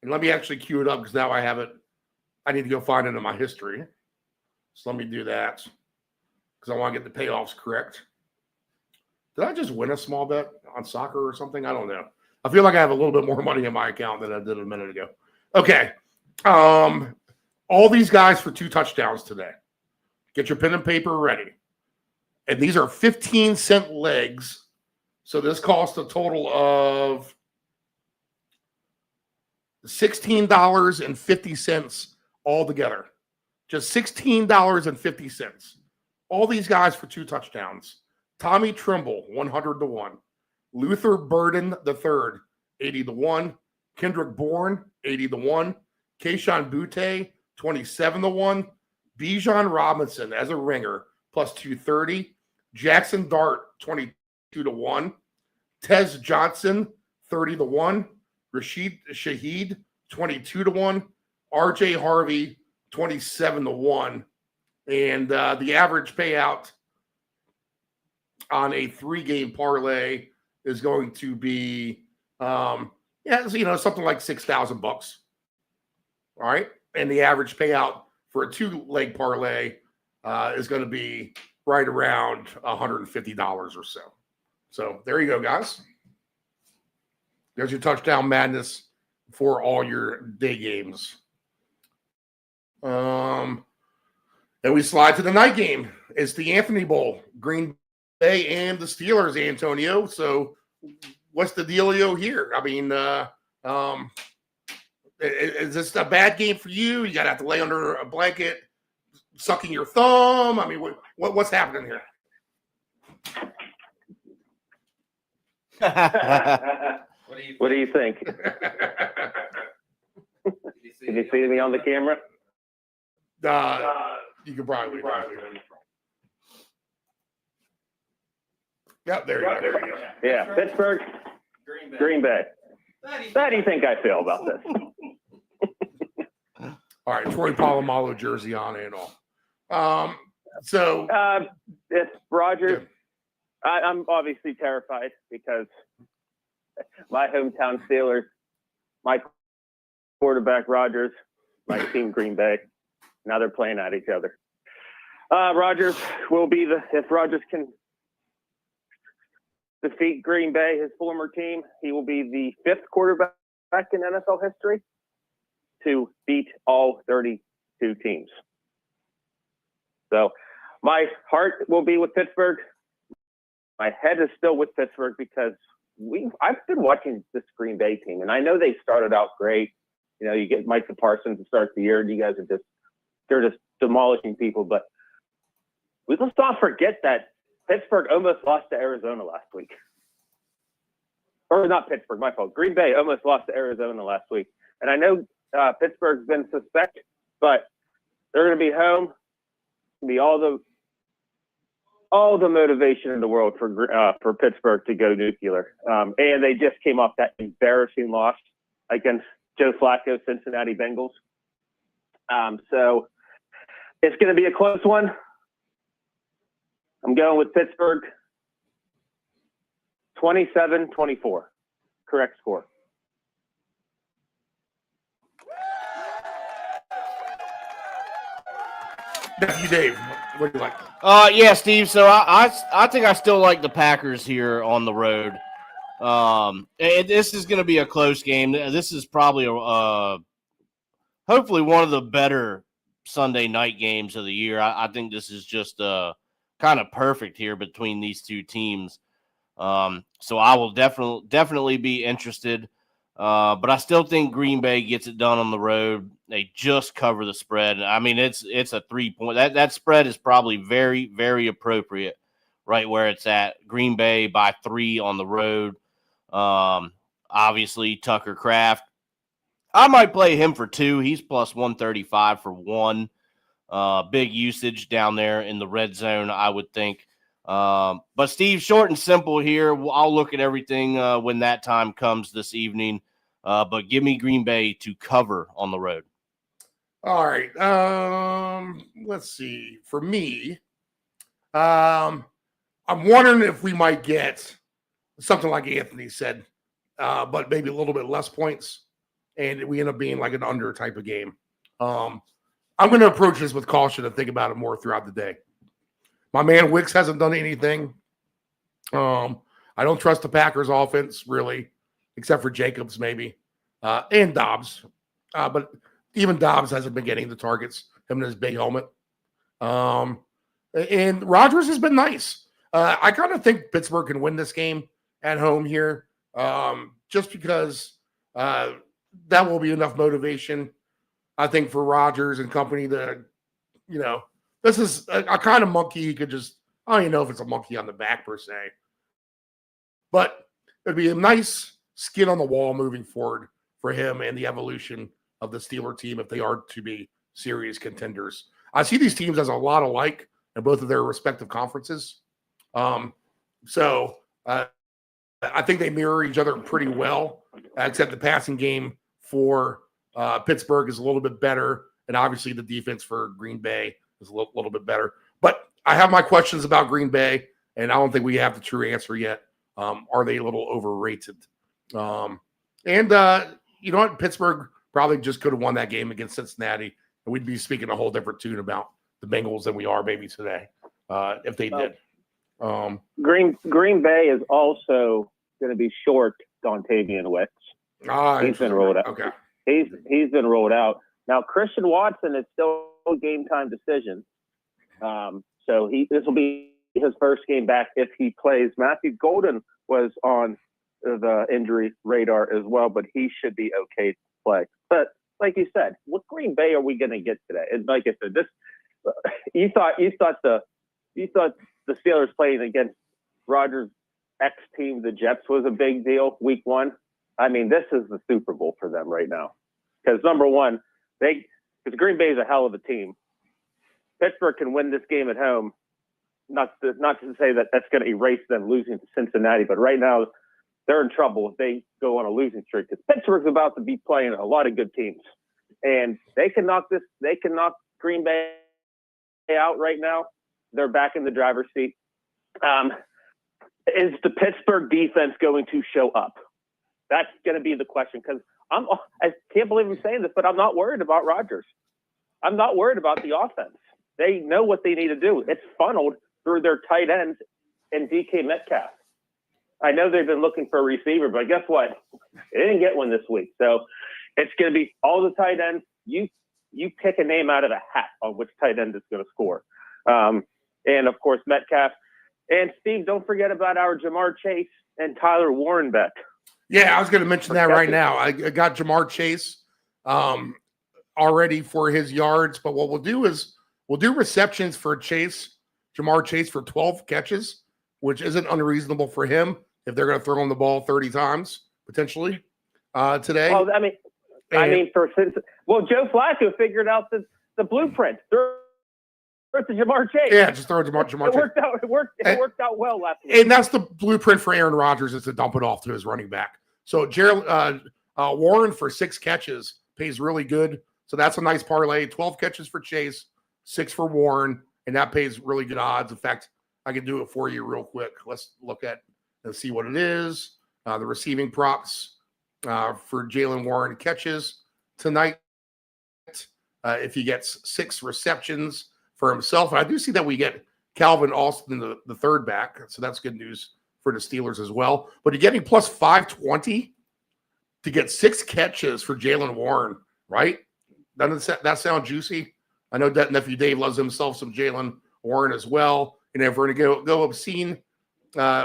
And let me actually cue it up because now I have it. I need to go find it in my history. So let me do that because I want to get the payoffs correct. Did I just win a small bet on soccer or something? I don't know. I feel like I have a little bit more money in my account than I did a minute ago. Okay. All these guys for 2 touchdowns today. Get your pen and paper ready. And these are 15-cent legs. So this costs a total of $16.50 altogether. Just $16.50. All these guys for 2 touchdowns. Tommy Trimble, 100-1. Luther Burden III, 80-1. Kendrick Bourne, 80-1. Kayshon Boutte, 27-1. Bijan Robinson as a ringer, plus 230. Jackson Dart, 22-1. Tez Johnson, 30-1. Rashid Shaheed, 22-1. RJ Harvey, 27-1. And the average payout on a 3-game parlay is going to be, something like $6,000. All right. And the average payout for a 2-leg parlay is going to be right around $150 or so. So there you go, guys. There's your touchdown madness for all your day games. And we slide to the night game. It's the Anthony Bowl, Green Bay and the Steelers, Antonio. So what's the dealio here? I mean, is this a bad game for you? You got to have to lay under a blanket, sucking your thumb. I mean, what's happening here? What do you think? Can you see me on the camera? You can probably. Yeah, there you go. Yeah, Pittsburgh, Green Bay. How do you think I feel about this? All right, Troy Polamalu jersey on and all. It's Rodgers. Yeah. I'm obviously terrified because my hometown Steelers, my quarterback Rodgers, my team Green Bay. Now they're playing at each other. Rodgers will be if Rodgers can defeat Green Bay, his former team, he will be the 5th quarterback in NFL history to beat all 32 teams. So my heart will be with Pittsburgh. My head is still with Pittsburgh because I've been watching this Green Bay team, and I know they started out great. You know, you get Micah Parsons to start the year, and you guys are they're just demolishing people. But let's not forget that Pittsburgh almost lost to Arizona last week. Or not Pittsburgh, my fault. Green Bay almost lost to Arizona last week. And I know Pittsburgh's been suspect, but They're going to be home. Be all the motivation in the world for Pittsburgh to go nuclear. And they just came off that embarrassing loss against Joe Flacco's Cincinnati Bengals. So it's going to be a close one. I'm going with Pittsburgh 27-24. Correct score. Nephew Dave, what do you like? Yeah, Steve. So I think I still like the Packers here on the road. And this is going to be a close game. This is probably hopefully one of the better Sunday night games of the year. I think this is just kind of perfect here between these two teams. So I will definitely be interested. But I still think Green Bay gets it done on the road. They just cover the spread. I mean, it's a 3-point. That spread is probably very, very appropriate right where it's at. Green Bay by 3 on the road. Obviously, Tucker Kraft. I might play him for 2. He's plus 135 for 1. Big usage down there in the red zone, I would think. But Steve, short and simple here. I'll look at everything when that time comes this evening. But give me Green Bay to cover on the road. All right. Let's see. For me, I'm wondering if we might get something like Anthony said, but maybe a little bit less points, and we end up being like an under type of game. I'm going to approach this with caution and think about it more throughout the day. My man Wicks hasn't done anything. I don't trust the Packers offense, really, except for Jacobs maybe, and Dobbs. But even Dobbs hasn't been getting the targets, him and his big helmet. And Rodgers has been nice. I kind of think Pittsburgh can win this game at home here, just because that will be enough motivation, I think, for Rodgers and company to, this is a kind of monkey he could just, I don't even know if it's a monkey on the back per se, but it'd be a nice skin on the wall moving forward for him and the evolution of the Steeler team if they are to be serious contenders. I see these teams as a lot alike in both of their respective conferences. So I think they mirror each other pretty well, except the passing game for Pittsburgh is a little bit better, and obviously the defense for Green Bay is a little bit better. But I have my questions about Green Bay, and I don't think we have the true answer yet. Are they a little overrated? And you know what? Pittsburgh probably just could have won that game against Cincinnati, and we'd be speaking a whole different tune about the Bengals than we are maybe today if they did. Green Bay is also going to be short Dontavian Wicks. He's been rolled out. Okay. He's been rolled out. Now Christian Watson is still a game time decision. So this will be his first game back if he plays. Matthew Golden was on the injury radar as well, but he should be okay to play. But like you said, what Green Bay are we going to get today? And like I said, you thought the Steelers playing against Rodgers' ex team, the Jets, was a big deal week 1. I mean, this is the Super Bowl for them right now. Because number one, because Green Bay is a hell of a team. Pittsburgh can win this game at home. Not to say that that's going to erase them losing to Cincinnati, but right now they're in trouble if they go on a losing streak. Because Pittsburgh's about to be playing a lot of good teams, and they can knock Green Bay out right now. They're back in the driver's seat. Is the Pittsburgh defense going to show up? That's going to be the question. Because I can't believe I'm saying this, but I'm not worried about Rodgers. I'm not worried about the offense. They know what they need to do. It's funneled through their tight ends and DK Metcalf. I know they've been looking for a receiver, but guess what? They didn't get one this week. So it's going to be all the tight ends. You pick a name out of a hat on which tight end is going to score. And, of course, Metcalf. And, Steve, don't forget about our Jamar Chase and Tyler Warren bet. Yeah, I was going to mention that right now. I got Jamar Chase already for his yards, but what we'll do is we'll do receptions for Jamar Chase for 12 catches, which isn't unreasonable for him if they're going to throw him the ball 30 times potentially today. Well, Joe Flacco figured out the the blueprint. Throw it to Jamar Chase. Yeah, just throw it to Jamar It Chase. worked out. It worked out well last week. And that's the blueprint for Aaron Rodgers, is to dump it off to his running back. So Warren for 6 catches pays really good. So that's a nice parlay. 12 catches for Chase, 6 for Warren, and that pays really good odds. In fact, I can do it for you real quick. Let's look at and see what it is. The receiving props for Jaylen Warren catches tonight. If he gets 6 receptions for himself. And I do see that we get Calvin Austin, the third back. So that's good news for the Steelers as well. But you're getting plus 520 to get 6 catches for Jaylen Warren, right? Doesn't that sound juicy? I know that nephew Dave loves himself some Jaylen Warren as well. And if we're going to go obscene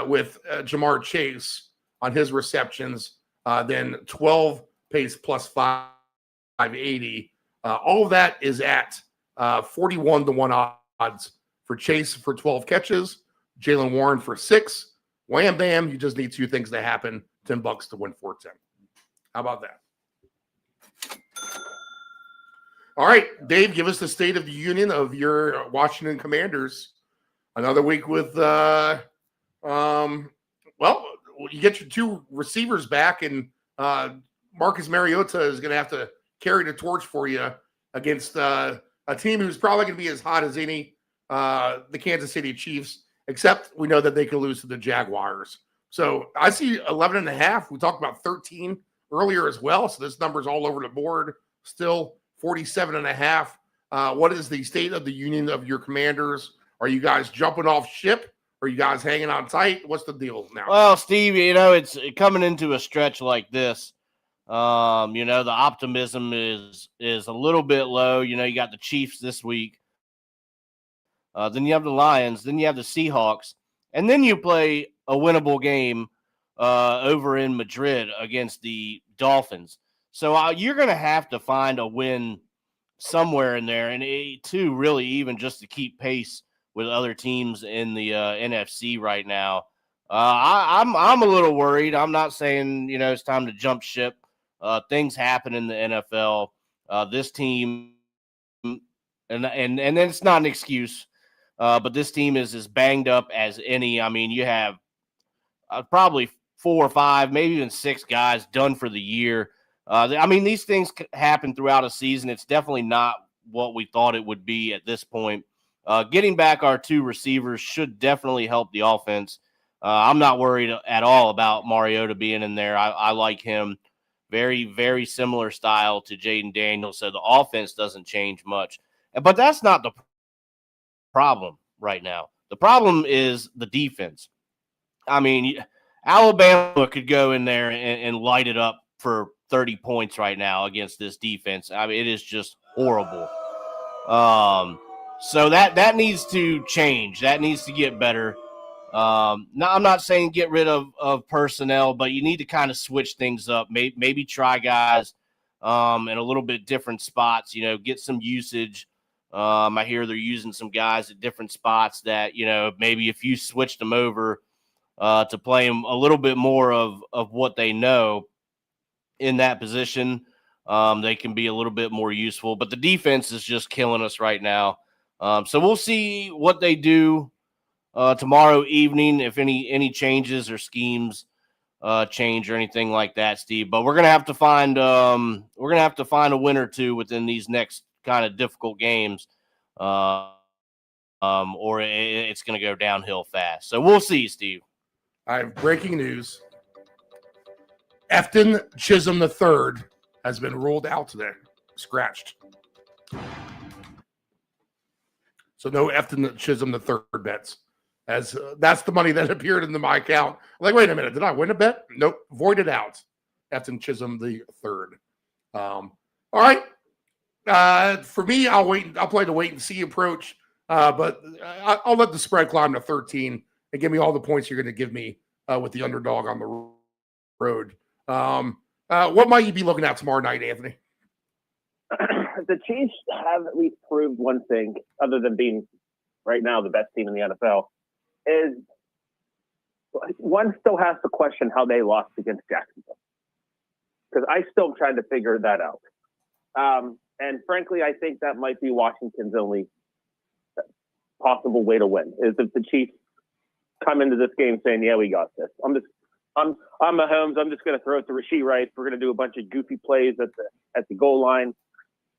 with Jamar Chase on his receptions, then 12 pays plus 580. All of that is at 41-1 odds for Chase for 12 catches, Jaylen Warren for 6. Wham bam! You just need 2 things to happen. $10 to win 410. How about that? All right, Dave, give us the state of the union of your Washington Commanders. Another week with, well, you get your 2 receivers back, and Marcus Mariota is going to have to carry the torch for you against a team who's probably going to be as hot as any, the Kansas City Chiefs, except we know that they can lose to the Jaguars. So I see 11.5. We talked about 13 earlier as well. So this number's all over the board. Still 47.5. What is the state of the union of your Commanders? Are you guys jumping off ship? Are you guys hanging on tight? What's the deal now? Well, Steve, it's coming into a stretch like this. The optimism is a little bit low. You got the Chiefs this week. Then you have the Lions. Then you have the Seahawks. And then you play a winnable game over in Madrid against the Dolphins. So you're going to have to find a win somewhere in there, and too, really, even just to keep pace with other teams in the NFC right now. I'm a little worried. I'm not saying it's time to jump ship. Things happen in the NFL. This team, and then it's not an excuse, but this team is as banged up as any. I mean, you have probably 4 or 5, maybe even 6 guys done for the year. These things happen throughout a season. It's definitely not what we thought it would be at this point. Getting back our 2 receivers should definitely help the offense. I'm not worried at all about Mariota being in there. I like him. Very, very similar style to Jaden Daniels, so the offense doesn't change much. But that's not the problem right now. The problem is the defense. Alabama could go in there and light it up for 30 points right now against this defense. It is just horrible. So that needs to change. That needs to get better. I'm not saying get rid of personnel, but you need to kind of switch things up. Maybe try guys in a little bit different spots, get some usage. I hear they're using some guys at different spots that, maybe if you switched them over to play them a little bit more of what they know in that position, they can be a little bit more useful. But the defense is just killing us right now. So we'll see what they do tomorrow evening, if any changes or schemes change or anything like that, Steve. But we're gonna have to find a win or 2 within these next kind of difficult games, or it's gonna go downhill fast. So we'll see, Steve. I have breaking news. Efton Chisholm III has been ruled out today, scratched. So no Efton Chisholm III bets. As that's the money that appeared into my account. I'm like, wait a minute, did I win a bet? Nope, voided out. Efton Chisholm III. All right. For me, I'll wait. I'll play the wait and see approach. But I'll let the spread climb to 13 and give me all the points you're going to give me with the underdog on the road. What might you be looking at tomorrow night, Anthony? The Chiefs have at least proved one thing, other than being right now the best team in the NFL, is one still has to question how they lost against Jacksonville. Because I still trying to figure that out. And frankly, I think that might be Washington's only possible way to win is if the Chiefs come into this game saying, "Yeah, we got this." I'm Mahomes. I'm just going to throw it to Rashee Rice. We're going to do a bunch of goofy plays at the goal line,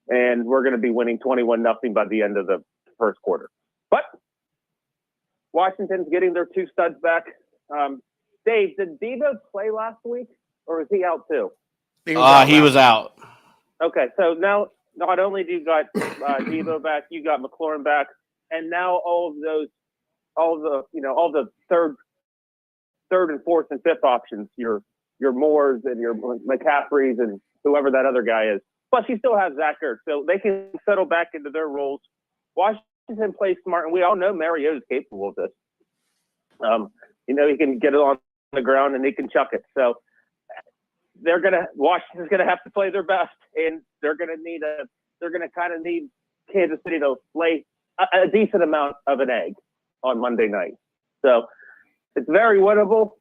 and we're going to be winning 21-0 by the end of the first quarter. But Washington's getting their 2 studs back. Dave, did Deebo play last week, or is he out too? He was out. Okay, so now not only do you got Deebo back, you got McLaurin back, and now all the third and fourth and fifth options, your Moores and your McCaffreys and whoever that other guy is. Plus, you still have Zach Ertz, so they can settle back into their roles. Washington plays smart, and we all know Mariota's capable of this. He can get it on the ground and he can chuck it. So Washington's gonna have to play their best, and they're gonna kind of need Kansas City to lay a decent amount of an egg on Monday night. So it's very winnable.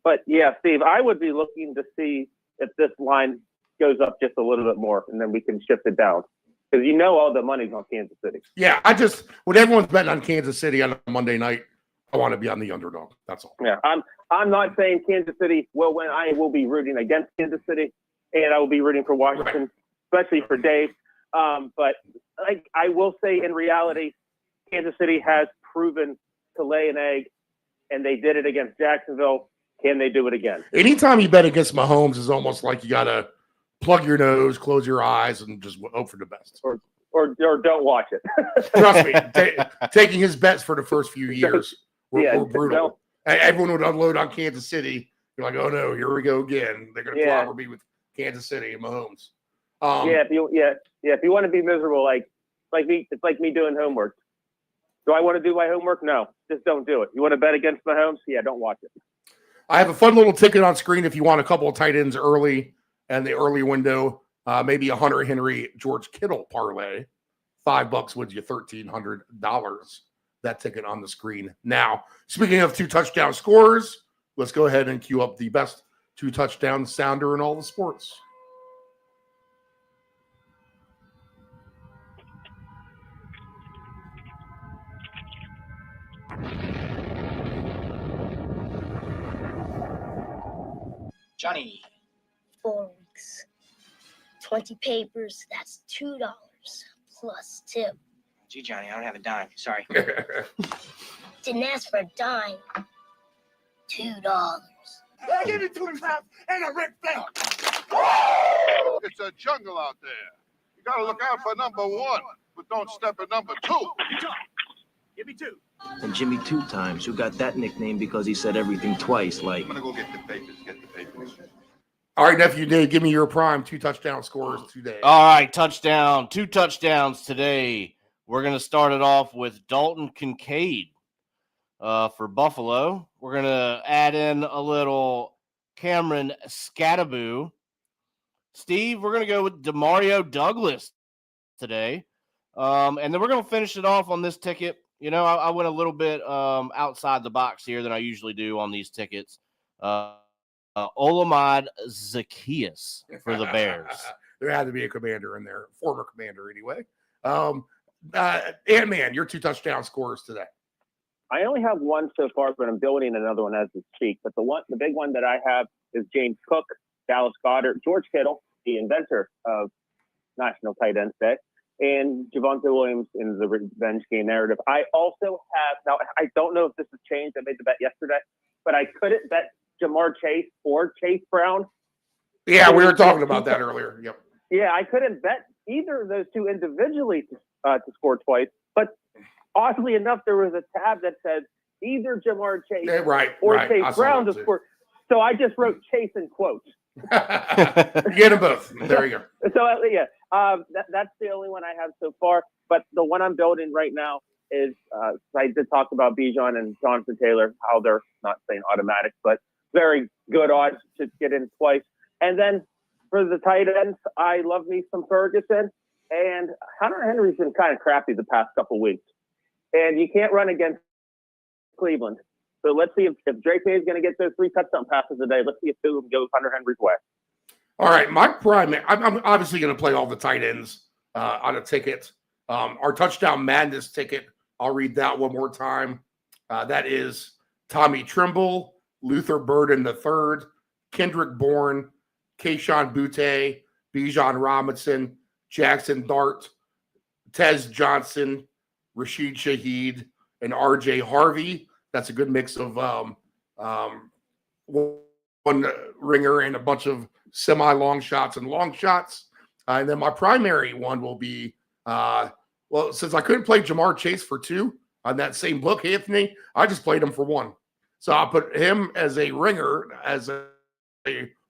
But yeah, Steve, I would be looking to see if this line goes up just a little bit more, and then we can shift it down. Because all the money's on Kansas City. Yeah, when everyone's betting on Kansas City on a Monday night, I want to be on the underdog. That's all. Yeah, I'm not saying Kansas City will win. I will be rooting against Kansas City, and I will be rooting for Washington, especially for Dave. But I will say, in reality, Kansas City has proven to lay an egg, and they did it against Jacksonville. Can they do it again? Anytime you bet against Mahomes is almost like you got to plug your nose, close your eyes, and just hope for the best. Or don't watch it. Trust me, taking his bets for the first few years were brutal. Everyone would unload on Kansas City. You're like, oh no, here we go again. They're going to clobber me with Kansas City and Mahomes. If you want to be miserable, it's like me doing homework. Do I want to do my homework? No, just don't do it. You want to bet against Mahomes? Yeah, don't watch it. I have a fun little ticket on screen if you want a couple of tight ends early and the early window. Maybe a Hunter Henry, George Kittle parlay. $5 wins you $1,300. That ticket on the screen. Now, speaking of 2 touchdown scorers, let's go ahead and cue up the best 2 touchdown sounder in all the sports. Johnny. 4 weeks. 20 papers, that's $2 plus tip. Gee, Johnny, I don't have a dime. Sorry. Didn't ask for a dime. $2. I give you 25 and a Ric Flair. It's a jungle out there. You got to look out for number 1, but don't step at number 2. Give me 2. And Jimmy 2 times, who got that nickname because he said everything twice, like. I'm going to go get the papers. All right, nephew Dave, give me your prime 2 touchdown scorers today. All right, 2 touchdowns today. We're going to start it off with Dalton Kincaid for Buffalo. We're going to add in a little Cameron Scattaboo. Steve, we're going to go with Demario Douglas today. And then we're going to finish it off on this ticket. I went a little bit outside the box here than I usually do on these tickets. Olamide Zaccheaus for the Bears. There had to be a commander in there, former commander anyway. Ant-Man, your 2 touchdown scorers today. I only have one so far, but I'm building another one as we speak. But the big one that I have is James Cook, Dallas Goedert, George Kittle, the inventor of National Tight Ends Day, and Javonte Williams in the revenge game narrative. I also have, now I don't know if this has changed. I made the bet yesterday, but I couldn't bet Jamar Chase or Chase Brown. Yeah, we were talking about that earlier. Yep. Yeah, I couldn't bet either of those two individually to score twice. But oddly enough, there was a tab that said either Jamar Chase or Chase Brown to score. So I just wrote Chase in quotes. Get them both. There you go. So that's the only one I have so far. But the one I'm building right now is I did talk about Bijan and Jonathan Taylor, how they're not saying automatic, but very good odds to get in twice. And then for the tight ends, I love me some Ferguson. And Hunter Henry's been kind of crappy the past couple weeks. And you can't run against Cleveland. So let's see if Drake May is going to get those 3 touchdown passes a day. Let's see if 2 of them go Hunter Henry's way. All right, my prime. I'm obviously going to play all the tight ends on a ticket. Our Touchdown Madness ticket, I'll read that one more time. That is Tommy Trimble, Luther Burden III, Kendrick Bourne, Keyshawn Butte, Bijan Robinson, Jackson Dart, Tez Johnson, Rashid Shaheed, and RJ Harvey. That's a good mix of one ringer and a bunch of semi-long shots and long shots. And then my primary one will be, since I couldn't play Jamar Chase for 2 on that same book, Anthony, I just played him for 1. So I'll put him as a ringer, as a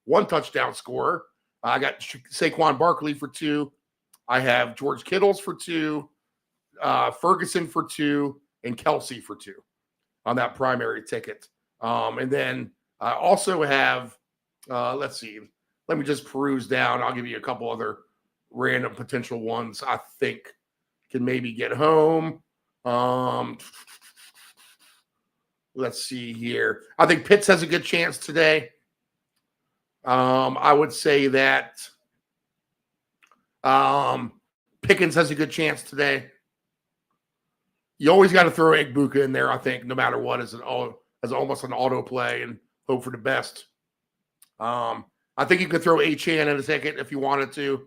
1 touchdown scorer. I got Saquon Barkley for 2. I have George Kittles for 2, Ferguson for 2, and Kelsey for 2 on that primary ticket. And then I also have, let's see, let me just peruse down. I'll give you a couple other random potential ones I think can maybe get home. Let's see here. I think Pitts has a good chance today. I would say that Pickens has a good chance today. You always got to throw Igbuka in there, I think, no matter what, as almost an auto play and hope for the best. I think you could throw Achane in a ticket if you wanted to.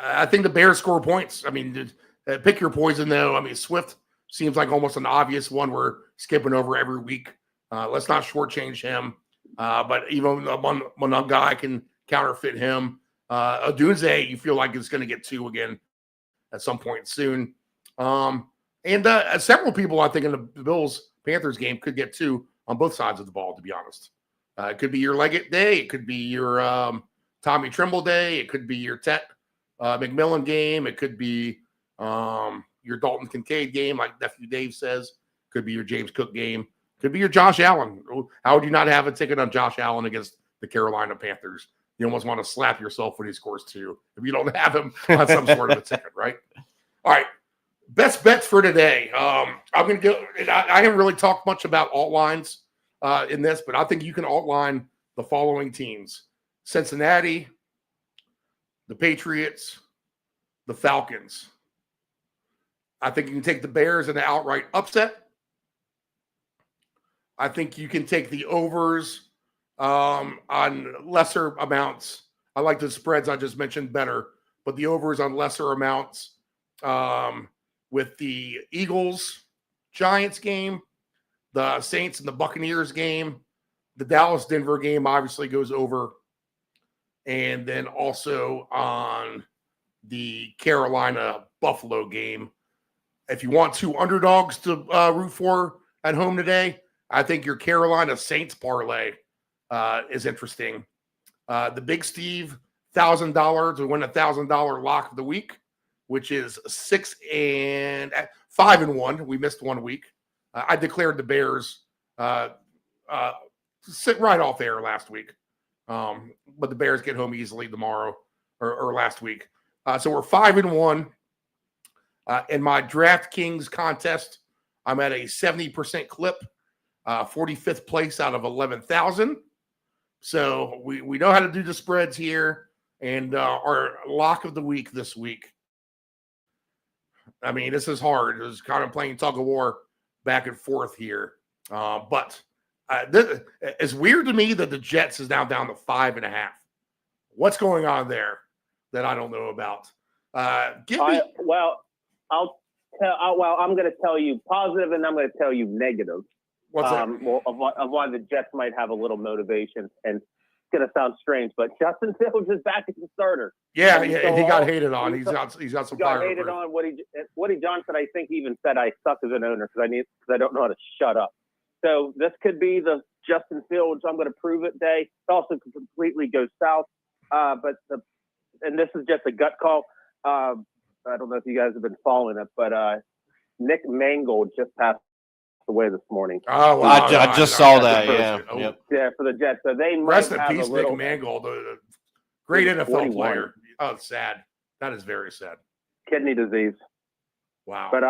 I think the Bears score points. I mean, pick your poison, though. I mean, Swift seems like almost an obvious one we're skipping over every week. Let's not shortchange him. But even one guy can counterfeit him. Odunze, you feel like is going to get 2 again at some point soon. And several people, I think, in the Bills-Panthers game could get 2 on both sides of the ball, to be honest. It could be your Leggett day. It could be your Tommy Trimble day. It could be your Tet McMillan game. It could be your Dalton Kincaid game, like Nephew Dave says. Could be your James Cook game. Could be your Josh Allen. How would you not have a ticket on Josh Allen against the Carolina Panthers? You almost want to slap yourself when he scores 2 if you don't have him on some sort of a ticket, right? All right. Best bets for today. I'm going to go. I haven't really talked much about alt lines in this, but I think you can alt line the following teams: Cincinnati, the Patriots, the Falcons. I think you can take the Bears in an outright upset. I think you can take the overs on lesser amounts. I like the spreads I just mentioned better, but the overs on lesser amounts with the Eagles-Giants game, the Saints and the Buccaneers game, the Dallas-Denver game obviously goes over, and then also on the Carolina-Buffalo game. If you want 2 underdogs to root for at home today, I think your Carolina Saints parlay is interesting. The Big Steve $1,000 to win $1,000 lock of the week, which is 5-1. We missed 1 week. I declared the Bears sit right off air last week, but the Bears get home easily tomorrow or last week. So we're 5-1. In my DraftKings contest, I'm at a 70% clip, 45th place out of 11,000. So we know how to do the spreads here. And our lock of the week this week. I mean, this is hard. It was kind of playing tug of war back and forth here. But it's weird to me that the Jets is now down to 5.5. What's going on there that I don't know about? I'm going to tell you positive, and I'm going to tell you negative. What's that? Of why the Jets might have a little motivation. And it's going to sound strange, but Justin Fields is back as the starter. Yeah, he got hated on. He's got some fire. Got hated on. Woody Johnson, I think, even said I suck as an owner because I don't know how to shut up. So this could be the Justin Fields I'm going to prove it day. It also could completely go south. And this is just a gut call. I don't know if you guys have been following it, but Nick Mangold just passed away this morning. Oh, wow. I just saw that. Yeah. Yep. Yeah, for the Jets. So they might rest in have peace, a little, Nick Mangold, a great NFL 41. player. Oh, it's sad. That is very sad. Kidney disease. Wow. But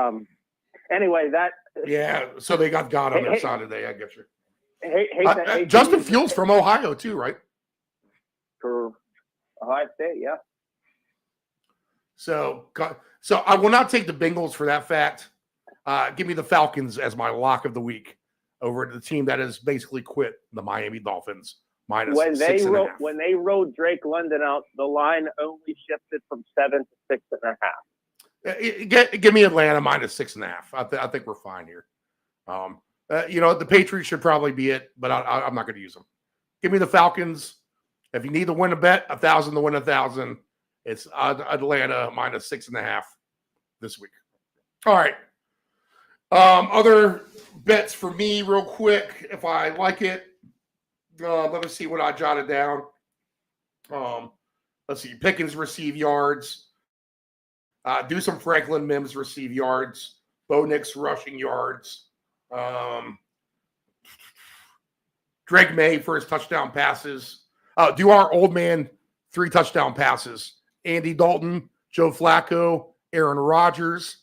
anyway, that. Yeah. So they got on their side today. I get you. Justin Fields from Ohio too, right? for Ohio State. Yeah. So I will not take the Bengals for that fact. Give me the Falcons as my lock of the week over the team that has basically quit, the Miami Dolphins. Minus When they 6.5. when they rolled Drake London out, the line only shifted from 7 to 6.5. Give me Atlanta minus 6.5. I think we're fine here. The Patriots should probably be it, but I'm not going to use them. Give me the Falcons. If you need to win a bet, 1,000 to win 1,000. It's Atlanta minus 6.5 this week. All right. Other bets for me, real quick, if I like it. Let me see what I jotted down. Let's see. Pickens receive yards. Do some Franklin Mims receive yards. Bo Nix rushing yards. Drake May for his touchdown passes. Do our old man 3 touchdown passes. Andy Dalton, Joe Flacco, Aaron Rodgers.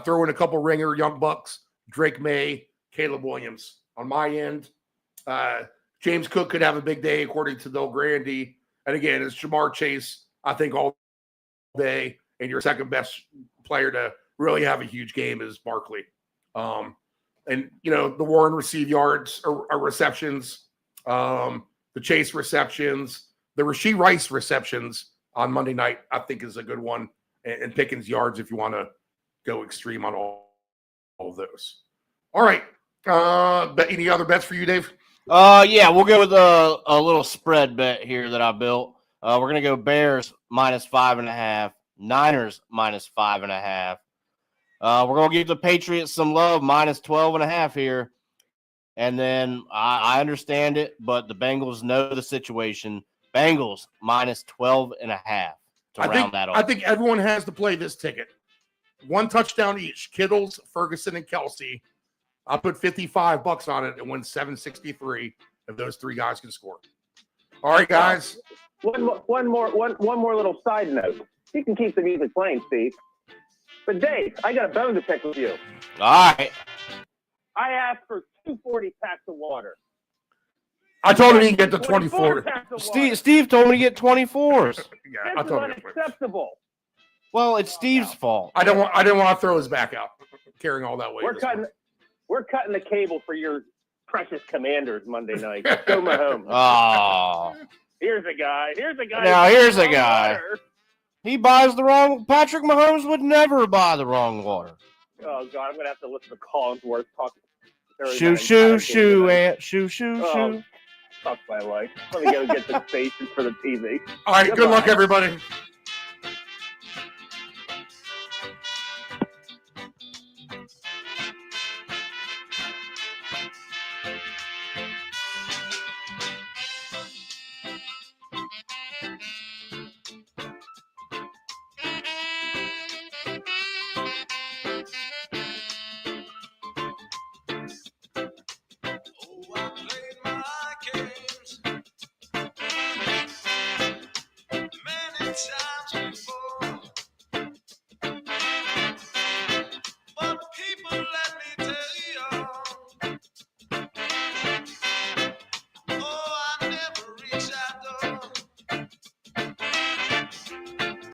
Throw in a couple ringer, Young Bucks, Drake May, Caleb Williams. On my end, James Cook could have a big day, according to Del Grande. And again, it's Jamar Chase, I think, all day. And your second best player to really have a huge game is Barkley. And, the Warren receive yards or receptions, the Chase receptions, the Rashee Rice receptions on Monday night, I think is a good one. And Pickens yards if you want to go extreme on all of those. All right. Any other bets for you, Dave? Yeah, we'll go with a little spread bet here that I built. We're going to go Bears minus 5.5, Niners minus 5.5. We're going to give the Patriots some love, minus 12.5 here. And then I understand it, but the Bengals know the situation. Bengals minus 12.5 to round that off. I think everyone has to play this ticket. 1 touchdown each. Kittles, Ferguson, and Kelsey. I'll put $55 on it and win $763 if those 3 guys can score. All right, guys. One more little side note. You can keep the music playing, Steve. But Dave, I got a bone to pick with you. All right. I asked for 240 packs of water. I told him he can get the 24. Steve told me to get 24s. Yeah, I This is told him. unacceptable. Well, it's Steve's fault. I didn't want to throw his back out, carrying all that weight. We're cutting the cable for your precious Commanders Monday night. Go Mahomes. Oh. Here's a guy. Now, here's a guy. He buys the wrong. Patrick Mahomes would never buy the wrong water. Oh, God. I'm going to have to listen to Collinsworth talk. Shoo. Fuck my life. Let me go get the station for the TV. All right. Good Goodbye. luck, everybody.